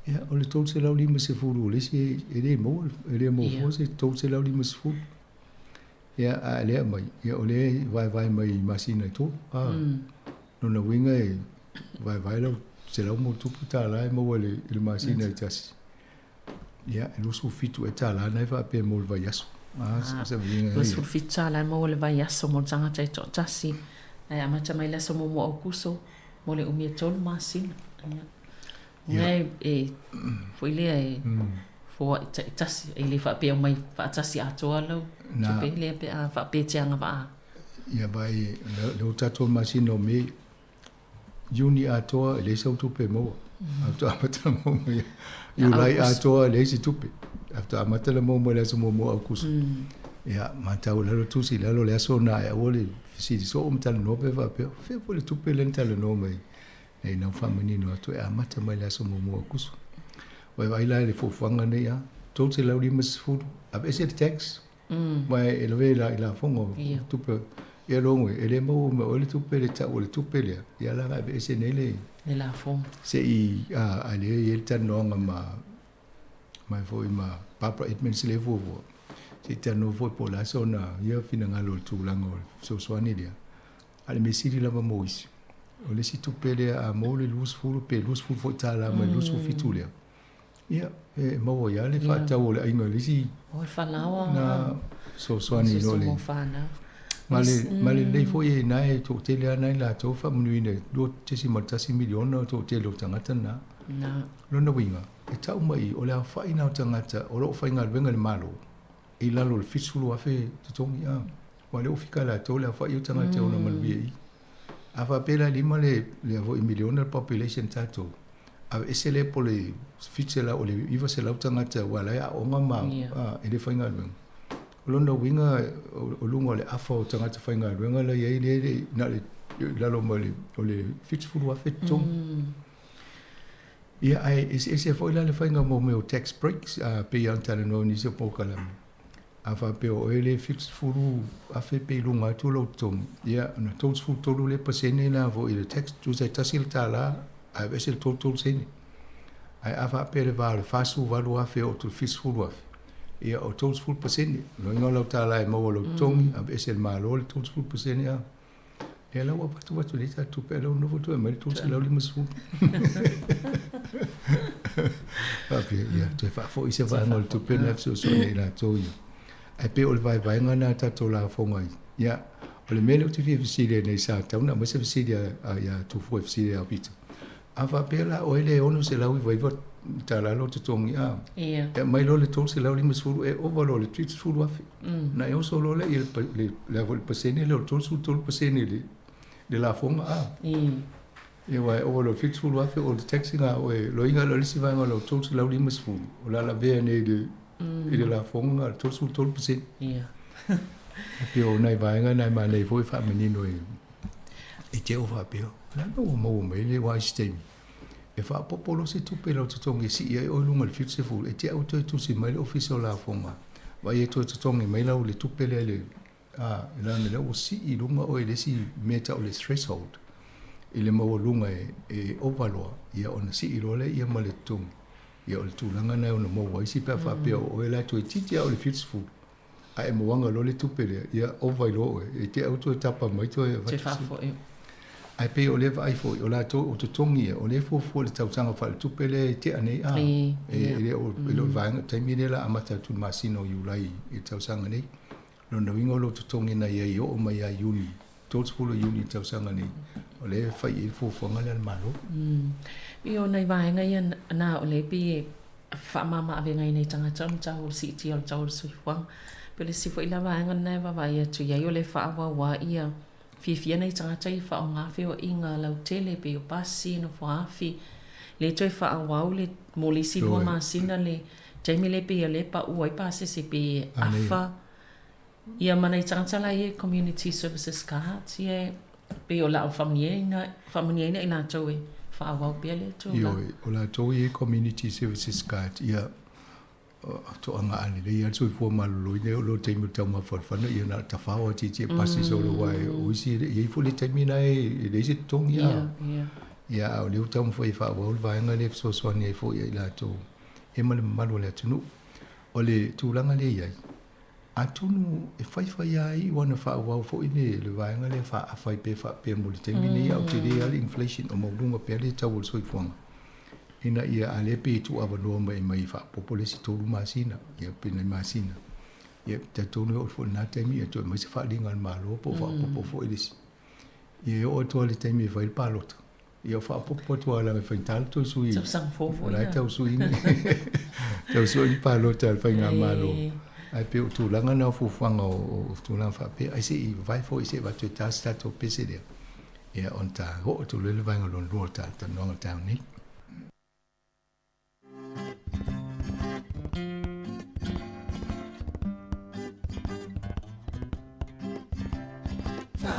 ia o le to se lo limas se fu le se ele mo fo se to se lo limas fu ia a le mai ia o le vai mai masina to no na winga e vai lo se lo mo tu puta la mo le masina tas ia e lo su fitu e tala na va pe mo vai aso se vinga lo su fitu la mo le vai aso mo tanga tai to tasi e ama mai la so mo okuso mo le umi tol masina ia e foi le e fo tasi e le fa pe mai fa tasi atoa lo na pe le pe a fa pe tianga va ia vai le tato masino me juni atoa le so tu pe mo after amata mo you like atoa le si tu pe after amata le mo le so mo akusu ia mata o le tu si le so na e o le si so umtal no pe va pe fe po le tu pe le ntal no mai e na fa menino atu e amata mai le so mo akusu vai la le fofanga ne ya tot se la limas fu ab es it tax vai ele ve la fongo tu pe e longo ele mo le tu pe le ta o le tu pe le ya la va es ne le la fong se i ale el tan no ma mai foi ma papa edmund se le vo se tan no foi po la sona ia fina ngalo tu lango so swani dia ale me siri la mo is o le si tu pe le a mo le lus fu foi ta la ma lus fu fitulia ia e mo ia le fa ta o le inga le si o fa lawa na so swani no le male le foi na e to tele ana la to fa muine do te si matasi miliona to tele tangata na lo na winga e tau mai o le fa ina tangata o lo fa inga venga le malo e la lo fisulu afe to tongi a o le ofika la to le fa i tangata o na malvi ava pela lima le avo miliona population tato a esele po le fitsela o le iva se lau tangata wala ya o ngama e le fainga lwen lona winga o lunga le afa o tangata fainga lwen la ye le na le la lo mole o le fitsfulu a fetto Ia ai ese foi la le fainga mo meu tax breaks pe ia tana no ni se pokala. A fa pe o ele fix furu a fe pe lunga tu lo tom. Ia na tons fu tolu le pasene na vo ile tax tu se tasil tala a vesel total sen. Ai a fa pe le va le fasu valu a fe o tu fix furu a. Ia o tons fu pasene. Lo ngola tala e mo lo tom a vesel malo le tons fu pasene a. Ia la wa tu le ta tu pe lo no tu e mai tons la li masu. Ia te fa fo ise va ngol tu pe na so ne la to ia. Ai pe o le vai ngana tatou la fonga ia o le mele o te fia fisile nei sa tau na mese fisile a ia tu fo fisile a pita a fa pe la o ele ono se lau i vai vot ta la lo te tongi a ia mai lo le tol se lau lima sfuru e o valo le tweet sfuru afi na e o so lo le le vol pasene le tol su tol pasene le la fonga a ia vai o valo tweet sfuru afi o le taxi nga o e lo inga lo lisi vai nga lo tol se lau lima sfuru o la vea nei de ile la fonga tol su tol pasene ia pio nai vaenga nai ma nei foi fa menino e te o fa pio la no mo me le wa stemi e fa popolo se tu pelo tu tongi si e o lunga le fitu se fu e te auto tu si mai official la fonga vai e tu tongi mai la le tu pele le la ne o si i lunga o le si meta o le threshold ile mo lunga e ovalo ia ona si i role ia ma le tongi ia o le tūlanga nei ona mo waisi pe fa pio o e la tu titi o le fitu fu a e moanga lo le tupere ia o vai lo e te auto e tapa mai to e te fa fo ai pe o le vai fo o la to o to tongi o le fo le tautanga fa le tupere te ane a e le o lo vanga te mine la amata tu masino yu lai e tautanga nei no no ingo lo to tongi na ia o mai a uni tot full uni tautanga nei o le fa i fo ngala malo io nei vaenga ia na o le pi fa mama ave ngai nei tanga cham chau si ti o chau sui wang pele si foi la vaenga nei va vai tu ia yo le fa wa ia fi nei tanga chai fa o ngafe o inga lau tele pe o pasi no fo afi le toi fa wa le mo le si lo ma sina le Jamie le pe le pa u ai pa se pe afa ia mana i tanga la e community services card ia pe o la famiglia ina tau e fa wa pele tu yo o la to e community services card ia to anga ali le ia so fo mal lo ne lo te mi tama for fa no ia na ta fa o ti ti pasi so lo wai o si e fo le termina e le si tong ia ia o le tam fo fa wa va nga le so so ne fo ia la to e mal le tunu o le tu langa le ia atunu e fai ai wana fa wa fo ine le va nga le fa pe mo le termina ia o te le inflation o mo lunga pe le tau so fo ina ia ale pe tu avalo mai fa populasi tolu masina ia pena masina ia te tonu o fo na temi e to mai se fa linga malo po fo elis ia o to le temi fa il palot ia fa po to ala fa tal to sui sang fo la ta sui te sui palot al fa nga malo ai pe tu langa na fu fanga o tu na fa pe ai se i vai fo i se va tu ta sta to pese dia ia on ta ho tu le va nga lon ro ta no ta ni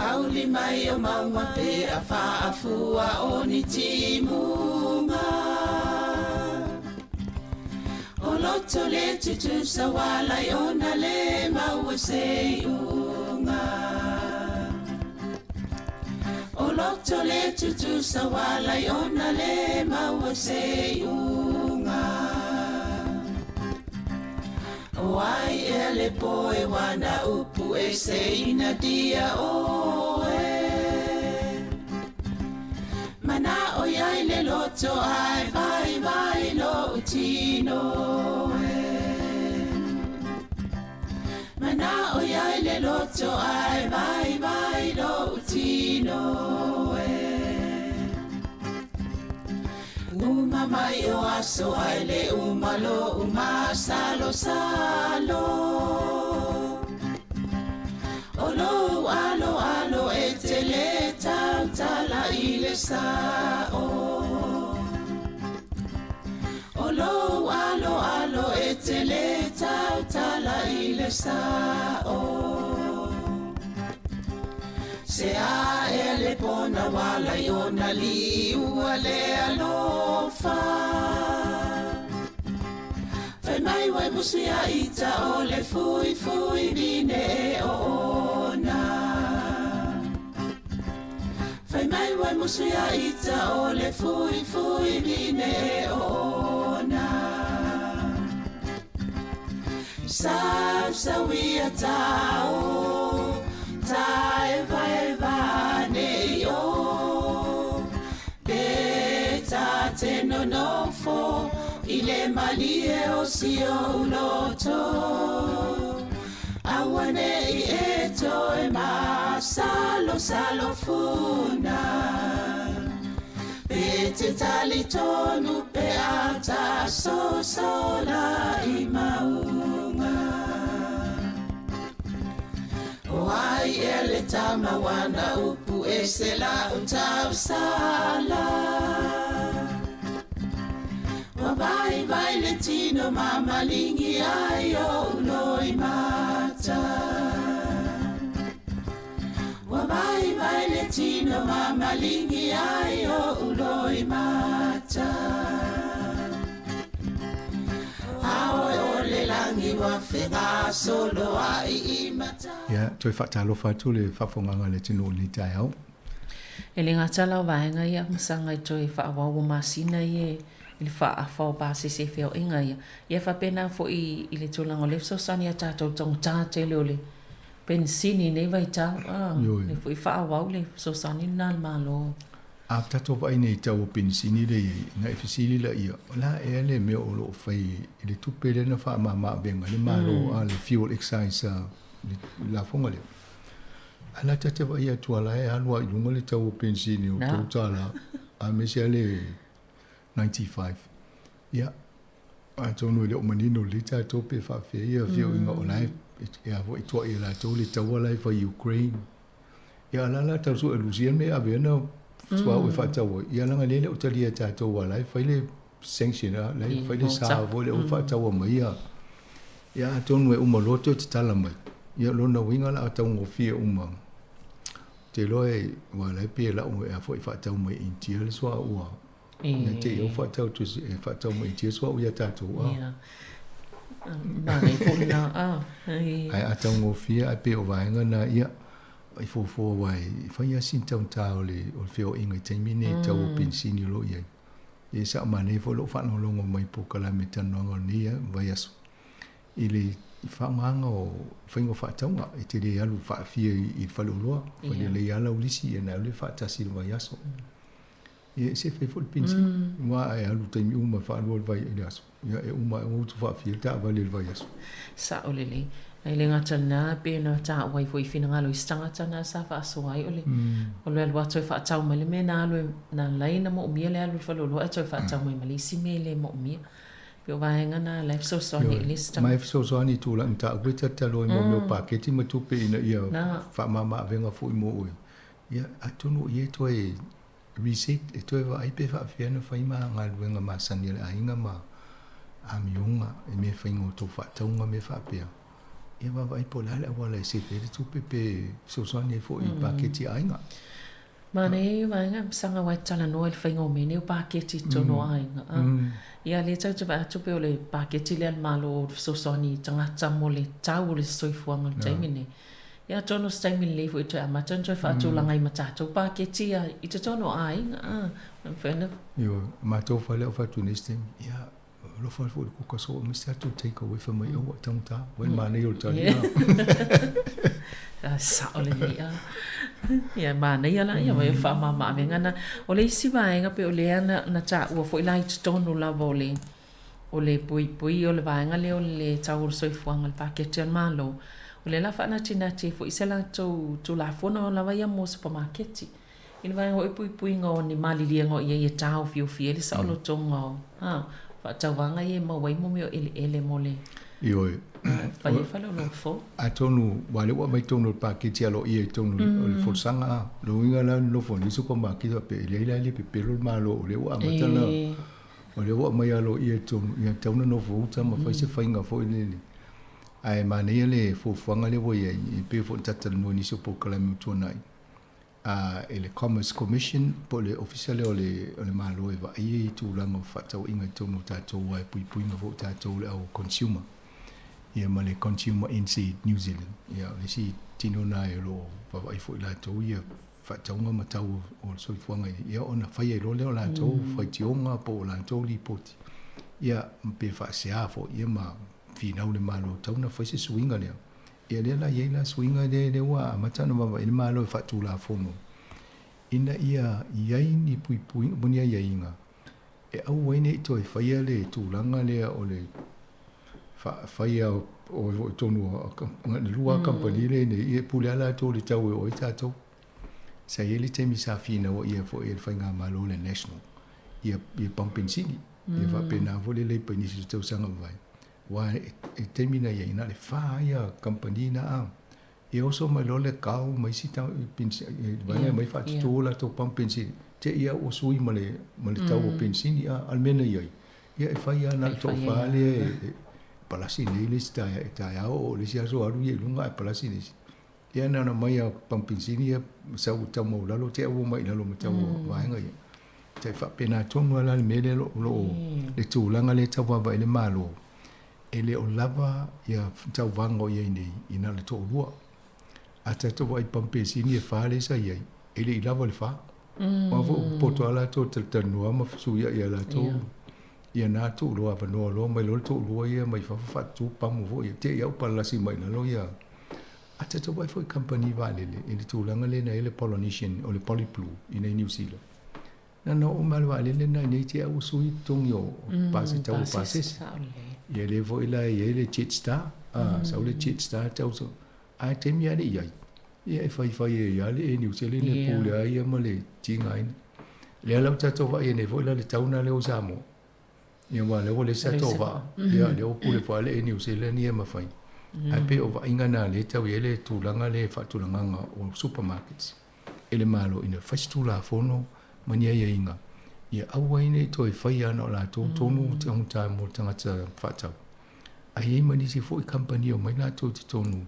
Auli mai o maua pe a whaafua o ni timunga O loto le tutu sa wala i ona le maua se unga O loto le tutu sa wala i ona le maua se unga Wai e le poe wana upu e se ina dia oe Mana o iai le loto ai vai lo utino e Mana o iai le loto ai vai lo utino e Uma mai o aso ai le umalo salo Olo alo e te le tala i le sao Olo alo e te le tala i le sao Se se a e le pona wala iona li ua le alofa Fai mai wai musi a ita o le fui fui vine e ona Fai mai wai musi a ita o le fui fui vine e ona Sa wia tao Tai vai ne yo Beta te no fo Ile malie o si o loto Awane I eto e ma salo funa Bete tali tonu pe ata so sola I maunga Wai ele tama wana upu esela untau sala Vai le tino mama lingi ayo uloi mata Vai le tino mama lingi ayo uloi mata Aoi ole langi wa whenga solo ai imata Ya, toi whaatalo whatu le whawhonganga le tino li tai au. E le ngata lau vaenga ia masanga I toi whaawawa masina I le whaafau pāse se whio inga ia. Ia whapena fo I le tūlanga o le sosani a tātou tong tāte le o le pensini nei vai tau. Le fo I whaawau le sosani nal malo. A tato vai nei tau o pensini le nga e fisili la ia. La e le mea o lo whai I le tupe le na wha maa benga le malo a le fuel excise la fonga le. Ala tate vai a tuala e halua I lunga le tau o pensini o tau tala. A mesia le 95. Ia. A tonu le o manino le tātou pe whawhia. Ia whio inga o lai. Ia vo I tua I la tau le tau alai wha Ukraine. Ia alala tau su e Lucian me a vena sua o whatau. Ia langa lele o talia tātou alai. Whai le sanction a lai. Whai le saa vo le o whatau a mai a. Ia tonu e umaloto te tala mai. Ia lona winga la a tau ngofia uma. Te loe wa lai pe la o e a fo I whatau mai intia le sua ua. Ia te o whatau tu e whatau mai intia sua ua tātou a. Ia. Nānei pōna Ai a tau ngofia a pe o vaenga na ia. Ai fō wai. Whai a sintau tāo le o whio inga I taimine tau o pensini lo ia. E sa manei fo lo whanolongo mai po kala me tanoanga nia vai aso. I le whaanganga o whaingo whaataunga. I te le alu whaafia I whaloloa. Whai le ala ulisi e na le whaatasi le vai aso. E se fai fo le pensini. Wa e alu taimi uma whaaloa le vai le aso. Ia e uma e utu whaafia ta avale le vai aso. Sa o lele. Ai le ngata nā pēna tā wai fo I whinangalo I stangata nā sa whaaso ai ole. O le alua toi whaatau mai le me nā alue nā laina mo umia le alue whalolo e toi whaatau mai malisi me le mo umia. Pio vahenga nā life so soni I le stangata. Mai so soni tūla nta weta talo I mo meo paketi ma tupe ina ia whaamama avenga fo I mo ui. Ia atunu I e toi reset e toi wa aipe whaafiana whaima ngā luenga ma sani le ainga ma amiunga e me whaingo tō whaataunga me whaapea. Ia wawa I polale awala I se where tupe pe sosani e fo I paketi ainga. Mane vaenga sanga wai tala noa le whaingo mene o paketi tono ainga. Ia le tau te tupe o le paketi le malo o sosani tangata mo le tau o le soifuanga le taimine. Ia tono staimine le fo I toi amatan toi whaatulanga I matatou paketi I te tono ainga. Whena. Yo, matou whale o whatuniste. Ia lo fal fo ko so Mr. to take away from my o tangta when mane o tani sa ole ia ia mane ia la ia vai fa mama venga na ole isi vaenga pe ole ana na ta o fo ila I tonu la vole ole pui ole vaenga le ole tau so fuanga le paket al malo ole la fa na tina te fo isela to la fona la vai mo supermarket il vai o pui ngo ni mali li ngo ia tau fiu fiel sa lo tongo Whaatauanga e mawai mo meo ele mole. Ioi. Whai whalo no fo. A tonu, wale wa mai tonu paketi alo ia tonu le forsanga. Lo inga la no fo ni supermarket pe ile pe pelo malo le wa matala. O le wa mai alo ia tonu, ia tonu no fo uta ma fai se fainga fo ile. Ai mane le fo fanga le wo ia I pe fo tata no ni so po kala mi tona. ele Commerce Commission po le official o le malo e va i tūlanga whatau inga tonu tātou ai pui nga fo tātou le au consumer. Ia ma le Consumer Inside New Zealand. Ia le si tino na e lo wawai fo i lātou ia whataunga matau o soifuanga ia ona whai e lo leo lātou whai tionga po o lātou li poti. Ia mpe whaasea fo ia ma whinau le malo tauna whai se suinga leo. Ia lela ia la swinga de wa matana baba ina malo fa tu la fono ina ia iai ni pui bunia ia inga e au wene to e faia le tu langa le o le faia o tonu le lua company le ne e pula la to le tau o tato sa ele te mi sa fina o ia fo e fainga malo le national ia pumping city ia va pena vo le pani si tau sanga vai wa e termina ia ina le faia company na a e oso mai lo le kau mai si tau pinsi vai mai fa tu la to pam pinsi te ia o sui male tau o pinsi ia almena ia e faia na to fa le palasi nei le sta ta o le sia so alu ia lunga palasi nei ia na mai pam pinsi ia sa u tau mo la lo te o mai la lo tau vai ngai te fa pena tonu ala le mele lo le tu langa le tau va le malo ele o lava ia tau vango ia nei ina le to lua ata to vai pampe sini e fale sa ia ele i lava le fa ma vo poto ala to tanu ma su ia la to ia na to lo ava no lo mai lo to lo ia mai fa tu pam vo ia te ia pa la si mai na lo ia ata to vai foi company vale ele tu langa le na ele Polynesian o le Polyplu ina New Zealand na no o mal vale le na nei te au sui tongio pasi tau pasi ia le vo ila ia le Jetstar sa le Jetstar tau so ai te mi ale ia ia fai ia le New Zealand le pule ia ma le tinga ina le ala tau va ia ne vo ila le tauna le o Samoa ia wa le le sa to va ia le o pule fa le New Zealand ia ma fai ai pe o va inga na le tau ia le tulanga le fa tulanga o supermarkets ele malo ina fastula fono mania ia inga ia awaine to e fai ana la to tonu te un ta mo tanga fatau ai mani si foi company o mai na to tonu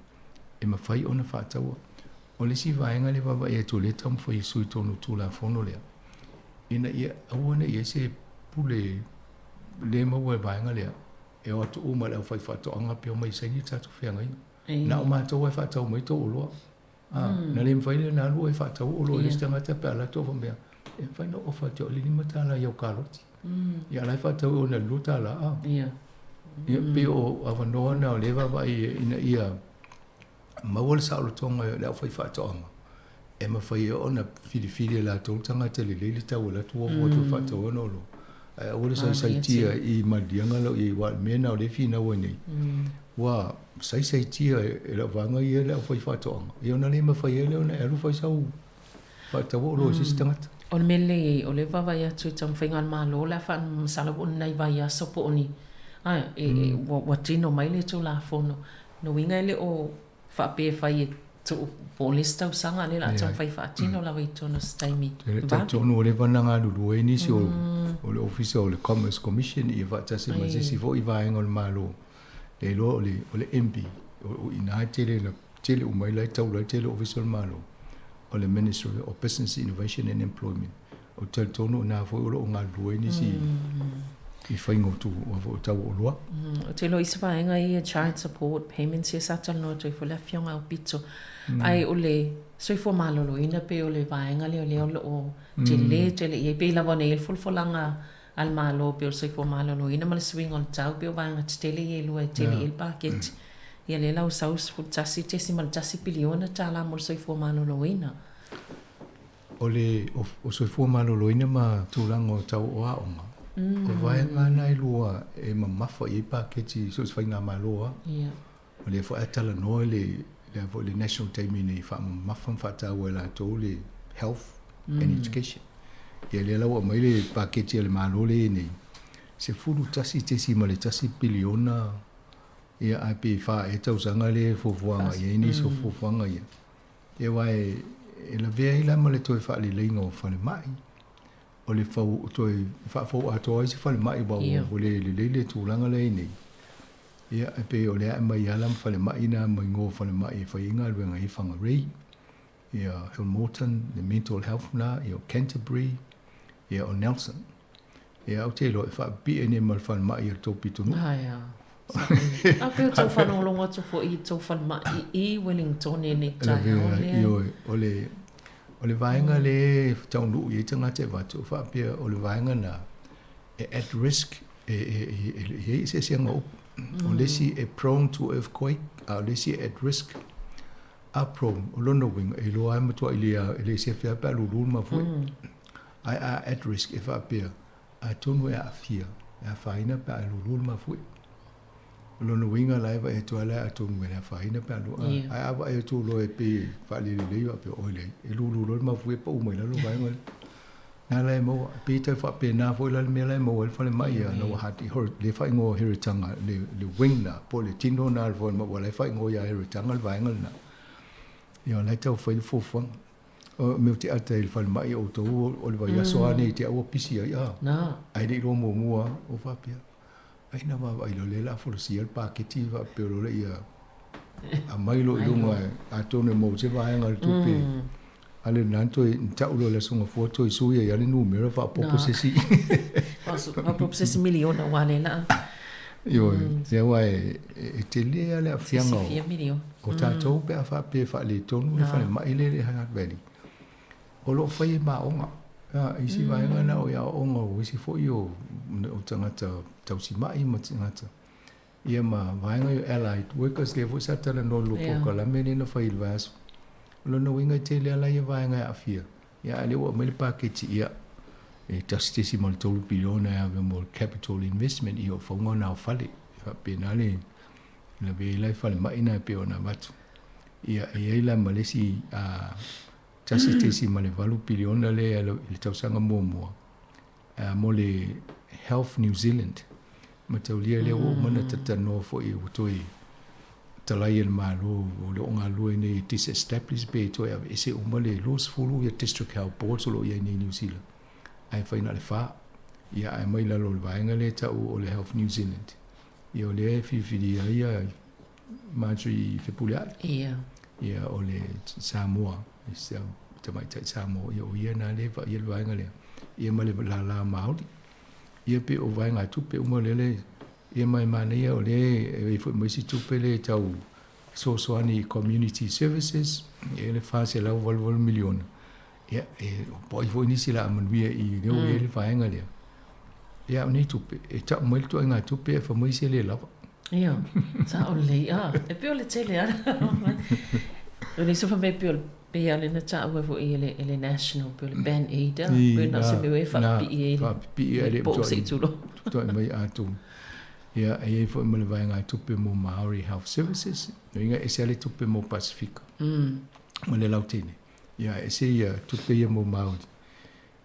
e ma fai ona fatau o le si vaenga le baba ia to le tam foi sui tonu tu la fono le ina ia awane ia se pule le mo we vaenga le e o to uma le fai fatau anga pe o mai sai ni tatu fianga na o ma to we fatau mai to lo na le fai le na lo e fatau o lo le stanga te pe la to vombe e fai no ofa te o li mata la yo karoti ia lai fa tau ona luta la ia pe o avano na o leva vai ina ia mawal sa lo tonga la fai fa tonga e ma fai ona fili la to tanga te le tau la tu o tu fa to no lo e o le sai tia i madianga lo i wa mena o le fina woni wa sai tia e la vanga ia la fai fa tonga e ona le ma fai le ona e lu fai sau fa tau lo sistema o mele o le vava ia tu tam whainga malo la fan sala o nei vai a sopo oni wa tino mai le tu la fono no winga le o fa pe fai tu polista usanga le la tam fai fa tino la vai tono staimi va tono le vananga lu e ni si o le officer o le Commerce Commission i va tasi ma si vo i va engol malo le lo o le MP o ina tele o mai lai tau lai tele official malo o le Ministry of Business, Innovation and Employment. O tel tono na fo o ngā lue ni si i whaingo tu o tau o loa. O te lo isa whaenga i child support payments i sa tano to i fo le fionga o pito. Ai o le soifo malolo ina pe o le whaenga le o tele i pe la wane il fulfolanga al malo pe o soifo malolo ina ma le swing on tau pe o whaenga tele i lua i tele il paket. Ia le lau saus fu tasi te si mal tasi piliona ta la mol soifo malolo ina. O soifo malolo ina ma tūrango tau o aonga. O vai ngana i lua e mamafa i paketi so se ngā maloa. O le fo atala no le national time ni fa mamafa fa tau la to le health and education. Ia le lau mai le paketi le malole ni se fulu tasi te si mal tasi piliona ia ai pe fa e tau sanga le fofuanga ia ni so fofuanga ia. Ia vai e la vea ila ma le toi fa le leingo fa le mai. O le fau toi fa fau ato ai se fa le mai ba o le tūlanga le nei. Ia e pe o le mai alam fa le mai na mai ngo fa le mai fa inga luenga i fanga rei. ia Hamilton, the mental health na, ia Canterbury, ia o Nelson. Ia au te lo e wha bi e ne mal whan mai ar tōpi tunu. Haia. A peo tau whanonglonga tu fo i tau whan mai i Wellington e ne tai o le vaenga le tau nuu i tanga te watu wha pia o le vaenga na at risk e se sianga up. O lesi e prone to earthquake, o lesi at risk a prone. O lono wing e loa e matua i le se fia pa lulul ma fui. Ai a at risk e wha pia. A tonu e a fia. E a whaina pa lulul ma fui. O lono winga laiva e tuala a tonu e a whaina pa lulul. Ai awa e tu lo e pe wha le leo a pe oile. E lulul ma fui pa umai lalo vaenga. Nā lai mo, pētai wha pēnā fo ila me lai mo, wale mai ia, no hati, le whai ngō heritanga, le wing na, po le tino nā alfo, ma wale whai ngō ia heritanga, le vaengal na. Ia, lai tau whai le fōwhang. Meu te ata il whai mai o tau, o le vai asoa nei te aua pisi ai, ai rei ro mo mua, o whapia. Ai na wa ilo le la folosia, le pāketi, whapia lo le ia, a mailo i lunga, a tōne mo te vaengal tupe. Ale nanto e taulo le songa foto i suia i ale numero fa popesesi. Fa popesesi miliona wale la. Yo, se wa e te le ale a fianga. Fia milio. O tātou pe a fa pe fa le tonu le fa le mai le Hart Valley. O lo fai ma onga. Isi vaenga na o ia onga o isi fo i o tangata tausi mai ma tangata. Ia ma vaenga i allied workers le fo satala no lupo ka la mene na fai il vaso. Lono winga te le ala ia vaenga a fia. Ia ale o mele paketi ia e tastesi mal tolu biliona ia ve mo capital investment i o whaunga na o fale. Ia penale la ve ilai fale maina pe ona matu. Ia ila malesi a tastesi male valu biliona le le tausanga mua. Mo le Health New Zealand. Mataulia le o mana tatano fo i utoi. Talai el malo o le onga lue nei disestablished be to e se umale los fulu ia district health board so lo ia nei New Zealand. Ai faina le fa ia ai mai la lo vaenga le ta o le Health New Zealand. Ia le fi ia Marjorie Fepuliat. Ia o le Samoa. Ia tamai tai Samoa ia na le va ia vaenga le. Ia male la mauli. Ia pe o vaenga tupe umale le ia mai mania o le e foi mai si tupele tau soani community services e le fase la vol miliona ia e poi foi nisi la manuia i leo le faenga le ia ni tupe e tau mai tu nga tupe fa mai se le la ia sa o le e pe o le tele ara o le so fa me pe pe ale na ta o vo ele national pe le ban aid pe na se me fa pi e po se tu lo to mai atu. Ia e foi mo le vaenga tupe mo Maori Health Services, no inga e se ale tupe mo Pacifica. Mo le lautene. Ia e se ia tupe ia mo Maori.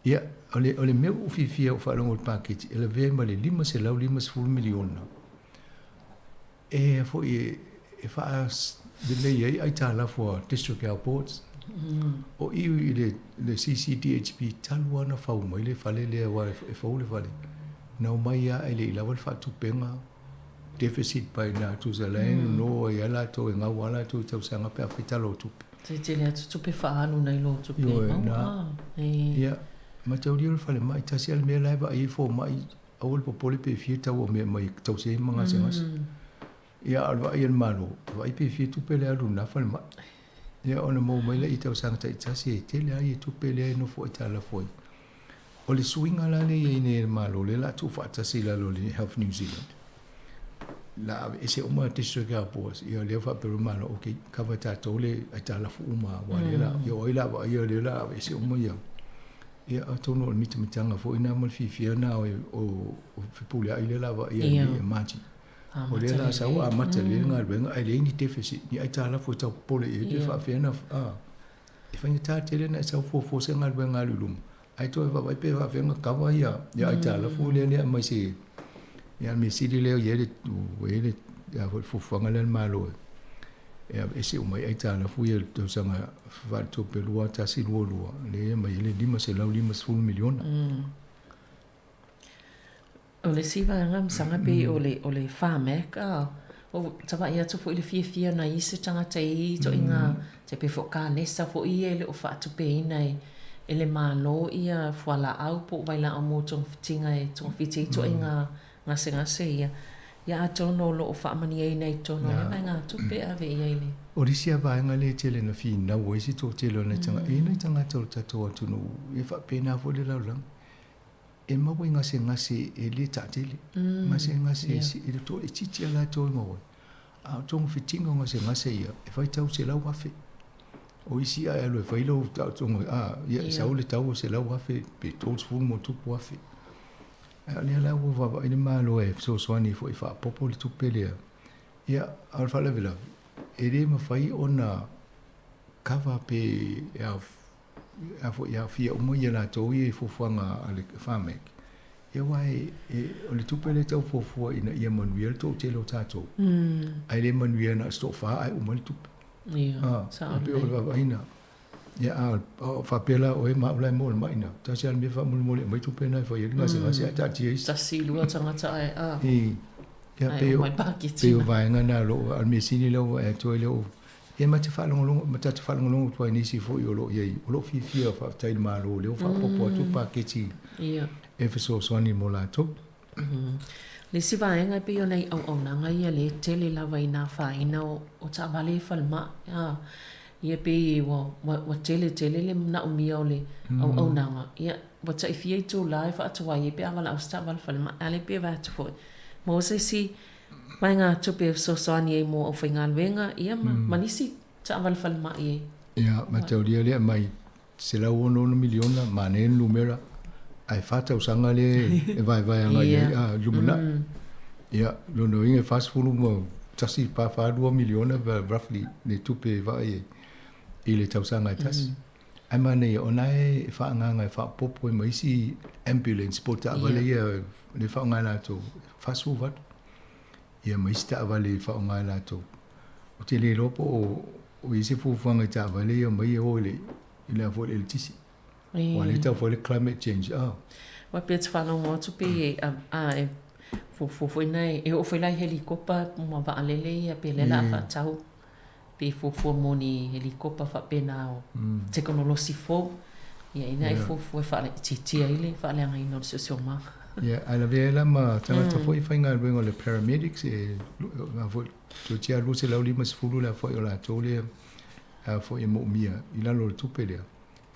Ia ole meu ufifia o whalongo le paketi, ele vea ma le 5 miliona. E foi e wha de lei ai tala for district health boards. O iu i le CCDHP taluana whau mai le whale lea wa e whau le whale. Nau mai a ele i lawa wha tupenga deficit pai na tuzalain no i ala to e ngau ala to tau sanga pe a whitalo tupe. Te lea tupe wha anu nei lo tupe. Ia, ma tau rio whale mai tasi al mea laiva i fo mai awal popole pe fie tau o mea mai tau se manga sengas. Ia alwa i al malo, wa i pe fie tupe lea luna whale mai. Ia ona mo mai la i tau sanga tai tasi e te lea i tupe lea no fo i tala foi. O le swinga la le i ne malo le la tu whaatasi la lo le Health New Zealand. La ese uma district health boards i o le wha peru malo ok kawa tatou le ai tala fu uma wa le la i o ila wa i o le la ese uma ia. Ia atono o mita mitanga fo ina mal fifia na o fipulia i le la wa i a maji. O le la sa wa mata le nga benga ai le ni deficit ni ai tala fu tau pole i le wha fiana e whainga tātele na sa fo se nga benga lulum. Ai to va vai pe va venga kawa ia ai tala fu le mai se ia me si le ia le ele ia fu fanga le malo ia ese o mai ai tala fu ia to sanga va to pelua ta si lo le mai le 5 miliona o le siva ngam sanga pe o le fa me ka O tava ia tu fo ile fia na ise tanga tai to inga te pe fo ka nesa fo ie le o fa tu pe ina ele malo ia fuala au po vai la amo tong fitinga tong fiti to inga ngase ia ia atono lo o fa mani ai nei tono le mai nga tu pe ave ia ile o risia vaenga le tele na fi na wo isi to tele na tanga e na tanga to tato atu no e fa pena fo le laulang e ma wo ngase e le tatele ngase si e to e chichi ala to mo a tong fitinga ngase ia e fa tau se lau afe o isi a lo e fa ilo tong a ia sa o le tau se lau afe pe to fu mo tu po afe ale ala wo va ina malo e so swani fo ifa popo le tupele ia al fa le vela ele ma fai ona kava pe ya fo ya fia mo ia la to i fo fanga ale famek ia wai o le tupele tau fo ina ia manuel to te lo tato ai le manuel na sto fa ai o mal tup ia sa pe o va ina ya fa pela o ma la mo ma ina ta se me fa mo le mai tu pena fa ia nga se ta ti ta si lu tanga ta ya pe o va nga na lo al me sini lo e to le o e ma te fa lo ma te fa lo to ni si fo yo lo ye lo fi fa ta ma lo le fa po tu pa ke ti ia e fa so ni mo la to le si va nga pe yo nei au na nga ia le tele la vai na fa ina o ta vale fa ma ia pe wa tele le na umia ole au nanga ia wa tai fie to live atu wa ia pe avala sta val fal ma ale pe va tu fo mo se si mai nga tu pe so ni mo o fingal venga ia manisi ta val fal ma ia ma te olia le mai se la uno miliona ma ne numera ai fata usanga le e vai anga ia lumina ia lo no inge fast food mo tasi pa fa 2 miliona roughly ne tu pe vai ile tausanga tas ai mane ona e fa nga fa popo e mai si ambulance pota vale le fa nga na to fasu vat ia mai sta vale fa nga na to o te le lopo o isi fu fanga ta vale ia mai ole ile vo le tisi wale ta vo le climate change wa pet fa nga to pe fo nei e o foi lai helicopter mo va alele ia pe le la fa tau pe fo moni helicopter fa pena o teknolosi fo ia ina e fo fa titi ile fa le ngai no so ma ia ala vela ma tanga ta foi fa ngal bengo le paramedics e ma vo to tia lu se la lima se fulu la foi la tole fo e mo mia ila lo tupele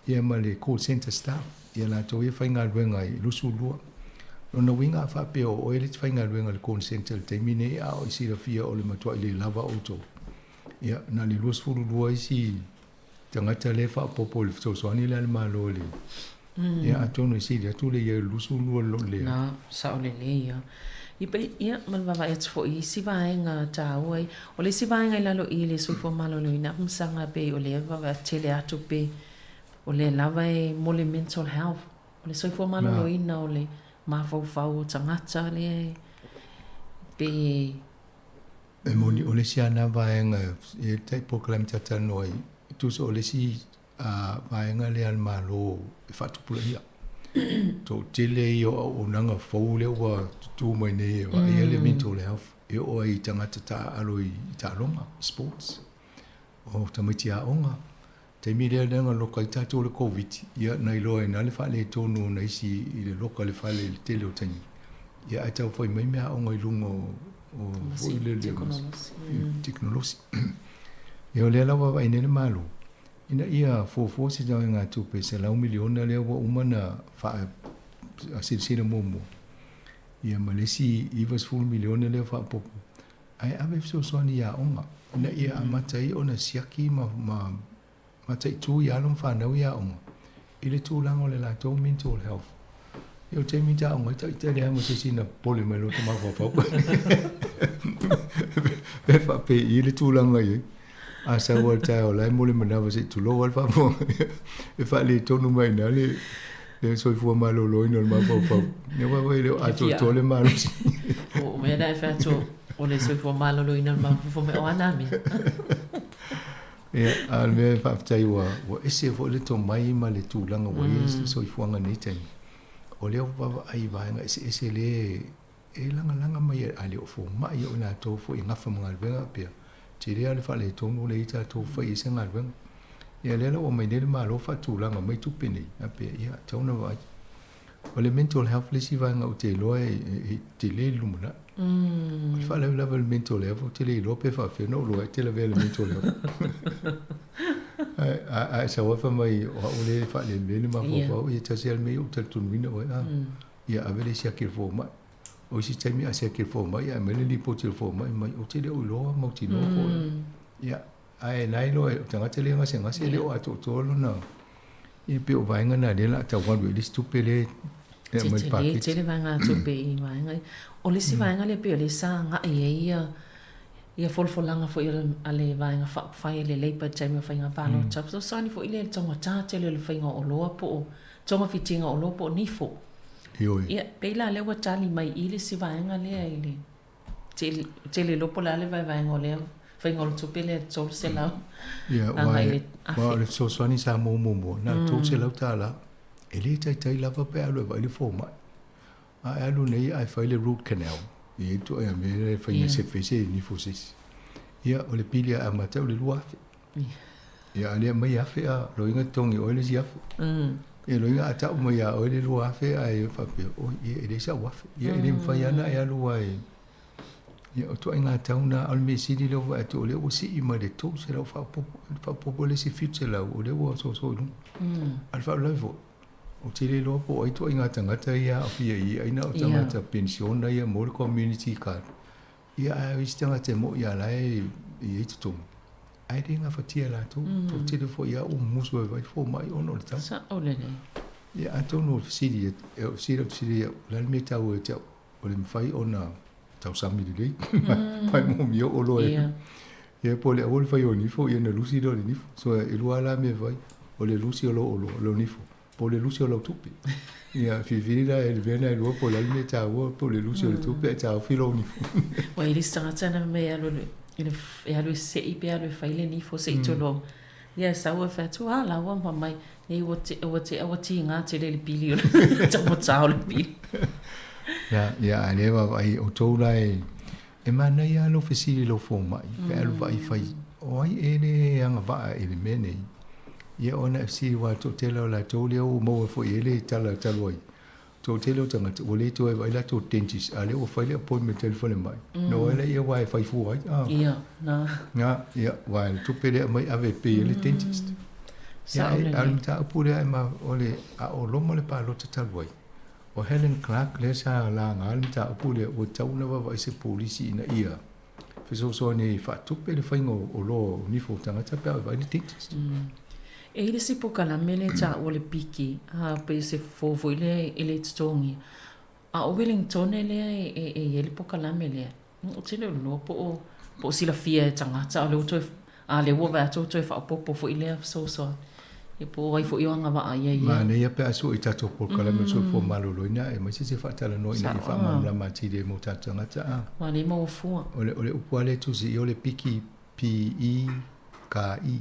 ia ma le call center staff ia la to e fa ngal bengo ai lu su lu no winga fa pe o ele fa ngal bengo le call center termine a o si la fia o le matua ile lava auto ia na li lus furu lua isi tangata le fa popo le so ani le malo le ia atono isi dia tu le ia lus lua lo le na sa o le ia ipe ia mal va et fo isi va nga ta oi o le si va nga la lo ile so fo malo lo ina msanga pe o le va tele atu pe o le lava e mo le mental health o le so fo malo lo ina o le ma fo tangata le pe e moni o le siana vaenga e te program tata noi tu so le si vaenga le al malo e fatu pulia to tele yo o nanga fo le wa tu mai ne wa e le mental health e o i tanga tata aloi ta longa sports o tamatia onga te mi le nanga lokai tatu le covid ia nai loe na le fa le tonu na isi i le loka le fa le tele o tani ia ata foi mai mea onga i lungo o foi le teknolosi e o le lawa vai nele malu ina ia fo se jau nga tu pe se lau miliona le wa umana fa a momo ia malesi ivas full miliona le fa popo ai ave so ni ya onga ina ia amatai ona siaki matai tu ya lom fa na ya onga ile tu lango le la to mental health eu te mi ta onga te le mo se sina polimelo to ma fa pe fa pe ile tu lango ye asa wa ta o la mo le mana va se tu lo wa fa mo e fa le to no mai na le so fu ma lo ino ma fa ne va le a to le ma o me da fa to o le so fu ma lo ino ma fu me o anami ia al me fa tai wa ese fo le to mai ma le tu langa wa so fu nga nei tai o le va ai va nga ese le langa mai ale o fo mai o na to fo inga fa mga venga pia te rea le fa le tonu le ita to fa i se ngal venga ia le o mai le malo fa tu langa mai tu pene a pia ia tauna vai o le mental health le si vanga o te loa te le lumuna fa le level mental health te le lo pe fa fe no lo te le mental health ai sa wa fa mai o le fa le ma fo ia ta se me o te tunu vina o ia avele sia ke fo mai o si temi a sia ke fo mai a mele li po te fo mai o te le o lo mo ti no fo ia ai nai lo tanga te le nga se le o ato to lo na i pe o vai nga na le la ta wa le stupele e mai pa ke te le vai nga to pe i vai nga o le si vai nga le pe le sa nga ia folfolanga fo ia ale vai nga fa fai le le pa temi fa nga pa lo chap so sani fo ile tonga cha te le fa nga o lo po tonga fitinga o lo po ni fo ia peila le wa tali mai ile si vai nga le ile te le lo po la le vai nga le fa nga lo to pe le to se la ia wa le so sani sa mo na to se la ta la ele tai la va pe alo va le fo mai a alo nei ai fa le root canal e to e me fa ni se fese ni fo sis ia o le pilia a mata o le lua ia ale mai afe a lo inga tongi o le si afe e lo inga ata o mai a o le lua afe a e fa pe o e le sa wafe ia e le mfa yana e alu ai ia o to inga tauna al me si di lo va to le o si i ma de to se lo fa popo le si fit se la o le o so no al fa lo vo o te le lo po ai to inga tangata ia a fia i ai na o tangata pension na ia mo community card ia a istanga te mo ia lai i to ai ringa fatia la to te le fo ia o muso vai fo mai ono ta sa o le ia antono sidi sidi la meta o te o le fai ona tau sami le pai mo mio o lo ia po le o le fai o ni fo ia na lusi do ni fo so e lo ala me vai o le lusi o lo ni fo po le lusi o lo tupi ia fivira e vena e lo po la meta o po le lusi o le tupi e ta filo ni fo wa ile sa tsana me alo e alo se i pe alo fai le ni fo se to lo ia sa o fa tu ala wa mai e o te nga te le pili o te mo tsao le pili ia ale va vai o to lai e mana ia lo fesili lo fo mai pe alo vai fai o ai ele anga va ele mene ia ona si wa to telo la to le o mo fo ele tala taloi to telo tanga o le to vai la to dentist ale o fai le appointment telephone mai no ele ia vai fai fu ai ia na ia vai to pele mai ave pe le dentist ia al ta pure ai ma ole a o lo mo le pa lo taloi o Helen Clark le sa la ngal ta pule o tau na va se polisi na ia fe so ne fa tu pe le fa ngo o lo ni fo tanga ta pe va ni dentist e ile si po kala mele ta o le piki a pe se fo vo ile ele tsongi a o Wellington ele e ele po kala mele o tele lo po si la fia tanga ta le to a le wo va to fa po fo ile so e po ai fo i anga va ia ma ne ia pe aso i tato po kala me so fo malo loina e ma se fa tala no ina fa ma la ma ti de mo tata ngata ma le mo fu ole upale tu si ole piki PEKI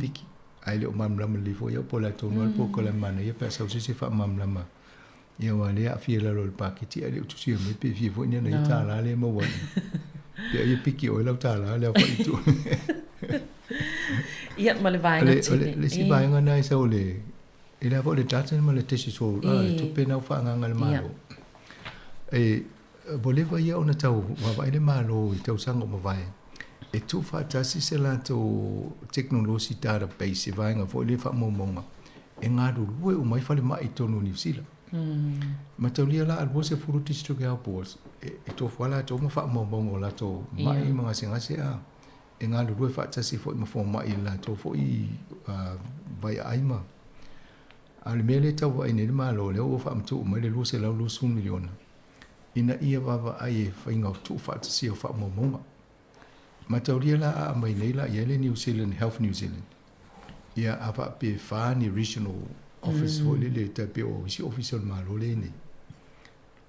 piki ai le mam la me fo ia po la to no po kala ma ne ia pe aso se fa mam la ma ia wa le a fi la lo pakiti ai le tu si me pe fi fo ina nei ta la le mo wa ia piki o la ta la le fa tu ia ma le vai na le si vai nga nai sa ole e la vo le tata ma le tesi so tu pe na fa nga le malo e boleva ia ona tau wa vai le malo i tau sanga ma vai e tu fa tasi se la to technology database e vai nga vo le fa mo monga e nga du lue o mai fa le mai tonu ni sila ma tau lia la albo se furu district airports e to fa la to ma fa mo monga la to mai mga singa se e ngā lurue whaatasi fo i mawhoma i la tō fo i vai aima. A le mele tau wa i nere malo leo o whaamtu o mai le lua se lau lua sun miliona. Ina ia wawa ai e whainga o tū whaatasi o whaamamonga. Ma tau ria la a mai neila i ele New Zealand, Health New Zealand. Ia a wha pe whaani regional office fo le ta pe o isi official malo le ne.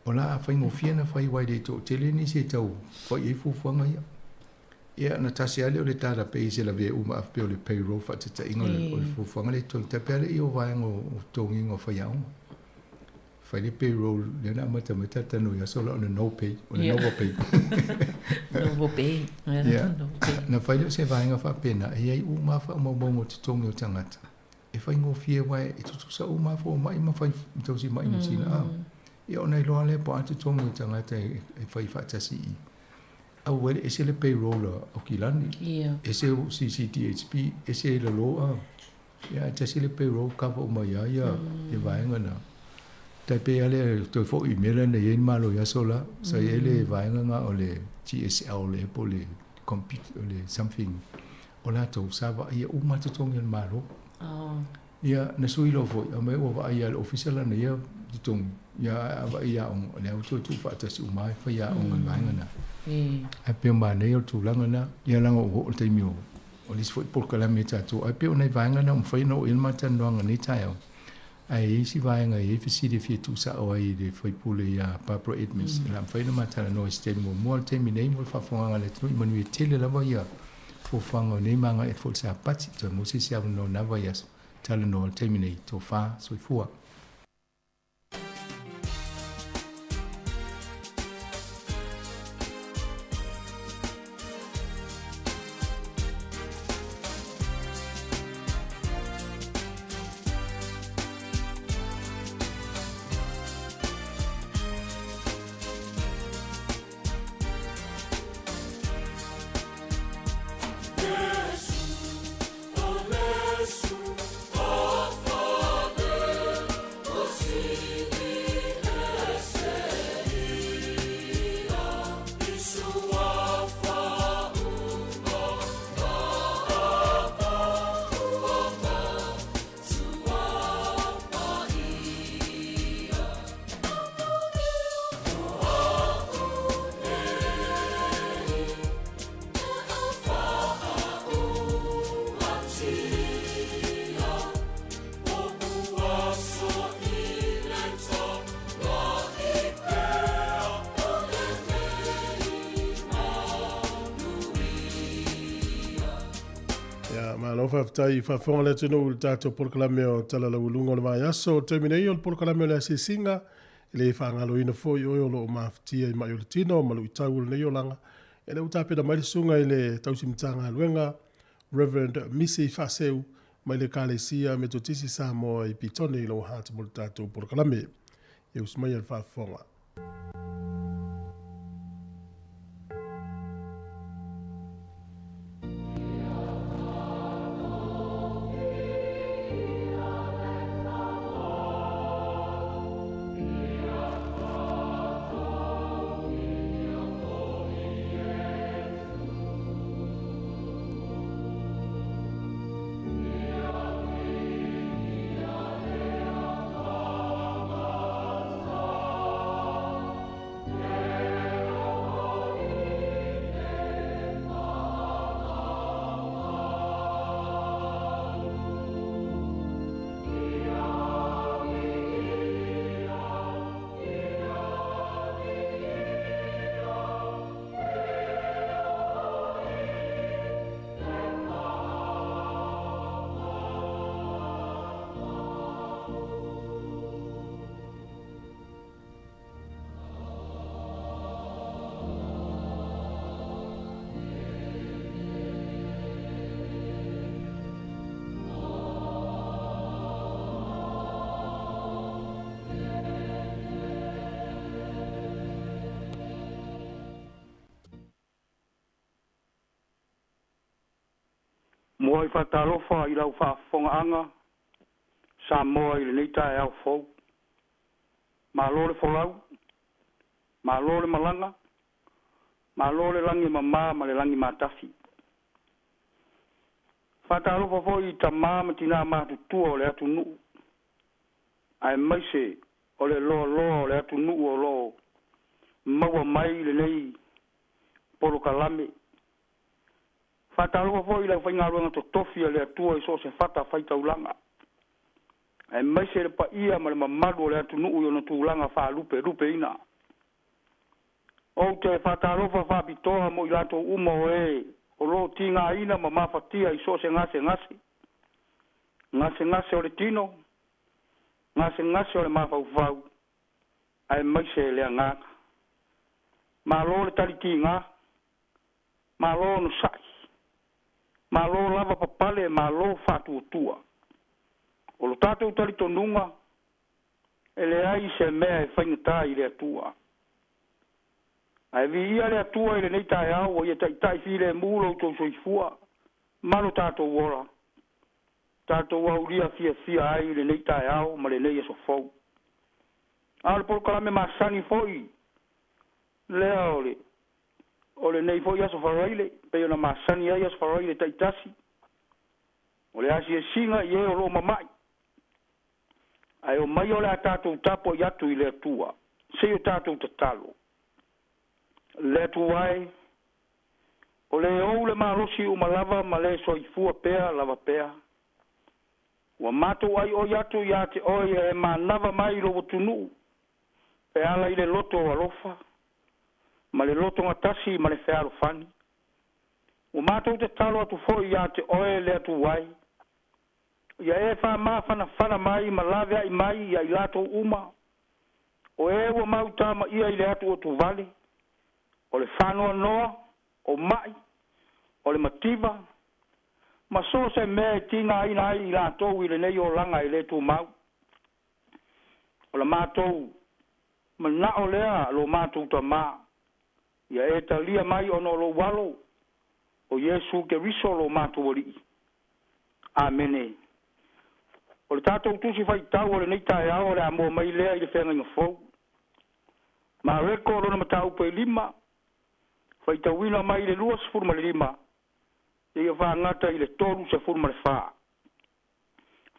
O la a whainga o whiana whai wai de tō tele ni se tau whai e fufuanga ia. Ia na tasi ale o le tada pe se la ve uma af pe o le payroll fa te ingo le fufuanga le tol te pele i o vaenga o tongi ngo whaiaunga. fai le payroll le na mata mata tanu ya solo on no pay on Yeah. no pay No pay. yeah na fai le se vai nga fa pena e ai u ma fa mo mo te tongi o tangata e fai ngo fie wai e tu sa u ma fo mai ma fai to si mai si na e ona i lo le po atu tongi o tangata e fai fa tasi i au wele e se le payroll o kilani Yeah. e se CCTHP e se le lo ya tasi le payroll ka fo ma ya e vai nga na tai pe ale to fo email na yen malo ya sola sa ele vai nga o le GSL le po le computer le something ola to sava ia uma to tong yen malo ia na sui lo fo me o va ia official na ia tong ya va ia on le auto tu fa ta su mai fa ia on vai nga na a pe ma ne o tu langa na ia langa o te mio o lis fo por kala me ta tu a pe o nei vai nga na fa no il ma tan no nga ni tai ai si vai nga e fisi de fi tu sa o ai de foi pule ya pa pro admins la foi no mata no este mo te mi nei mo fa fonga le tu mo ni tele la va ya fo fanga nei manga e fo sa pati to mo si sia no na va ya tale no terminate to fa so fu tai fa fonga le tino tato porkalame o tala la ulunga le mai so terminei o porkalame le sisinga le fa ngalo ina fo yo lo maftia i mai o tino malu tau le yo langa ele utape da mai sunga ile tausimtanga luenga Reverend Missy Faseu mai le kalesia metotisi Samoa i pitone i lo hat mo tato porkalame e usmai al fa fonga Moi whatalofa I lau whafongaanga, Samoa I le neita e au fau. Ma lore folau, ma lore malanga, ma lore langi mama ma le langi matafi. Whatalofa fo I ta mama tina matutua o le atu nuu. Ai maise o le loa o le atu nuu o lo. Maua mai le nei polo kalame. Whatalofa fo I lau whaingaruanga to tofi le atua I so se whata whaitaulanga. E mai se le pa ia ma le mamadu o le atu nuu I ona tūlanga wha rupe ina. O te whatalofa whapitoa mo I lato uma o o lo tinga ina ma mawhatia I so se ngase. Ngase o le tino. Ngase o le mawhauwhau. ai mai se le nga malo le taliki nga malo no sai malo lava papale malo fatu tua o lo tatou talitonunga ele ai se mea e whainata i le atua ai vi ia le atua i le nei tae au o ia tai file mulo tau soifua malo tatou ora tatou au ria fia ai le nei tae au ma le nei e sofou ale por kalame masani foi lea ole nei foi aso faraile pe ona masani ai aso faraile taitasi ole asi e singa i e o lo mamai ai o mai ole a tatou tapo i atu i le atua se o tatou tatalo le tuai ole o le marosi o malava ma le soifua pea lava pea ua matou ai o atu ia te oi e manava mai lo tunu e ala i le loto alofa ma le loto ngatasi ma le fealo fani ua matou te talo atu foi ia te oe le atu wai ia e wha mai ma lave ai mai ia i lato uma o e ua mauta ma ia i le atu o tu vale o le whanua noa o mai o le mativa ma so se mea tinga aina ai i lato i le nei o langa i le tu mau o le matou ma na o lea lo matou ta ma ia e talia mai ono lo walo o Yesu ke riso lo matou ori amene o le tatou tusi fai tau o le nei tae ao o le amo mai lea i le whenga inga fau ma reko rona matau pe lima fai tauina mai le lua sefuru ma le lima e ia whaangata i le toru sefuru ma le wha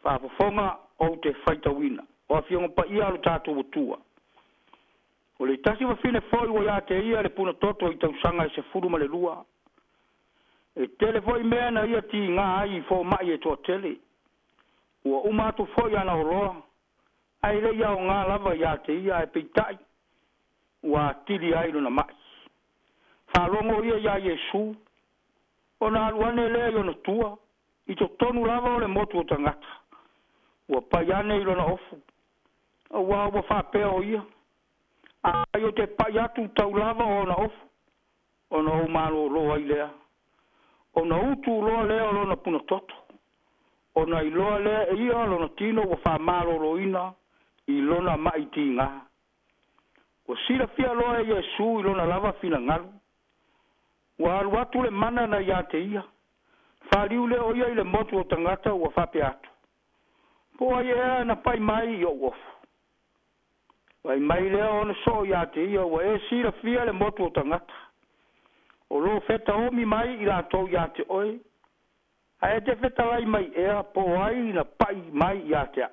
whaafafonga o te fai tauina o a fionga pa ia lo tatou utua o le tasi wa fine foi o ia te ia le puna toto i tausanga i sefuru ma le lua e tele foi mea na ia ti ngā ai fo mai e toa tele ua umatu foi ana oroa ai le ia o ngā lava ia te ia e peitai ua tili ai lona mai whalongo ia Yesu o nā aluane lea i ona tua i to tonu lava o le motu o tangata ua pai ane i lona ofu ua whapea o ia ai o te pai atu tau lava o na ofu o na umalo roa i lea o na utu roa lea o lona puna toto o na iloa lea e ia lona tino ua whamalo roina i lona maiti ngā ua sila fia loa e Yesu i lona lava fina ngalu ua alu atu le mana na ia te ia whaliu le o ia i le motu o tangata ua whape atu po ai ea na pai mai i o wofu Wai mai lea ona so ia te ia ua e sila fia le motu o tangata. O lo feta omi mai i la tau ia te oe. A e te feta lai mai ea po ai na pai mai ia te a.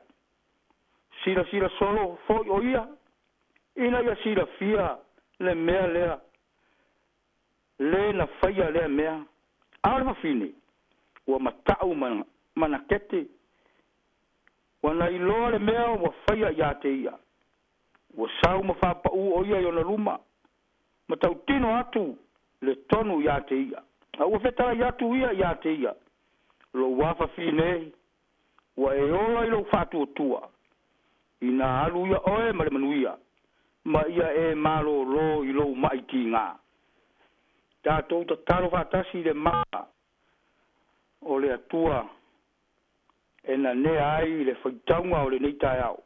Sila solo foi o ia. Ina ia sila fia le mea lea. Le na faia lea mea. Alma fine. Ua matau mana kete. Wana iloa le mea ua faia ia te ia. Ua sau ma whapau o ia i ona luma. Ma tau tino atu le tonu ia te ia. A ua whetara i atu ia te ia. Lo wafa fine. Ua e ola i lo whatu o tua. Ina alu ia oe ma le manuia. Ma ia e malo lo i lo maiti ngā. Tātou ta taro whatasi le maa. O le atua. E na ne ai le whaitaunga o le neitai au.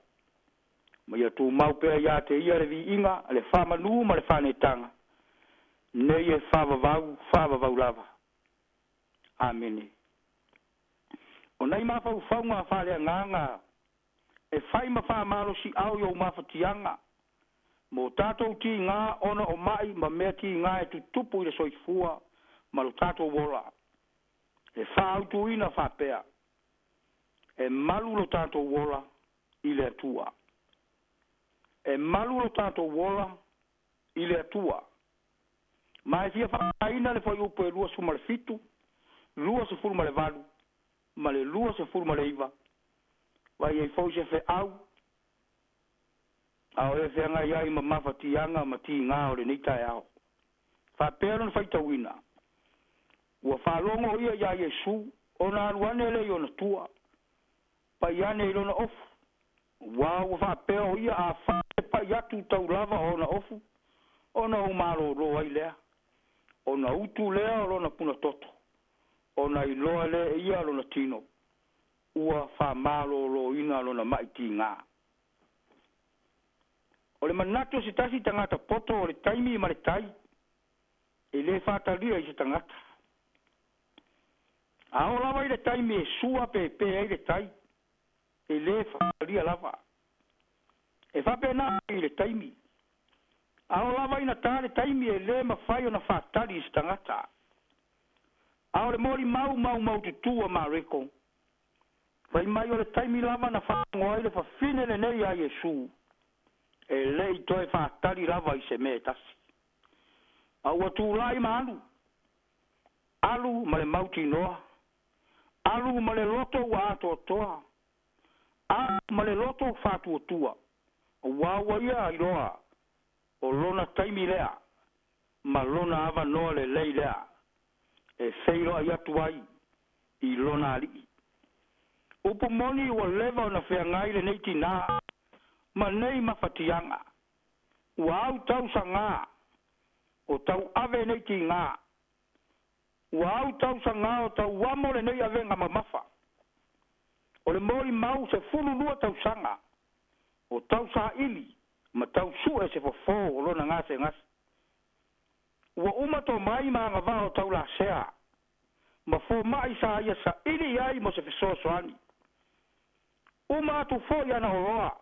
Ma ia tu mau pea ia te ia le vi inga, le whamanu ma le whanetanga. Nei e whavavau lava. Amene. O nei mawhau whaunga whalea nganga, e whai ma whamaro si au iau mawhatianga. Mo tātou ti ngā ona o mai ma mea ti ngā e tu tupu i le soifua, ma lo tātou wola. E whaautu ina whapea. E malu lo tātou wola i le atua. E malu lo tātou wola i le atua. Ma e fia whakaina le whai upo e lua su ma le fitu, lua se furu ma le valu, ma le lua se furu ma le iwa. Vai e fau se fe au. Ao e fea ngai ai ma mawhatianga ma ti ngā o le neitai au. Whapea whai tawina. Ua whalongo ia ia Yesu, o nā aruane le i ona tua. Pai ane i lona ofu. Ua ua whapea o ia a whape pa yatu tau lava ona ofu ona o malo ro ai lea ona utu lea ona puna toto ona iloa le ia lona tino ua fa malo ro ina lona maiti nga o le manato se tasi tangata poto o le taimi ma le tai e le fatalia i se tangata a o lava i le taimi e sua pe ai le tai e le fatalia lava e fa pena i le taimi a o lava ina tā le taimi e le mawhai o na whātari i se tangata a o le mori mau tutua ma reko vai mai o le taimi lava na whangoa i le whawhine le nei a Yesu e le i toi whātari lava i se me tasi a ua tūlai ma alu ma le mauti noa alu ma le loto ua ato toa alu ma le loto whātua tua wawa ia i roa o lona taimi lea ma lona ava noa le lei lea e feiro ai atu ai i lona alii upu moni ua leva o na whengai le nei tina ma nei mawhatianga ua au tau sa ngā o tau ave nei ti ngā ua au tau sa ngā o tau wamo le nei ave ngā mamafa o le mori mau se fulu lua tau sanga o tau sa ili ma tau su e se fofo o lona ngase ngase ua umato mai ma ngā o tau la sea ma fo mai sa ia sa ili ai mo se feso soani uma atu fo ia na horoa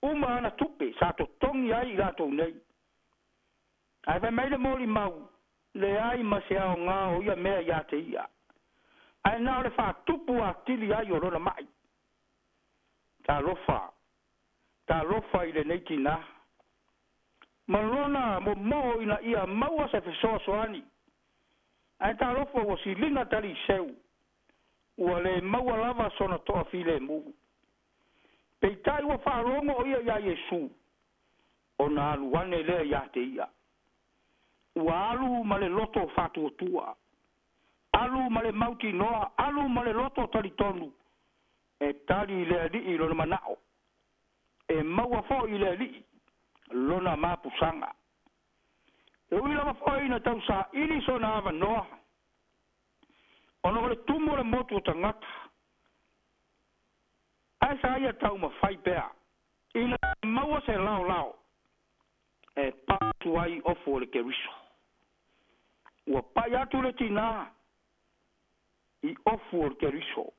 uma ana tupe sa to tongi ai la to nei ai vai mai le moli mau le ai ma se ao ngā o ia mea ia te ia ai nao le fa tupu a tili ai o lona mai ta lofa i le neiti na malona mo ina ia maua se feso soani ai ta lofa o si linga tali seu ua le maua lava sona toa file mu peitai ua whaarongo o ia Yesu o na aluane lea ia te ia ua alu ma le loto whātua tua alu ma le mauti noa alu ma le loto tali tonu e tali le li i lona manao e maua fo i le li lona mapusanga e ui lava fo i na tau sa ili so na ava noa ono le tumo le motu o tangata ai sa ia tau ma fai pea ina maua se lao e patu ai ofo le keriso ua pai atu le tina i ofo le keriso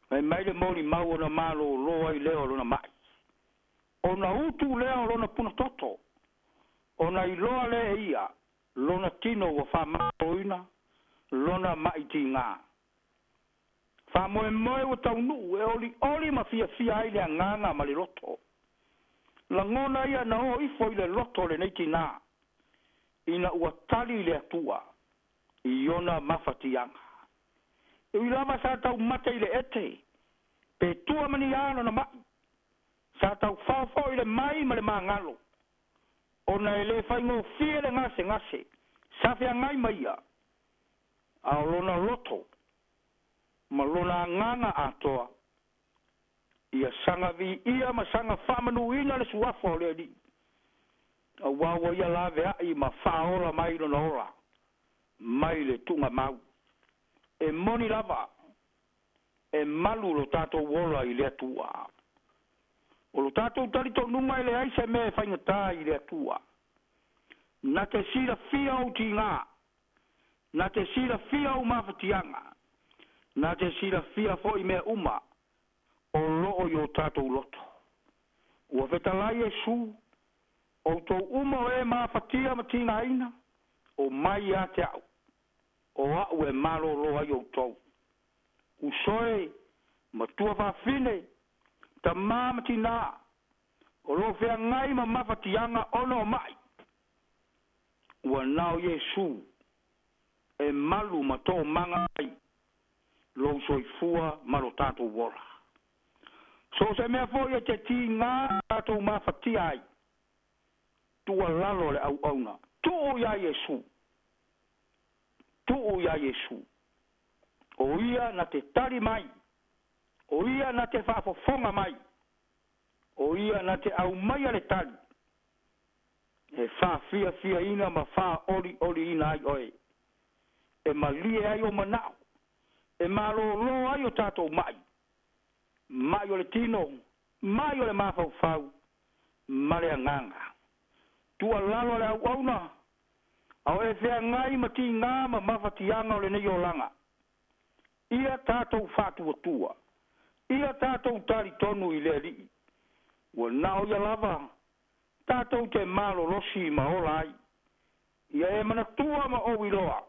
mai le moli mau ona malo loa i leo lona mai ona utu leo lona puna toto ona i loa le ia lona tino wa fa maoina lona mai tinga fa moe o taunu e oli ma fia ai le nganga ma le loto la ngona ia na o ifo i le loto le nei tina ina ua tali le atua i ona mafatianga e lava sa tau mate i le ete pe tua mani ano na mai sa tau fafo i le mai ma le mangalo ona ele whaingo fie le ngase sa fia ngai maia a lona loto ma lona nganga atoa ia sanga vi ia ma sanga whamanu ina le suafo le di a wawa ia lave ai ma whaola mai lona ora mai le tunga mau e moni lava e malu lo tato wola i le atua o lo tato tali to nunga i le aise me whaingata i le atua na te sira fia o tinga na te sira fia o mawhatianga na te sira fia fo i mea uma o loo i o tato loto ua vetalai e su o to uma o e mawhatia ma tinga ina o mai a te au o au e malo loa i o tau usoe matua whawhine ta mamati nā o lo whea ngai ma mawhatianga ono mai ua nao Yesu e malu ma tō manga ai lo soifua ma lo tātou wora so se mea fo i te ti ngā tātou mawhatia ai tua lalo le au auna tuo ya Yesu o ia na te tari mai o ia na te whafofonga mai o ia na te au mai ale tali. E wha fia ina ma wha ori ina ai oe. E malie ai o manao. E malo ai o tātou mai. Mai o le tino, mai o le mawhau, ma le anganga. Tua lalo le au auna, au e whea ngai mati ngā ma mawhatianga o le nei o langa. Ia tātou whātua tua. Ia tātou tari tonu i le rii. Ua nao ia lava, tātou te malo losi ma ola ai. Ia e mana tua ma o iloa.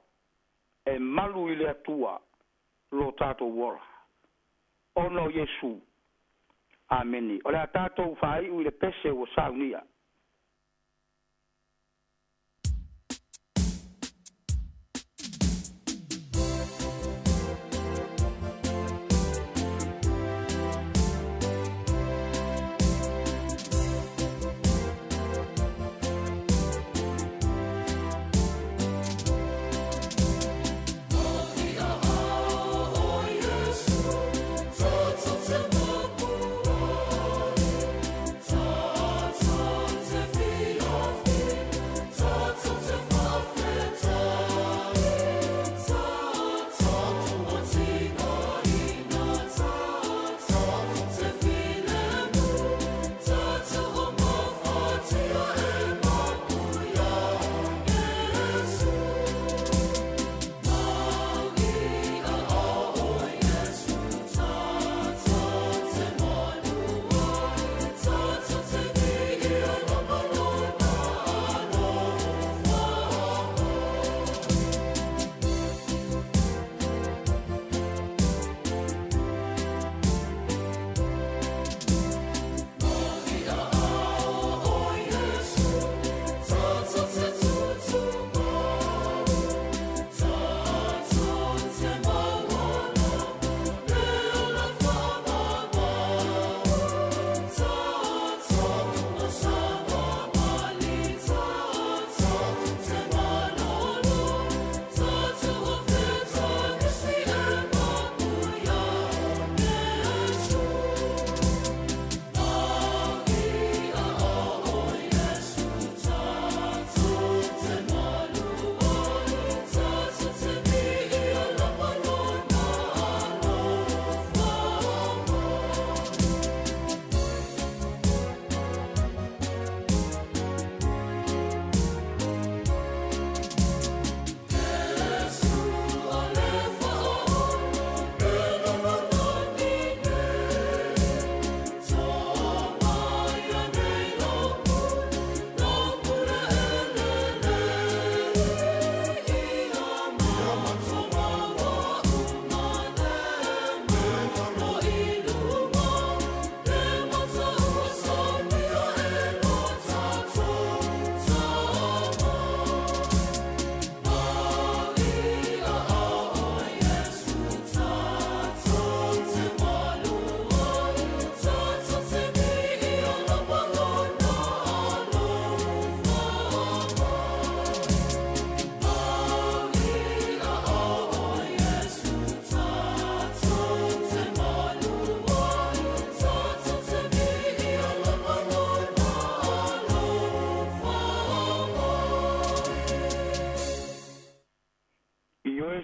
E malu i le atua, lo tātou wora. Ono Yesu. Ameni. O le a tātou whai ui le pese o saunia.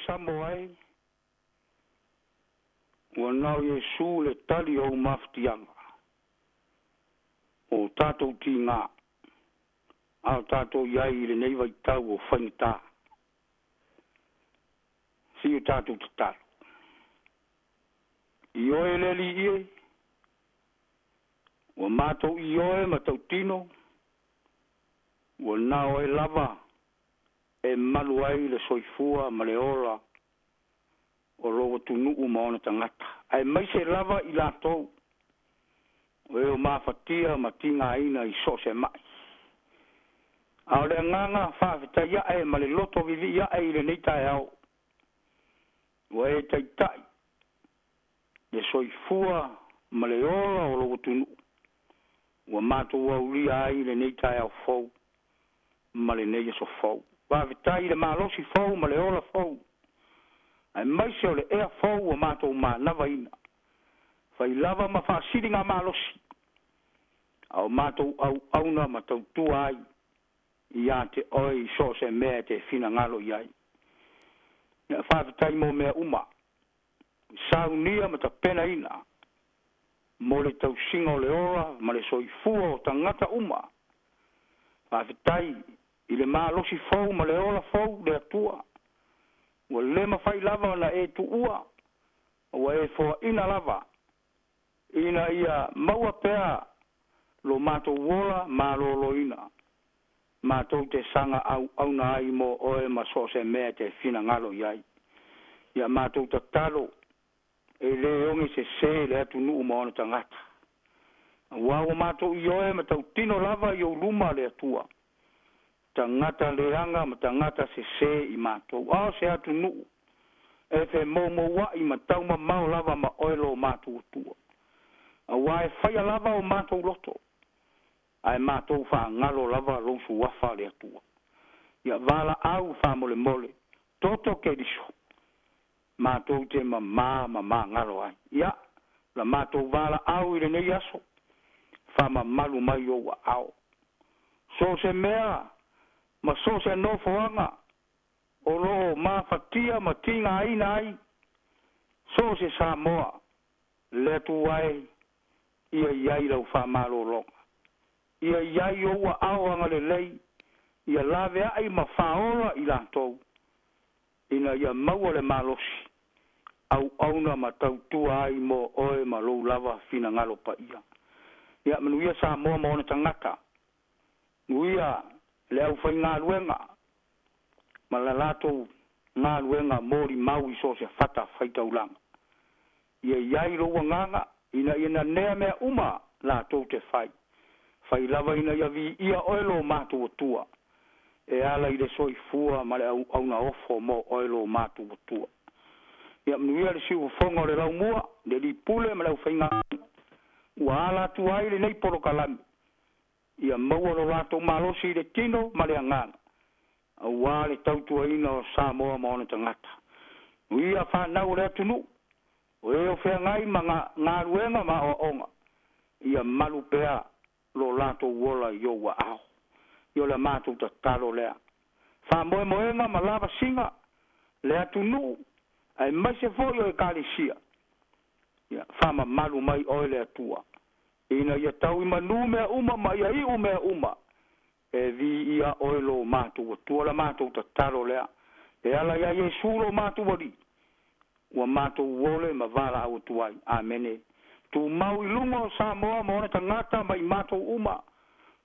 Samoa ua nau Iesu le tali o maftianga o tātou tingā ao tātou iai le nei vai tau o whainta si o tātou tataru i oe leli ie ua mātou i oe matau tino ua nau e lava e malu ai le soifua ma le ola o roa tunuu ma ona tangata. Ai mai se lava i lātou. O eo mawhatia ma tinga ina i so se mai. Ao le nganga whawhita iae ma le loto vivi iae i le neitai au. O e taitai. Le soifua ma le ola o roa tunuu. Ua mātou au lia ai le neitai au fau. Ma le neia so fau. Whawhitai le malosi fau ma le ola fau. Ai mai se o le ea fau o mātou mā lava ina. Whai lava ma whaasiri ngā mālosi. au mātou auna ma tau tua ai ia te oi so se mea te fina ngalo iai. Ia whaafitai mo mea uma. Saunia ma ta pena ina. Mo le tau singa o le ora, ma le soifua o tangata uma. Whaafitai i le maa losi fau ma le ora fau le atua. Ua le mawhai lava na e tu ua. Ua e fua ina lava. Ina ia maua pea lo mato wola ma lo ina. Mato te sanga au na ai mo oe ma so se mea te fina ngalo iai. Ia mato te talo e le ongi se le atu nuu mo ona tangata. Wawa mato i oe ma tau tino lava i o luma le atua. Tangata le anga ma tangata se i mato. Ao se atu nuu. E fe mo wa i ma tau ma mau lava ma oe lo mato utua. Awa e whaia lava o mato loto. Ai mato wha ngalo lava losu wafa le atua. Ia vala au wha mole mole. Toto ke diso. Mato te ma ngalo ai. Ia, la mato vala au i le nei aso. Wha malu mai o wa au. So se mea, ma so se no foanga. O lo ma fatia ma tinga aina ai. So se Samoa. Le tu ai. Ia iai lau wha malo longa. Ia iai o wa au anga le lei. Ia lave ai ma whaola i lantou. Ina ia maua le malosi. Au auna ma tau tua ai mo oe ma lou lava fina ngalo pa ia. Ia manuia Samoa ma ona tangata. Nuia le au whai ngā luenga. Ma la lato ngā luenga mori mau i so se fata whaitau langa. Ia iai roa nganga. Ina nea mea uma lato te whai. Whai lava ina ia vi ia oelo mātu o tua. E ala i le soi fua ma le au na ofo mo oelo mātu o tua. Ia mnuia le siu fonga o le lau mua, le li pule ma lau whainga. Ua ala tu ai le nei poro kalami. Ia maua lo lato malosi le tino ma le anganga. Aua le tautua ina o Samoa ma ona tangata. Ia whanau le atunu. O eo whea ngai ma ngā ruenga ma o onga. Ia malu pea lo lato wola i o wa au. Io le mātou ta talo lea. Wha moe moenga ma lava singa. Le atu nuu. Ai mai se fōi o e kālisia. Ia wha ma malu mai oe le atua. Ina ia tau i manu mea uma ma ia iu mea uma. E vi ia oe lo mātou atua la mātou ta talo lea. E ala ia Yesu lo mātou wari. Ua mātou wole ma vala au tuai. Amene. Tu mau i lungo Samoa ma ona tangata mai mātou uma.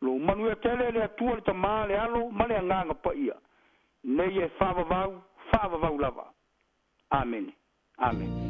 Lo manu e tele le atua le tamaa le alo ma le anganga pa ia. Nei e whavavau lava. Amen. Amen.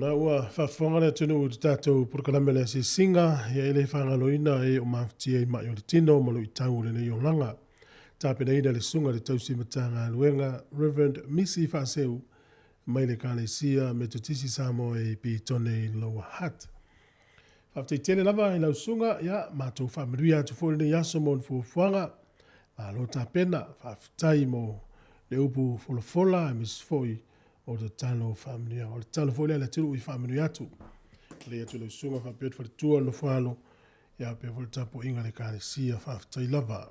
Na ua whafonga le tunu u tātou purkaname le si singa, ia ele whangaloina e o mawhtia i mai o le tino, malo i tau le nei o langa. Tāpena ina le sunga le tausi matanga luenga, Reverend Missy Whaseu, mai le kālesia me tutisi Samoa e pi tone loa hat. Whawhtai tele lava i lau sunga, ia, mātou whamiruia atu fōle nei aso mo fuanga, alo tāpena, whawhtai mo le upu fola e Miss Foi, o le talo familia, o le talo fo le tulu i familia atu. Le atu le sunga fa pet fa tua no falo ya pe vol tapo inga le kare sia fa tai lava.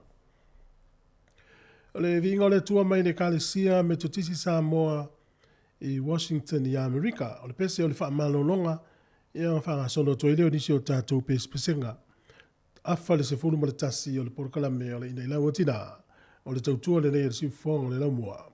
O le vinga o le tua mai ne kalesia me totisi Samoa i Washington i Amerika. O le pese o le wha malolonga i a whanga sono to ileo nisi o tātou pesenga. Afa le se funu ma le tasi o le porokalame o le ina ilau o tina. O le tautua le nei o le si fonga o le lau mua.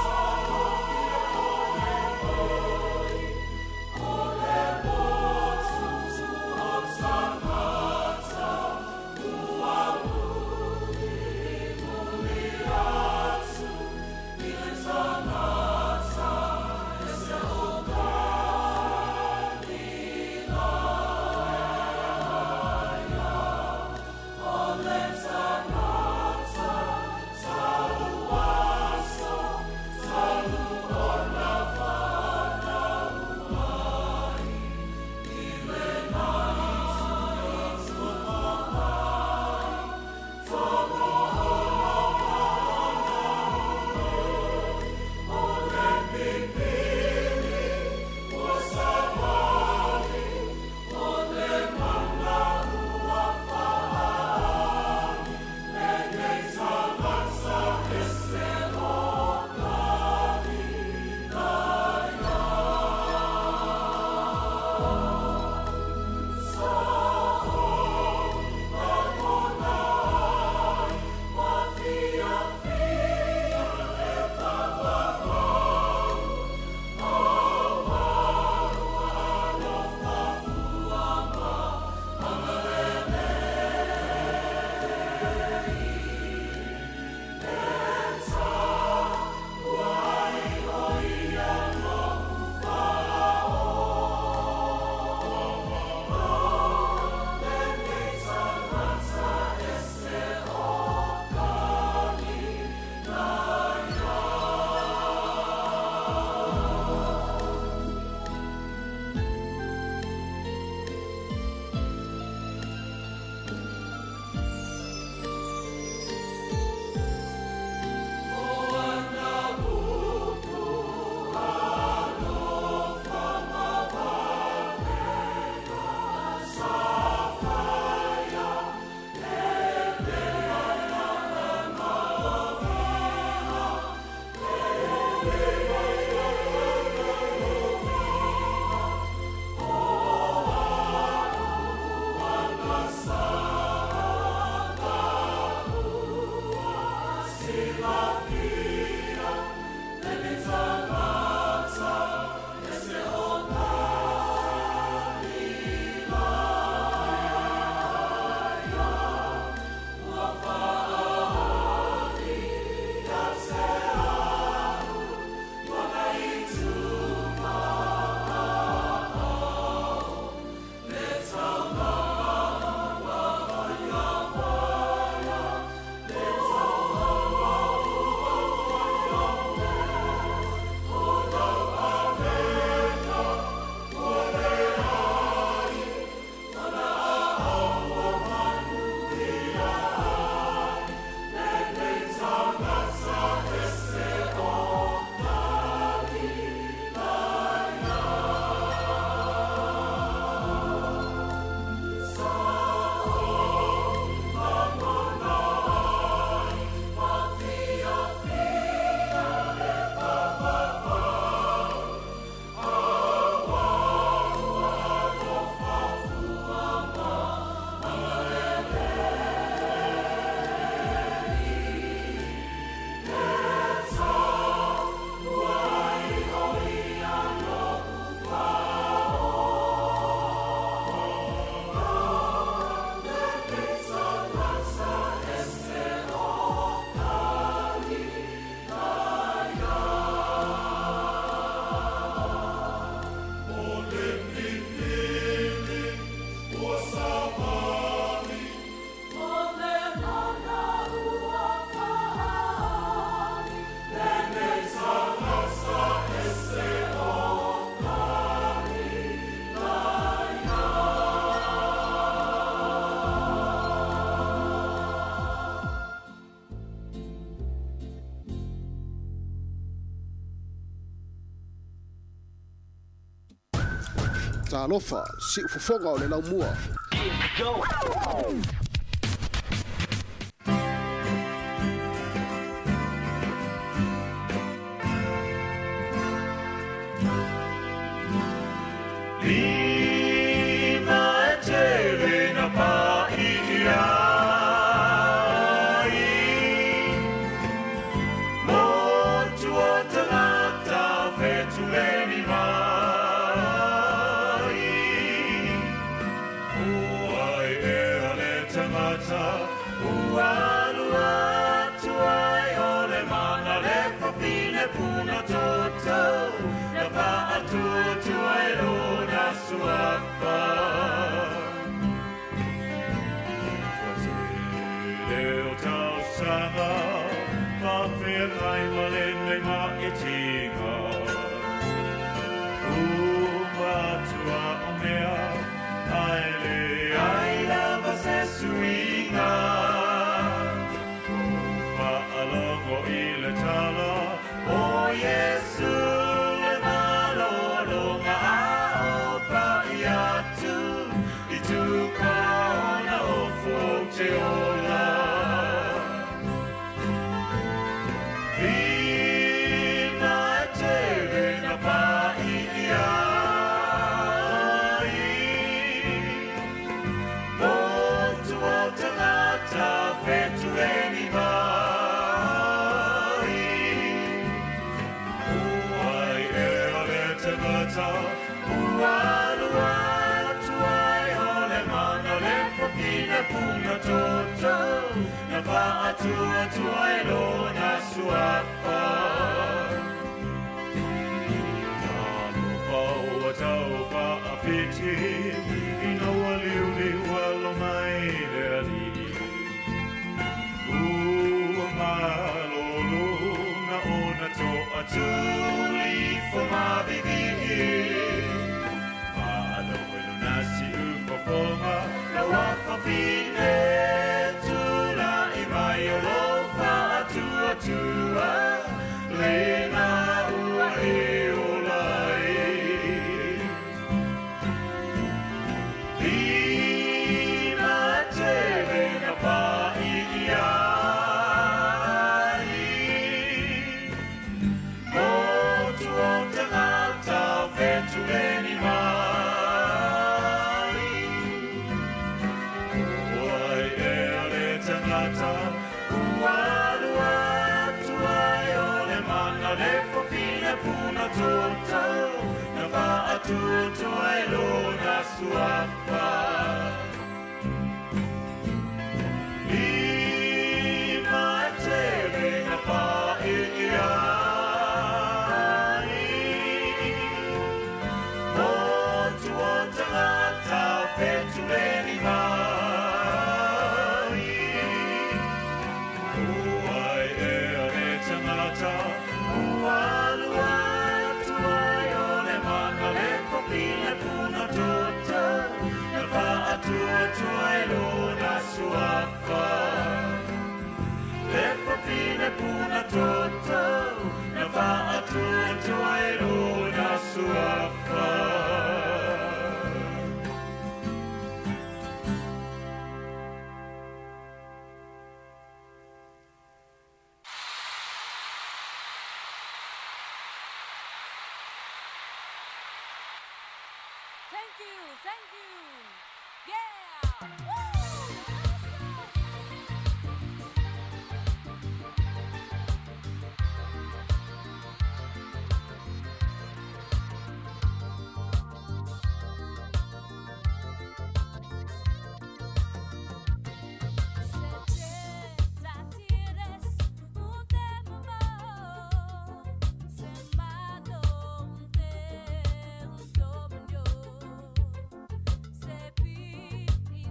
Oh talofa, si ufofonga o le lau mua.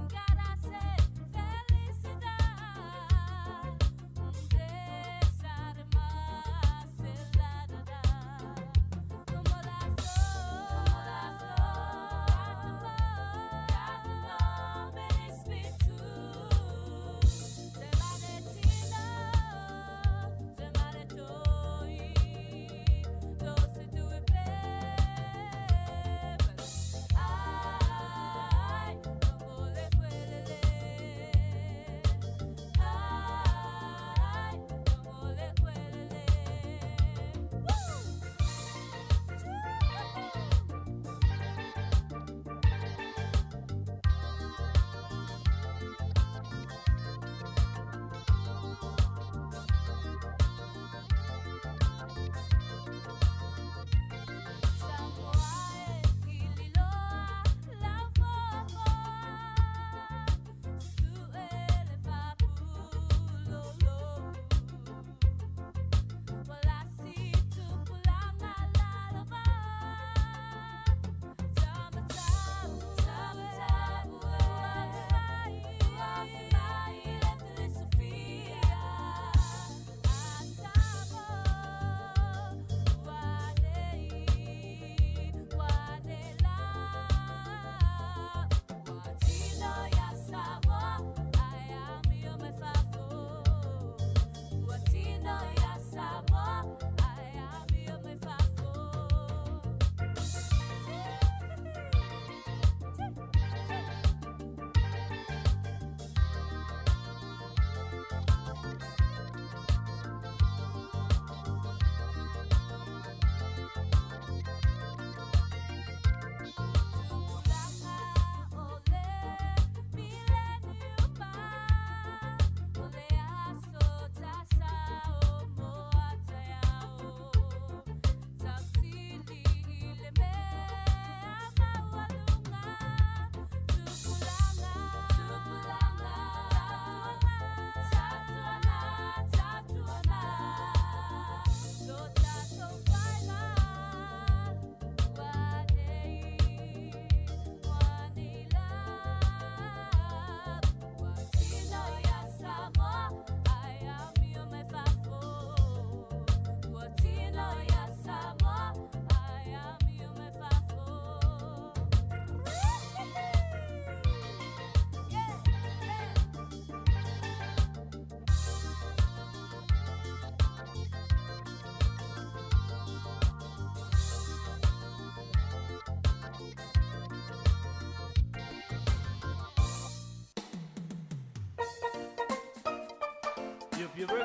Got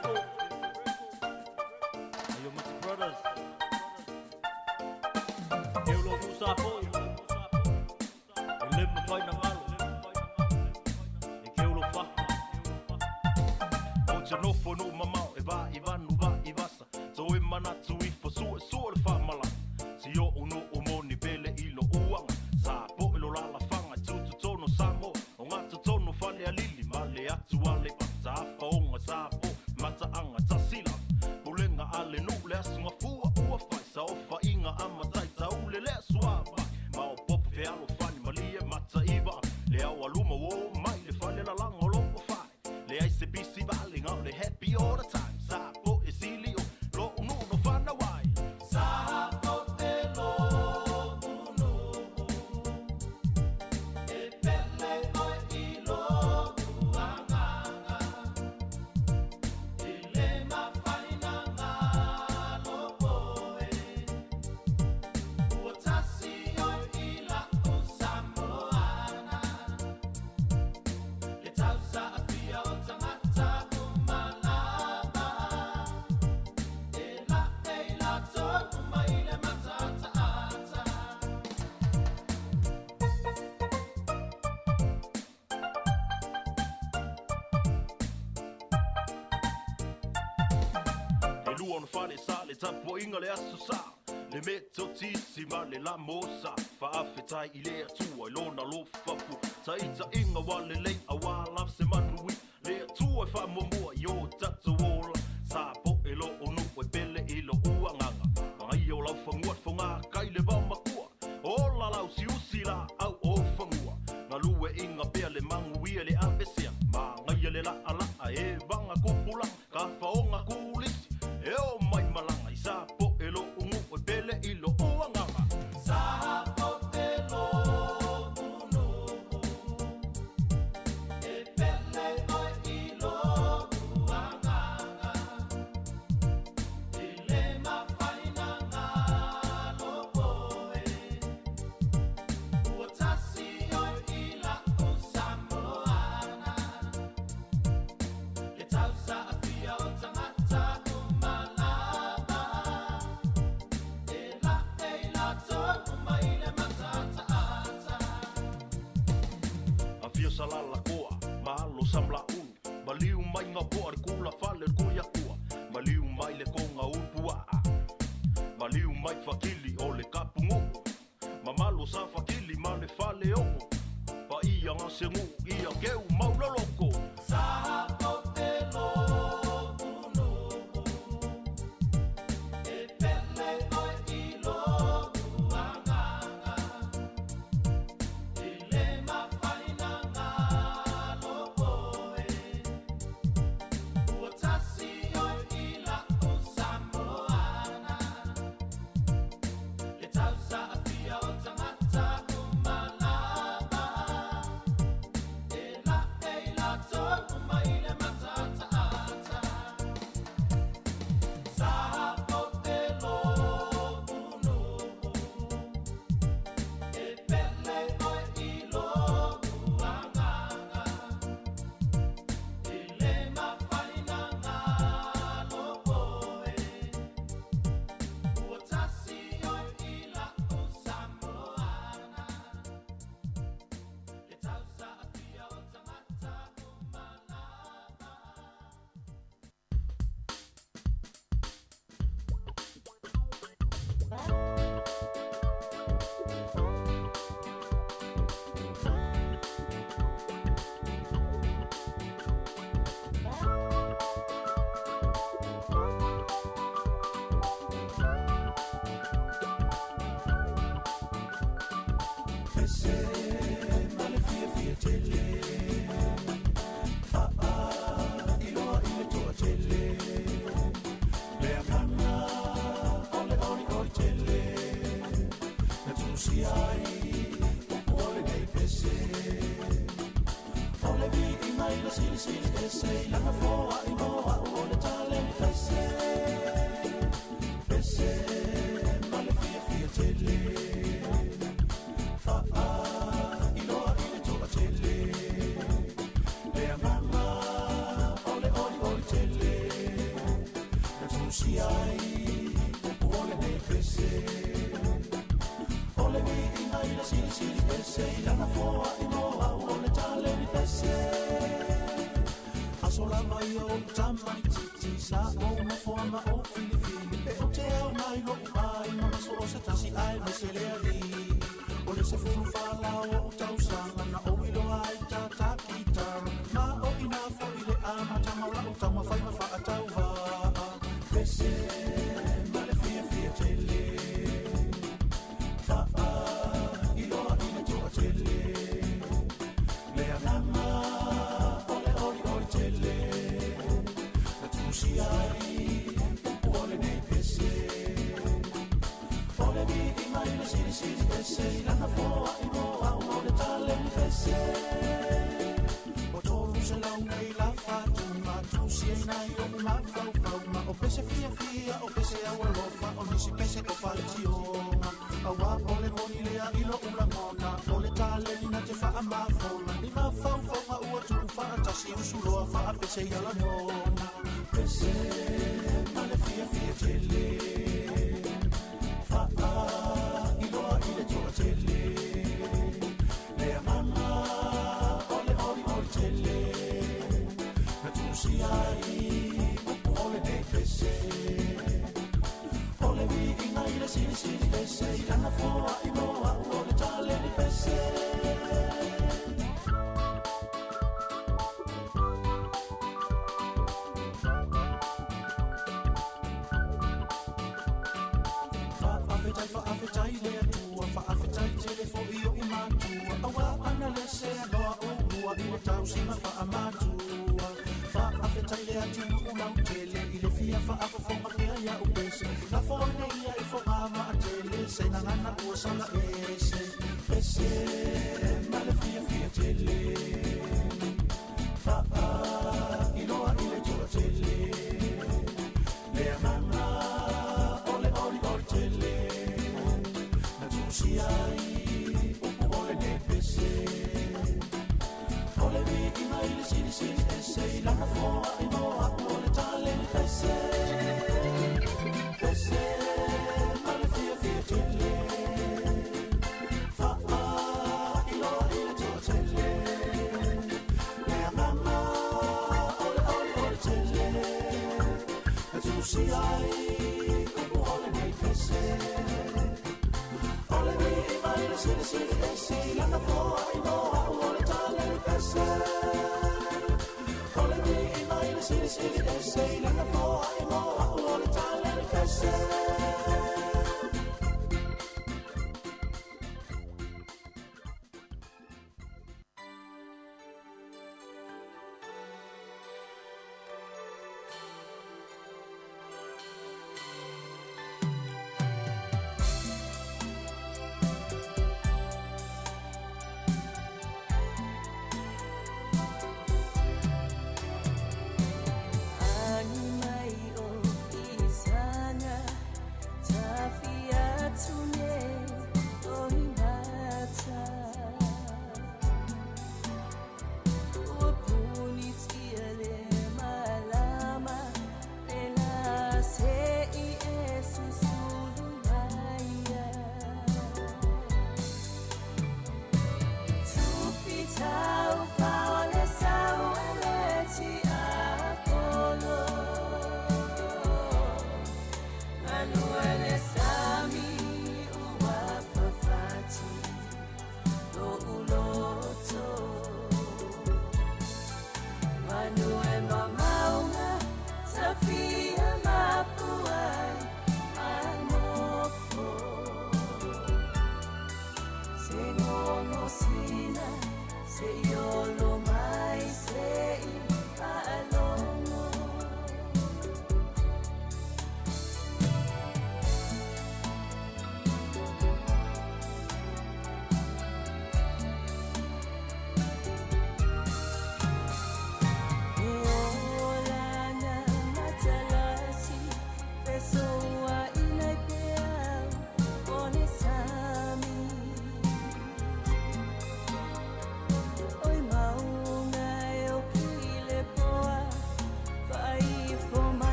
record. Hey, yo, Mr. Brothers. Eu lo uso apoio. Eu lembro vai na mala. E que eu lo fa. Onde no for no mamau, e va no va e vasa. So e mana tu i for so fa mala. Si yo uno umoni bele ilo uanga. Sa po ilo la fanga tu tono samo. O ngata tono fale alili male atu ale sa fa onga sa po mata anga tasila. Pulenga ale no le asunga fua ua fai sa ofa inga ama taita ule le suava. Ma o popo fe alo fani malia mata iva. Le au aluma wo mai le fale la langa lo fai. Le ai se bisi baling out le happy all the time. Sa po e silio lo no fana wai. Sa po te lo uno. E pele oi i lo uanganga. E le mafani na ngalo poe. Ua tasi oi i la usamoana. Le tausa a fia o tangata umalaba. E la tonu mai le matata ata. E lua ona fale sa le tapo inga le asu sa. Le meto tisi ma le la mosa. Fa afetai i le atua i lona lo fapu. Taita inga wale lei a wala se manui. Le atua i fa momua i o tata wola. Sa po e lo onu e pele i lo uanganga. Mai o lau fanguat fonga kai le vau makua. O la lau si usi la au o fangua. Nga lue inga pea le mangu ia le abesia. Ma ngai le la ala e vanga kupulang. Ka faonga kulisi e o mai malanga. I sa po e lo ungu e pele i lo uanganga. Sa po e lo uno. E pele oi i lo uanganga. I le mawhai na ngalo poe. Ua tasi oi i la usamoana. Le tausa a fia o tangata umalaba. E la tonu mai le matata ata. A fia salala koa, mahalo samla unu. Maliu mai ngā poa re kula fale re kuia kua. Maliu mai le konga upua. Maliu mai fakili o le kapungu. Mamalo sa fakili ma le fale ongo. Pa ia ngā sengu ia keu mauloloko. Sa po te lo uno. E pele oi i lo uanganga. I le mawhai na ngalo poe. Ua tasi oi i la usamoana. Le tausa a fia o tangata umalaba. E la tonu mai le matata ata. Sa po te lo uno. E pele oi i lo uanganga. I le mawhai na ngalo poe. Ua tasi oi i la usamoana. Le tausa a fia o tangata umalaba. Tele mai titi sa o ma forma o fili fili pe o te au mai lo ai ma so o se tasi ai ma se le ali o le se fu fa la o tau sanga na o ilo ai ta ta kita ma o ina fo ile ama tama la o tama fai ma fa atau va pese ma le fia fia tele fa ilo ina tu tele le anama ole ori ori tele na tu si ai ole ne pese ole vi mai le si pese la na fo ai mo a ole tale pese o tolu se la nei la fa tu ma tu si nai o ma fa ma o pese fia fia o pese a lo fa o ni si pese ko fa ti o a wa ole moni le a ilo una mona ole tale ni na te fa ma fo ni ma fa ma o tu fa ta si u su lo fa pese ya la mona pese ma le fia fia tele fa ilo a ile tu tele le mama ole ori ori tele na tu si ai ole de pese ole vi ina ile si pese ila na fo ai mo a ole tale ni pese fa afetai le tua fa afetai tele fo io i matua awa ana le se no o ua i le tau sima fa amatua fa afetai le atu una tele i le fia fa afo fo mapea ia u pese la fo ne ia i fo ama tele se na ngana ua sala ese ma le fia fia tele fa iloa i le tua tele le amana ole ori ori tele si ai ole ne pese ole vi i mai le si ese la na fo ai mo a ole tale pese pese ma le fia fia tele fa i lo i le tele le mama ole ole ole tele tu si ai ole ne pese ole vi mai le si ese la na fo ai mo a ole tale pese ole vi mai le si ese la na fo ai mo a ole tale pese Ani mai o i sana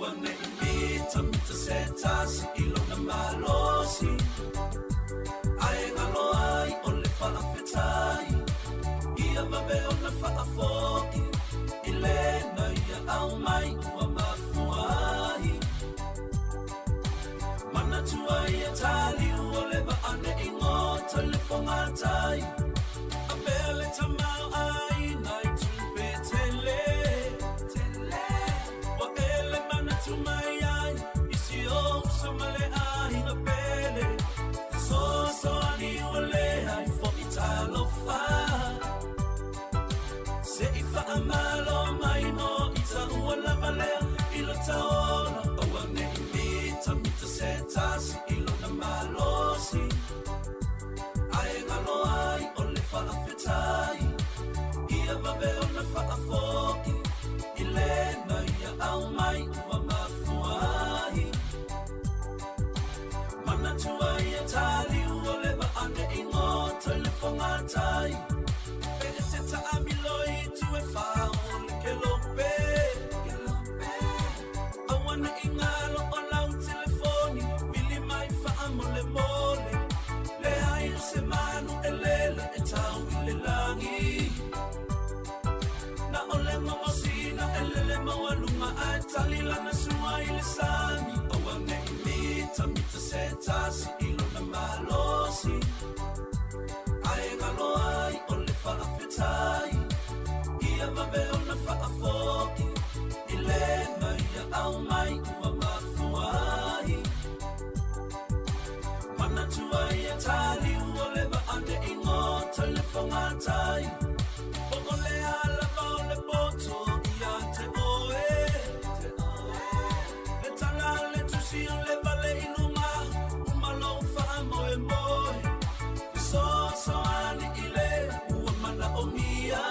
Awane imita mita setasi ilona malosi. Ae ngalo ai ole whaafetai. Ia mawe ona whaafoki. Ilena ia au mai ua mafuai. Mana tua ia tali uole wa ane ingo telefonga tai. Abele tamau ai nai tupe tele. Wa ele mana tumai ai. Isi o samale ai na pele. So ani uole ai fo italo fa. Se ifa amalo mai no ita uola valea ilo taola. Awane imita mita setasi ilo na malosi. Ae ngalo ai ole whaafetai. Ia mawe ona whaafoki. Ilena ia au mai ua mafuai. Mana tua ia tali uole wa ane ingo telefonga tai. Teta amiloi tu e whaole ke lope. Awana ingalo o lau telefoni. Mili mai whaamole mole. Le ai o se manu e lela e tau i le langi. Na ole mamosina e lele mawalunga ai talila na sua i le sami. Awana imita mita setasi ilo na malosi. Ae ngalo ai ole whaafetai. Ia mawe ona whaafoki. Ilena ia au mai ua mafuai. Mana tua ia tali uole wa ane ingo telefonga tai. O ole ala ma ole poto ia te oe. Le tala le tusi o le vale inuma. Umalo whaamoe moe. So ani ile ua mana o mia.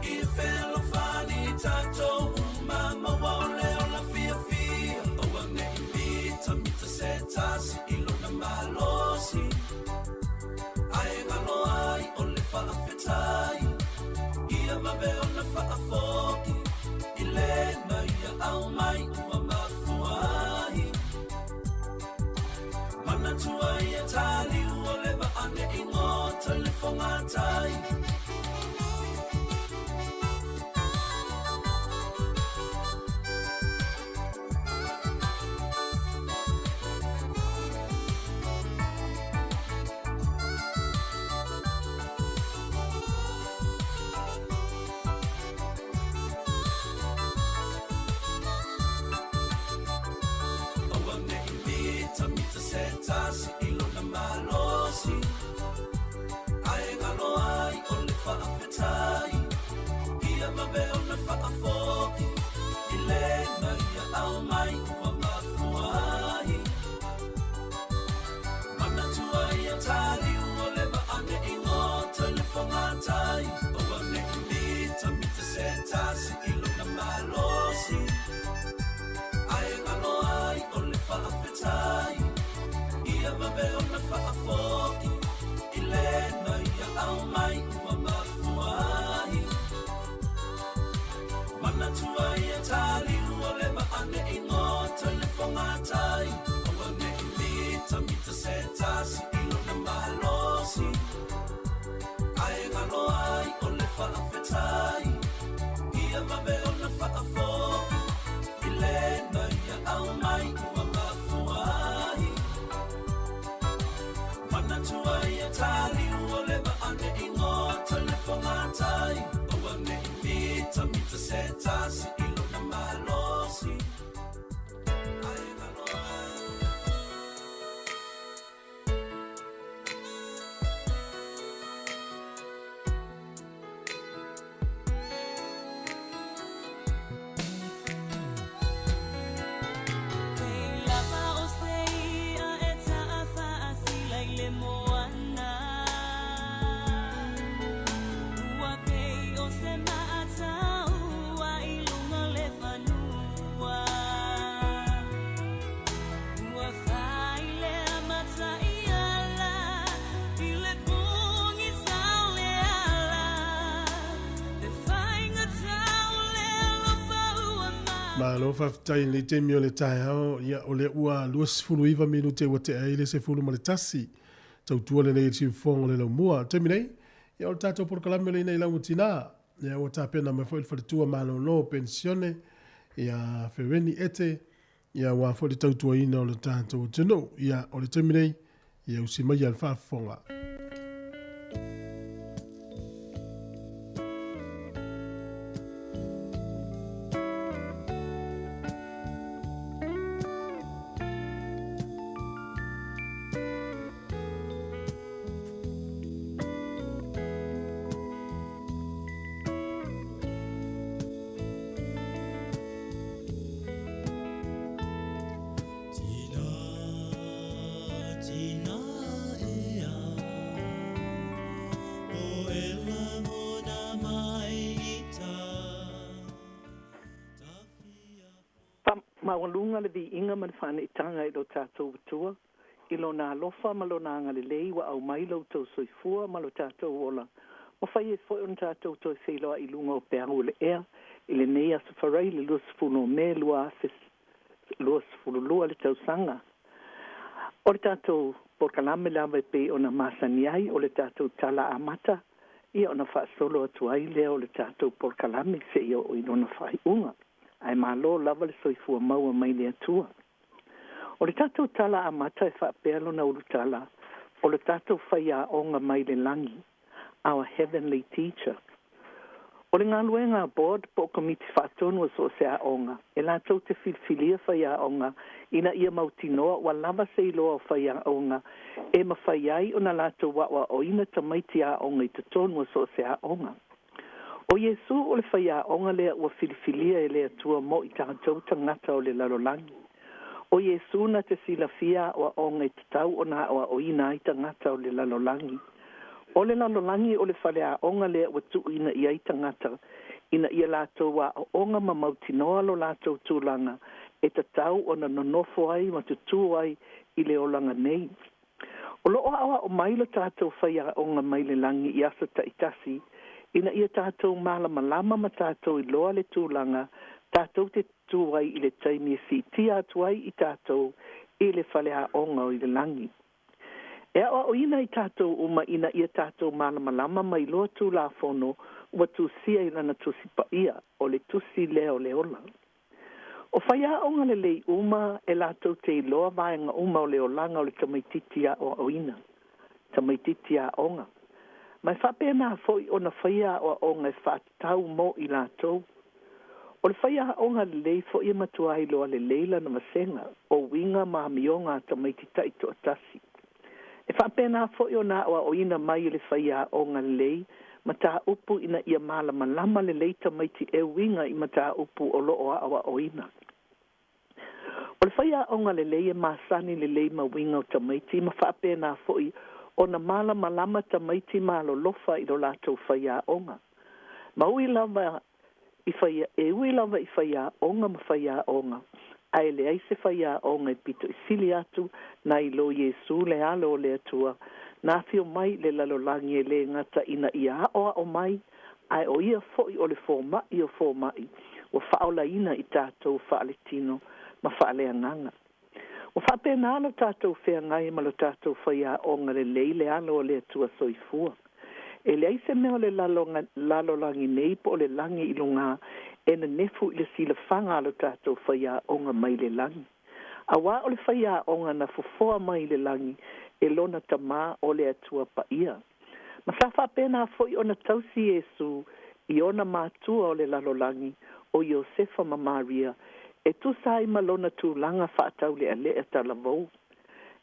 I felo fani tato umama wa ole o la fia fia. O ane imita mita setasi ilo na malosi. Ae ngalo ai ole whaafetai. Ia mawe ona whaafoki. Ilena ia au mai ua mafuai. Mana tua ia tali uole wa ane ingo telefonga tai. Awane imita mita setasi ilo na malosi. Ae ngalo ai ole whaafetai. Ia mawe ona whaafoki. Ilena ia au mai ua mafuai. Mana tua ia tali uole wa ane ingo telefonga tai. Awane imita mita setasi ilo na malosi. Ae ngalo ai ole whaafetai. Ia mawe ona whaafoki. Ilena ia au mai ua mafuai. Mana tua ia tali uole wa ane ingo telefonga tai. Awane imita mita setasi ilo na malosi. Ae ngalo ai ole whaafetai. Ia mawe ona whaafoki. Ilena ia au mai ua mafuai. Mana tua ia tali uole wa ane ingo telefonga tai. Awane imita mita setasi ilo na malosi. Ae ngalo ai. Moana, ua pei o se maata ua ilunga Ma lo fa tai ni te mio le tai ao ia o le ua luas fulu iwa minu te wate ai le se fulu ma le tasi. Tau tua le nei si fongo le lau mua. Te minei, ia o le tato por kalame le nei lau tina. Ia o ta pena me foi il faritua ma lo no pensione. Ia fereni ete. Ia wa foi le tau tua ina o le tato tino. Ia o le te minei, ia usimai al fa fonga. Mawalunga le vi inga man whane tanga i lo tātou tua. I lo nā lofa ma lo nā ngale lei wa au mai lo tau soifua ma lo tātou ola. O whai e fwoi on tātou toi wheloa i lunga o peangu le ea. I le nei asa wharai le luas funo me lua afes. Luas funo lua le tau sanga. O le tātou por kalame lawa e pe o na masani ai o le tātou tala amata. Ia o na wha solo atu ai lea o le tātou por kalame se ia o ino na whai unga. Ai malo lava le soifua maua mai le atua. O le tātou tala a mata e whaapelo na uru tala, o le tātou whaia onga mai le langi, our heavenly teacher. O le ngā luenga board po komiti whaatonu so se a onga, e la tau te filfilia whaia onga, ina ia mautinoa wa lava se iloa whaia onga, e ma whaiai o na lātou wa o ina tamaiti a onga i te tonu so se a onga. O Yesu o le whaia onga lea ua filifilia e lea tua mo i tātou tangata o le lalolangi. O Yesu na te silafia o onga i te tau o nā o ina i tangata o le lalolangi. O le lalolangi o le whalea onga lea ua tu ina i tangata, ina ia lātou wa o onga ma mautinoa lo lātou tūlanga, e te tau o na nonofo ai ma te tū ai i le olanga nei. O lo awa o maila tātou whaia onga mai le langi i asa ta itasi, ina ia tātou malama ma tātou i loa le tūlanga, tātou te tūwai i le taimi si tia atuai i tātou i le whalea onga o i le langi. E o ina i tātou uma ina ia tātou malama mai loa tū la fono ua tūsia i lana tusi pa ia o le tusi leo le ola. O whaia onga le lei uma e lātou te i loa vaenga uma o le olanga o le tamaititia o ina. Tamaititia onga. Mai whapena foi o na whaia o onga e whaatau mo i lātou. O le whaia onga le lei foi e matua i loa le leila na masenga o winga ma mionga ta maitita i to atasi. E whapena foi o na o ina mai le whaia onga le lei ma tā upu ina ia malama le leita maiti e winga i ma tā upu o loo awa o ina. O le whaia onga le lei e masani le lei ma winga o ta maiti ma whapena foi o na malama ta maiti malo lofa i lo lātou whaia onga. Ma ui lava i whaia, i whaia onga ma whaia onga. Ai le aise whaia onga i pito i sili atu na i lo Yesu le alo le atua. Nā whio mai le lalolangi e le ngata ina ia oa o mai. Ai o ia foi o le fōmai o fōmai. O whaola ina i tātou whaale tino ma whaale anganga. O whapena alo tātou whea ngai ma lo tātou whaia onga le leile alo o le atua soifua. E le aise mea le lalolangi nei po le langi i lunga e na nefu i le sila whanga alo tātou whaia onga mai le langi. A wā o le whaia onga na fufoa mai le langi e lona tamā o le atua pa ia. Ma sa whapena foi o na tausi Yesu i ona mātua o le lalolangi o Iosefa ma Maria e tu sai malona tu langa whaatau le ale e talavou.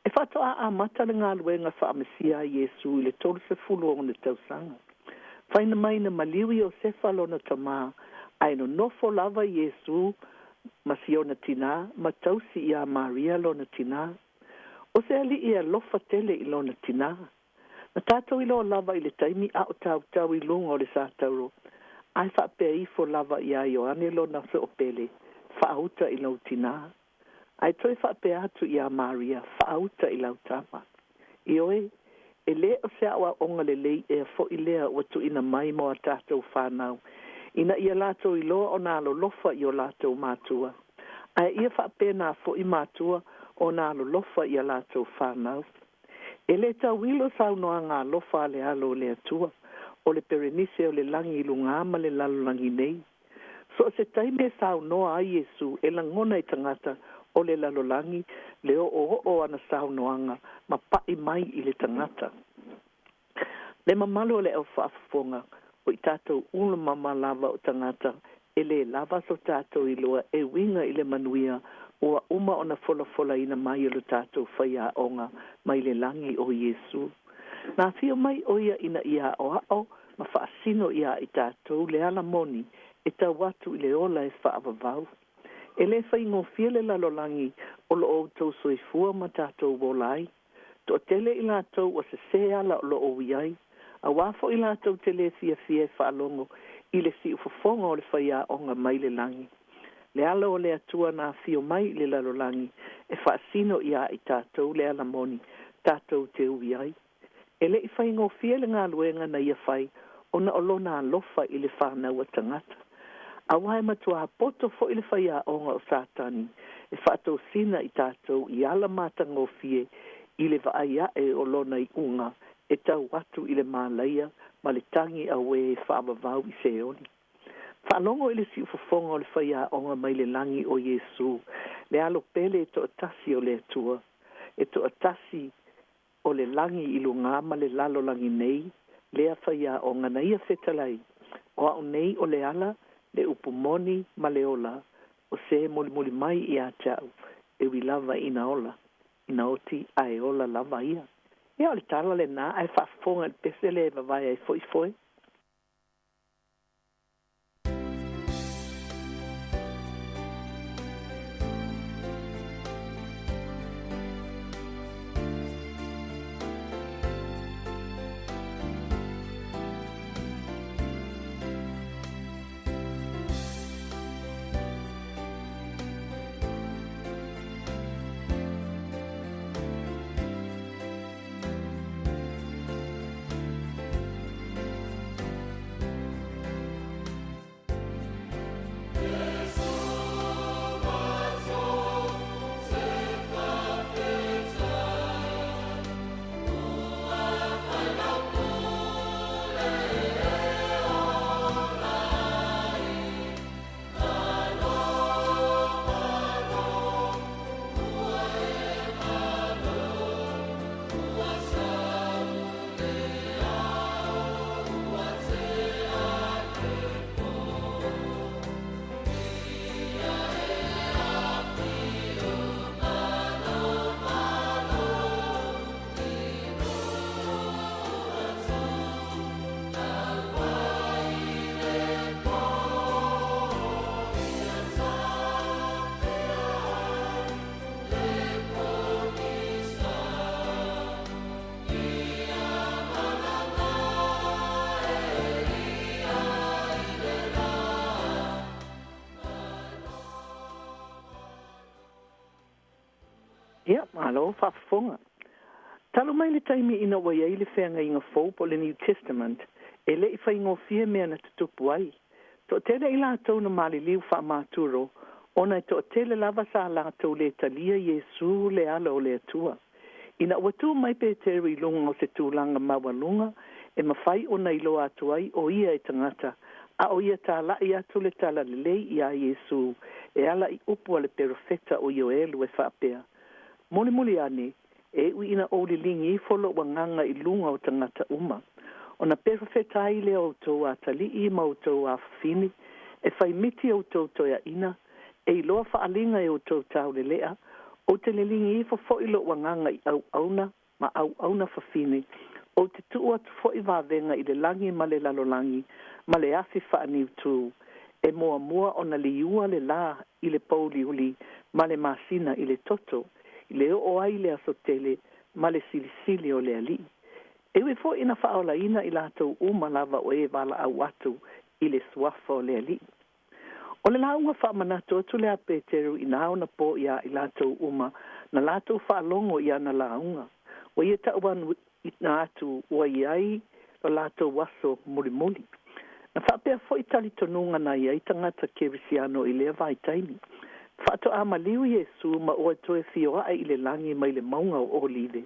E whatoa a mata le ngā luenga whaamesia Yesu i le tolu se fulu o le tausanga. Whaina mai na maliwi o sefa lona tamā, ai no nofo lava Yesu ma siona tina, ma tausi ia Maria lona tina. O se ali ia lofa tele i lona tina. Na tātou i loa lava i le taimi a o tau i lunga o le sātauro. Ai whaapea i fo lava i a Ioane lona se o pele. Whaauta i lau tina. Ai toi whaapea atu i a Maria, whaauta i lau tama. I oe, e le o se awa onga le lei e fo i lea watu ina mai mo a tātou whanau. ina ia lātou I loa o nā lolofa I o lātou mātua. Ai ia whapena fo I mātua o nā lolofa I a lātou whānau. E le tau ilo sau noa ngā lofa le alo le atua, o le perenise o le langi ilungama le lalolangi nei. So se taime sau noa a Yesu e langona I tangata o le lalolangi le o ana sau noanga ma pai mai I le tangata. Le mamalo le au whaafonga o I tātou ula mama lava o tangata e le lava so tātou I loa e winga I le manuia o uma ona fola ina mai o le tātou whaia onga mai le langi o Yesu. Nā whio mai o ia ina ia o ao ma whaasino ia I tātou le ala moni e tau watu I le ola e whaavavau. E le whaingo whiele lalolangi o lo o tau soifua ma tātou wolai. To tele I lātou o se ala o lo o iai. A wafo I lātou tele fia e whaalongo I le si ufofonga o le whaia onga mai le langi. Le ala o le atua nā whio mai le lalolangi e whaasino ia I tātou le ala moni tātou te uiai. E le I whaingo whiele ngā luenga na ia whai o na olona alofa I le whanau a tangata. A wae matua poto fo I le whaia onga o Satani e whaatou sina I tātou I ala mātango whie I le vaaya e olona I unga e tau watu I le mālaia ma le tangi a we e whaamavau I seoni. Whaalongo I le si ufofonga o le whaia onga mai le langi o Yesu. Le alo pele e to atasi o le atua. E to atasi o le langi I lunga ma le lalo langi nei. Lea whaia onga na ia whetalai. O au nei o le ala, le upumoni ma le ola. O se moli mai I a tau. E wi lava ina ola. Ina oti ai ola lava ia. Ia o le tala le nā ai whaafonga le pese le vavai ai foi. Ia, malo, whaafonga. Talo mai le taimi ina wai ai le whenga inga fau po le New Testament, e le I whaingo fia mea na tutupu ai. To tele I lātou na mali liu wha māturo, ona to tele lava sa lātou le talia Yesu le ala o le atua. Ina watu mai pe teri lunga o se tūlanga mawalunga, e mawhai ona I loa atu ai o ia e tangata, a o ia tā lai atu le tala le lei I a Yesu, e ala I upua le perofeta o Ioelu e whaapea. Moli ane, e ui ina o le lingi I folo wanganga I lunga o tangata uma. Ona perofeta ai le o tau a tali I ma o tau a fini, e whai miti o tau toia ina, e I loa whaalinga e o tau tau le lea, o te le lingi I fo ilo wanganga I au auna, ma au auna whafini, o te tua tu fo I wavenga I le langi ma le lalolangi, ma le afi whaani tu, e mua ona le iua le la I le pauli uli, ma le masina I le toto, I le o ai le asotele, ma le silisili o le ali. E we fo ina whaola ina I lātou uma lava o e wala au atu I le suafa o le ali. O le launga whaamanato atu le a Peteru I nao na po ia I lātou uma, na lātou whaalongo ia na launga. O ia tauan I na atu o iai, o lātou waso muli. Na whapea fo i tali tonunga na ia i tangata kerisiano i lea vai taimi. Whaato a maliu Yesu ma oe toe fioa i le langi mai le maunga o olive.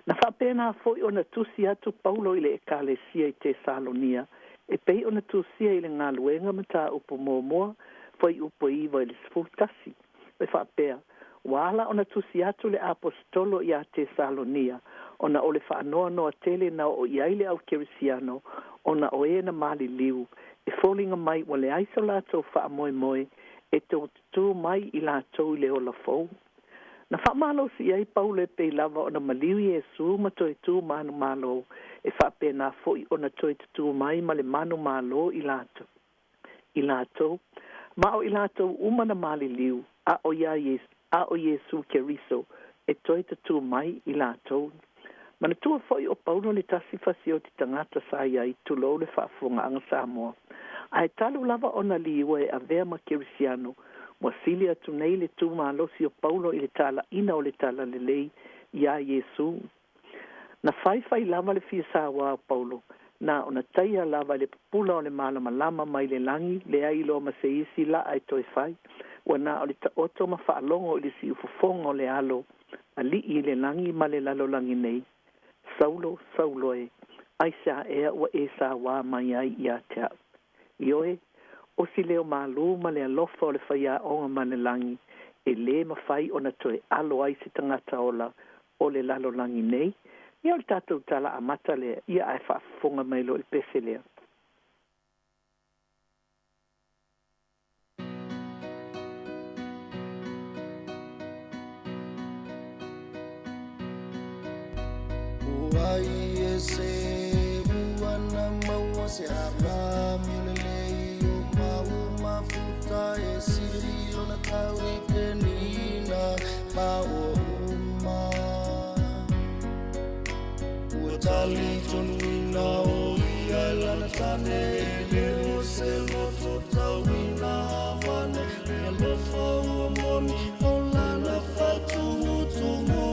Na whapea na fo i ona tusi atu Paulo i le ekalesia i Tesalonia, e pei ona tusia i le ngā luenga mata upo moa fo i upo iwa i le sfultasi. E whapea, wala ona tusi atu le apostolo i a Tesalonia, ona o le whaanoa noa tele na o iaile au kerisiano, ona o e na mali liu, e fōlinga mai wa le aiso lātou wha moe moe, e tō mai i lātou i le ola fōu. Na whamalo si ai Paule pe lava ona maliu Yesu ma toi tū manu malo, e whape na fōi ona toi tū mai ma le manu malo i lātou. I lātou, ma o i lātou umana mali liu, a o Yesu keriso, e toi tū mai i lātou. Mana tua foi o Paulo le tasi fasio ti tangata sa ia i tulo le whaafunga anga Samoa. Ai talu lava ona liwa e a vea ma kerisiano, mo silia tu nei le tu malosi o Paulo i le tala ina o le tala le lei ia Yesu. Na fai lava le fia sawa o Paulo, na ona taia lava le pupula o le malama mai le langi, le ailo ma se isi la ai toi fai, wana o le ta oto ma whaalongo i le si ufufonga o le alo, a li i le langi ma le lalo langi nei. Saulo e, aisa ea ua e sa wā mai ai i a te au. Ioe, o si leo mālu ma le alofa o le whaia onga ma le langi, e le mawhai o na toe alo ai si tangata ola o le lalo langi nei, ia o le tātou tala a mata lea, ia ai whaafonga mai lo i pese lea. Ai ese buana maua se arra milele o mau futa e siri ona tauri penina mau uma o tali tonina o ia lana tane le o se loto tawina havane le lofa o moni o lana fatu tumu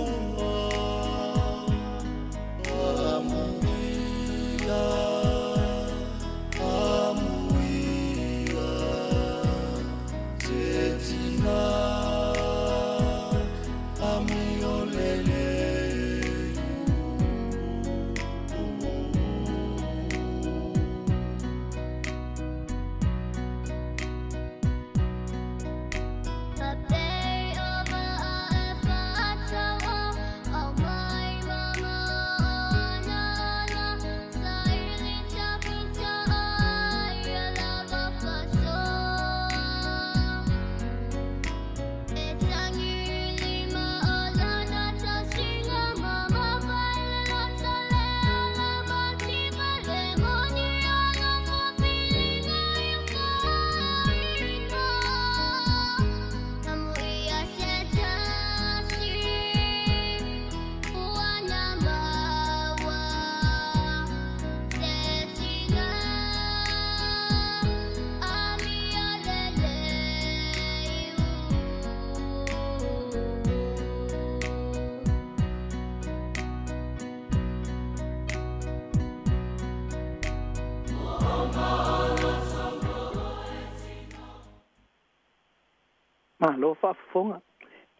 Malo whaafonga.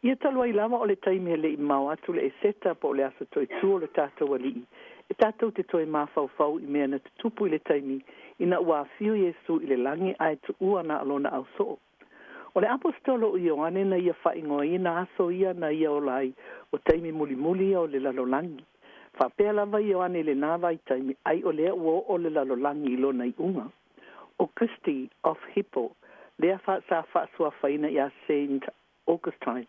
Ia talo ai lava o le taimi le i mau atu le e seta po le asa toi tu o le tātou alii. E tātou te toi mawhau i mea na te tupu i le taimi ina ua whio Yesu i le langi ai tu ua na alona au so. O le apostolo o Ioane na ia whaingoa i na aso ia na ia o lai o taimi muli o le lalolangi. Whapea lava Ioane le nawa i taimi ai o lea ua o le lalolangi i lona i unga. O Christi of Hippo, lea sa sua whaina i a Saint Augustine.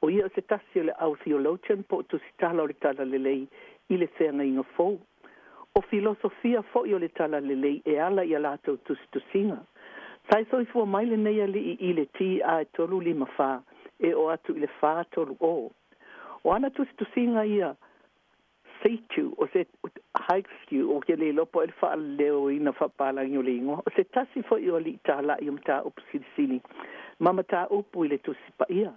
O ia o se tasi o le au theologian po tu sitala o le tala lelei i le whenga inga fōu. O filosofia fo i o le tala lelei e ala i a lātou tusinga. Sai soi fua mai le nei ali i le ti a e tolu lima whā e o atu i le whā tolu o. O ana tusinga ia seitu o se haikskiu o ke le lopo e wha leo i na whapalangi o le ingo. O se tasi fo i o li tala i o mta upu sirisini. Mama ta upu i le tusipa ia.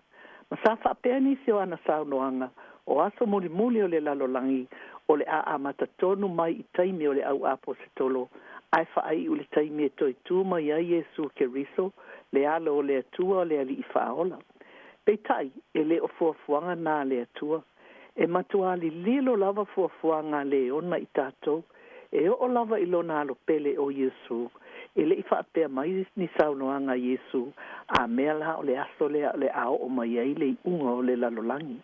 Ma sa whapea ni se o ana saunoanga o aso muli o le lalolangi o le a mata tonu mai i taimi o le au apo se tolo ai whaai ule taimi e toi tū mai ai Jesu ke riso, le alo o le atua o le ali I whaola. Pei tai, e le o fuafuanga nā le atua, e matua li lilo lava fuafuanga le ona I tātou, e o lava I lona alo pele o Jesu, e le I whaapea mai ni saunoanga Jesu, a mea la o le aso le ao o mai ai le unga o le lalolangi.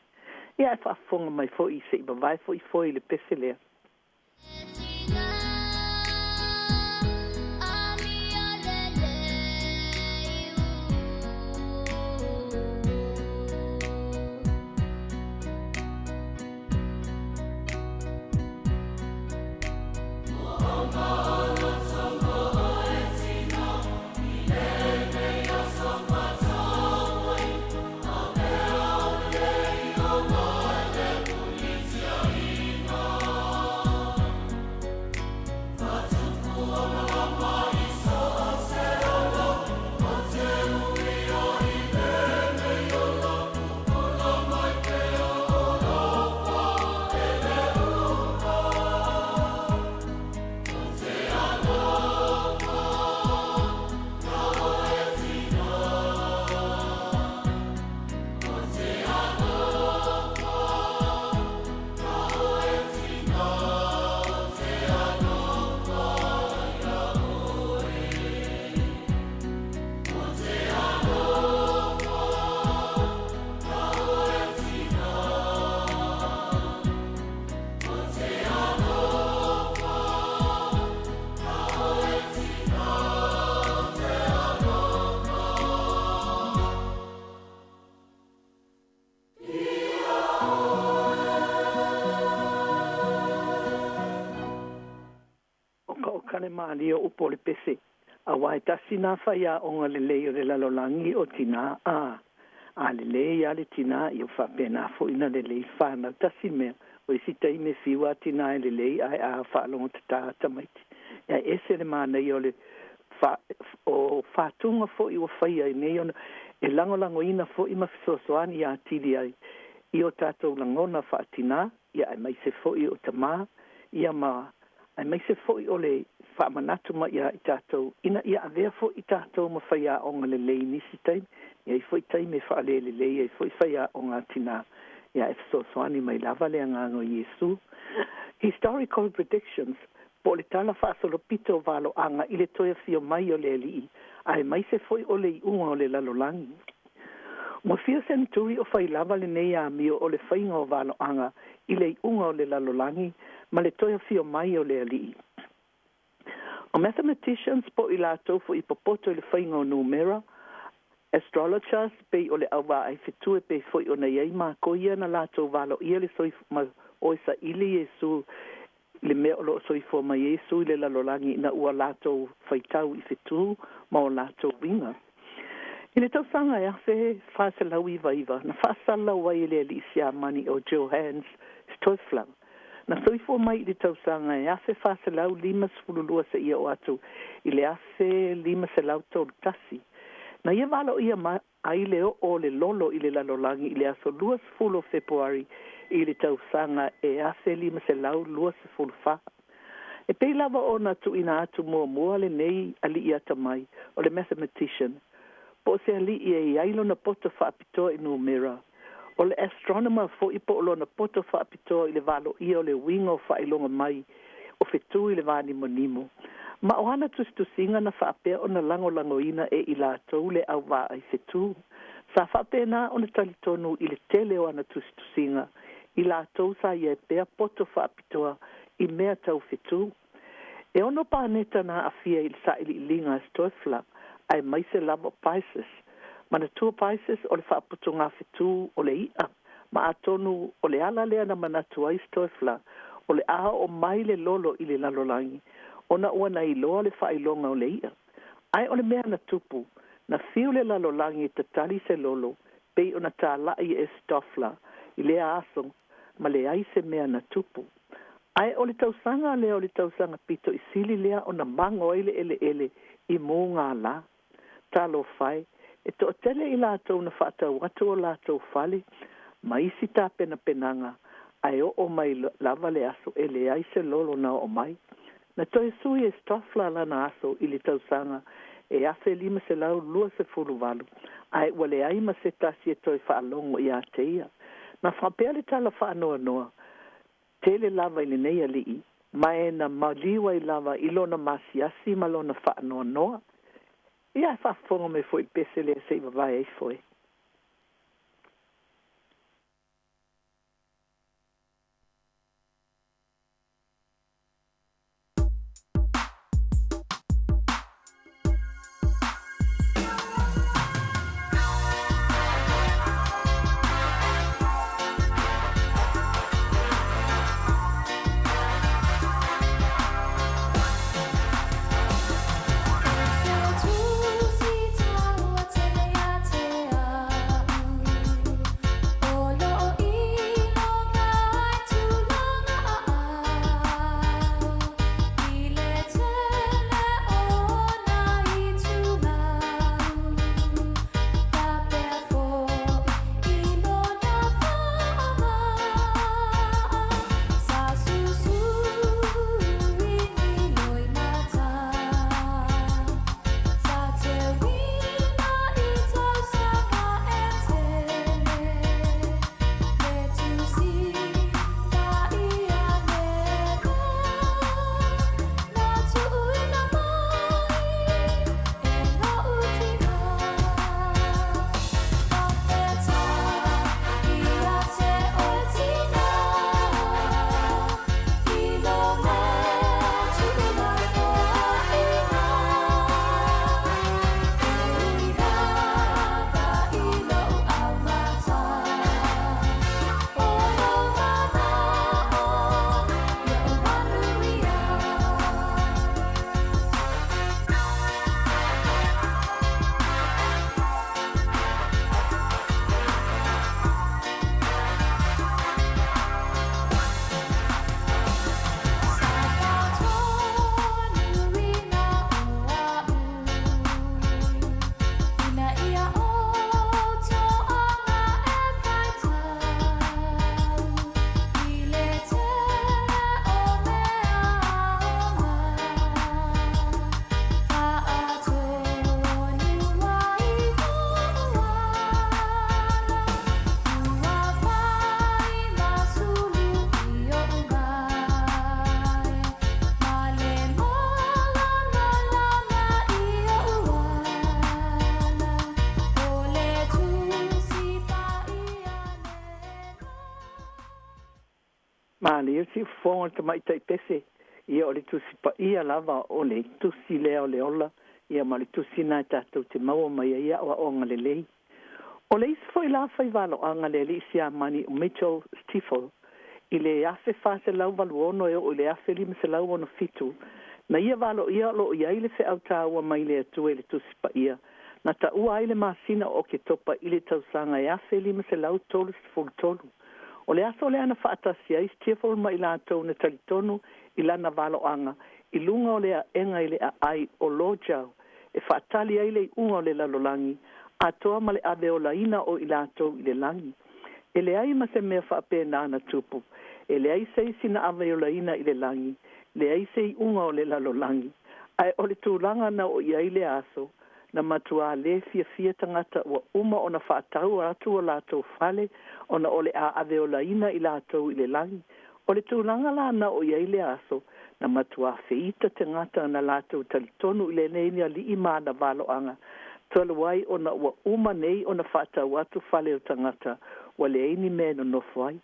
Ia e whaafonga mai fo I se I bawai fo I le pese lea. Malia o pole pese a wai tasina faia o le leo le lalolangi o tina a le leo le tina I o fa pena fo ina le lei fa na tasime o I sita I me fiwa tina le lei ai a fa longa tata tamaiti ya ese le mana I le fa o fa tunga fo I o faia I nei ona e lango ina fo I mafisosoani a tili ai I o tatou langona fa tina ia mai se fo I o tama ia ma ai mai se fo I o le fa manatu ma ia I tātou ina ia avea fo I tātou ma whaia o ngā lelei nisi taim ia I fo I taim e wha le lelei ia I fo I whaia o ngā tina ia e so soani mai lava le ngāngo Jesu. Historical predictions po le tala wha solo pito valo anga I le toia fio mai o le li ai mai se fo I o le unga o le lalolangi. Mo fio senturi o whai lava le nei a mio o le whainga o valo anga I le unga o le lalolangi ma le toia fio mai o le li. O mathematicians po I lātou fo I popoto I le whainga o numera, astrologers pe o le awa ai whetue pe fo I o nei ei mā koia na lātou valo ia le soi ma oisa ili Jesu le mea o lo soifo ma Jesu I le lalolangi na ua lātou whaitau I whetu ma o lātou winga. I le tausanga e ase whasalau iwa na whasalau ai le Alicia Mani o Johannes Stoiflang. Na soifo mai I le tausanga e ase whasalau 5 se ia o atu I le ase 5 se lau tau tasi. Na ia walo ia ai leo o le lolo I le lalolangi I le aso 2 Februari I le tausanga e ase 5 se lau 2 fa. E pei lava o na tu ina atu mua le nei ali ia tamai o le mathematician. Po se ali ia I ailo na poto whaapitoa I numera. O le astronomer fo I po o na poto whaapitoa I le valo ia o le wingo whailonga mai o whetu I le vani monimo. Ma o hana tustusinga na whaapea o na lango ina e I lātou le au wā ai whetu. Sa whaapea na o na talitonu I le tele o ana tustusinga I lātou sa ia pea poto whaapitoa I mea tau whetu. E ono pāneta na awhia I sa ili linga Stoifla ai mai se lava Pisces. Mana tua Pisces o le whaaputunga whetu o le ia. Ma atonu o le ala lea na manatu ai Stoifla o le aha o mai le lolo I le lalolangi. Ona ua na iloa le whailonga o le ia. Ai o le mea na tupu, na fiu le lalolangi te tali se lolo, pei ona tā lai e Stoifla I le aso, ma le ai se mea na tupu. Ai o le tausanga lea o le tausanga pito I sili lea o na mango ele I mō ngā la. Talo whai, e to tele I lātou na whaatau watu o lātou whale, ma isi tā pena penanga, ai o mai lava le aso ele ai se lolo na o mai. Na toi sui e stofla lana aso i le tausanga e afe lima se lau lua se fulu valu. Ai wale aima se tasi e toi whaalongo i a teia. Na whapea le tala whaanoa noa. Tele lava i le neia li i. Mai na maliwa i lava ilona masiasi malona whaanoa noa. Ia whafonga me fo i pesele e seiva vai ei foi. Mali si fonga te mai tai pese. Ia o le tusi pa ia lava o le tusi lea o le ola. Ia ma le tusi nai tātou te maua mai ia o onga le lei. O le isi foi la fai valo anga le li isi a mani o Mitchell Stifel. I le afe fase lau valu ono e o le afe lima se lau ono fitu. Na ia valo ia lo ia ile fe au tāua mai le atu e le tusi pa ia. Na ta ua ile masina o ke topa ile tausanga e afe lima se lau tolu sifuru tolu. O le aso le ana whaatasi a istifol mai la tau na talitonu i lana valo anga. I lunga o le a enga i le a ai o lo jau. E whaatali ai le unga o le lalolangi. A toa ma le ave o la ina o i la tau i le langi. E le ai ma se mea whaapena ana tupu. E le ai sei sina ave o la ina i le langi. Le ai sei unga o le lalolangi. Ai o le tūlanga na o i ai le aso. Na matua le fia tangata wa uma o na whaatau atu o lātou whale o na ole a ave o la ina i lātou i le langi. O le tūlanga la na o iai le aso na matua feita tangata na lātou talitonu i le neini a li ima na valo anga. Tolu wai o na wa uma nei o na whaatau atu whale o tangata wa le eini me no nofo ai.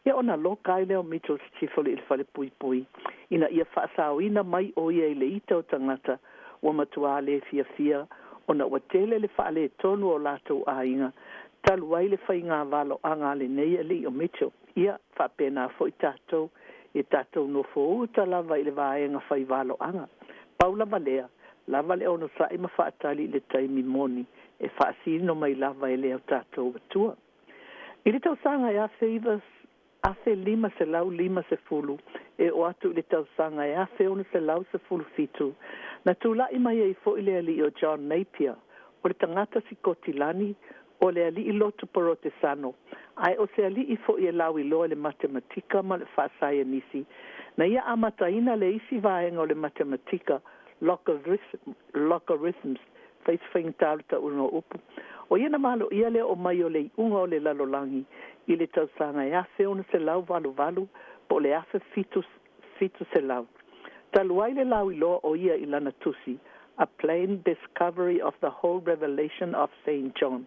Ia o na lokai leo Mitchell Stifel i le whale pui pui. Ina ia whaasau ina mai o iai le ita o tangata wa matua le fia ona wa tele le whaale tonu o lātou ainga, talu ai le whainga valo anga le nei ali o Mitchell. Ia whapena fo i tātou, e tātou no fo uta lava i le vaenga whai valo anga. Paula Valea, lava le ono sa ima whaatali le taimi moni, e whaasino mai lava e leo tātou watua. I le tausanga e afe lima se lau lima se fulu, e o atu i le tausanga e afe ono se lau se fulu fitu, na tūlai mai e fo i le ali o John Napier, o le tangata si kotilani, o le ali lotu porotesano ai o se ali fo i lawi lo le matematika ma le fasaya nisi na ia amataina le isi vaenga o le matematika logarithms face fing talta uno upu o ia na malo ia le o mai o le unga o le lalolangi i le tausanga ia se ona se lau valu po le afe fitu se lau taluai le lawi lo o ia ilana tusi a plain discovery of the whole revelation of Saint John.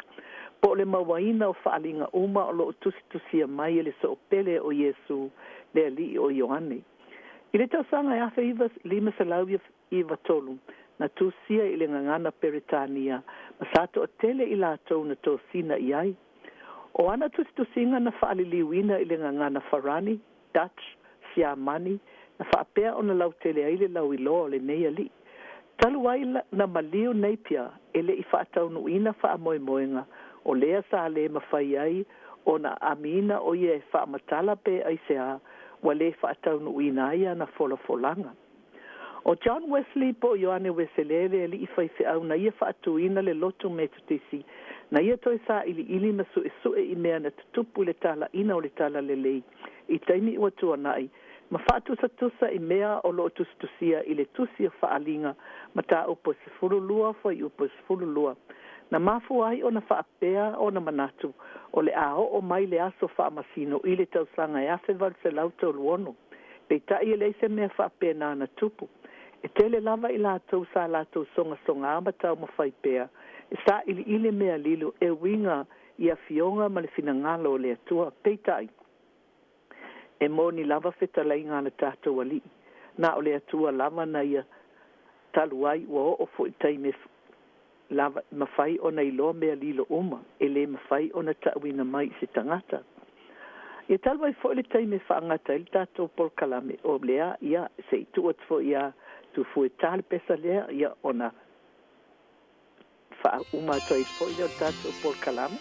Po le mawaina o whaalinga uma o lo tusi mai le so pele o Yesu le ali o Ioane. I le tausanga e awha iwa lima se lau iwa tolu na tusia i le ngangana Peritania ma sato o tele i la tau na tō sina i ai. O ana tusinga na whaaliliwina i le ngangana Farani, Dutch, Siamani na whaapea o na lau tele ai le lau i lo le nei ali. Taluai na maliu Napier ele i whaatau ina wha moenga o lea sa le mawhai ai o na amina o ie whaamatala pe ai sea wa le whaatau ina ai na folanga. O John Wesley po Ioane Weselele ele i whaife au na ia whaatu ina le lotu metutisi na ia toi sa ili masu i mea na tutupu le tala ina o le tala lelei i taimi ua tuanai. Ma whaatusa i mea o lo tusia i le tusia whaalinga ma ta upo se furulua fai upo se furulua. Na mafu ai o na whaapea o na manatu o le ao o mai le aso whaamasino i le tausanga e awhewal se lauto luono. Pei tai e leise mea whaapea na na tupu. E tele lava i lātou sa lātou songa amatau ma whaipea. E sa ili mea lilu e winga i a fionga ma le finangalo o le atua. Pei tai. E moni lava fetalai ngā na tātou ali. Nā o le atua lava na ia taluai ua o fo i taime lava mawhai o na ilo mea lilo uma. E le mawhai o na tauina mai se tangata. E taluai fo le taime whaangata ili tātou por kalame o lea ia se i tuat fo ia tu fu e tale pesa lea ia ona wha uma toi fo i le tātou por kalame.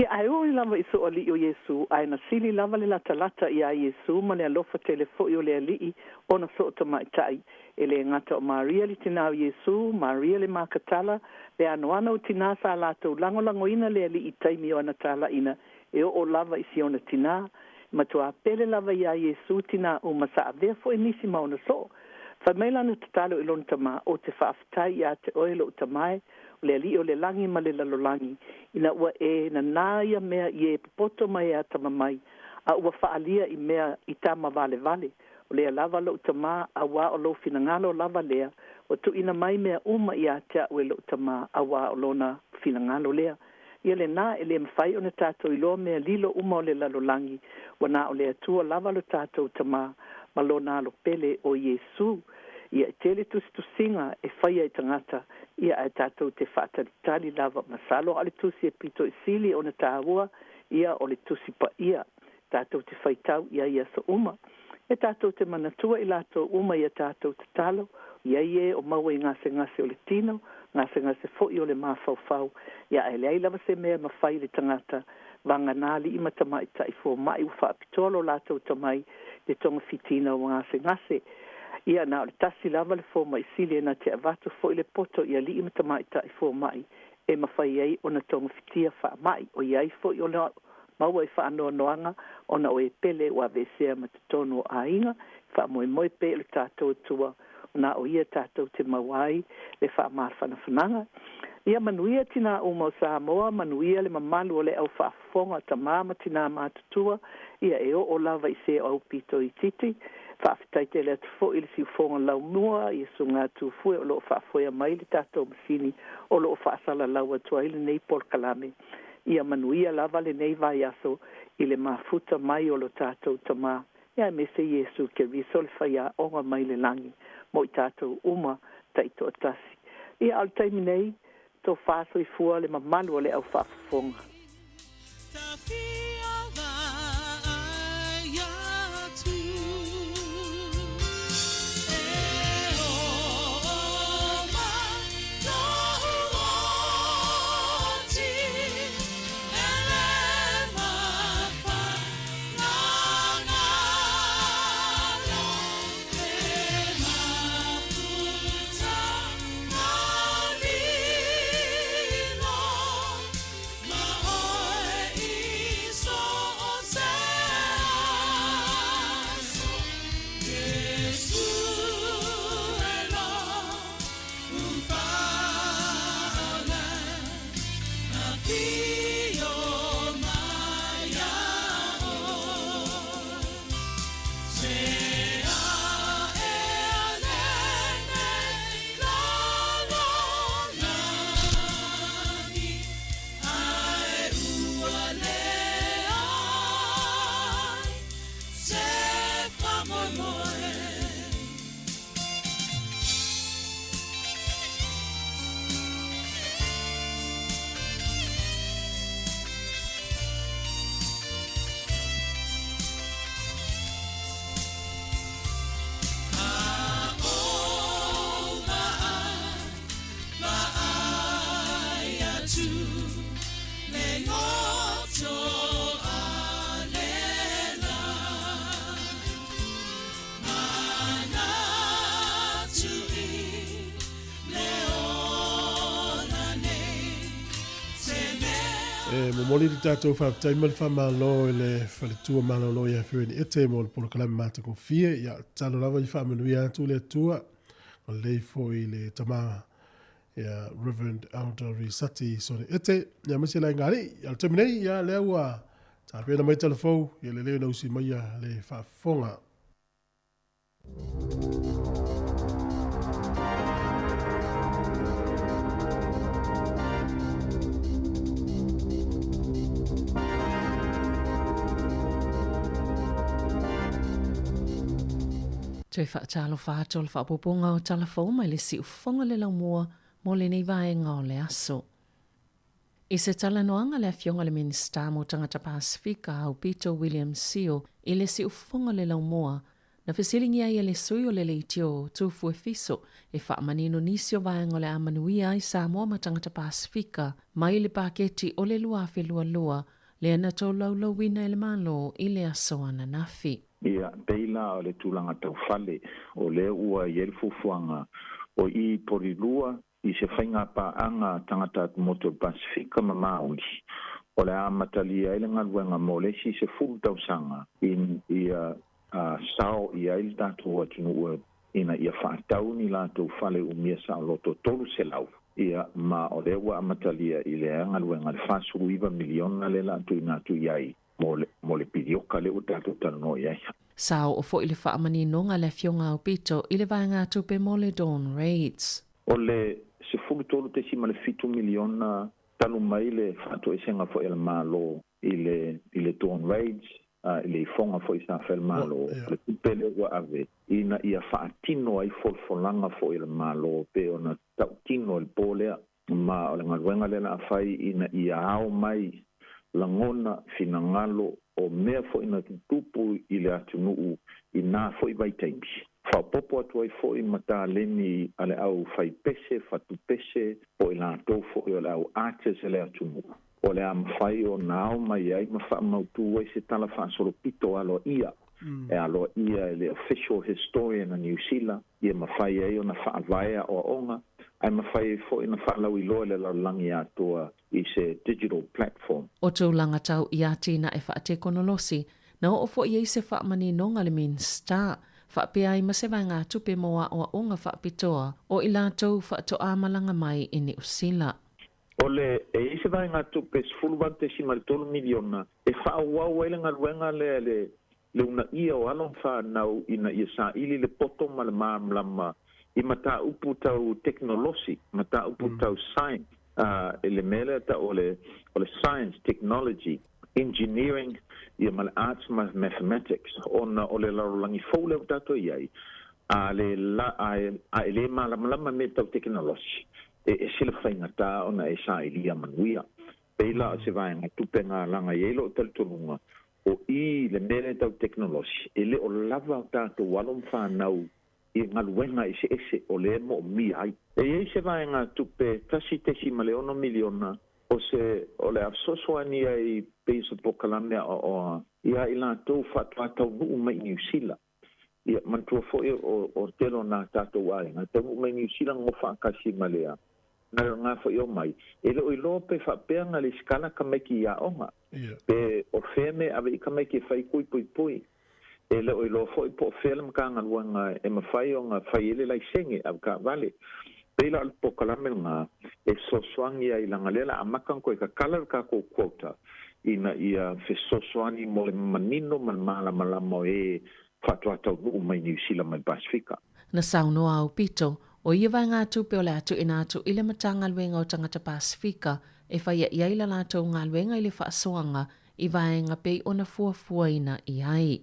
Ai o lava iso o li o Yesu, ai na sili lava le lata i a Yesu, ma le alofa telefo i o le alii o na so o tamaitai. E le ngata o Maria li tina o Yesu, Maria le makatala, le anoana o tina sa lato lango ina le alii taimi o anatala ina, e o lava isi o na tina, ma tua pele lava i a Yesu tina o masa avea fo e nisi mauna so. Fa meila na tatalo ilon tama o te whaaftai i a te oelo o tamae, le ali o le langi ma le lalolangi ina ua e na naia mea i e popoto mai a tamamai a ua whaalia i mea i tama vale o le lava lo utama a wa o lo finangalo lava lea o tu ina mai mea uma i a tea ue lo utama a wa o lona finangalo lea ia le na e le mawhai o na tātou i lo mea lilo uma o le lalolangi wa na o le atua lava lo tātou utama ma lo na lo pele o Yesu ia tele tusinga e whaia i tangata ia e tātou te whaatalitali lava masalo ale tusi e pito i sili o na tāua ia o le tusi pa ia tātou te whaitau ia so uma E tātou te manatua I lātou uma I a tātou te talo, ia o maua I ngase o le tino, ngase fo'i o le mawhauwhau, ia e le lava se mea mawhai le tangata, vanganali I matamai tai fo mai u whaapitolo lātou tamai, le tonga fitina o ngase. Ia na o le tasi lava le fo mai sili na te avatu fo'i le poto, ia li I matamai tai fo mai, e mawhai ei o na tonga fitia wha mai, o iai fo'i o na maua I whaanoa noanga, ona o e pele o avesea matatono a inga, wha moe pe le tātou tua, na o ia tātou te mawai, le wha marwhana whananga. Ia manuia tina o mo Samoa, manuia le mamalu o le au whaafonga ta mama tina mātutua, ia e o lava I se au pito I titi, whaafitai te le atu fo I le si ufonga lau mua, ia sunga tu fue o loo whaafoia mai le tātou masini, o loo whaasala lau atua I le nei por kalame. Ia manuia lava le nei vai aso I le mafuta mai o lo tātou tama. Ia me se Yesu ke viso le whaia onga mai le langi mo I tātou uma taito atasi. Ia al taimi nei, tō whāso I fua le mamalu o le au whaafonga. Moli di tātou whaatai mal whamalo le whaletua malolo ia whiwini ete mo le polo kalame mata ko fie ia talo lava I whaamanui atu le tua o lei foi le tama ia Reverend Elder Risati so le ete ia masi lai ngari ia le teminei ia le ua tāpena mai telefou ia le leo na usi mai ia le whaafonga. Tui whaatalo whaato le whaapoponga o talafou mai le si ufonga le lau mua mo le nei vaenga o le aso. I se talanoanga le afionga le minista mo tangata Pasifika au Peter William Seal I le si ufonga le lau mua na whesilingia ia le sui o le leitio tufu e fiso e whaamanino nisio vaenga o le amanuia I Samoa ma tangata Pasifika mai le paketi o le luafe lua le ana tau lau wina e le malo I le aso ana nafi. Ia peila o le tūlanga tau whale o le ua I el fufuanga o I porilua I se whainga paanga tangata motor Pasifika ma Maui. O le amatalia ele ngaruenga mo le si se fulu tau sanga ia sao ia il tātou atunu ua ina ia whaatau ni lātou whale umia sa loto tolu se lau. Ia ma o le ua amatalia I le ngaruenga le whasuru iwa miliona le lātou inatu iai. Mo le pidioka le utato tano ia. Sao o fo I le whaamani nonga le fionga o pito I le vaenga tupe mo le dawn raids. O le se fulu tolu te sima le 5 miliona talu mai le whato e senga fo ele malo I le dawn raids, I le fonga fo I sa fel malo, le kupele ua ave, ina ia whaatino ai folfolanga fo ele malo, pe ona tautino el polea, ma o le ngaruenga le na afai ina ia ao mai, langona finangalo o mea fo ina tupu I le atunuu I nā fo I vai taimi. Fa popo atu ai fo I mata leni ale au fai pese, fatu pese, po I lātou fo I ole au artes ele atumu. O le amawhai o nao mai ai ma wha mautu ai se tala wha soro pito alo ia. E alo ia le official historian of New Zealand. Ia mawhai ai o na wha avaea o onga. Ai mawhai fo I na wha lau I loa le langi atua I se digital platform. O tūlanga tau I ātina e wha te konolosi, na o fo I se wha mani nonga le min star. Wha pe ai ma se vai ngā tupe moa o onga wha pitoa o I lātou wha to āmalanga mai I New Zealand. Ole e se vai ngā tupe sfuluvante si maritolo miliona e wha wau ele ngā ruenga le una ia o alon wha nau ina ia sa ili le poto ma le māmlama I mata upu tau teknolosi, mata upu tau science, ele mele ta ole science, technology, engineering, ia ma le arts ma mathematics, ona ole larolangi fau leo tato iai, a ele mālama me tau teknolosi. E sila whaingata ona e sa ilia manuia. Peila se vai ngā tupe ngā langa I elo tal tonunga o I le mele tau teknolosi. Ele o lava tato walom whanau I ngā luenga I se ese o le mo mi ai. E se vai ngā tupe tasi tesi ma le 1 miliona o le afsosoani ai peisa pokalamea o ia I lātou whatau nuu mai New Zealand. Ia mantua foi o telo nā tātou ai. Ngā tau mai New Zealand ngō whaakasi ma lea. Ngā foi o mai. Ele o ilo pe whapea ngā le skala ka meki ia onga. Pe o wheme ave I ka meki whai kui pui pui. Ele o ilo foi po whelem ka ngā luanga e ma whai o ngā whai ele lai senge av ka vale. Peila al po kalame ngā e sosoangi ai langa lela a makan koe ka kalar ka ko quota. Ina ia fesosoani mo le manino man malama e whatuatau nuu mai New Zealand mai Pasifika. Na saunoa au pito, o ia vai ngā tupe o le atu ina atu I le matanga luenga o tangata Pasifika e whaia I aila lātou ngā luenga I le whaasoanga I vai ngā pei ona fuafuaina I ai.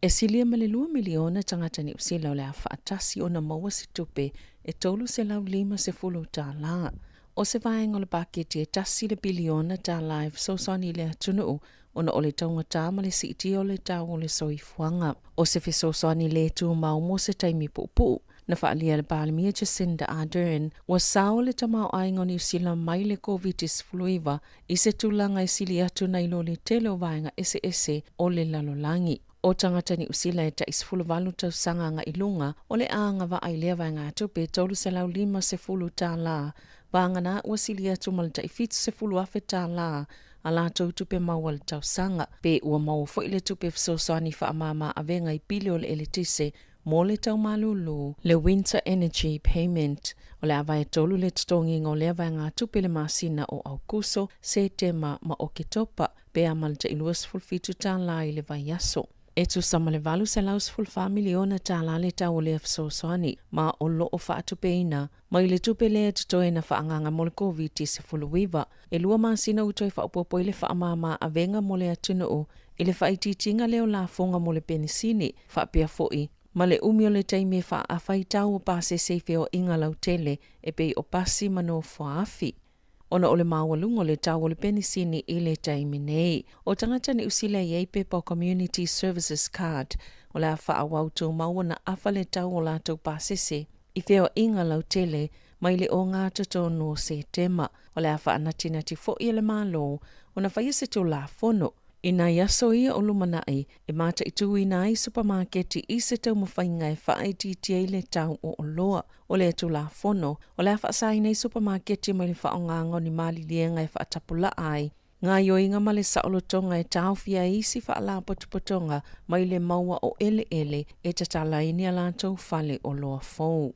E silia ma le 2 miliona tangata New Zealand o le a whaatasi o na maua si tupe e tolu se lau 50 tā la. O se vaenga o le paketi e tasi le biliona tā live sosani le atunuu ona o le taunga tā ma le siiti o le tau o le soifuanga. O se fesosani le tu mau mo se taimi pupu. Na whaalia le Palamia Jacinda Ardern wa sao le tamau ainga New Zealand mai le COVID-19 I se tūlanga I sili atu na ilo le tele o vaenga ese o le lalolangi. O tangata New Zealand e ta isfuluvalu tau sanga nga ilunga o le aanga wa ailea vaenga atu pe tolu se lau 50 tā la. Vangana ua sili atu malta I fitu se fulu afe tā la a la tau tupe mawal tau sanga. Pe ua mau fo ile tupe fisosani wha amama avenga I pili o le elitise mo le tau malulu le winter energy payment o le avai tolu le tutongi ngo le avanga tupe le masina o Aukuso, Setema ma Oketopa pe a malta I luas fulfitu tā la I le vai yaso. E tu sama le valu se laus fulfa miliona tā la le tau le fisosani ma o lo o wha atupeina ma I le tupe le tutoe na whaanganga mo le COVID-19 e lua masina utoi wha upopo I le wha amama avenga mo le atunuu I le wha ititinga leo la fonga mo le penisini wha pia foi ma le umi o le taime wha a whai tau o pase seife o inga lau tele e pei o pasi mano whaafi. Ona o le mawalungo le tau o le penisini I le taime nei. O tangata ni usila I pepa o Community Services Card o le a wha a wautou maua na afa le tau o lātou pasese I wheo inga lau tele mai le o ngā tatonu o Setema o le a wha anatinati fo I le malo o na whaia se tō la fono. Ina yaso ia o lumanai e mata I tui na I supermarketi I se tau mawhainga e wha tia I le tau o loa o le atu la fono o le a wha sai nei supermarketi mai le wha o ngā ngoni mali lienga e wha tapula ai. Ngā yoinga ma le saolotonga e tau fia isi wha la potupotonga mai le maua o ele e tatala ini a lātou whale o loa fau.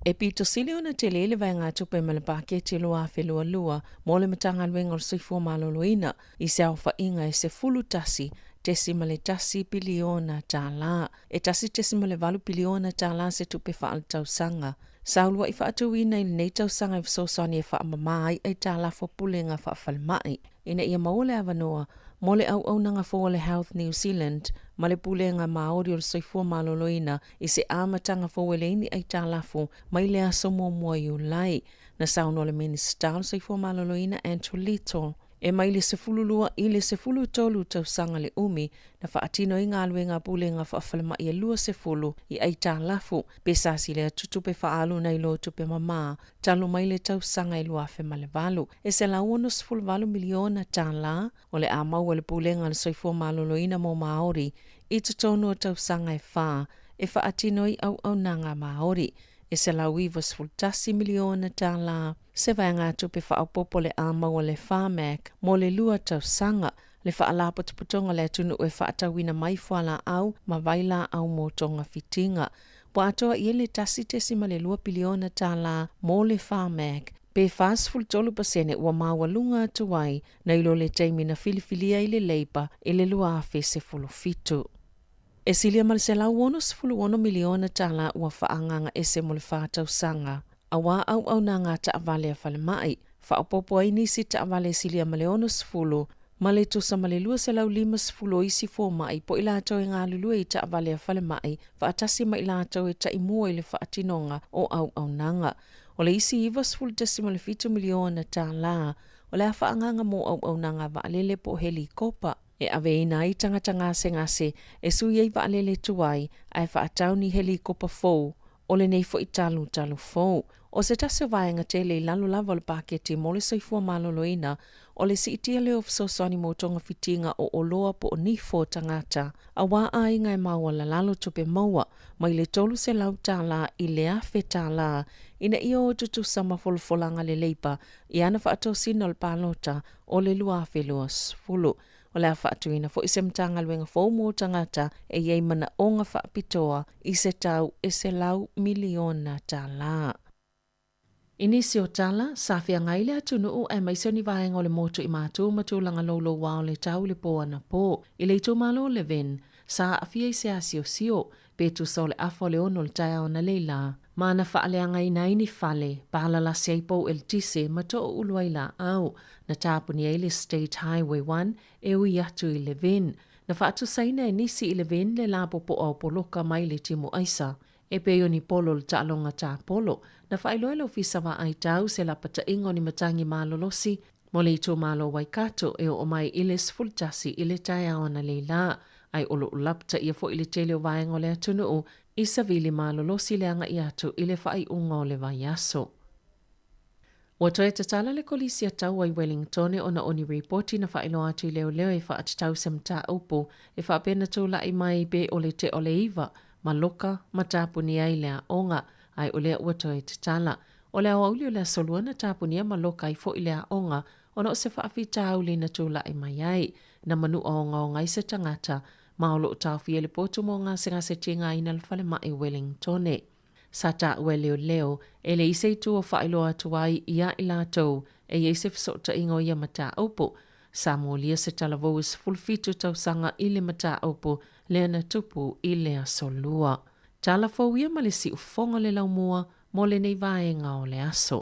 E pito sili ona te lele vai ngā tupe ma le paketi loa whelua lua mo le matanga luenga o soifua maloloina I se au whainga e se fulu tasi tesi ma le tasi biliona tā la. E tasi tesi ma le valu biliona tā la se tupe wha al tau sanga. Saulua I whaatuina I nei tau sanga I fisosani e wha mamai ai tā la whapulenga wha whalimai. Ina ia maole avanoa mo le au nanga fo le Health New Zealand ma le pulenga maori o le soifua maloloina I se amatanga fo weleini ai tā lafo mai le aso mo mua I ulai. Na sauno le minister o soifua maloloina Andrew Little E mai le sefululua i le sefulu tolu tausanga le umi na whaatino i ngā lue ngā pule ngā whaafalama i lua sefulu i aita lafu pe sasi le tutupe whaalu nei lo tupe mama talo mai le tausanga i lua fe malevalu. E se la uono sefulu valu miliona tā la o le a maua le pule ngā le soifua maloloina mo Maori i tutonu o tausanga e wha e whaatino i au nanga Maori. E se la uiva sfultasi miliona tā la, se vai ngā tupe whaapopo le a maua le whamek, mo le lua tausanga, le whaalapo tuputonga le tunu e whaatawina mai whala au, ma vaila au mo tonga fitinga. Po atoa i le tasi tesima le lua piliona tā la, mo le whamek, pe whaasful tolu pasene ua mawalunga tuwai, na ilo le teimina filifilia i le leipa, i le lua afe se fitu. E silia mal se lau wono sefulu miliona tala ua whaanganga ese mo le whātausanga. A wā au na ngā taawale a whale mai. Whaopopo ai nisi taawale silia male ono sefulu. Male tusa male lua se lau 5 sefulu isi fō mai. Po ila atau e ngā lulua i taawale a whale mai. Whaatasi ma ila atau e taimua i le whaatinonga o au nanga. O le isi iwa sefulu desima le 7 miliona tala. O le a whaanganga mo au nanga wa alele po helikopa. E ave ina i tangata ngase e sui ei waalele tuai ai whaatau ni helikopa fōu o le nei fo i talu fōu. O se taso vaenga tele i lalo lava le paketi mo le soifua maloloina o le si itia leo fisosoni mo tonga fitinga o oloa po o nifo tangata a wā a ingai maua la lalo tupe maua mai le tolu se lau tāla i le afe tāla ina ia o tutu sama folfolanga le leipa i ana whaatosina o le palota o le lua afe luas fulu. O le whaatuina fo i se mtanga luenga fōu mō tangata e iei mana o ngā whaapitoa i se tau e se lau miliona tā la. Inisi o tala, sawhia ngaile atunu o e maisio ni vaenga o le motu i mātua matulanga lolo wao le tau le po ana po. I le itu malo le ven, sa afia i se asio sio, petu sa o le afo le ono le taia o na leila. Mana whaaleanga i naini fale, pahala la seipo el tise mato o uluaila au, na tāpuni e le State Highway 1 e ui atu i le ven. Na whaatu saina e nisi i le ven le lapo po au poloka mai le timu aisa. E peo ni polo le taalonga tā polo, na whailoelo fisawa ai tau se la pata ingo ni matangi malolosi, mo le ito malo waikato e o mai iles fultasi i le taia o na leila. Ai olo ulapta ia fo i le tele o vaengo le atunu o, isa vili malolosi le anga i atu i le whai unga o le vai aso. Wato e tatala le kolisi a tau ai Wellington e ona oni reporti na whailo atu i leo e wha atitau se mta upo e wha apena tūla i mai be o le te o le iwa, maloka, matapuni ai lea onga, ai o lea wato e tatala. O lea wauli o lea soluana tapunia maloka i fo i lea onga, ona o se wha afi tauli na tūla i mai ai, na manu o onga i se tangata, maolo o tau fia le potu mo ngā se tinga ina le whale mai Wellington e. Sata ue leo, e le isei tu o whailo atuai ia i lātou, e iese fisota ingo ia mata aupo. Samoa lia se talavou is fulfitu tau sanga i le mata aupo, lea na tupu i lea solua. Tala fau ia ma le si ufonga le laumua, mo le nei vaenga o le aso.